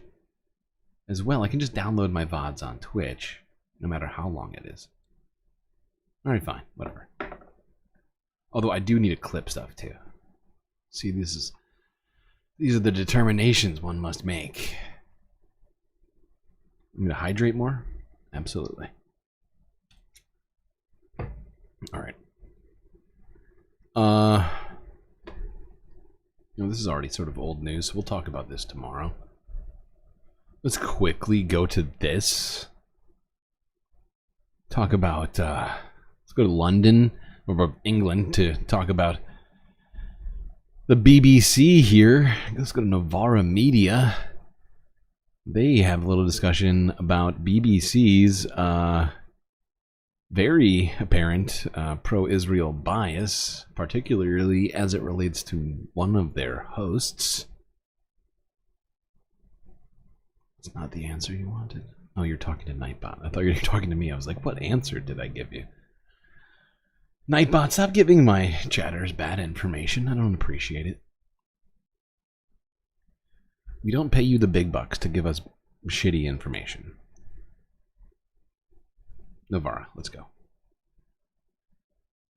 as well, I can just download my VODs on Twitch, no matter how long it is. Alright, fine, whatever. Although I do need to clip stuff too. See, these are the determinations one must make. I'm gonna hydrate more? Absolutely. Alright. This is already sort of old news, so we'll talk about this tomorrow. Let's quickly go to this. Talk about, let's go to London, or England, to talk about The BBC here, let's go to Novara Media. They have a little discussion about BBC's very apparent pro-Israel bias, particularly as it relates to one of their hosts. It's not the answer you wanted. Oh, you're talking to Nightbot. I thought you were talking to me. I was like, what answer did I give you? Nightbot, stop giving my chatters bad information. I don't appreciate it. We don't pay you the big bucks to give us shitty information. Novara, let's go.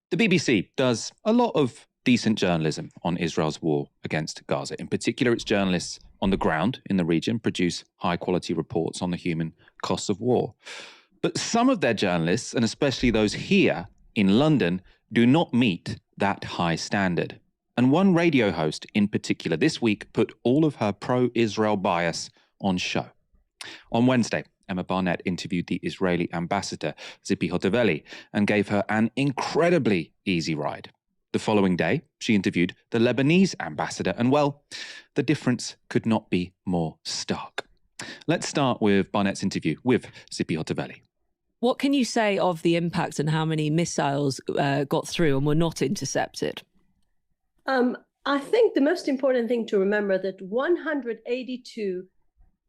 The BBC does a lot of decent journalism on Israel's war against Gaza. In particular, its journalists on the ground in the region produce high-quality reports on the human costs of war. But some of their journalists, and especially those here in London, do not meet that high standard. And one radio host in particular this week put all of her pro-Israel bias on show. On Wednesday, Emma Barnett interviewed the Israeli ambassador, Zippy Hotovely, and gave her an incredibly easy ride. The following day, she interviewed the Lebanese ambassador, and well, the difference could not be more stark. Let's start with Barnett's interview with Zippy Hotovely. What can you say of the impact and how many missiles got through and were not intercepted? I think the most important thing to remember that 182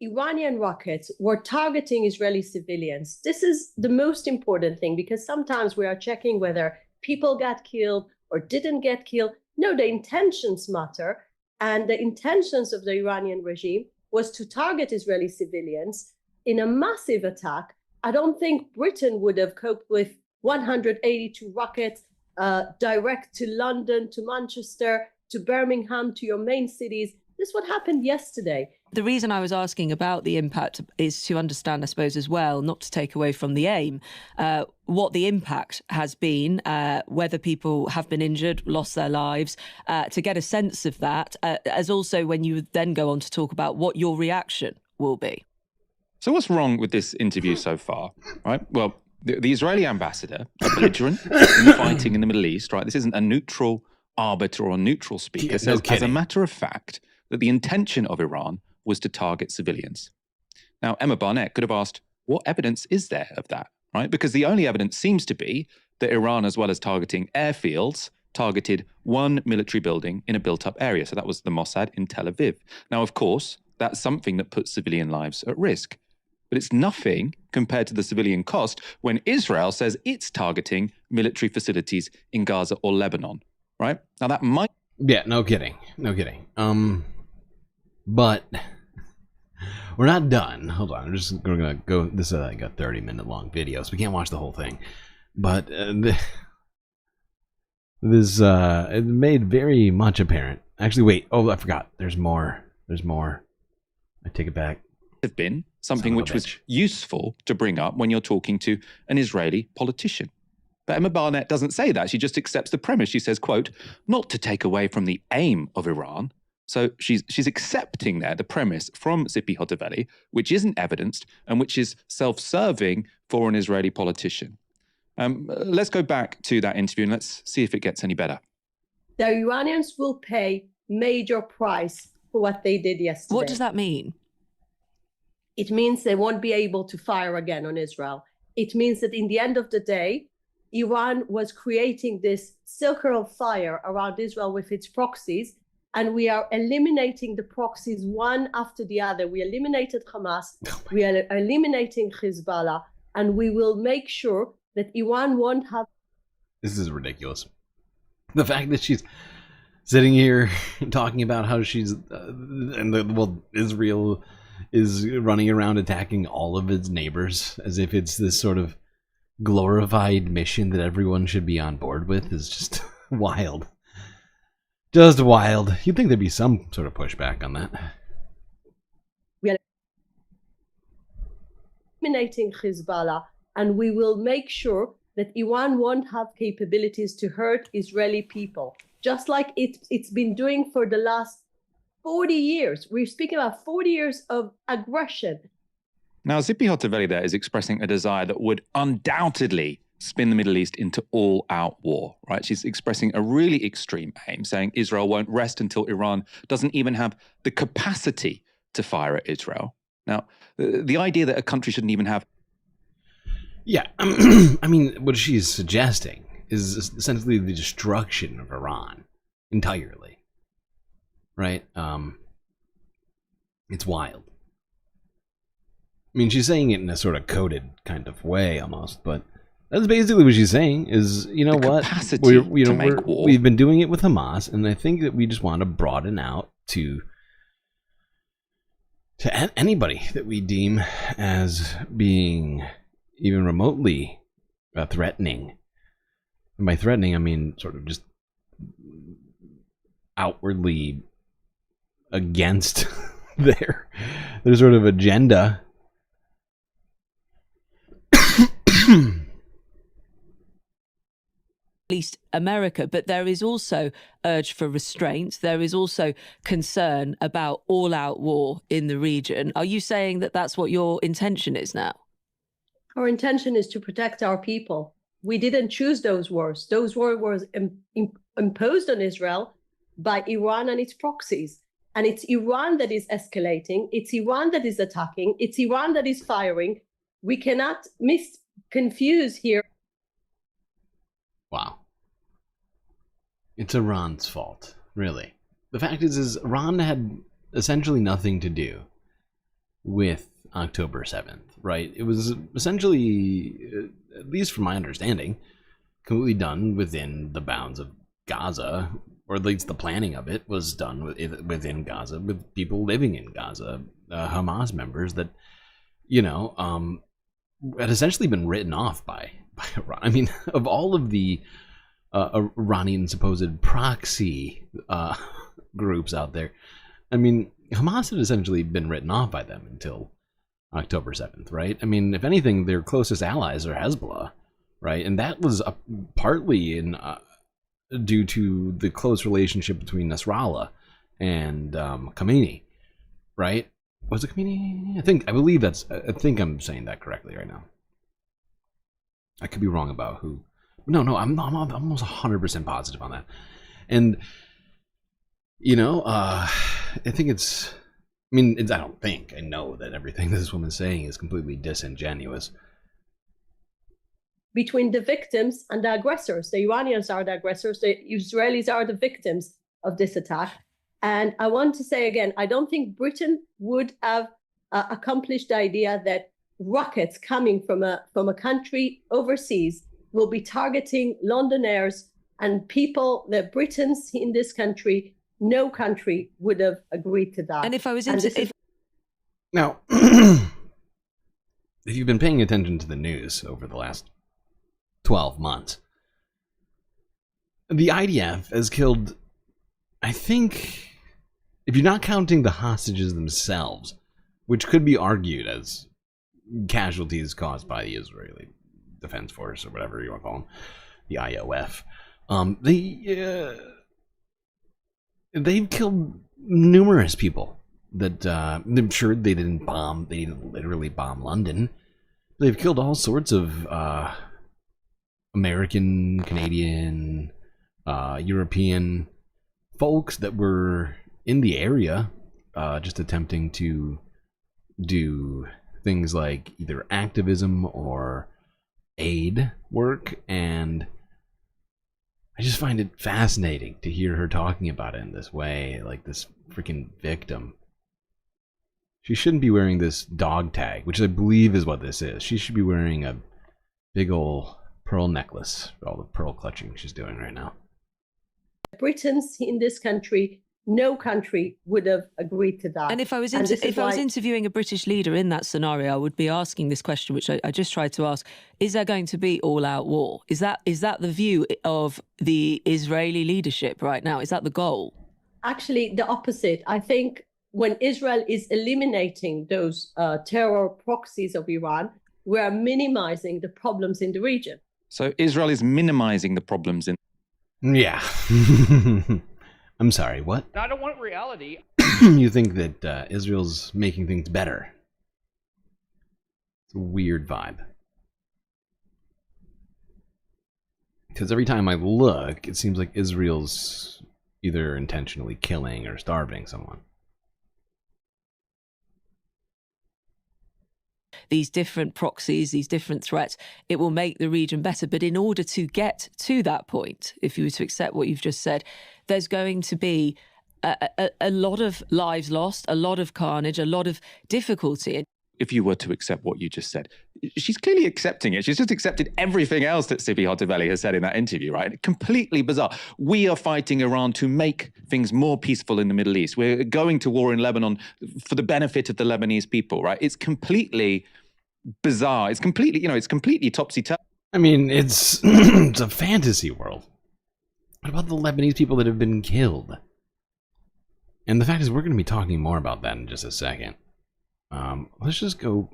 Iranian rockets were targeting Israeli civilians. This is the most important thing, because sometimes we are checking whether people got killed or didn't get killed. No, the intentions matter. And the intentions of the Iranian regime was to target Israeli civilians in a massive attack. I don't think Britain would have coped with 182 rockets direct to London, to Manchester, to Birmingham, to your main cities. This is what happened yesterday. The reason I was asking about the impact is to understand, I suppose, as well, not to take away from the aim, what the impact has been, whether people have been injured, lost their lives, to get a sense of that, as also when you then go on to talk about what your reaction will be. So what's wrong with this interview so far, right? Well, the Israeli ambassador, a belligerent in fighting in the Middle East, right? This isn't a neutral arbiter or a neutral speaker. Yeah, Says, as a matter of fact, that the intention of Iran was to target civilians. Now, Emma Barnett could have asked, what evidence is there of that, right? Because the only evidence seems to be that Iran, as well as targeting airfields, targeted one military building in a built-up area. So that was the Mossad in Tel Aviv. Now, of course, that's something that puts civilian lives at risk. But it's nothing compared to the civilian cost when Israel says it's targeting military facilities in Gaza or Lebanon, right? Now that might... Yeah, no kidding. No kidding. But we're not done. Hold on. We're going to go... This is like a 30-minute long video, so we can't watch the whole thing. But this it made very much apparent. Actually, wait. Oh, I forgot. There's more. There's more. I take it back. Have been something which was useful to bring up when you're talking to an Israeli politician. But Emma Barnett doesn't say that. She just accepts the premise. She says, quote, not to take away from the aim of Iran. So she's accepting there the premise from Zippy Hotovely, which isn't evidenced and which is self-serving for an Israeli politician. Let's go back to that interview and let's see if it gets any better. The Iranians will pay major price for what they did yesterday. What does that mean? It means they won't be able to fire again on Israel. It means that in the end of the day, Iran was creating this circle of fire around Israel with its proxies, and we are eliminating the proxies one after the other. We eliminated Hamas, we are eliminating Hezbollah, and we will make sure that Iran won't have... This is ridiculous. The fact that she's sitting here talking about how she's... Israel is running around attacking all of its neighbors as if it's this sort of glorified mission that everyone should be on board with is just wild. Just wild. You'd think there'd be some sort of pushback on that. We are eliminating Hezbollah, and we will make sure that Iran won't have capabilities to hurt Israeli people, just like it's been doing for the last 40 years. We're speaking about 40 years of aggression. Now, Zippy Hotovely there is expressing a desire that would undoubtedly spin the Middle East into all-out war, right? She's expressing a really extreme aim, saying Israel won't rest until Iran doesn't even have the capacity to fire at Israel. Now, the idea that a country shouldn't even have... Yeah, I mean, what she's suggesting is essentially the destruction of Iran entirely, right? It's wild. I mean, she's saying it in a sort of coded kind of way almost, but that's basically what she's saying is, you know what, we've been doing it with Hamas, and I think that we just want to broaden out to anybody that we deem as being even remotely threatening. And by threatening, I mean sort of just outwardly against their sort of agenda. Least America, but there is also urge for restraint. There is also concern about all-out war in the region. Are you saying that that's what your intention is now? Our intention is to protect our people. We didn't choose those wars. Those wars were imposed on Israel by Iran and its proxies. And it's Iran that is escalating. It's Iran that is attacking. It's Iran that is firing. We cannot confuse here. Wow. It's Iran's fault, really. The fact is Iran had essentially nothing to do with October 7th, right? It was essentially, at least from my understanding, completely done within the bounds of Gaza, or at least the planning of it was done within Gaza, with people living in Gaza, Hamas members that, you know, had essentially been written off by Iran. I mean, of all of the Iranian supposed proxy groups out there, I mean, Hamas had essentially been written off by them until October 7th, right? I mean, if anything, their closest allies are Hezbollah, right? And that was partly due to the close relationship between Nasrallah and Khamenei, right? Was it Khamenei? I think I'm saying that correctly right now. I could be wrong about who. No, I'm almost 100% positive on that. And, you know, I think it's, I mean, I know that everything this woman's saying is completely disingenuous. Between the victims and the aggressors. The Iranians are the aggressors. The Israelis are the victims of this attack. And I want to say again, I don't think Britain would have accomplished the idea that rockets coming from a country overseas will be targeting Londoners and people, the Britons in this country. No country would have agreed to that. And if I was now, if you've been paying attention to the news over the last 12 months, the IDF has killed, I think, if you're not counting the hostages themselves, which could be argued as casualties caused by the Israeli Defense Force or whatever you want to call them, the IOF, they've killed numerous people that I'm sure they didn't literally bomb London. They've killed all sorts of American, Canadian, European folks that were in the area, just attempting to do things like either activism or aid work. And I just find it fascinating to hear her talking about it in this way, like this freaking victim. She shouldn't be wearing this dog tag, which I believe is what this is. She should be wearing a big ol' pearl necklace for all the pearl clutching she's doing right now. Britons in this country, no country would have agreed to that. And if I was interviewing a British leader in that scenario, I would be asking this question, which I just tried to ask: is there going to be all-out war? Is that the view of the Israeli leadership right now? Is that the goal? Actually, the opposite. I think when Israel is eliminating those terror proxies of Iran, we are minimizing the problems in the region. So Israel is minimizing the problems in... Yeah. I'm sorry, what? I don't want reality. You think that Israel's making things better? It's a weird vibe. Because every time I look, it seems like Israel's either intentionally killing or starving someone. These different proxies, these different threats, it will make the region better. But in order to get to that point, if you were to accept what you've just said, there's going to be a lot of lives lost, a lot of carnage, a lot of difficulty. If you were to accept what you just said, she's clearly accepting it. She's just accepted everything else that Sibi Hoteveli has said in that interview, right? Completely bizarre. We are fighting Iran to make things more peaceful in the Middle East. We're going to war in Lebanon for the benefit of the Lebanese people, right? It's completely bizarre. It's completely, it's completely topsy-turvy. I mean, it's it's a fantasy world. What about the Lebanese people that have been killed? And the fact is, we're going to be talking more about that in just a second. Let's just go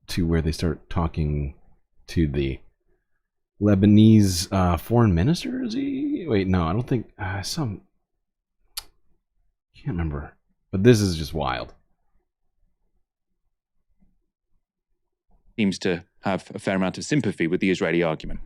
to where they start talking to the Lebanese foreign minister. Is he? Wait, no, I don't think can't remember. But this is just wild. Seems to have a fair amount of sympathy with the Israeli argument.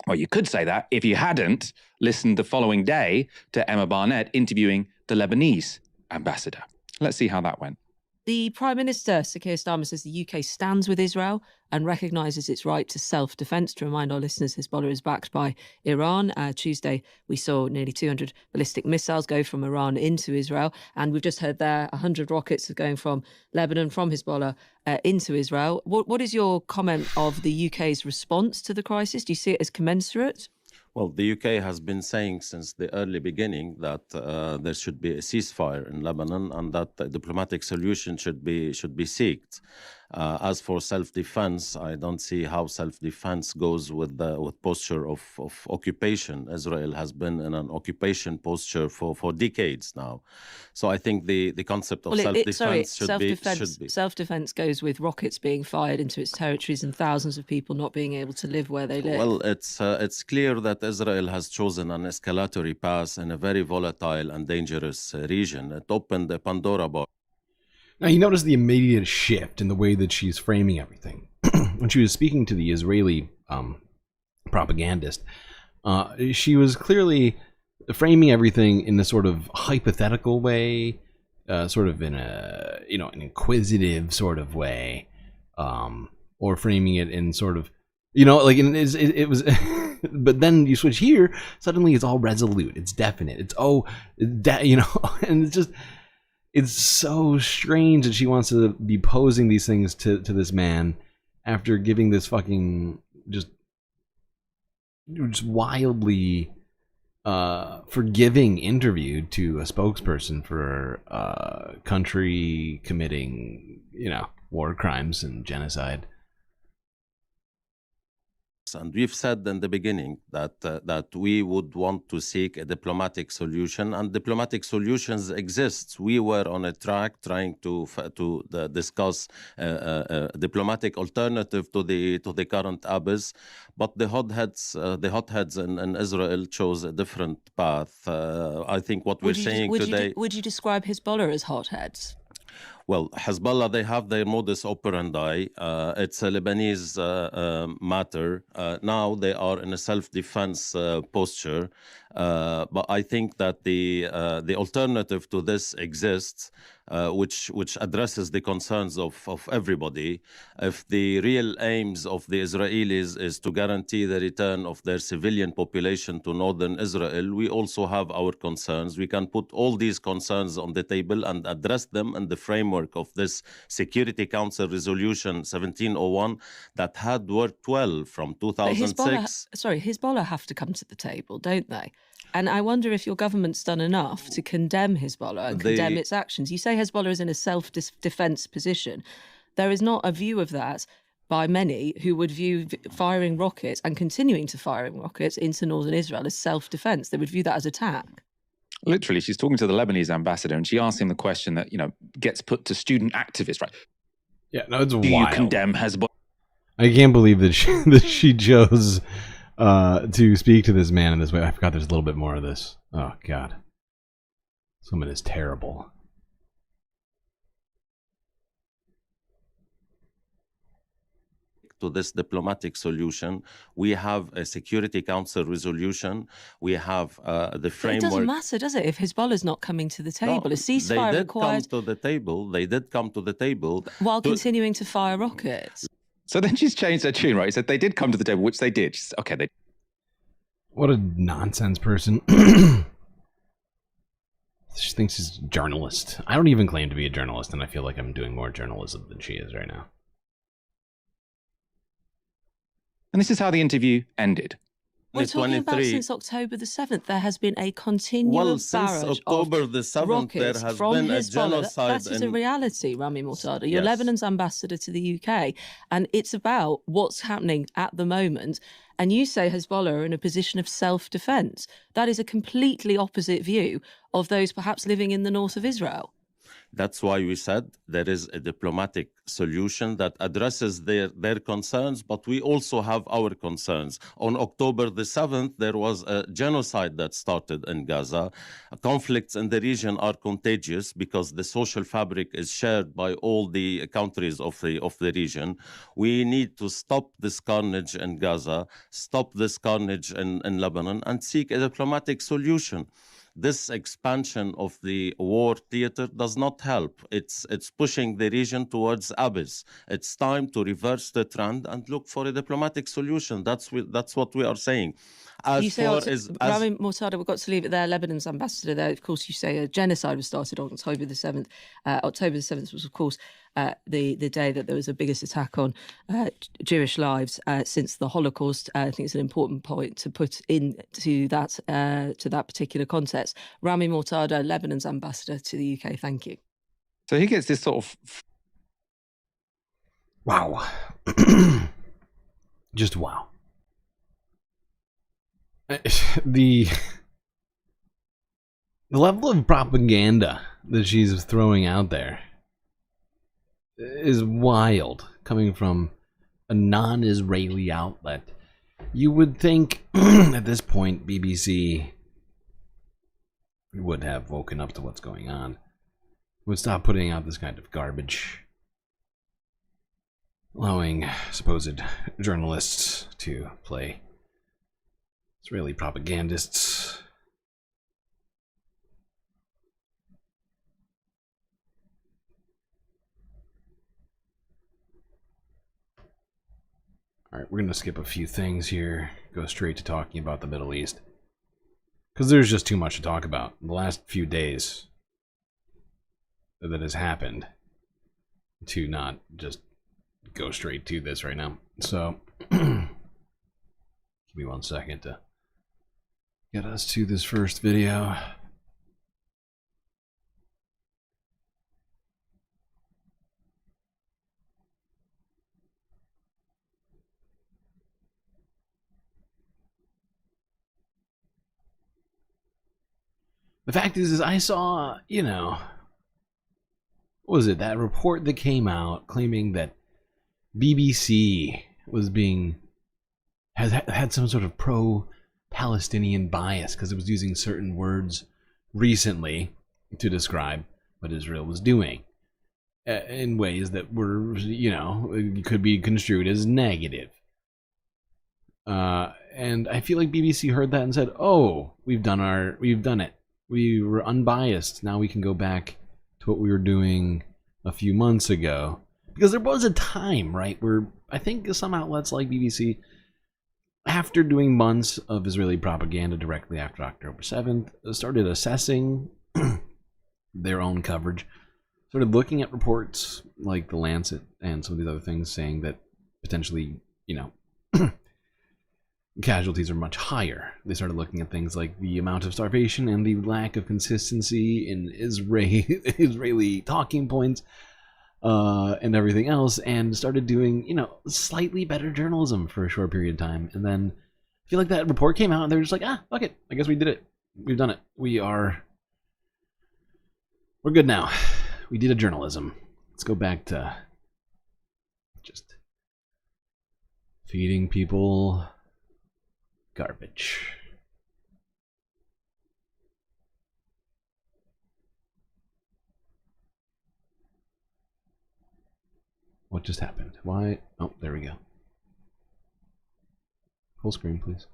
Well, you could say that if you hadn't listened the following day to Emma Barnett interviewing the Lebanese ambassador. Let's see how that went. The Prime Minister, Sir Keir Starmer, says the UK stands with Israel and recognises its right to self-defence. To remind our listeners, Hezbollah is backed by Iran. Tuesday, we saw nearly 200 ballistic missiles go from Iran into Israel. And we've just heard there 100 rockets are going from Lebanon, from Hezbollah, into Israel. What is your comment of the UK's response to the crisis? Do you see it as commensurate? Well, the UK has been saying since the early beginning that there should be a ceasefire in Lebanon and that a diplomatic solution should be sought. As for self-defense, I don't see how self-defense goes with posture of occupation. Israel has been in an occupation posture for decades now. So I think the concept of self-defense should be. Self-defense goes with rockets being fired into its territories and thousands of people not being able to live where they live. Well, it's clear that Israel has chosen an escalatory path in a very volatile and dangerous region. It opened a Pandora box. Now, you notice the immediate shift in the way that she's framing everything. When she was speaking to the Israeli propagandist, she was clearly framing everything in a sort of hypothetical way, sort of in a, an inquisitive sort of way, or framing it in sort of, like it was, but then you switch here, suddenly it's all resolute, it's definite, it's, and it's just, it's so strange that she wants to be posing these things to this man after giving this fucking just wildly forgiving interview to a spokesperson for a country committing, war crimes and genocide. And we've said in the beginning that we would want to seek a diplomatic solution, and diplomatic solutions exist. We were on a track trying to discuss a diplomatic alternative to the current abyss, but the hotheads in Israel chose a different path. I think what we're saying today. Would you describe Hezbollah as hotheads? Well, Hezbollah, they have their modus operandi. It's a Lebanese matter. Now they are in a self-defense posture. But I think that the alternative to this exists, which addresses the concerns of everybody. If the real aims of the Israelis is to guarantee the return of their civilian population to northern Israel, we also have our concerns. We can put all these concerns on the table and address them in the framework of this Security Council Resolution 1701 that had worked well from 2006. Hezbollah have to come to the table, don't they? And I wonder if your government's done enough to condemn Hezbollah and condemn its actions. You say Hezbollah is in a self-defense position. There is not a view of that by many who would view firing rockets and continuing to firing rockets into northern Israel as self-defense. They would view that as attack. Literally, she's talking to the Lebanese ambassador and she asks him the question that, gets put to student activists, right? Yeah, no, it's wild. Do you condemn Hezbollah? I can't believe that she chose to speak to this man in this way. I forgot there's a little bit more of this. Oh, God. Some of it is terrible. to this diplomatic solution. We have a Security Council resolution. We have the framework. But it doesn't matter, does it, if Hezbollah's not coming to the table? A ceasefire they did required come to the table. They did come to the table while continuing to fire rockets. So then she's changed her tune, right? She said they did come to the table, which they did. She's, okay, they. What a nonsense person. She thinks she's a journalist. I don't even claim to be a journalist, and I feel like I'm doing more journalism than she is right now. And this is how the interview ended. We're talking about since October the 7th. There has been a continuous barrage October the 7th, there has been a genocide. That is a reality, Rami Mortada. You're Lebanon's ambassador to the UK, and it's about what's happening at the moment. And you say Hezbollah are in a position of self-defense. That is a completely opposite view of those perhaps living in the north of Israel. That's why we said there is a diplomatic solution that addresses their concerns, but we also have our concerns. On October the 7th, there was a genocide that started in Gaza. Conflicts in the region are contagious because the social fabric is shared by all the countries of the region. We need to stop this carnage in Gaza, stop this carnage in Lebanon, and seek a diplomatic solution. This expansion of the war theater does not help. It's pushing the region towards abyss. It's time to reverse the trend and look for a diplomatic solution. That's what we are saying. Rami Mortada, we've got to leave it there. Lebanon's ambassador there. Of course, you say a genocide was started on October the 7th. October the 7th was, of course, the day that there was the biggest attack on Jewish lives since the Holocaust. I think it's an important point to put into that particular context. Rami Mortada, Lebanon's ambassador to the UK. Thank you. So he gets this sort of wow, just wow. The level of propaganda that she's throwing out there is wild, coming from a non-Israeli outlet. You would think at this point BBC would have woken up to what's going on, would stop putting out this kind of garbage, allowing supposed journalists to play Israeli propagandists. All right, we're going to skip a few things here, go straight to talking about the Middle East, because there's just too much to talk about. In the last few days that has happened to not just go straight to this right now. So, give me 1 second to get us to this first video. The fact is I saw, what was it, that report that came out claiming that BBC was had some sort of pro-Palestinian bias because it was using certain words recently to describe what Israel was doing in ways that were, could be construed as negative. And I feel like BBC heard that and said, "Oh, we've done it. We were unbiased. Now we can go back to what we were doing a few months ago." Because there was a time, right, where I think some outlets like BBC, after doing months of Israeli propaganda directly after October 7th, started assessing their own coverage, started looking at reports like The Lancet and some of these other things saying that potentially, casualties are much higher. They started looking at things like the amount of starvation and the lack of consistency in Israeli talking points and everything else, and started doing, slightly better journalism for a short period of time. And then I feel like that report came out and they were just like, fuck it. I guess we did it. We've done it. We're good now. We did a journalism. Let's go back to just feeding people garbage. What just happened? Why? Oh, there we go. Full screen, please.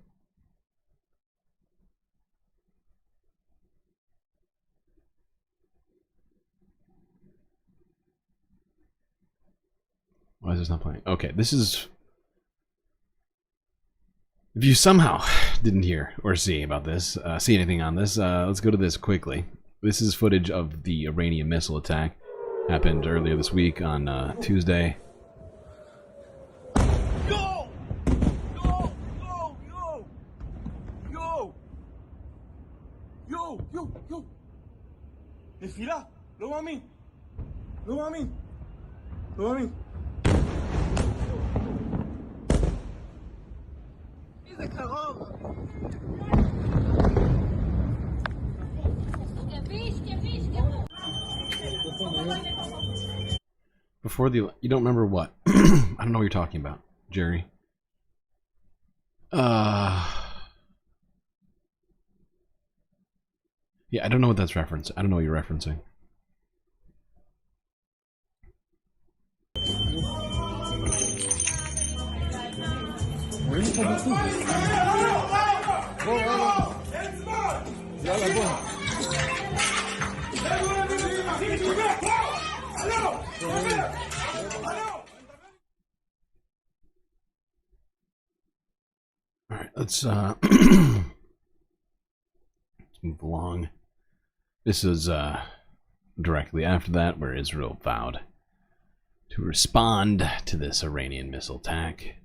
Why is this not playing? Okay, this is... If you somehow didn't hear or see about this, see anything on this, let's go to this quickly. This is footage of the Iranian missile attack. Happened earlier this week on Tuesday. Yo! Yo! Yo! Yo! Yo! Yo! Yo! Yo! Desfila! Lo mami! Lo mami! Lo mami! Before the... You don't remember what? I don't know what you're talking about, Jerry. Yeah, I don't know what that's referencing. I don't know what you're referencing. All right, let's move along. This is directly after that, where Israel vowed to respond to this Iranian missile attack.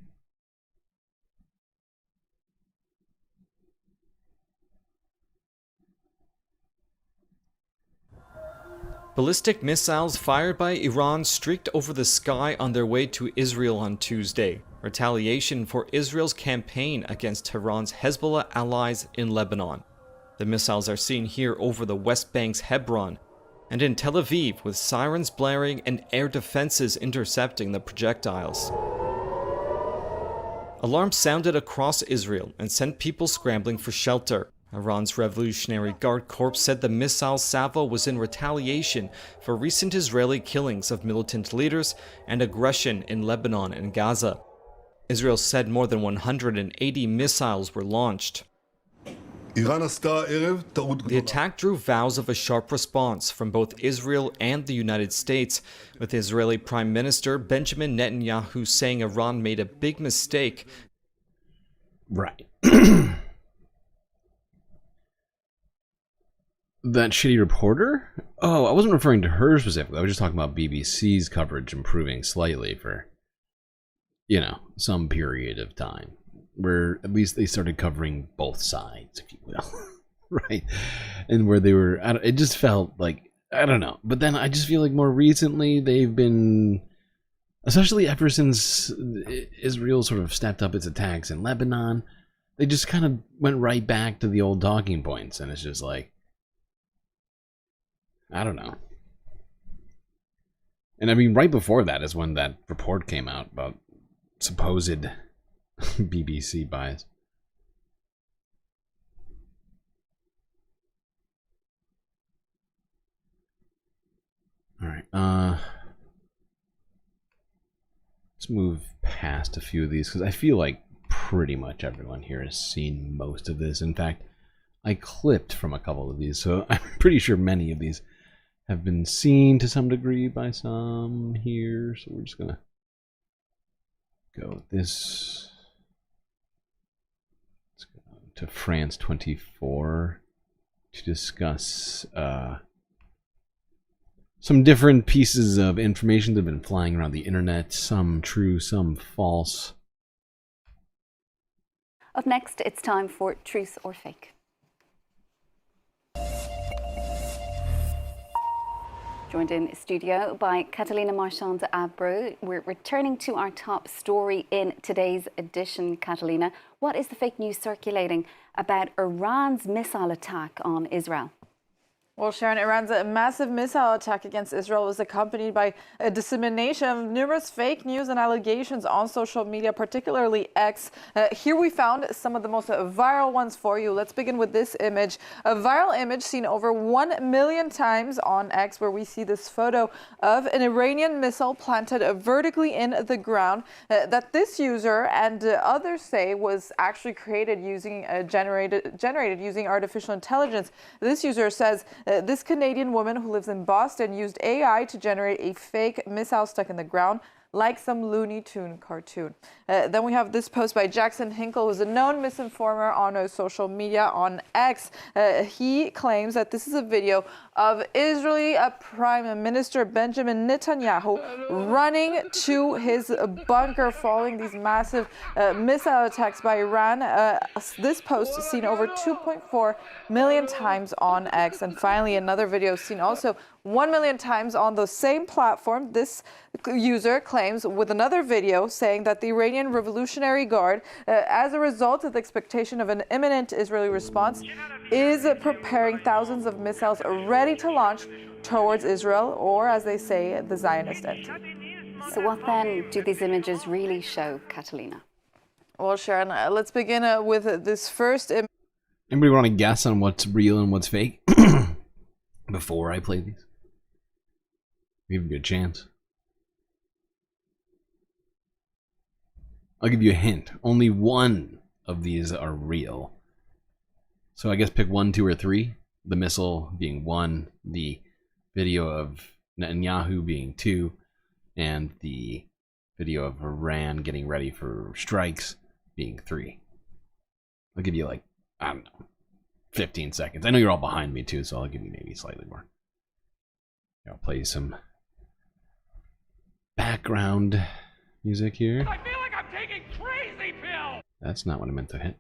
Ballistic missiles fired by Iran streaked over the sky on their way to Israel on Tuesday. Retaliation for Israel's campaign against Tehran's Hezbollah allies in Lebanon. The missiles are seen here over the West Bank's Hebron and in Tel Aviv, with sirens blaring and air defenses intercepting the projectiles. Alarms sounded across Israel and sent people scrambling for shelter. Iran's Revolutionary Guard Corps said the missile salvo was in retaliation for recent Israeli killings of militant leaders and aggression in Lebanon and Gaza. Israel said more than 180 missiles were launched. The attack drew vows of a sharp response from both Israel and the United States, with Israeli Prime Minister Benjamin Netanyahu saying Iran made a big mistake. Right. That shitty reporter? Oh, I wasn't referring to her specifically. I was just talking about BBC's coverage improving slightly for, you know, some period of time, where at least they started covering both sides, if you will. Right? And where they were, it just felt like, I don't know. But then I just feel like more recently they've been, especially ever since Israel sort of stepped up its attacks in Lebanon, they just kind of went right back to the old talking points. And it's just like, I don't know. And I mean, right before that is when that report came out about supposed BBC bias. All right. Let's move past a few of these because I feel like pretty much everyone here has seen most of this. In fact, I clipped from a couple of these, so I'm pretty sure many of these have been seen to some degree by some here. So we're just gonna go with this. Let's go to France 24 to discuss some different pieces of information that have been flying around the internet, some true, some false. Up next, it's time for Truth or Fake. Joined in studio by Catalina Marchand-Abreu. We're returning to our top story in today's edition, Catalina. What is the fake news circulating about Iran's missile attack on Israel? Well, Sharon, Iran's massive missile attack against Israel was accompanied by a dissemination of numerous fake news and allegations on social media, particularly X. Here we found some of the most viral ones for you. Let's begin with this image. A viral image seen over 1 million times on X, where we see this photo of an Iranian missile planted vertically in the ground that this user and others say was actually created using generated using artificial intelligence. This user says this Canadian woman who lives in Boston used AI to generate a fake missile stuck in the ground, like some Looney Tune cartoon. Then we have this post by Jackson Hinkle, who's a known misinformer on social media on X. He claims that this is a video of Israeli Prime Minister Benjamin Netanyahu running to his bunker following these massive missile attacks by Iran. This post is seen over 2.4 million times on X. And finally, another video seen also 1 million times on the same platform. This user claims with another video saying that the Iranian Revolutionary Guard, as a result of the expectation of an imminent Israeli response, is preparing thousands of missiles ready to launch towards Israel, or as they say, the Zionist entity. So what then do these images really show, Catalina? Well, Sharon, let's begin with this first image. Anybody want to guess on what's real and what's fake before I play these? We have a good chance. I'll give you a hint. Only one of these are real. So I guess pick 1, 2, or 3. The missile being 1, the video of Netanyahu being 2, and the video of Iran getting ready for strikes being 3. I'll give you like, I don't know, 15 seconds. I know you're all behind me too, so I'll give you maybe slightly more. I'll play some background music here. I feel like I'm taking crazy pills. That's not what I meant to hit.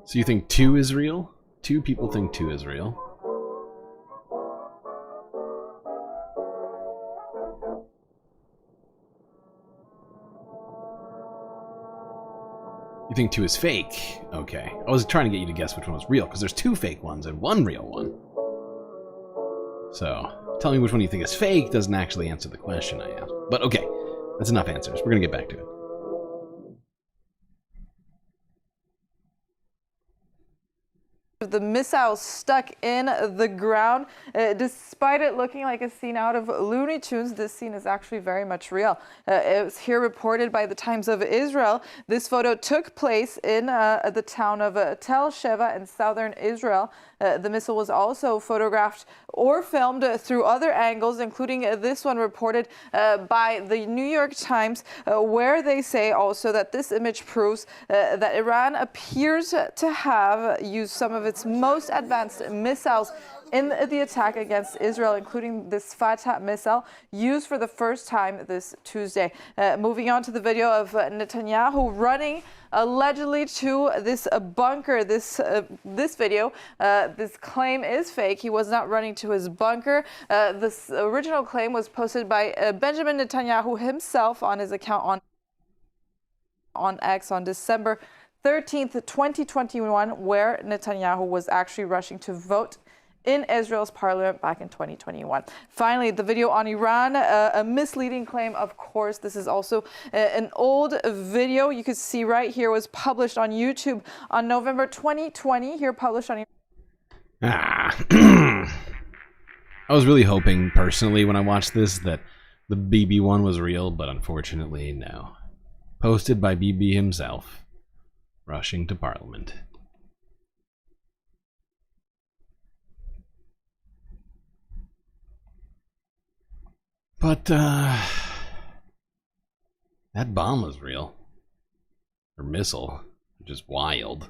So you think 2 is real? 2 people think 2 is real. You think 2 is fake? Okay. I was trying to get you to guess which one was real, because there's 2 fake ones and 1 real one. So, telling me which one you think is fake doesn't actually answer the question I asked. But okay, that's enough answers. We're going to get back to it. The missile stuck in the ground. Despite it looking like a scene out of Looney Tunes, this scene is actually very much real. It was here reported by the Times of Israel. This photo took place in the town of Tel Sheva in southern Israel. The missile was also photographed or filmed through other angles, including this one reported by the New York Times, where they say also that this image proves that Iran appears to have used some of its most advanced missiles in the attack against Israel, including this Fatah missile used for the first time this Tuesday. Moving on to the video of Netanyahu running allegedly to this bunker. This video, this claim is fake. He was not running to his bunker. This original claim was posted by Benjamin Netanyahu himself on his account on X on December 13th, 2021, where Netanyahu was actually rushing to vote in Israel's parliament back in 2021. Finally, the video on Iran, a misleading claim, of course. This is also an old video you could see right here, was published on YouTube on November 2020, here published on... I was really hoping, personally, when I watched this, that the BB one was real, but unfortunately, no. Posted by BB himself. Rushing to Parliament. But, that bomb was real. Or missile. Which is wild.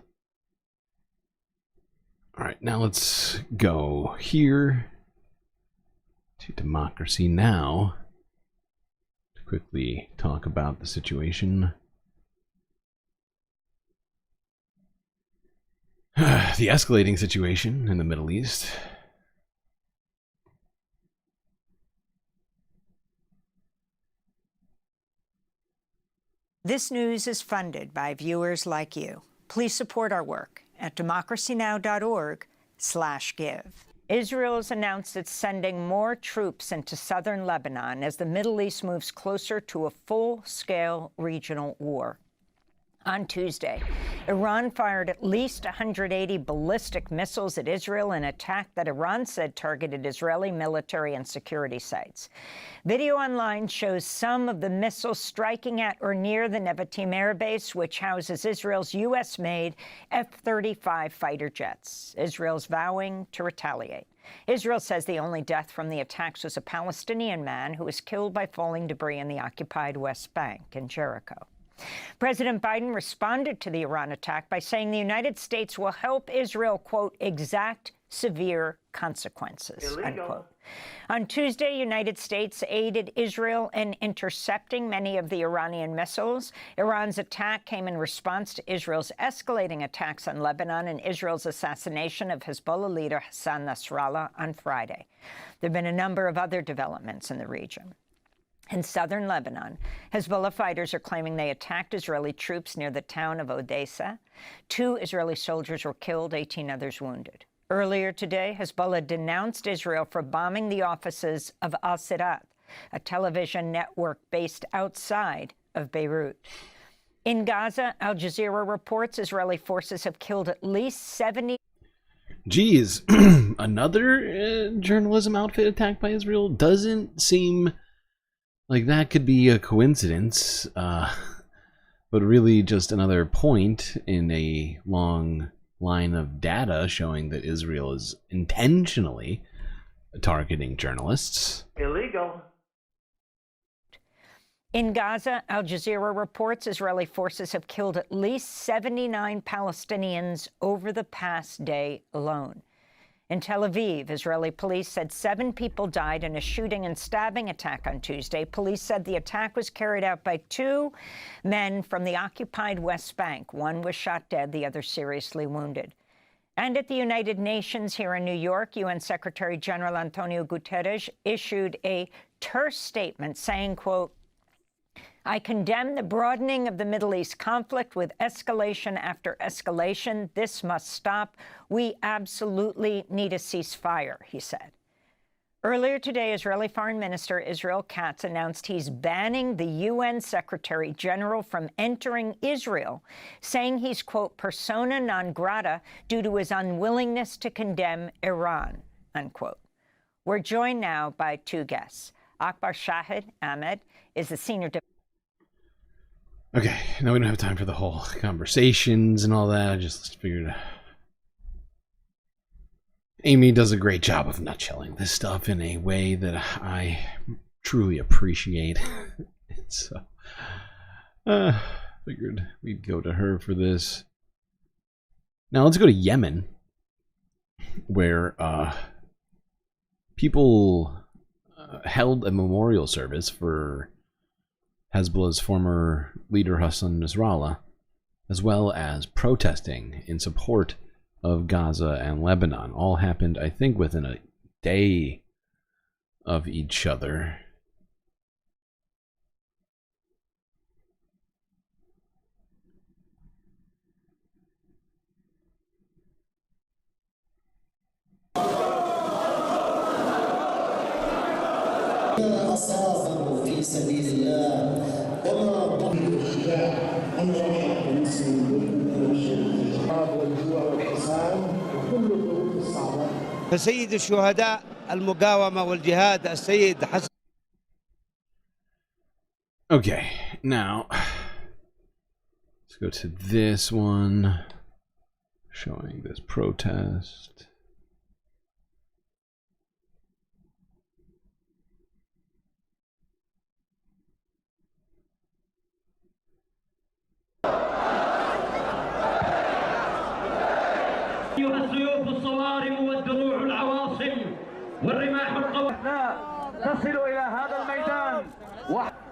Alright, now let's go here to Democracy Now! To quickly talk about the situation. The escalating situation in the Middle East. This news is funded by viewers like you. Please support our work at democracynow.org/give. Israel has announced it's sending more troops into southern Lebanon as the Middle East moves closer to a full-scale regional war. On Tuesday, Iran fired at least 180 ballistic missiles at Israel, an attack that Iran said targeted Israeli military and security sites. Video online shows some of the missiles striking at or near the Nevatim Air Base, which houses Israel's U.S.-made F-35 fighter jets. Israel's vowing to retaliate. Israel says the only death from the attacks was a Palestinian man who was killed by falling debris in the occupied West Bank in Jericho. President Biden responded to the Iran attack by saying the United States will help Israel, quote, exact severe consequences, unquote. On Tuesday, United States aided Israel in intercepting many of the Iranian missiles. Iran's attack came in response to Israel's escalating attacks on Lebanon and Israel's assassination of Hezbollah leader Hassan Nasrallah on Friday. There have been a number of other developments in the region. In southern Lebanon, Hezbollah fighters are claiming they attacked Israeli troops near the town of Odessa. 2 Israeli soldiers were killed, 18 others wounded. Earlier today, Hezbollah denounced Israel for bombing the offices of Al-Sirat, a television network based outside of Beirut. In Gaza, Al Jazeera reports Israeli forces have killed at least 70. Geez, another journalism outfit attacked by Israel? Doesn't seem like that could be a coincidence, but really just another point in a long line of data showing that Israel is intentionally targeting journalists. Illegal. In Gaza, Al Jazeera reports Israeli forces have killed at least 79 Palestinians over the past day alone. In Tel Aviv, Israeli police said 7 people died in a shooting and stabbing attack on Tuesday. Police said the attack was carried out by 2 men from the occupied West Bank. One was shot dead, the other seriously wounded. And at the United Nations here in New York, UN Secretary General Antonio Guterres issued a terse statement saying, quote, I condemn the broadening of the Middle East conflict with escalation after escalation. This must stop. We absolutely need a ceasefire, he said. Earlier today, Israeli Foreign Minister Israel Katz announced he's banning the UN Secretary General from entering Israel, saying he's, quote, persona non grata due to his unwillingness to condemn Iran, unquote. We're joined now by 2 guests. Akbar Shahid Ahmed is the senior... Okay, now we don't have time for the whole conversations and all that. I just figured Amy does a great job of nutshelling this stuff in a way that I truly appreciate. So, figured we'd go to her for this. Now let's go to Yemen, where people held a memorial service for Hezbollah's former leader Hassan Nasrallah, as well as protesting in support of Gaza and Lebanon. All happened, I think, within a day of each other. فسيد الشهداء المقاومة والجهاد السيد حسن. Okay, now let's go to this one showing this protest. السيوف الصوارم والدروع العواصم والرماح القوية تصل إلى هذا الميدان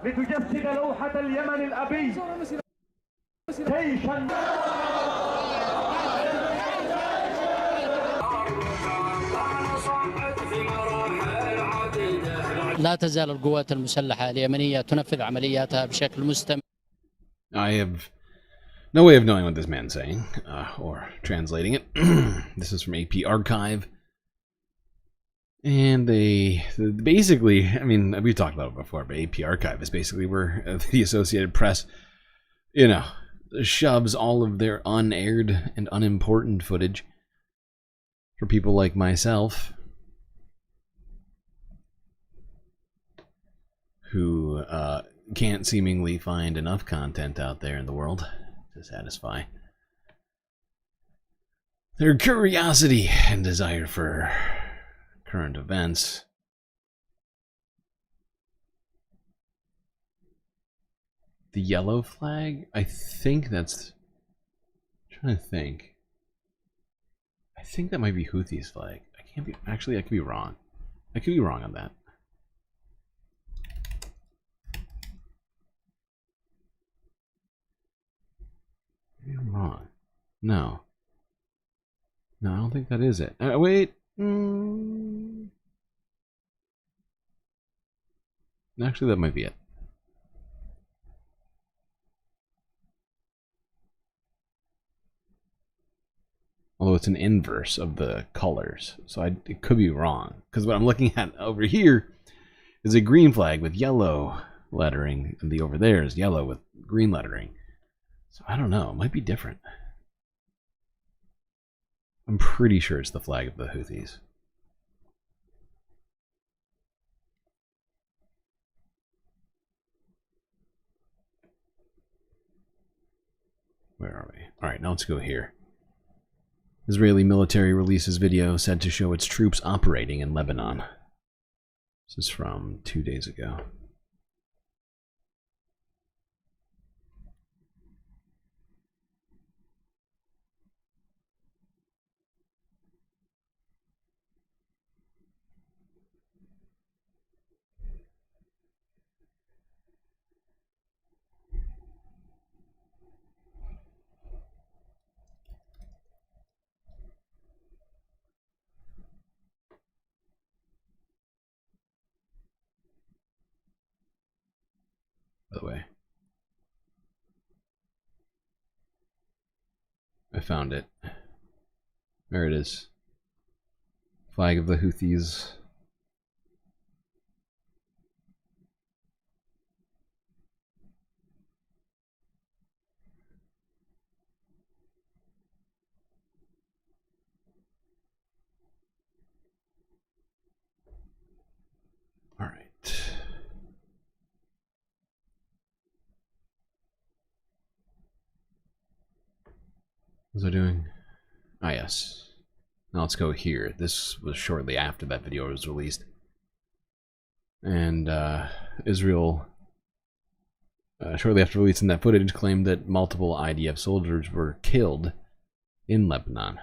لتجسد لوحة اليمن الأبي جيشا لا تزال القوات المسلحة اليمنية تنفذ عملياتها بشكل مستمر. I have no way of knowing what this man's saying, or translating it. This is from AP Archive. And they basically, I mean, we've talked about it before, but AP Archive is basically where the Associated Press, you know, shoves all of their unaired and unimportant footage for people like myself who can't seemingly find enough content out there in the world to satisfy their curiosity and desire for current events. The yellow flag? I think that's... I'm trying to think. I think that might be Houthis' flag. I can't be... Actually, I could be wrong. I could be wrong on that. Maybe I'm wrong. No. No, I don't think that is it. Wait. Actually, that might be it. Although it's an inverse of the colors, so it could be wrong. Because what I'm looking at over here is a green flag with yellow lettering, and the over there is yellow with green lettering. So I don't know, it might be different. I'm pretty sure it's the flag of the Houthis. Where are we? Alright, now let's go here. Israeli military releases video said to show its troops operating in Lebanon. This is from 2 days ago. By the way, I found it. There it is. Flag of the Houthis. All right. What was I doing? Ah, yes. Now let's go here. This was shortly after that video was released. And Israel, shortly after releasing that footage, claimed that multiple IDF soldiers were killed in Lebanon.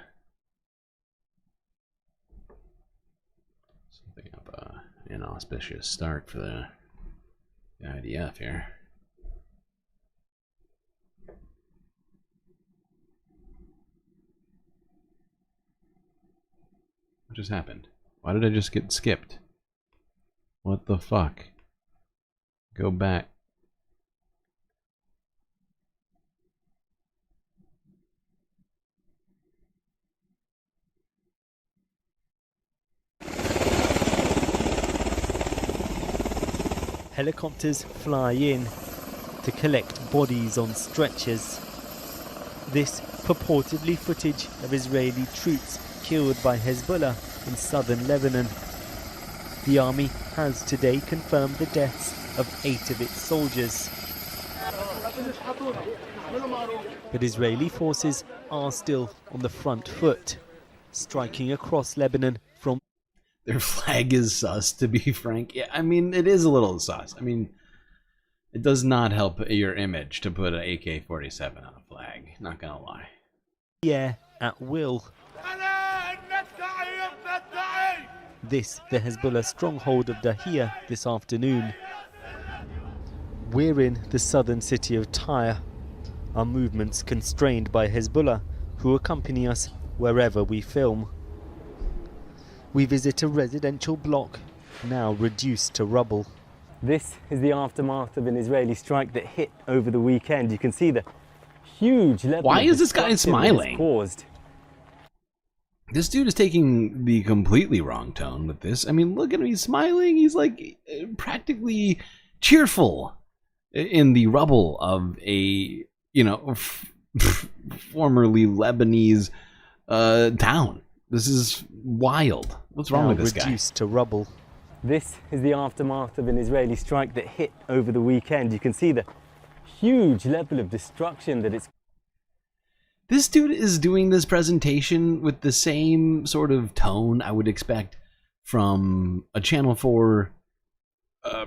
Something of an auspicious start for the IDF here. What just happened? Why did I just get skipped? What the fuck? Go back. Helicopters fly in to collect bodies on stretchers. This purportedly footage of Israeli troops killed by Hezbollah in southern Lebanon. The army has today confirmed the deaths of 8 of its soldiers. But Israeli forces are still on the front foot, striking across Lebanon from... Their flag is sus, to be frank. Yeah, I mean, it is a little sus. I mean, it does not help your image to put an AK-47 on a flag. Not gonna lie. Yeah, at will. This, the Hezbollah stronghold of Dahia this afternoon. We're in the southern city of Tyre. Our movements constrained by Hezbollah, who accompany us wherever we film. We visit a residential block, now reduced to rubble. This is the aftermath of an Israeli strike that hit over the weekend. You can see the huge level Why of is this guy destruction smiling? it's caused. This dude is taking the completely wrong tone with this. I mean, look at him. He's smiling. He's like practically cheerful in the rubble of a, you know, formerly Lebanese town. This is wild. What's wrong with this guy? Reduced to rubble. This is the aftermath of an Israeli strike that hit over the weekend. You can see the huge level of destruction that it's. This dude is doing this presentation with the same sort of tone I would expect from a Channel 4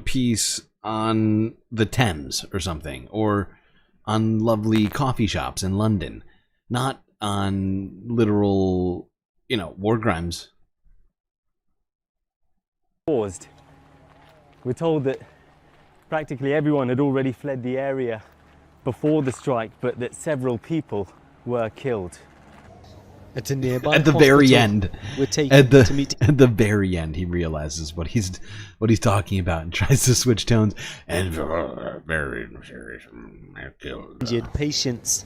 piece on the Thames or something, or on lovely coffee shops in London, not on literal, you know, war crimes. Paused. We're told that practically everyone had already fled the area before the strike, but that several people were killed. At a nearby At the hospital, very end, we're taken to meet. At the very end, he realizes what he's talking about and tries to switch tones. And very serious, Injured patients.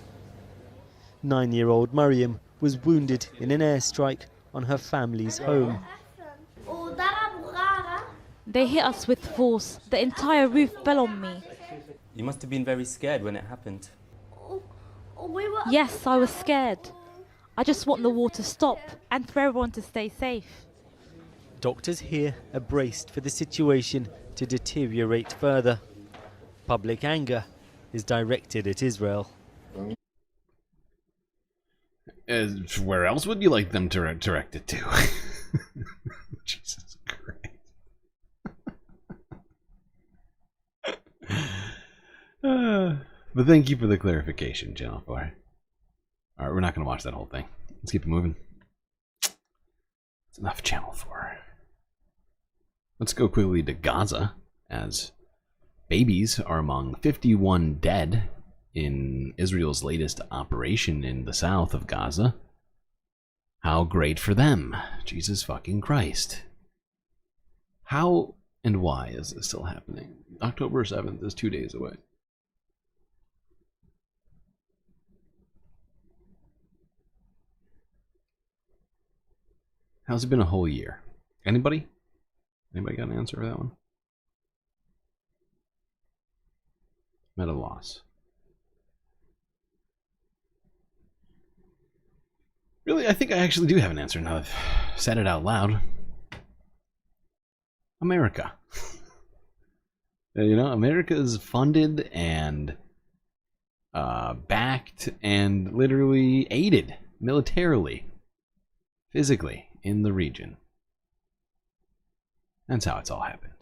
9-year-old Mariam was wounded in an airstrike on her family's home. They hit us with force. The entire roof fell on me. You must have been very scared when it happened. Yes, I was scared. I just want the war to stop and for everyone to stay safe. Doctors here are braced for the situation to deteriorate further. Public anger is directed at Israel. Where else would you like them to direct it to? Jesus Christ. But thank you for the clarification, Channel 4. Alright, we're not going to watch that whole thing. Let's keep it moving. It's enough Channel 4. Let's go quickly to Gaza, as babies are among 51 dead in Israel's latest operation in the south of Gaza. How great for them. Jesus fucking Christ. How and why is this still happening? October 7th is 2 days away. How's it been a whole year? Anybody? Anybody got an answer for that one? I'm at a loss. Really, I think I actually do have an answer now that I've said it out loud. America. You know, America is funded and backed and literally aided militarily, physically, in the region. That's how it's all happened.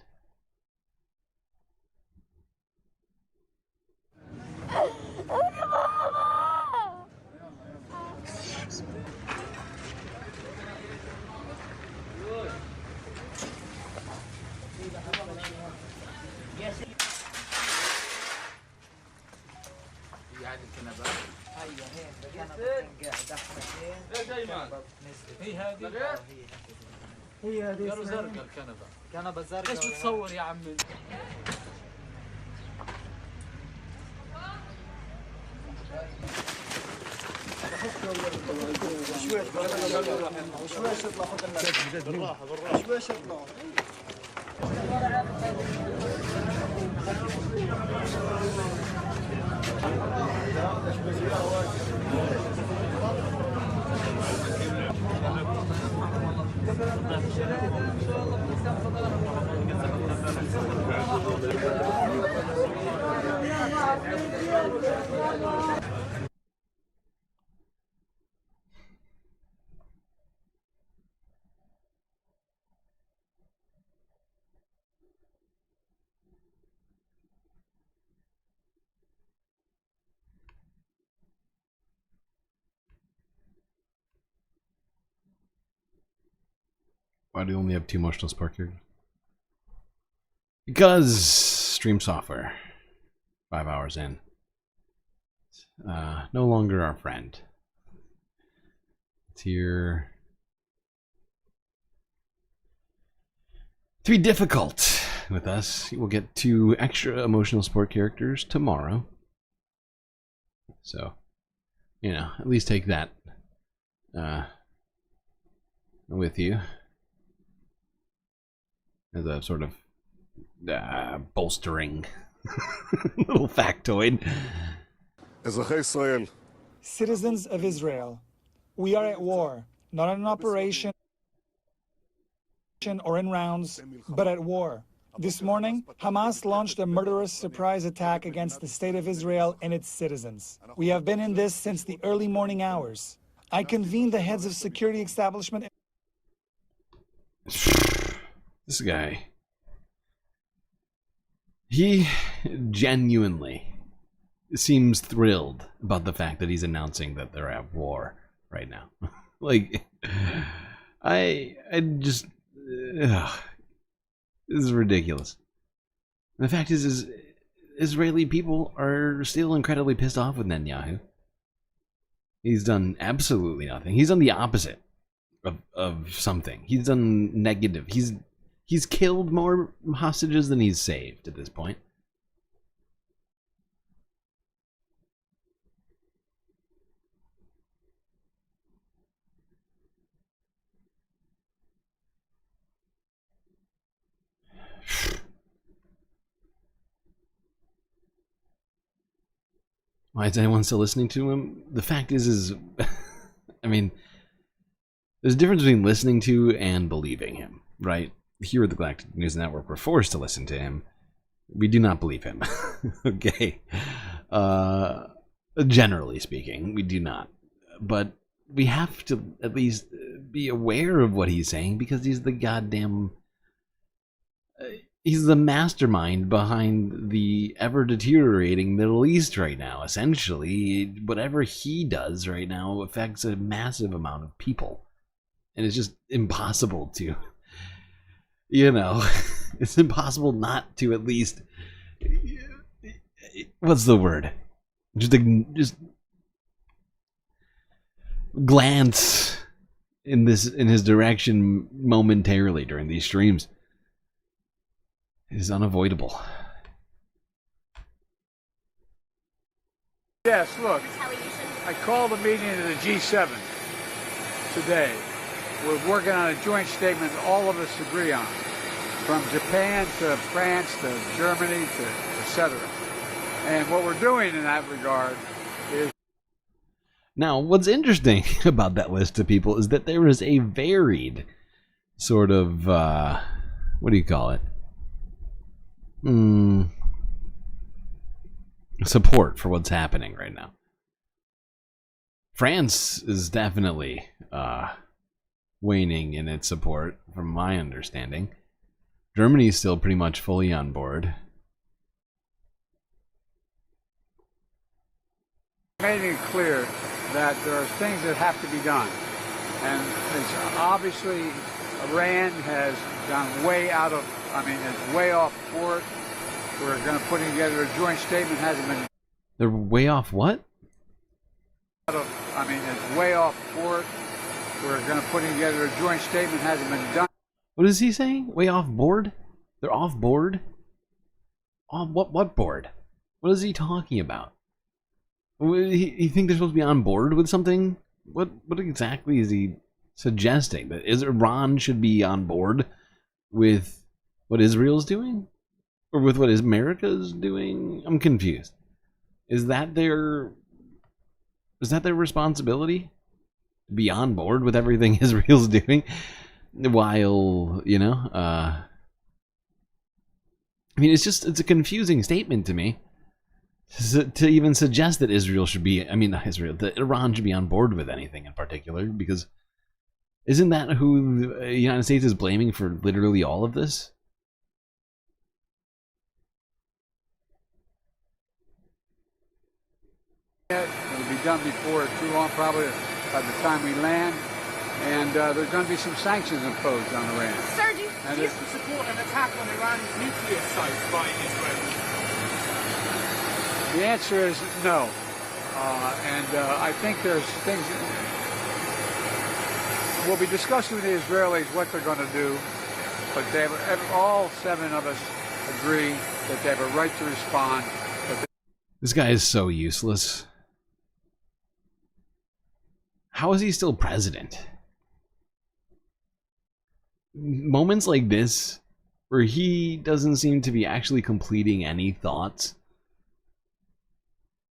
هي هذه زرقاء الكنبه كنبه زرقاء ايش بتصور يا عمي شويش اطلع بالراحه بالراحه شويش اطلع Why do you only have 2 emotional spark here? Because stream software. 5 hours in. No longer our friend. It's here to be difficult with us. We'll get 2 extra emotional support characters tomorrow. So, you know, at least take that with you as a sort of bolstering little factoid. Citizens of Israel, we are at war, not in an operation or in rounds, but at war. This morning, Hamas launched a murderous surprise attack against the state of Israel and its citizens. We have been in this since the early morning hours. I convened the heads of security establishment. This guy, he genuinely seems thrilled about the fact that he's announcing that they're at war right now. Like, I just, this is ridiculous. And the fact is Israeli people are still incredibly pissed off with Netanyahu. He's done absolutely nothing. He's done the opposite of something. He's done negative. He's killed more hostages than he's saved at this point. Why is anyone still listening to him? The fact is I mean, there's a difference between listening to and believing him, right? Here at the Galactic News Network, we're forced to listen to him. We do not believe him. Okay. Generally speaking, we do not. But we have to at least be aware of what he's saying because he's the goddamn... he's the mastermind behind the ever-deteriorating Middle East right now. Essentially, whatever he does right now affects a massive amount of people. And it's just impossible to... You know, it's impossible not to at least... What's the word? Just glance in his direction momentarily during these streams. It is unavoidable. Yes, look, I called a meeting of the G7 today. We're working on a joint statement all of us agree on, from Japan to France to Germany to etc. And what we're doing in that regard is... Now, what's interesting about that list of people is that there is a varied sort of, what do you call it? Support for what's happening right now. France is definitely waning in its support, from my understanding. Germany is still pretty much fully on board. Making it clear that there are things that have to be done. And it's obviously Iran has gone way out of, it's way off board. We're going to put together a joint statement. Hasn't been... They're way off what? It's way off board. We're going to put together a joint statement. Hasn't been done. What is he saying? Way off board? They're off board? Off what board? What is he talking about? You think they're supposed to be on board with something? What exactly is he suggesting? That Iran should be on board with what Israel's doing? Or with what America's doing? I'm confused. Is that their responsibility? To be on board with everything Israel's doing? While, it's a confusing statement to me. To even suggest that Israel should be, that Iran should be on board with anything in particular, because isn't that who the United States is blaming for literally all of this? It'll be done before too long, probably by the time we land, and there's going to be some sanctions imposed on Iran. Sir, do you support an attack on Iran's nuclear sites by Israel? The answer is no. I think there's things we'll be discussing with the Israelis what they're going to do, but all 7 of us agree that they have a right to respond. This guy is so useless. How is he still president? Moments like this, where he doesn't seem to be actually completing any thoughts,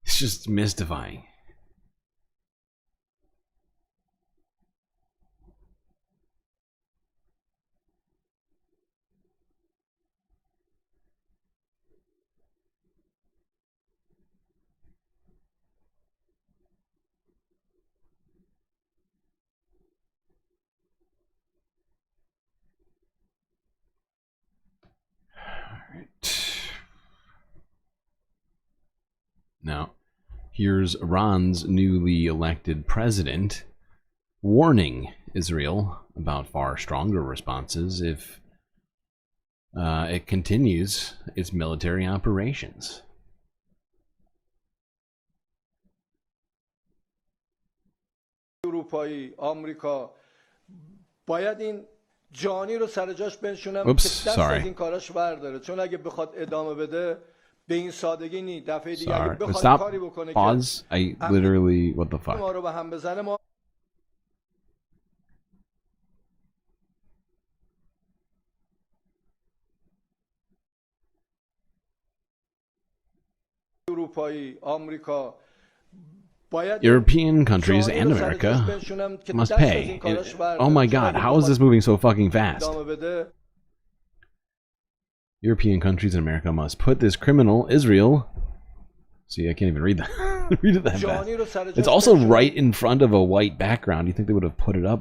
it's just mystifying. Now, here's Iran's newly elected president warning Israel about far stronger responses if it continues its military operations. اروپایی آمریکا باید این جانی رو سر جاش بنشونم که دست از این کاراش برداره چون اگه بخواد ادامه بده به این سادگی نی دفعه دیگه اگه بخواد کاری بکنه Pause. I literally what the fuck. ما رو به هم بزنه ما اروپایی آمریکا European countries and America must pay. Oh my god, how is this moving so fucking fast? European countries and America must put this criminal, Israel... See, I can't even read that. Read it that fast. It's also right in front of a white background. You think they would have put it up?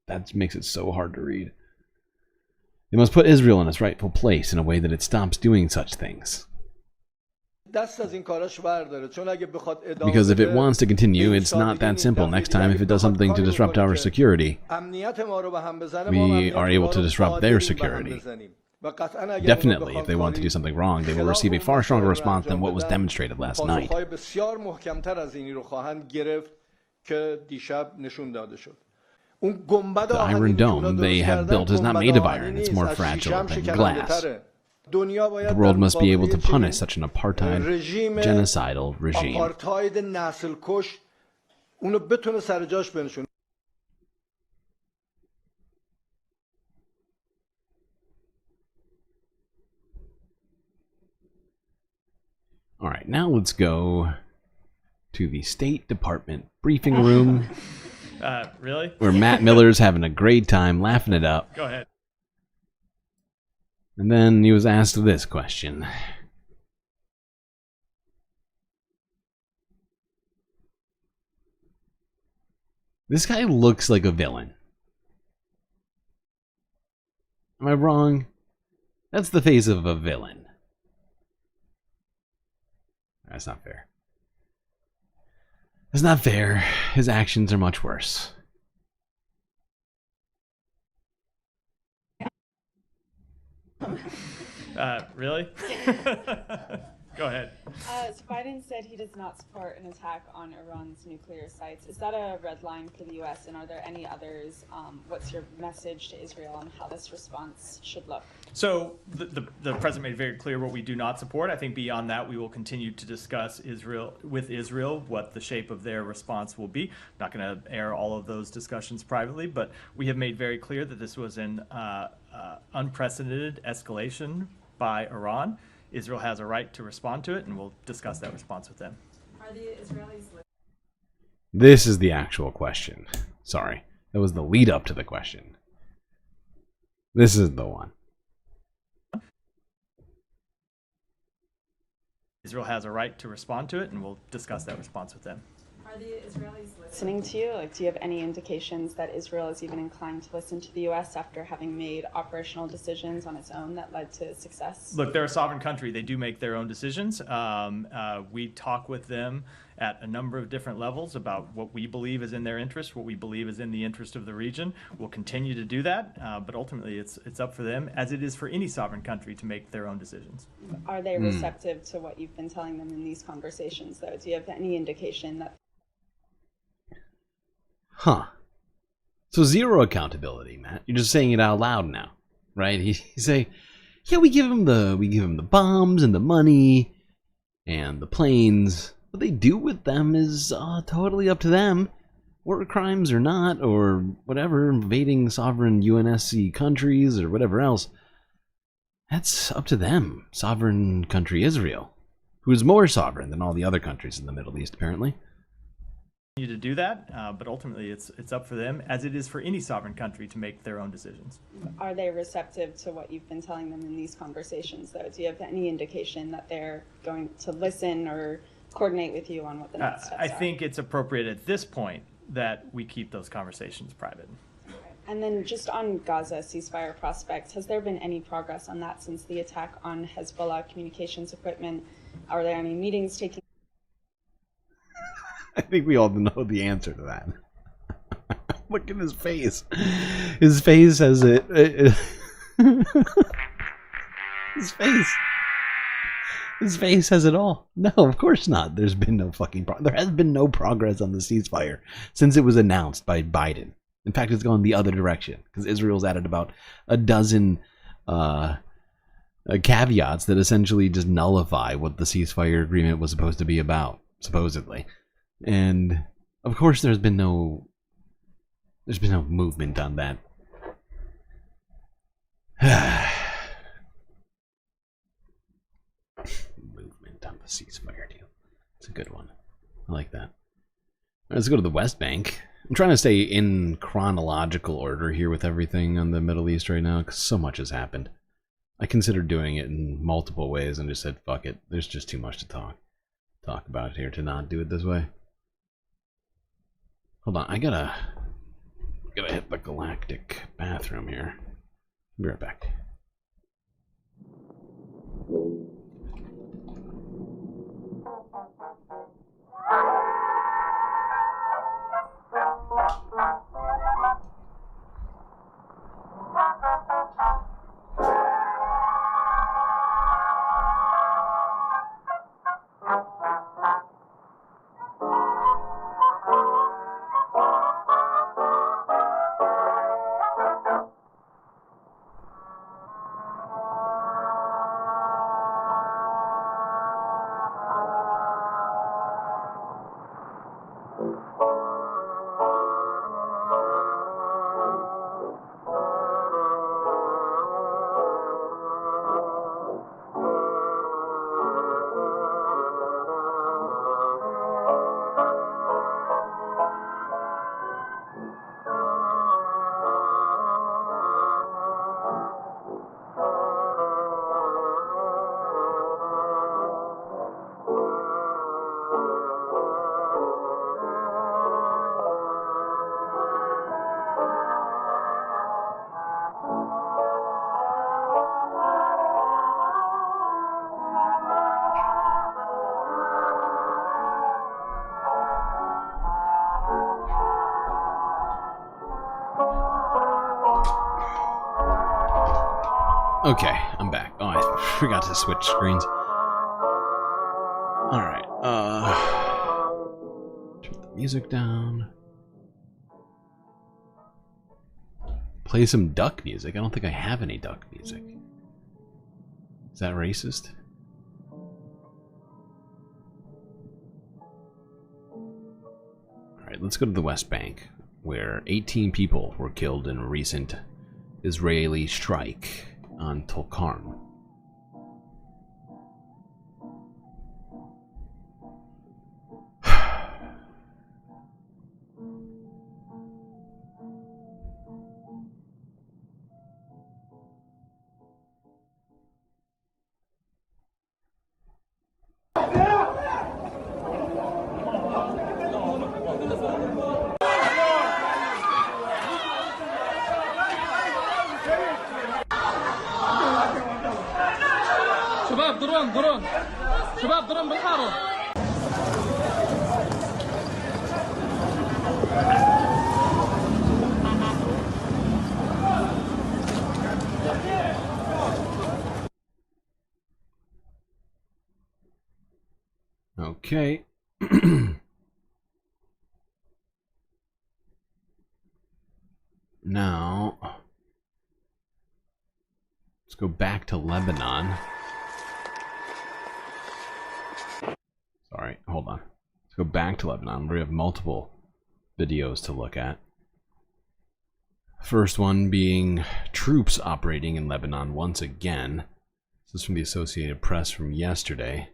That makes it so hard to read. They must put Israel in its rightful place in a way that it stops doing such things. Because if it wants to continue, it's not that simple. Next time, if it does something to disrupt our security, we are able to disrupt their security. Definitely, if they want to do something wrong, they will receive a far stronger response than what was demonstrated last night. The Iron Dome they have built is not made of iron, it's more fragile than glass. The world must be able to punish such an apartheid, genocidal regime. Alright, now let's go to the State Department briefing room. Really? Where Matt Miller's having a great time laughing it up. Go ahead. And then he was asked this question. This guy looks like a villain. Am I wrong? That's the face of a villain. That's not fair. That's not fair. His actions are much worse. Really? Go ahead. So Biden said he does not support an attack on Iran's nuclear sites. Is that a red line for the U.S., and are there any others? What's your message to Israel on how this response should look? So the president made very clear what we do not support. I think beyond that, we will continue to discuss with Israel what the shape of their response will be. Not going to air all of those discussions privately, but we have made very clear that this was an unprecedented escalation by Iran. Israel has a right to respond to it, and we'll discuss that response with them. Are the Israelis... This is the actual question. Sorry. That was the lead up to the question. This is the one. Israel has a right to respond to it, and we'll discuss that response with them. Are Are the Israelis listening to you? Like, do you have any indications that Israel is even inclined to listen to the U.S. after having made operational decisions on its own that led to success? Look, they're a sovereign country. They do make their own decisions. We talk with them at a number of different levels about what we believe is in their interest, what we believe is in the interest of the region. We'll continue to do that, but ultimately it's up for them, as it is for any sovereign country, to make their own decisions. Are they receptive to what you've been telling them in these conversations, though? Do you have any indication that... Huh. So zero accountability, Matt. You're just saying it out loud now, right? He say, yeah, we give him the bombs and the money and the planes. What they do with them is totally up to them. War crimes or not, or whatever, invading sovereign UNSC countries or whatever else. That's up to them. Sovereign country Israel, who is more sovereign than all the other countries in the Middle East, apparently. To do that, but ultimately it's up for them, as it is for any sovereign country, to make their own decisions. Are they receptive to what you've been telling them in these conversations, though? Do you have any indication that they're going to listen or coordinate with you on what the next steps are? I think it's appropriate at this point that we keep those conversations private. And then just on Gaza ceasefire prospects, has there been any progress on that since the attack on Hezbollah communications equipment? Are there any meetings taking? I think we all know the answer to that. Look at his face. His face has it. His face. His face has it all. No, of course not. There's been no fucking there has been no progress on the ceasefire since it was announced by Biden. In fact, it's gone the other direction because Israel's added about a dozen caveats that essentially just nullify what the ceasefire agreement was supposed to be about, supposedly. And of course, there's been no movement on that. Movement on the ceasefire deal. It's a good one. I like that. Let's go to the West Bank. I'm trying to stay in chronological order here with everything on the Middle East right now, because so much has happened. I considered doing it in multiple ways and just said, fuck it. There's just too much to talk about here to not do it this way. Hold on, I gotta hit the galactic bathroom here. Be right back. Okay, I'm back. Oh, I forgot to switch screens. Alright, turn the music down. Play some duck music. I don't think I have any duck music. Is that racist? Alright, let's go to the West Bank, where 18 people were killed in a recent Israeli strike on Tulkarm. شباب درون درون شباب درون بالحارة. Okay. Now, let's go back to Lebanon. Sorry, hold on. Let's go back to Lebanon. We have multiple videos to look at. First one being troops operating in Lebanon once again. This is from the Associated Press from yesterday.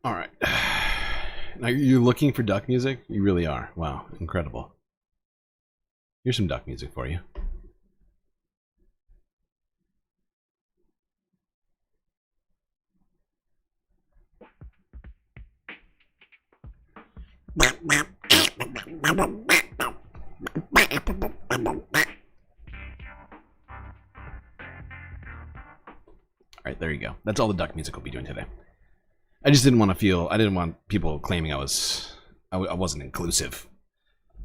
All right. Now, you're looking for duck music? You really are. Wow, incredible. Here's some duck music for you. Alright, there you go. That's all the duck music we'll be doing today. I just didn't want to feel... I didn't want people claiming I wasn't inclusive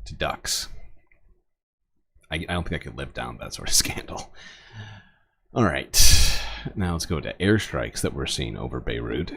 to ducks. I don't think I could live down that sort of scandal. Alright. Now let's go to airstrikes that we're seeing over Beirut.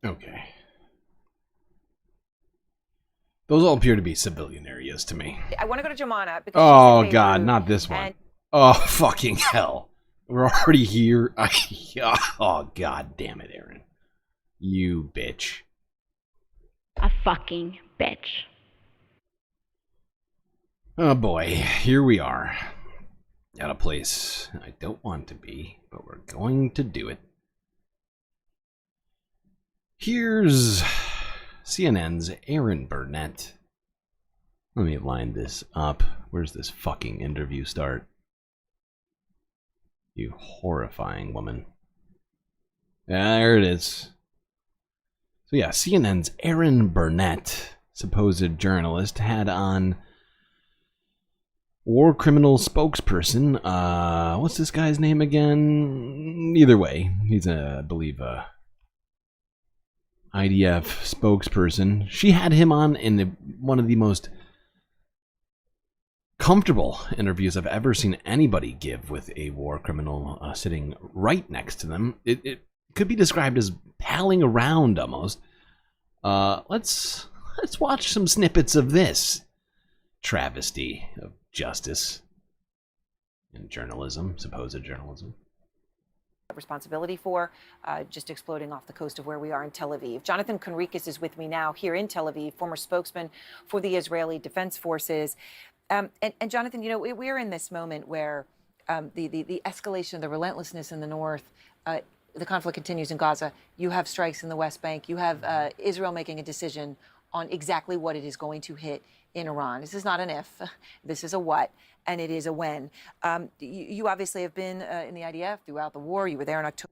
Okay. Those all appear to be civilian areas to me. I want to go to Jumana because oh God, not this one. Oh fucking hell. We're already here. Oh God damn it, Aaron. You bitch. A fucking bitch. Oh boy, here we are. At a place I don't want to be, but we're going to do it. Here's CNN's Aaron Burnett Let me line this up. Where's this fucking interview start? You horrifying woman. Yeah, there it is. So yeah, CNN's Erin Burnett, supposed journalist, had on war criminal spokesperson. What's this guy's name again? Either way, he's I believe IDF spokesperson. She had him on in one of the most comfortable interviews I've ever seen anybody give with a war criminal sitting right next to them. It could be described as palling around almost. Let's watch some snippets of this travesty of justice in journalism, supposed journalism. Responsibility for just exploding off the coast of where we are in Tel Aviv. Jonathan Conricus is with me now here in Tel Aviv, former spokesman for the Israeli Defense Forces. And Jonathan, you know, we're in this moment where the escalation, the relentlessness in the north, the conflict continues in Gaza. You have strikes in the West Bank. You have Israel making a decision on exactly what it is going to hit in Iran. This is not an if, this is a what, and it is a when. You obviously have been in the IDF throughout the war. You were there in October.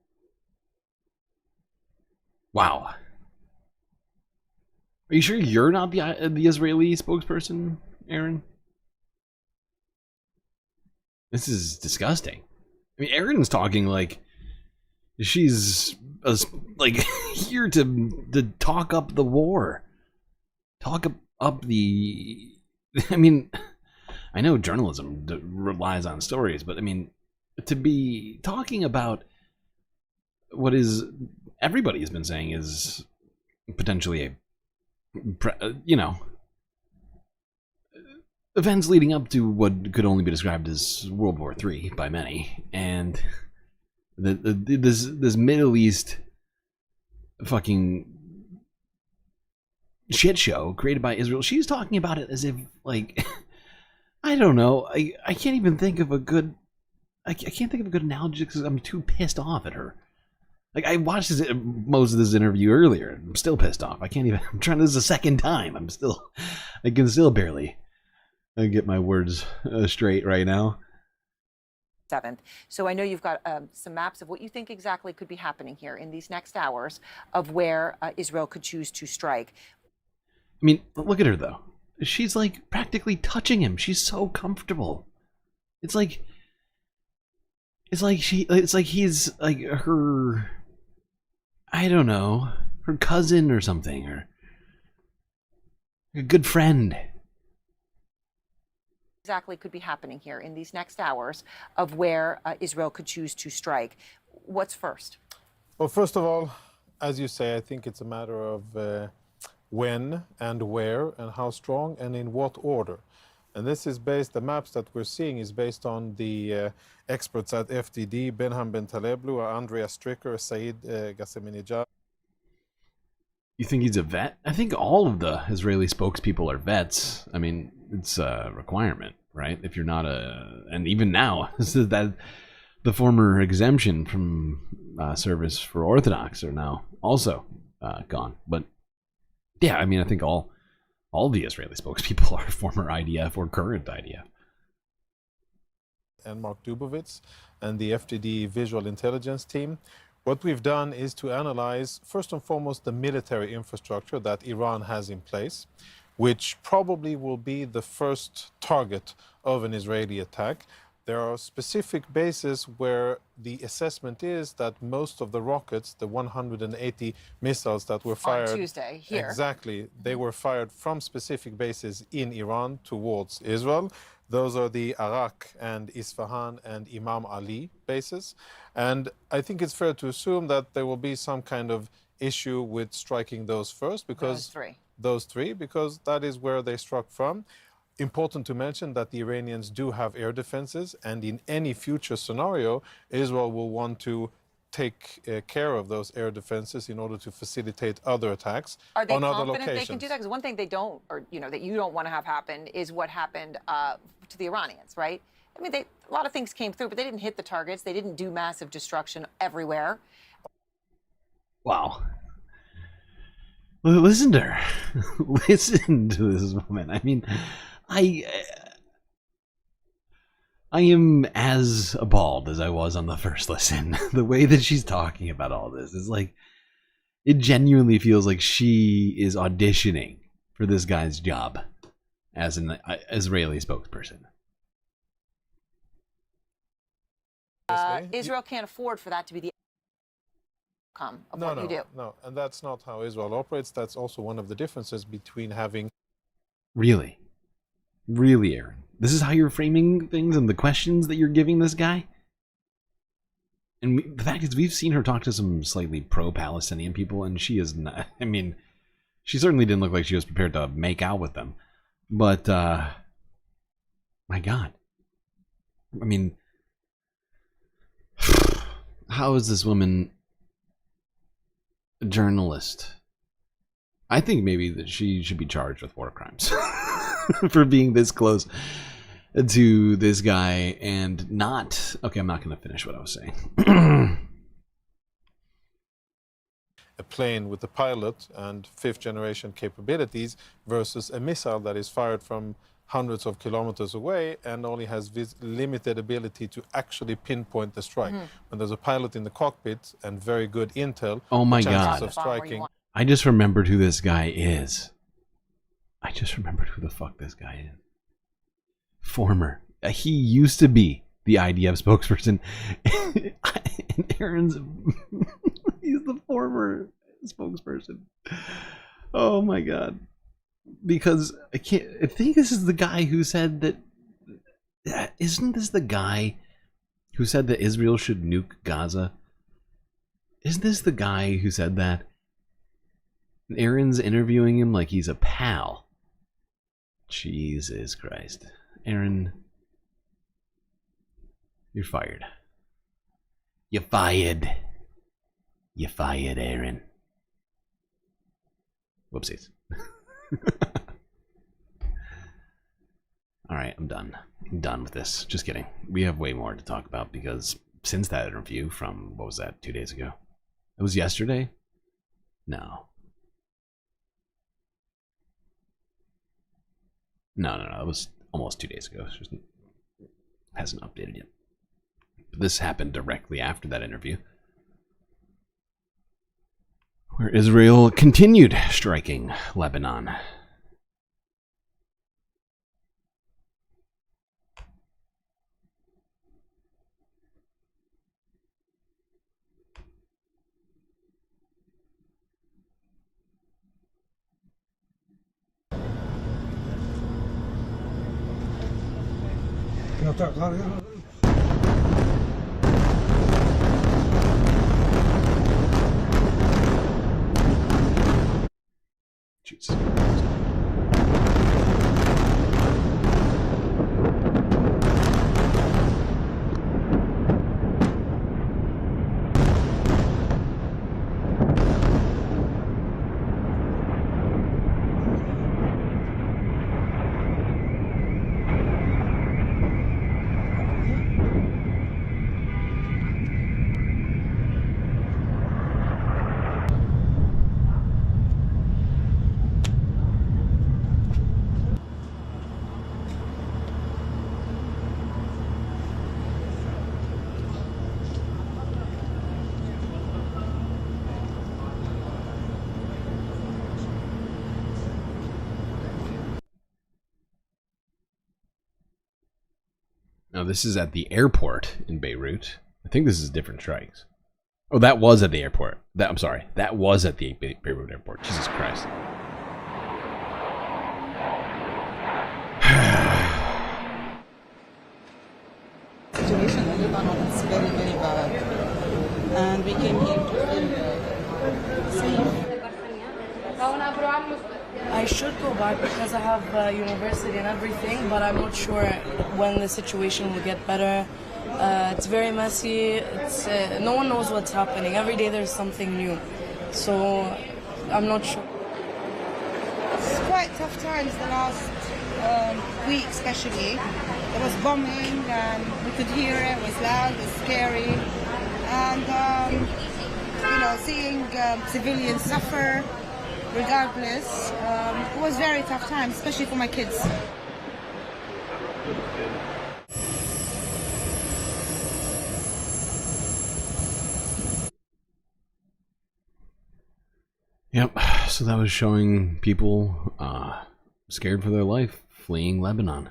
Wow. Are you sure you're not the Israeli spokesperson, Aaron? This is disgusting. I mean, Aaron's talking like she's like here to talk up the war, talk up the. I mean, I know journalism relies on stories, but I mean, to be talking about what is everybody has been saying is potentially events leading up to what could only be described as World War III by many, and this Middle East fucking shit show created by Israel. She's talking about it as if, like, I don't know. I can't even think of a good. I can't think of a good analogy because I'm too pissed off at her. Like, I watched most of this interview earlier. I'm still pissed off. I can't even. I'm trying. This is the second time. I can still barely get my words straight right now. 7th. So I know you've got some maps of what you think exactly could be happening here in these next hours of where Israel could choose to strike. I mean, look at her though. She's like practically touching him. She's so comfortable. It's like he's like her, I don't know, her cousin or something, or a good friend. Exactly could be happening here in these next hours of where Israel could choose to strike. What's first? Well, first of all, as you say, I think it's a matter of when and where and how strong and in what order. And this is based, the maps that we're seeing is based on the experts at FDD, Benham Ben Taleblu, Andrea Stricker, Said Ghasseminijad. You think he's a vet? I think all of the Israeli spokespeople are vets. I mean, it's a requirement, right? If you're not and even now, that the former exemption from service for Orthodox are now also gone. But yeah, I mean, I think all the Israeli spokespeople are former IDF or current IDF. And Mark Dubovitz and the FDD visual intelligence team. What we've done is to analyze, first and foremost, the military infrastructure that Iran has in place, which probably will be the first target of an Israeli attack. There are specific bases where the assessment is that most of the rockets, the 180 missiles that were fired on Tuesday here. Exactly, they were fired from specific bases in Iran towards Israel. Those are the Arak and Isfahan and Imam Ali bases. And I think it's fair to assume that there will be some kind of issue with striking those first, because those three, because that is where they struck from. Important to mention that the Iranians do have air defenses, and in any future scenario, Israel will want to take care of those air defenses in order to facilitate other attacks on other locations. Are they confident they can do that? Because one thing they don't, or that you don't want to have happen, is what happened to the Iranians, right? I mean, a lot of things came through, but they didn't hit the targets. They didn't do massive destruction everywhere. Wow. Listen to her. Listen to this woman. I mean, I am as appalled as I was on the first listen. The way that she's talking about all this is like, it genuinely feels like she is auditioning for this guy's job as an Israeli spokesperson. Israel can't afford for that to be the outcome of what you do. No, and that's not how Israel operates. That's also one of the differences between having... Really? Really, Aaron? This is how you're framing things and the questions that you're giving this guy? And the fact is, we've seen her talk to some slightly pro-Palestinian people, and she is not... I mean, she certainly didn't look like she was prepared to make out with them. But, my God. I mean... How is this woman a journalist? I think maybe that she should be charged with war crimes for being this close to this guy and not... Okay, I'm not going to finish what I was saying. A plane with a pilot and fifth-generation capabilities versus a missile that is fired from hundreds of kilometers away and only has this limited ability to actually pinpoint the strike. When there's a pilot in the cockpit and very good intel, Oh my the chances God. of striking... I just remembered who this guy is. I just remembered who the fuck this guy is. Former. He used to be the IDF spokesperson. And Aaron's... He's the former spokesperson. Oh my God. Because I think this is the guy who said that... Isn't this the guy who said that Israel should nuke Gaza? Isn't this the guy who said that? Aaron's interviewing him like he's a pal. Jesus Christ. Aaron, you're fired. You're fired. You're fired, Aaron. Whoopsies. Alright, I'm done. I'm done with this. Just kidding. We have way more to talk about because since that interview from, what was that, 2 days ago? It was yesterday? No. No, it was almost 2 days ago. It just hasn't updated yet. But this happened directly after that interview, where Israel continued striking Lebanon. Jesus. Now, this is at the airport in Beirut. I think this is different strikes. Oh, that was at the airport. I'm sorry. That was at the Beirut airport. Jesus Christ. Situation in Lebanon is very, very bad. And we came here to feel safe. I should go back because I have university and everything, but I'm not sure when the situation will get better. It's very messy. No one knows what's happening. Every day there's something new. So I'm not sure. It's quite tough times the last week especially. There was bombing, we could hear it, it was loud, it was scary. And, seeing civilians suffer regardless, it was very tough time, especially for my kids. Yep, so that was showing people scared for their life, fleeing Lebanon.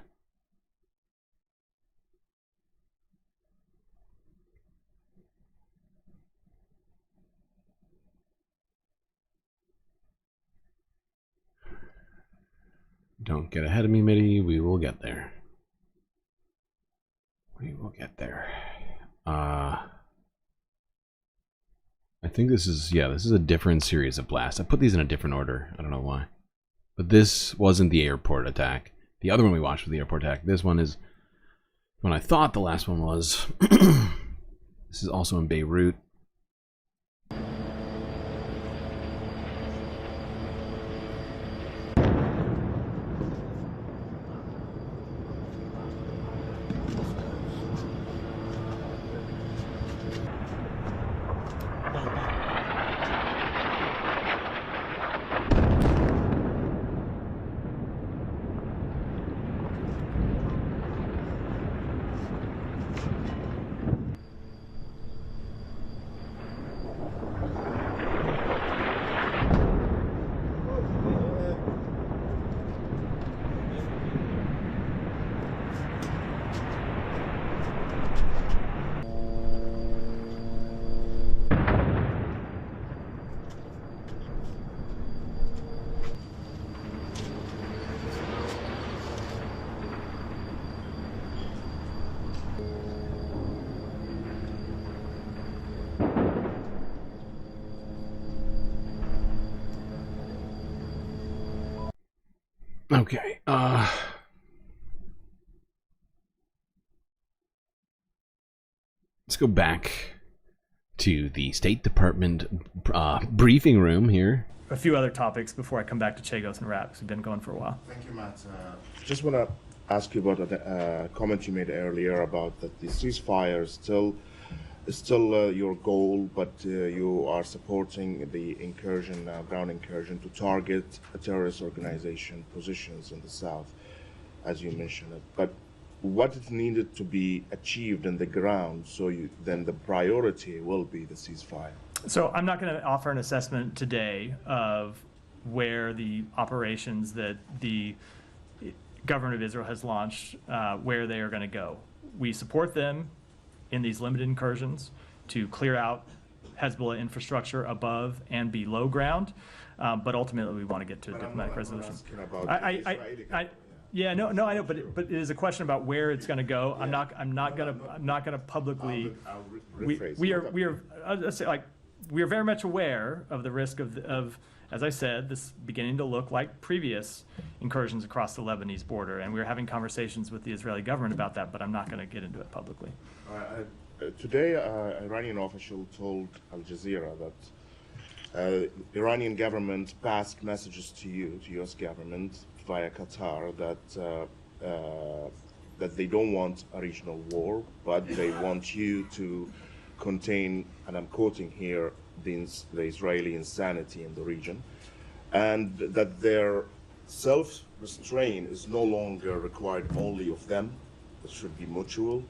Don't get ahead of me, Mitty. We will get there. We will get there. I think this is, yeah, this is a different series of blasts. I put these in a different order. I don't know why. But this wasn't the airport attack. The other one we watched was the airport attack. This one is when I thought the last one was. This is also in Beirut. Okay, let's go back to the State Department briefing room here. A few other topics before I come back to Chagos and Rap, because we've been going for a while. Thank you, Matt. Just want to ask you about a comment you made earlier about that the ceasefire is still your goal, but you are supporting the incursion, ground incursion, to target a terrorist organization positions in the south, as you mentioned it. But what is needed to be achieved in the ground, so then the priority will be the ceasefire? So I'm not going to offer an assessment today of where the operations that the government of Israel has launched, where they are going to go. We support them in these limited incursions to clear out Hezbollah infrastructure above and below ground, but ultimately we want to get to a diplomatic resolution. Yeah, no, I know, but it is a question about where it's going to go. I'm not going to publicly. We are let's say, like, we are very much aware of the risk of, as I said, this beginning to look like previous incursions across the Lebanese border, and we're having conversations with the Israeli government about that, but I'm not going to get into it publicly. Today, Iranian official told Al Jazeera that Iranian government passed messages to you, to U.S. government, via Qatar, that they don't want a regional war, but they want you to contain, and I'm quoting here, the Israeli insanity in the region, and that their self-restraint is no longer required only of them, it should be mutual.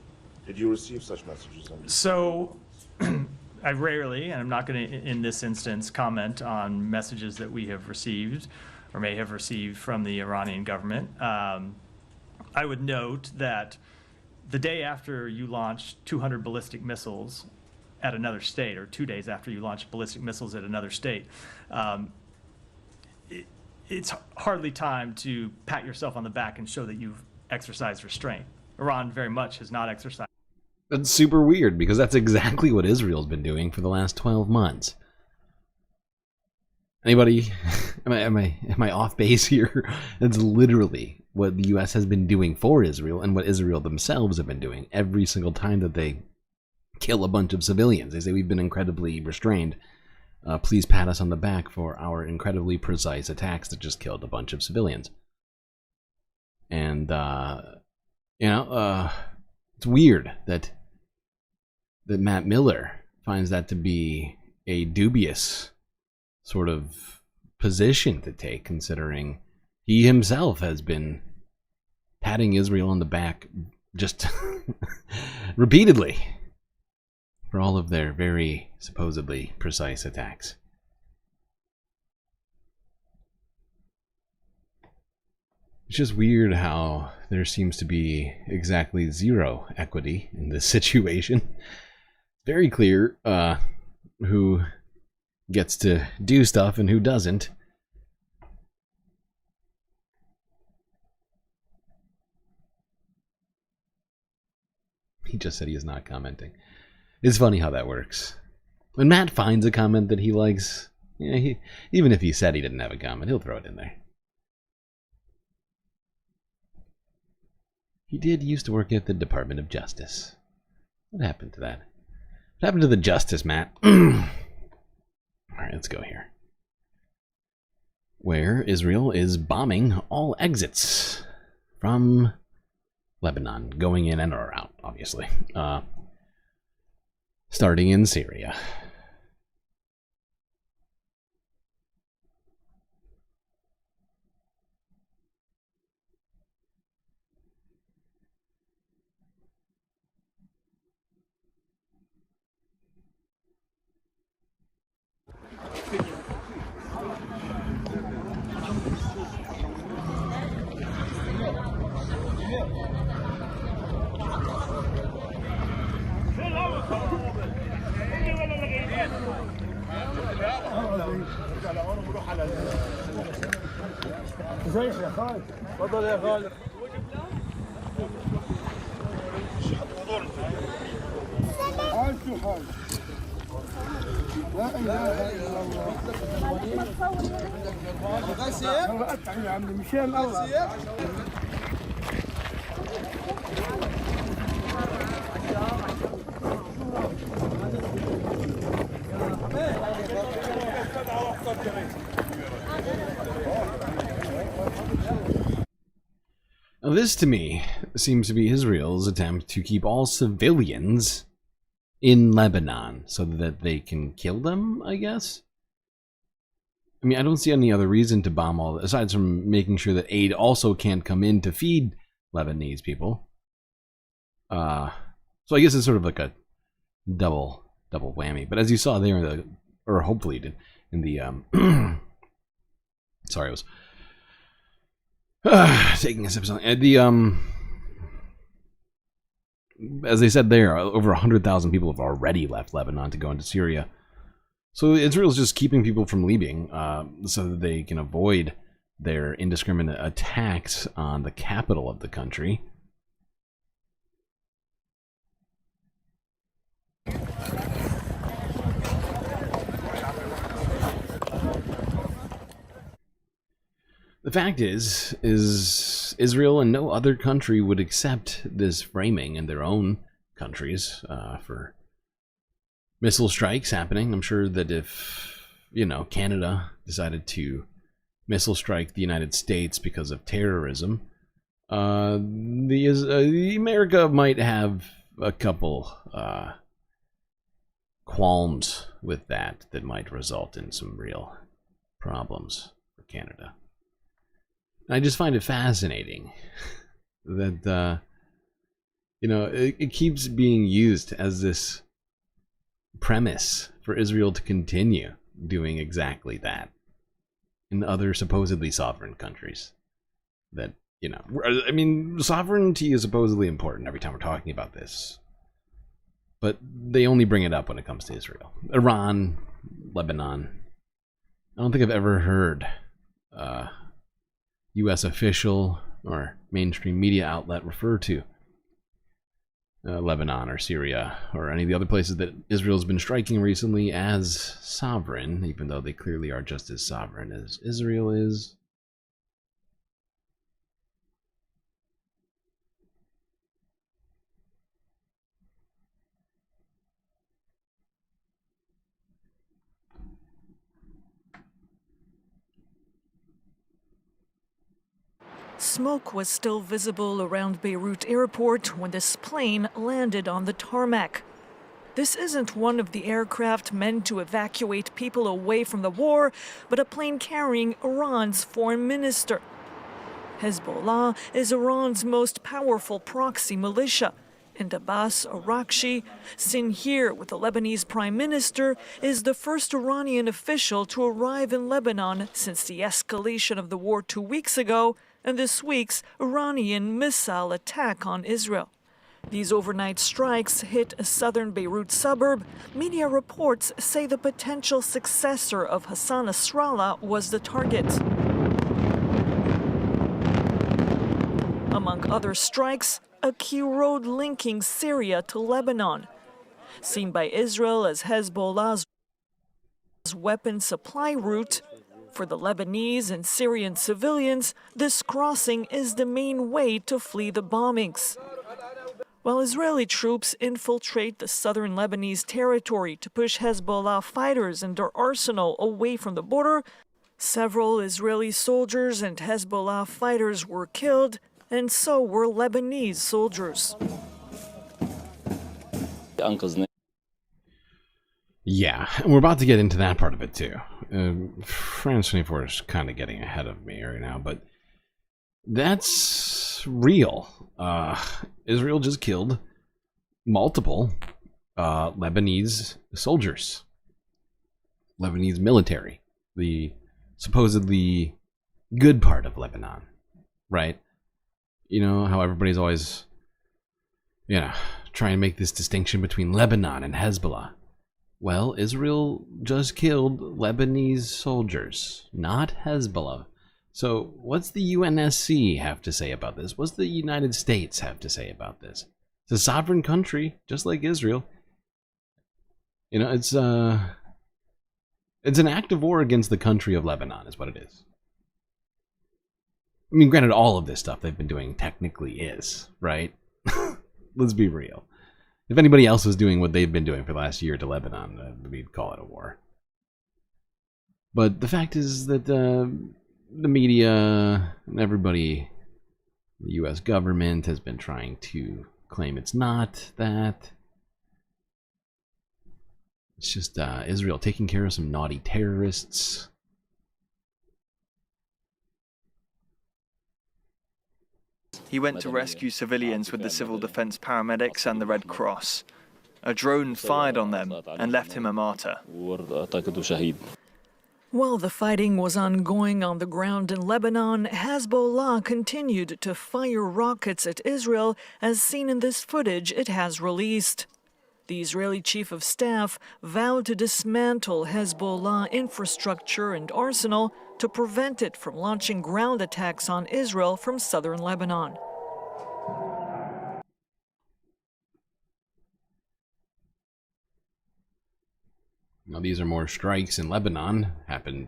Did you receive such messages? So, I rarely, and I'm not going to, in this instance, comment on messages that we have received or may have received from the Iranian government. I would note that the day after you launched 200 ballistic missiles at another state, or 2 days after you launched ballistic missiles at another state, it's hardly time to pat yourself on the back and show that you've exercised restraint. Iran very much has not exercised. That's super weird, because that's exactly what Israel's been doing for the last 12 months. Anybody? Am I off base here? That's literally what the U.S. has been doing for Israel, and what Israel themselves have been doing every single time that they kill a bunch of civilians. They say we've been incredibly restrained. Please pat us on the back for our incredibly precise attacks that just killed a bunch of civilians. And it's weird that Matt Miller finds that to be a dubious sort of position to take, considering he himself has been patting Israel on the back just repeatedly for all of their very supposedly precise attacks. It's just weird how there seems to be exactly zero equity in this situation. Very clear who gets to do stuff and who doesn't. He just said he is not commenting. It's funny how that works. When Matt finds a comment that he likes, even if he said he didn't have a comment, he'll throw it in there. He did used to work at the Department of Justice. What happened to that? What happened to the justice, Matt? Alright, let's go here. Where Israel is bombing all exits from Lebanon, going in and or out, obviously. Starting in Syria. ازيك يا خالد؟ اتفضل يا خالد. حالته حال. لا اله الا الله. غسيل؟ قطع يا عم مشان الله. Now, this to me seems to be Israel's attempt to keep all civilians in Lebanon so that they can kill them, I guess. I mean, I don't see any other reason to bomb all, aside from making sure that aid also can't come in to feed Lebanese people. So I guess it's sort of like a double whammy. But as you saw there, or hopefully you did, in the sorry, I was taking a sip of something. As they said there, over 100,000 people have already left Lebanon to go into Syria. So Israel's just keeping people from leaving so that they can avoid their indiscriminate attacks on the capital of the country. The fact is Israel and no other country would accept this framing in their own countries for missile strikes happening. I'm sure that if, Canada decided to missile strike the United States because of terrorism, America might have a couple qualms with that might result in some real problems for Canada. I just find it fascinating that, it keeps being used as this premise for Israel to continue doing exactly that in other supposedly sovereign countries. That, sovereignty is supposedly important every time we're talking about this. But they only bring it up when it comes to Israel. Iran, Lebanon. I don't think I've ever heard U.S. official or mainstream media outlet refer to Lebanon or Syria or any of the other places that Israel's been striking recently as sovereign, even though they clearly are just as sovereign as Israel is. Smoke was still visible around Beirut airport when this plane landed on the tarmac. This isn't one of the aircraft meant to evacuate people away from the war, but a plane carrying Iran's foreign minister. Hezbollah is Iran's most powerful proxy militia, and Abbas Araghchi, seen here with the Lebanese prime minister, is the first Iranian official to arrive in Lebanon since the escalation of the war 2 weeks ago and this week's Iranian missile attack on Israel. These overnight strikes hit a southern Beirut suburb. Media reports say the potential successor of Hassan Nasrallah was the target. Among other strikes, a key road linking Syria to Lebanon, seen by Israel as Hezbollah's weapon supply route. For the Lebanese and Syrian civilians, this crossing is the main way to flee the bombings. While Israeli troops infiltrate the southern Lebanese territory to push Hezbollah fighters and their arsenal away from the border, several Israeli soldiers and Hezbollah fighters were killed, and so were Lebanese soldiers. Yeah, and we're about to get into that part of it too. France 24 is kind of getting ahead of me right now, but that's real. Israel just killed multiple Lebanese soldiers, Lebanese military, the supposedly good part of Lebanon, right? You know how everybody's always, trying to make this distinction between Lebanon and Hezbollah. Well, Israel just killed Lebanese soldiers, not Hezbollah. So what's the UNSC have to say about this? What's the United States have to say about this? It's a sovereign country, just like Israel. It's an act of war against the country of Lebanon, is what it is. I mean, granted, all of this stuff they've been doing technically is, right? Let's be real. If anybody else was doing what they've been doing for the last year to Lebanon, we'd call it a war. But the fact is that the media and everybody, the US government, has been trying to claim it's not that. It's just Israel taking care of some naughty terrorists. He went to rescue civilians with the civil defense paramedics and the Red Cross. A drone fired on them and left him a martyr. While the fighting was ongoing on the ground in Lebanon, Hezbollah continued to fire rockets at Israel, as seen in this footage it has released. The Israeli chief of staff vowed to dismantle Hezbollah infrastructure and arsenal to prevent it from launching ground attacks on Israel from southern Lebanon. Now, these are more strikes in Lebanon. Happened,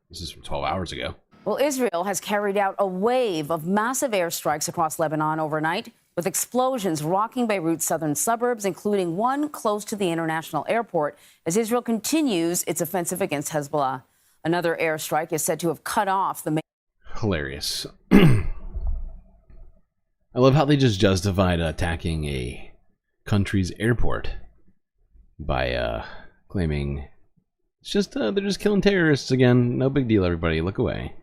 this is from 12 hours ago. Well, Israel has carried out a wave of massive airstrikes across Lebanon overnight, with explosions rocking Beirut's southern suburbs, including one close to the international airport, as Israel continues its offensive against Hezbollah. Another airstrike is said to have cut off the main... Hilarious. I love how they just justified attacking a country's airport by claiming it's just they're just killing terrorists again. No big deal, everybody. Look away.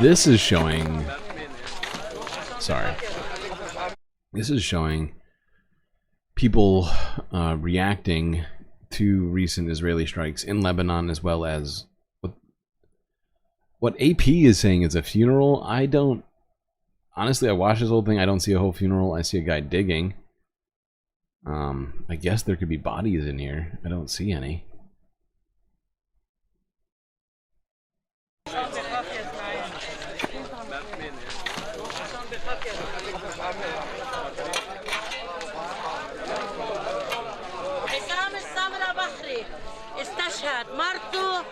This is showing... Sorry. This is showing people reacting to recent Israeli strikes in Lebanon, as well as what AP is saying is a funeral. I don't... Honestly, I watched this whole thing. I don't see a whole funeral. I see a guy digging. I guess there could be bodies in here. I don't see any. مرته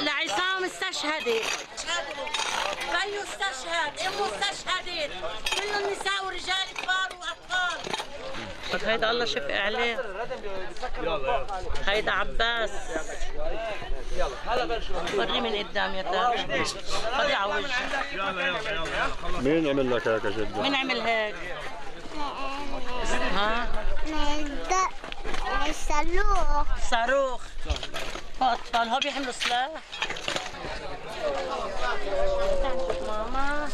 لعصام استشهدت خيه استشهد امه استشهدت كل النساء والرجال كبار واطفال هيدا الله شفق عليه هيدا عباس وريه من قدام يا تاج خذي على وجهك مين عمل لك هيك يا جدة؟ مين عمل هيك؟ ها؟ صاروخ أطفال هو بيحملوا سلاح ماما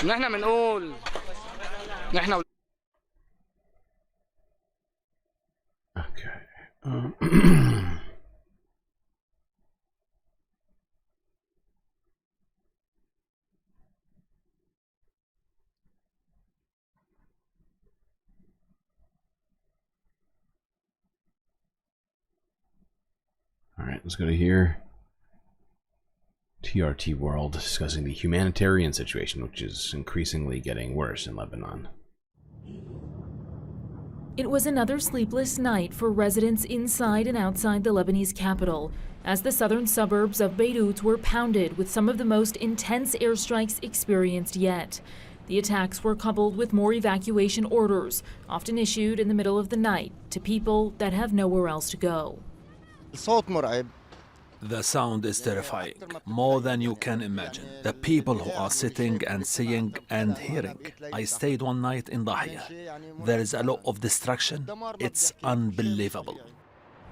نحن بنقول نحن All right, let's go to here. TRT World discussing the humanitarian situation, which is increasingly getting worse in Lebanon. It was another sleepless night for residents inside and outside the Lebanese capital, as the southern suburbs of Beirut were pounded with some of the most intense airstrikes experienced yet. The attacks were coupled with more evacuation orders, often issued in the middle of the night to people that have nowhere else to go. The sound is terrifying, more than you can imagine. The people who are sitting and seeing and hearing. I stayed one night in Dahia. There is a lot of destruction. It's unbelievable.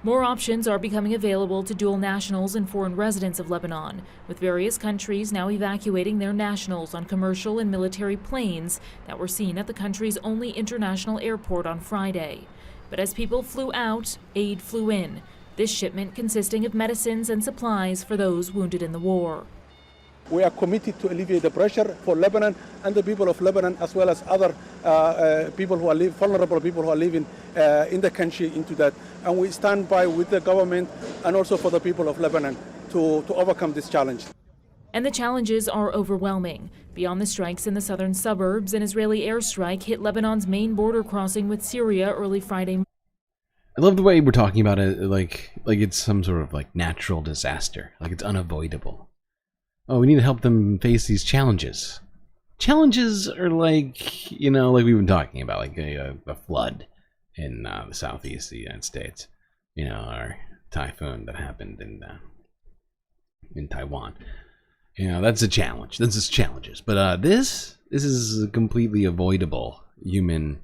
More options are becoming available to dual nationals and foreign residents of Lebanon, with various countries now evacuating their nationals on commercial and military planes that were seen at the country's only international airport on Friday. But as people flew out, aid flew in. This shipment consisting of medicines and supplies for those wounded in the war. We are committed to alleviate the pressure for Lebanon and the people of Lebanon, as well as other people who are vulnerable people who are living in the country into that. And we stand by with the government and also for the people of Lebanon to overcome this challenge. And the challenges are overwhelming. Beyond the strikes in the southern suburbs, an Israeli airstrike hit Lebanon's main border crossing with Syria early Friday morning. I love the way we're talking about it like it's some sort of like natural disaster, like it's unavoidable. Oh, we need to help them face these challenges. Challenges are like, you know, like we've been talking about, like a flood in the southeast of the United States, you know, or typhoon that happened in Taiwan. You know, that's a challenge. That's just challenges. But this is a completely avoidable human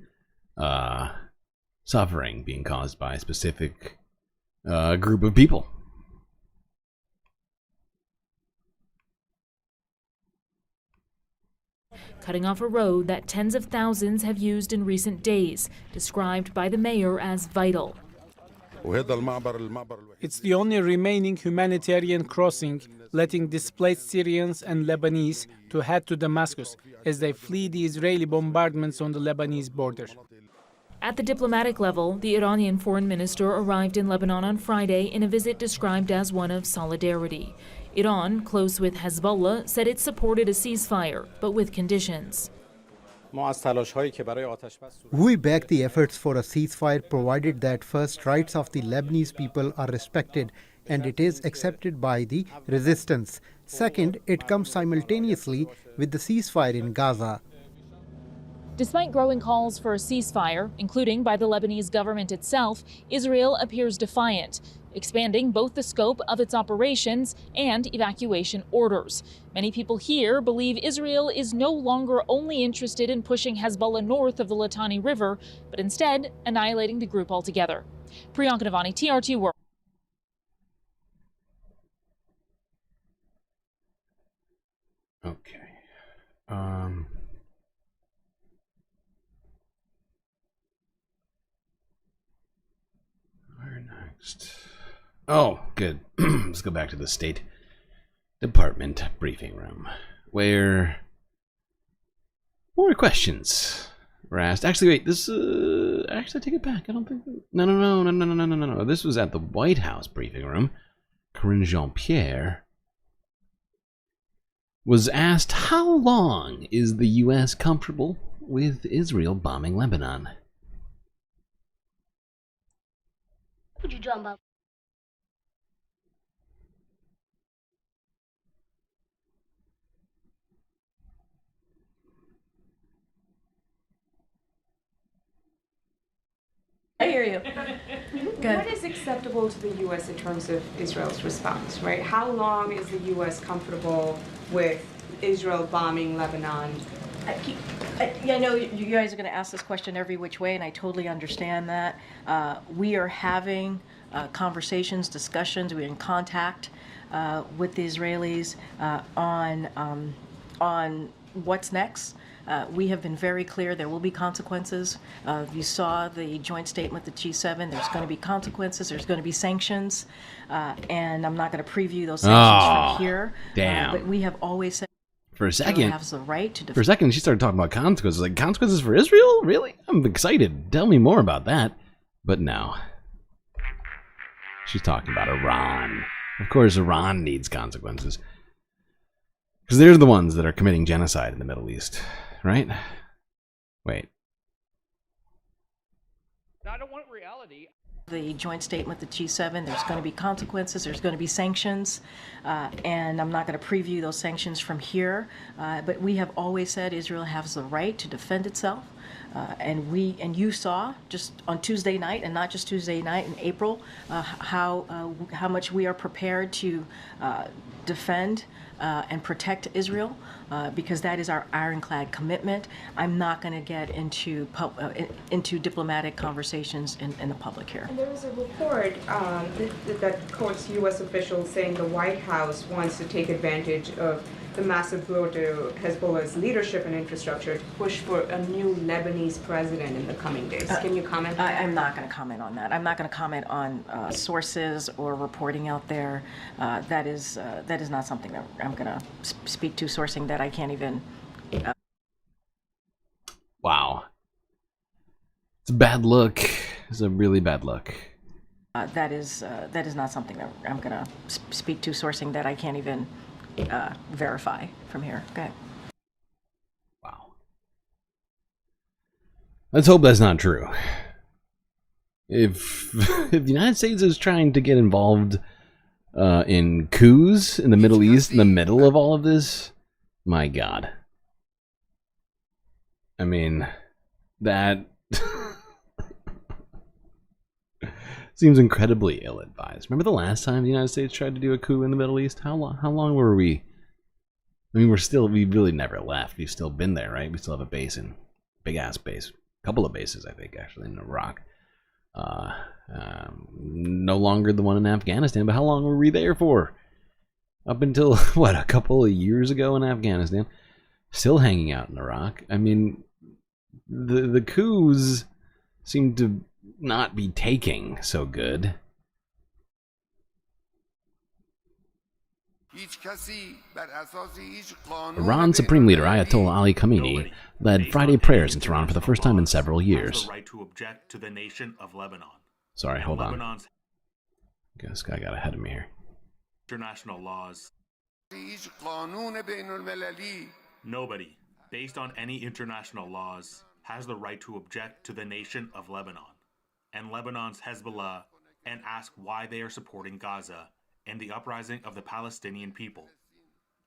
suffering being caused by a specific group of people. Cutting off a road that tens of thousands have used in recent days, described by the mayor as vital. It's the only remaining humanitarian crossing, letting displaced Syrians and Lebanese to head to Damascus as they flee the Israeli bombardments on the Lebanese border. At the diplomatic level, the Iranian foreign minister arrived in Lebanon on Friday in a visit described as one of solidarity. Iran, close with Hezbollah, said it supported a ceasefire, but with conditions. We back the efforts for a ceasefire provided that first, rights of the Lebanese people are respected and it is accepted by the resistance. Second, it comes simultaneously with the ceasefire in Gaza. Despite growing calls for a ceasefire, including by the Lebanese government itself, Israel appears defiant, expanding both the scope of its operations and evacuation orders. Many people here believe Israel is no longer only interested in pushing Hezbollah north of the Litani River, but instead annihilating the group altogether. Priyanka Navani, TRT World. Okay. Where next? Oh, good. Let's go back to the State Department briefing room, where more questions were asked. Actually, wait. This actually, take it back. I don't think. No. This was at the White House briefing room. Karine Jean-Pierre was asked, how long is the U.S. comfortable with Israel bombing Lebanon? What you talking about? I hear you. What is acceptable to the U.S. in terms of Israel's response, right? How long is the U.S. comfortable with Israel bombing Lebanon? I know you guys are going to ask this question every which way, and I totally understand that. We are having conversations, discussions. We're in contact with the Israelis on what's next. We have been very clear there will be consequences. You saw the joint statement, the G7. There's going to be consequences. There's going to be sanctions. And I'm not going to preview those sanctions from here. Damn. But we have always said For a second, has the right to for a second, she started talking about consequences. Like, consequences for Israel? Really? I'm excited. Tell me more about that. But no. She's talking about Iran. Of course, Iran needs consequences. Because they're the ones that are committing genocide in the Middle East. Right? Wait. I don't want reality. The joint statement, the G7, there's going to be consequences, there's going to be sanctions, and I'm not going to preview those sanctions from here, but we have always said Israel has the right to defend itself, and you saw just on Tuesday night, and not just Tuesday night, in April, how much we are prepared to defend and protect Israel, because that is our ironclad commitment. I'm not going to get into diplomatic conversations in the public here. And there was a report that quotes U.S. officials saying the White House wants to take advantage of the massive blow to Hezbollah's leadership and infrastructure to push for a new Lebanese president in the coming days. Can you comment on that? I'm not going to comment on that. I'm not going to comment on sources or reporting out there. That is not something that I'm going to speak to. Sourcing that I can't even. Wow. It's a bad look. It's a really bad look. That is not something that I'm going to speak to. Sourcing that I can't even verify from here. Okay. Wow. Let's hope that's not true. If the United States is trying to get involved in coups in the Middle East in the middle of all of this, my God. I mean, that seems incredibly ill-advised. Remember the last time the United States tried to do a coup in the Middle East? How long were we? I mean, we really never left. We've still been there, right? We still have a base big-ass base. A couple of bases, I think, actually, in Iraq. No longer the one in Afghanistan, but how long were we there for? Up until, what, a couple of years ago in Afghanistan. Still hanging out in Iraq. I mean, the coups seem to not be taking so good. Iran's Supreme Leader Ayatollah Ali Khamenei led Friday prayers in Tehran for the first time in several years. Right to object to the nation of Lebanon. Sorry, hold on. This guy got ahead of me here. International laws. Nobody, based on any international laws, has the right to object to the nation of Lebanon and Lebanon's Hezbollah and ask why they are supporting Gaza and the uprising of the Palestinian people,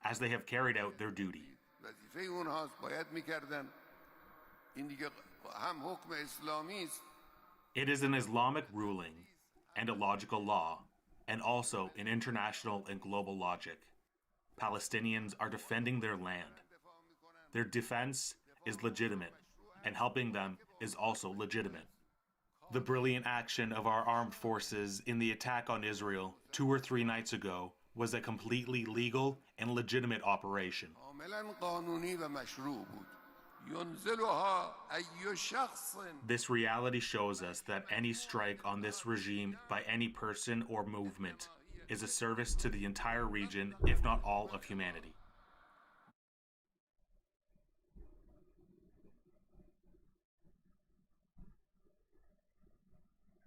as they have carried out their duty. It is an Islamic ruling and a logical law, and also an international and global logic. Palestinians are defending their land. Their defense is legitimate, and helping them is also legitimate. The brilliant action of our armed forces in the attack on Israel 2 or 3 nights ago was a completely legal and legitimate operation. This reality shows us that any strike on this regime by any person or movement is a service to the entire region, if not all of humanity.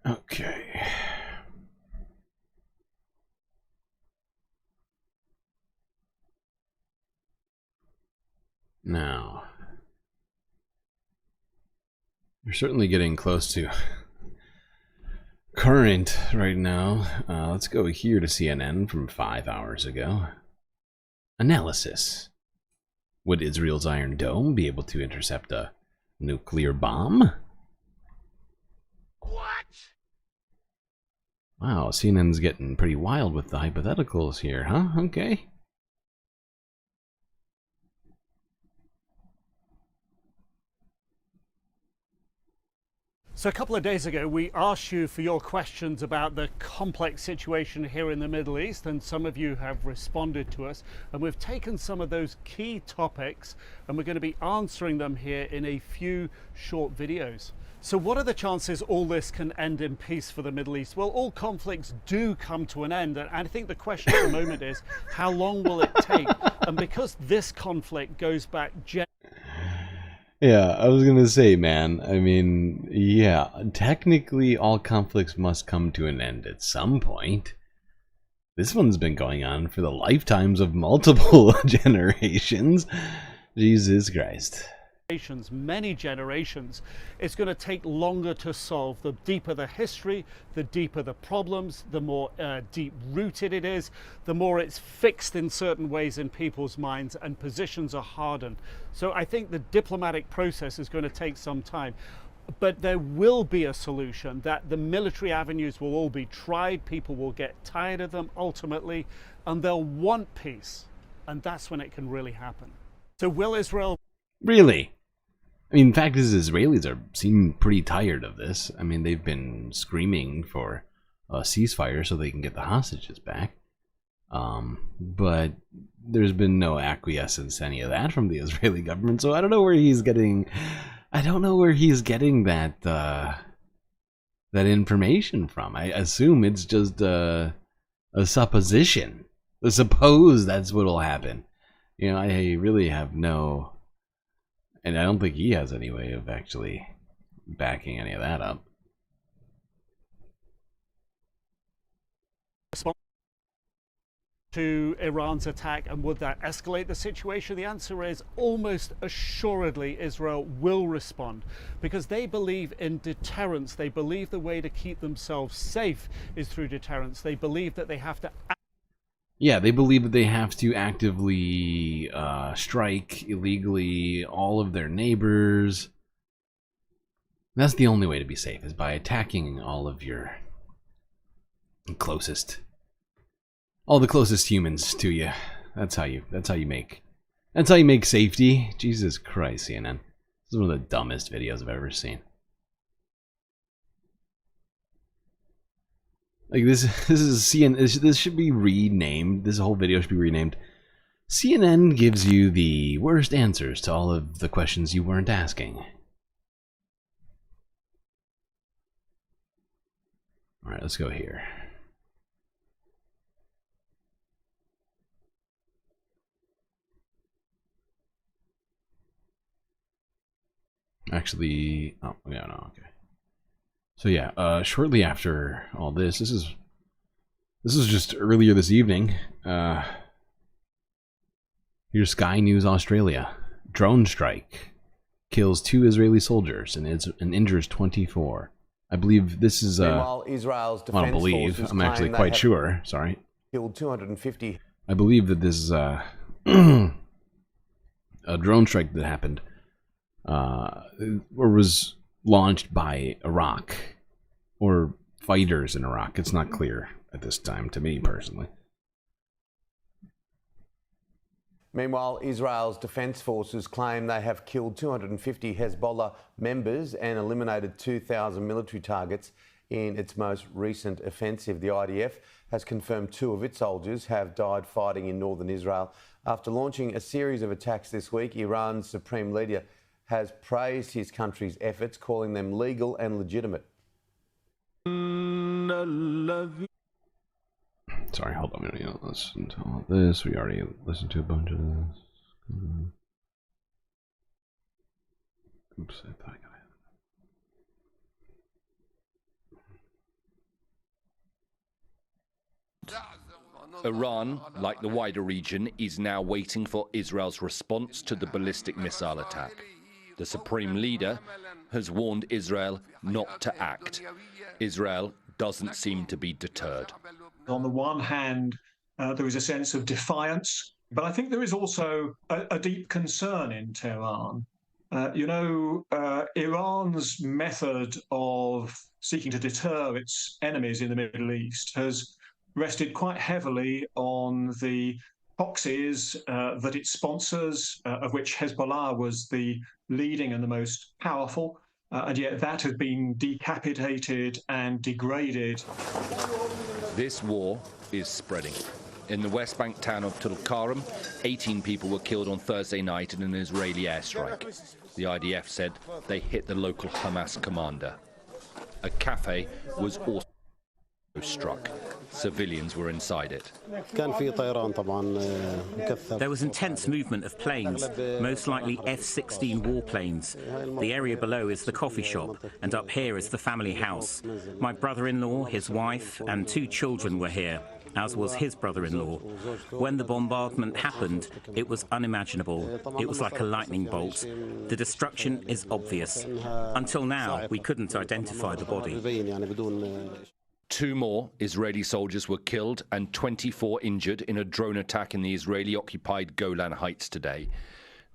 Okay. Now, you're certainly getting close to current right now. Let's go here to CNN from 5 hours ago. Analysis. Would Israel's Iron Dome be able to intercept a nuclear bomb? What? Wow, CNN's getting pretty wild with the hypotheticals here, huh? Okay. So a couple of days ago, we asked you for your questions about the complex situation here in the Middle East, and some of you have responded to us. And we've taken some of those key topics, and we're going to be answering them here in a few short videos. So what are the chances all this can end in peace for the Middle East? Well, all conflicts do come to an end. And I think the question at the moment is, how long will it take? And because this conflict goes back... Yeah, I was gonna say, man, I mean, yeah, technically all conflicts must come to an end at some point. This one's been going on for the lifetimes of multiple generations. Jesus Christ. Many generations. It's going to take longer to solve. The deeper the history, the deeper the problems, the more deep-rooted it is, the more it's fixed in certain ways in people's minds and positions are hardened. So I think the diplomatic process is going to take some time. But there will be a solution, that the military avenues will all be tried, people will get tired of them ultimately, and they'll want peace. And that's when it can really happen. So will Israel... Really? I mean, the fact is, Israelis seem pretty tired of this. I mean, they've been screaming for a ceasefire so they can get the hostages back. But there's been no acquiescence to any of that from the Israeli government. So I don't know where he's getting. I don't know where he's getting that that information from. I assume it's just a supposition. I suppose that's what'll happen. You know, I really have no. And I don't think he has any way of actually backing any of that up. To Iran's attack, and would that escalate the situation? The answer is almost assuredly Israel will respond, because they believe in deterrence. They believe the way to keep themselves safe is through deterrence. They believe that they have to... Yeah, they believe that they have to actively strike illegally all of their neighbors. That's the only way to be safe, is by attacking all of your closest, all the closest humans to you. That's how you make safety. Jesus Christ, CNN. This is one of the dumbest videos I've ever seen. Like this is CNN. This should be renamed. This whole video should be renamed. CNN gives you the worst answers to all of the questions you weren't asking. All right, let's go here. Actually, oh yeah, no, okay. So yeah, shortly after all this, this is just earlier this evening. Here's Sky News Australia. Drone strike kills 2 Israeli soldiers and injures 24. I believe this is Meanwhile, Israel's defense I don't believe. forces I'm actually claim quite they sure. Sorry. Killed 250. I believe that this is a drone strike that happened, or was launched by Iraq or fighters in Iraq. It's not clear at this time to me personally. Meanwhile, Israel's defense forces claim they have killed 250 Hezbollah members and eliminated 2,000 military targets in its most recent offensive. The IDF has confirmed 2 of its soldiers have died fighting in northern Israel. After launching a series of attacks this week, Iran's supreme leader has praised his country's efforts, calling them legal and legitimate. Sorry, hold on. We don't listen to all this. We already listened to a bunch of this. Oops, I thought I got it. world. Iran, like the wider region, is now waiting for Israel's response to the ballistic missile attack. The supreme leader has warned Israel not to act. Israel doesn't seem to be deterred. On the one hand, there is a sense of defiance, but I think there is also a deep concern in Tehran. Iran's method of seeking to deter its enemies in the Middle East has rested quite heavily on the proxies that it sponsors, of which Hezbollah was the leading and the most powerful, and yet that has been decapitated and degraded. This war is spreading. In the West Bank town of Tulkarm, 18 people were killed on Thursday night in an Israeli airstrike. The IDF said they hit the local Hamas commander. A cafe was also struck. Civilians were inside it. There was intense movement of planes, most likely F-16 warplanes. The area below is the coffee shop, and up here is the family house. My brother-in-law, his wife, and 2 children were here, as was his brother-in-law. When the bombardment happened, it was unimaginable. It was like a lightning bolt. The destruction is obvious. Until now, we couldn't identify the body. 2 more Israeli soldiers were killed and 24 injured in a drone attack in the Israeli-occupied Golan Heights today.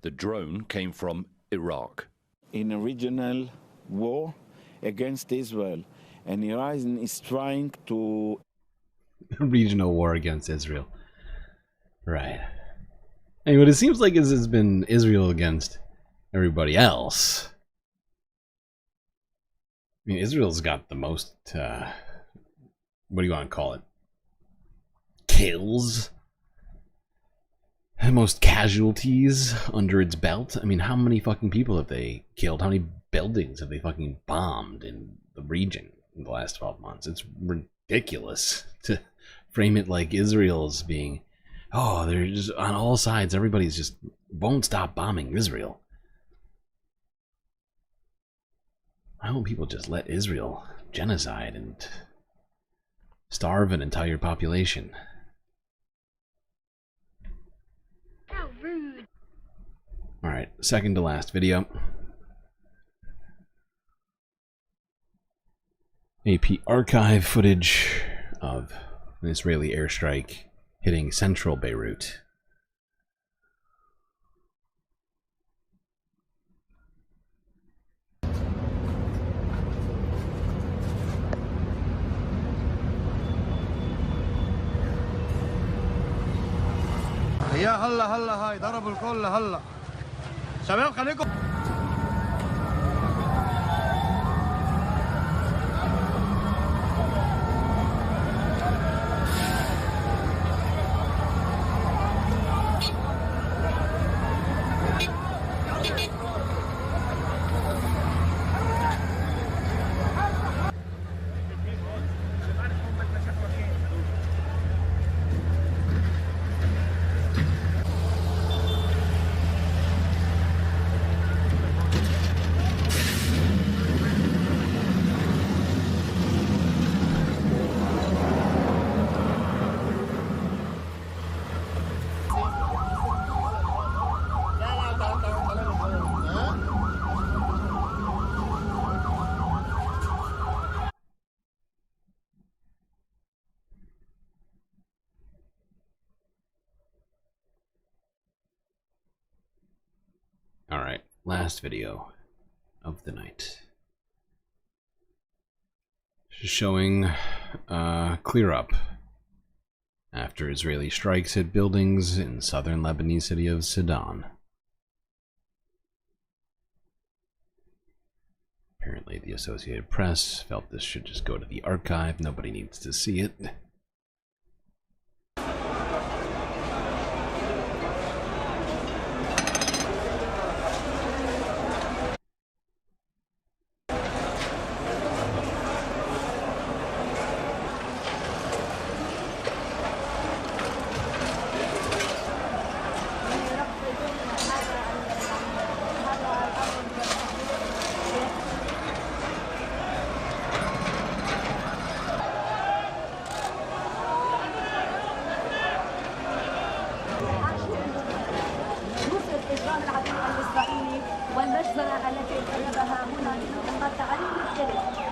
The drone came from Iraq. In a regional war against Israel, and Iran is trying to... Regional war against Israel. Right. And what it seems like is it's been Israel against everybody else. I mean, Israel's got the most... what do you want to call it? Kills? The most casualties under its belt? I mean, how many fucking people have they killed? How many buildings have they fucking bombed in the region in the last 12 months? It's ridiculous to frame it like Israel's being, oh, they're just on all sides, everybody's just won't stop bombing Israel. Why don't people just let Israel genocide and starve an entire population? How rude. Alright, second to last video. AP archive footage of an Israeli airstrike hitting central Beirut. يا هلا هلا هاي ضربوا الكل هلا شباب خليكم Alright, last video of the night. Showing clear up after Israeli strikes hit buildings in southern Lebanese city of Sidon. Apparently the Associated Press felt this should just go to the archive, nobody needs to see it. الزراعة التي طلبها هنا للمقاطعة المختلفة.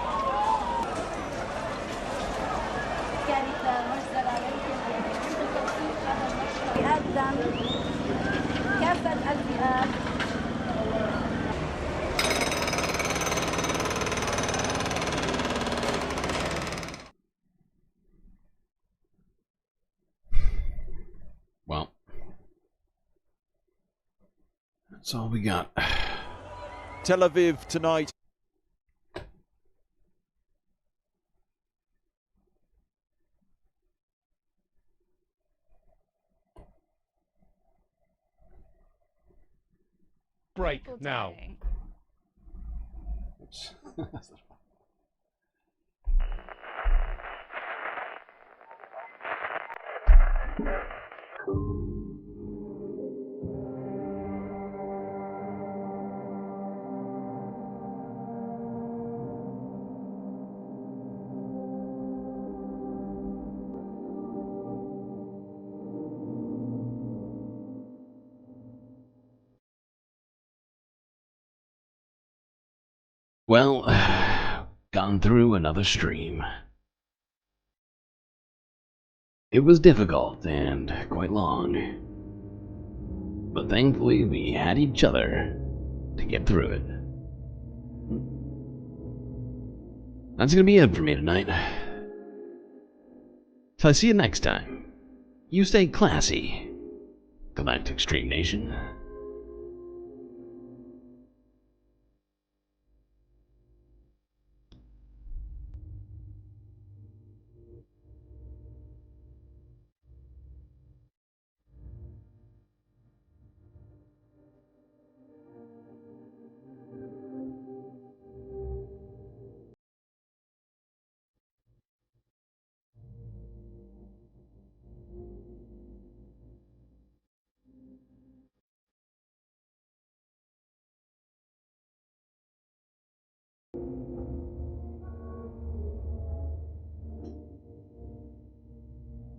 كانت مجزرة يمكن توصيف هذا المشروع يقدم كافة الفئات. Well, that's all we got. Tel Aviv tonight. Break now. Oops. Well, gone through another stream. It was difficult and quite long, but thankfully we had each other to get through it. That's gonna be it for me tonight. So I see you next time. You stay classy, Galactic Stream Nation.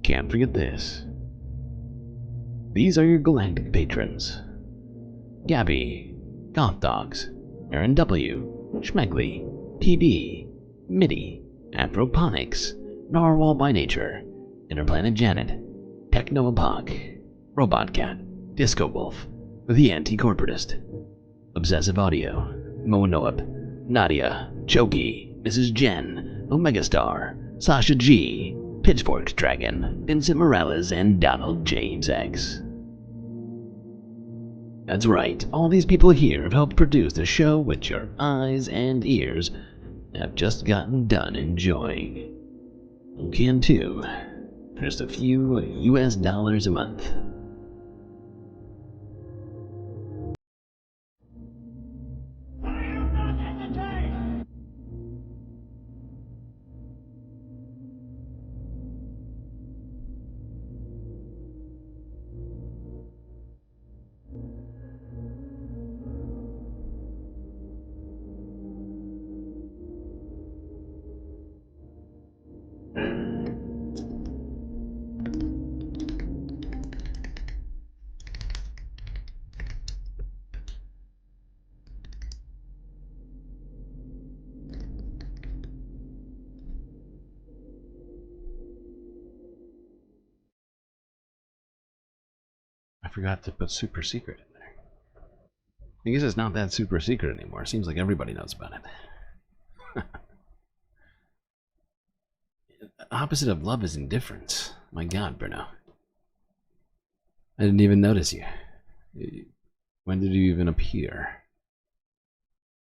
Can't forget this. These are your galactic patrons. Gabby, Goth Dogs, Aaron W, Schmegley, TD, Mitty, Anthroponics, Narwhal by Nature, Interplanet Janet, Techno Apoc, Robot Cat, Disco Wolf, The Anti-Corporatist, Obsessive Audio, Monoep, Nadia, Choki, Mrs. Jen, Omega Star, Sasha G, Pitchforks Dragon, Vincent Morales, and Donald James X. That's right, all these people here have helped produce the show which your eyes and ears have just gotten done enjoying. You can too, for just a few US dollars a month. I forgot to put super secret in there. I guess it's not that super secret anymore. It seems like everybody knows about it. Opposite of love is indifference. My god, Bruno. I didn't even notice you. When did you even appear?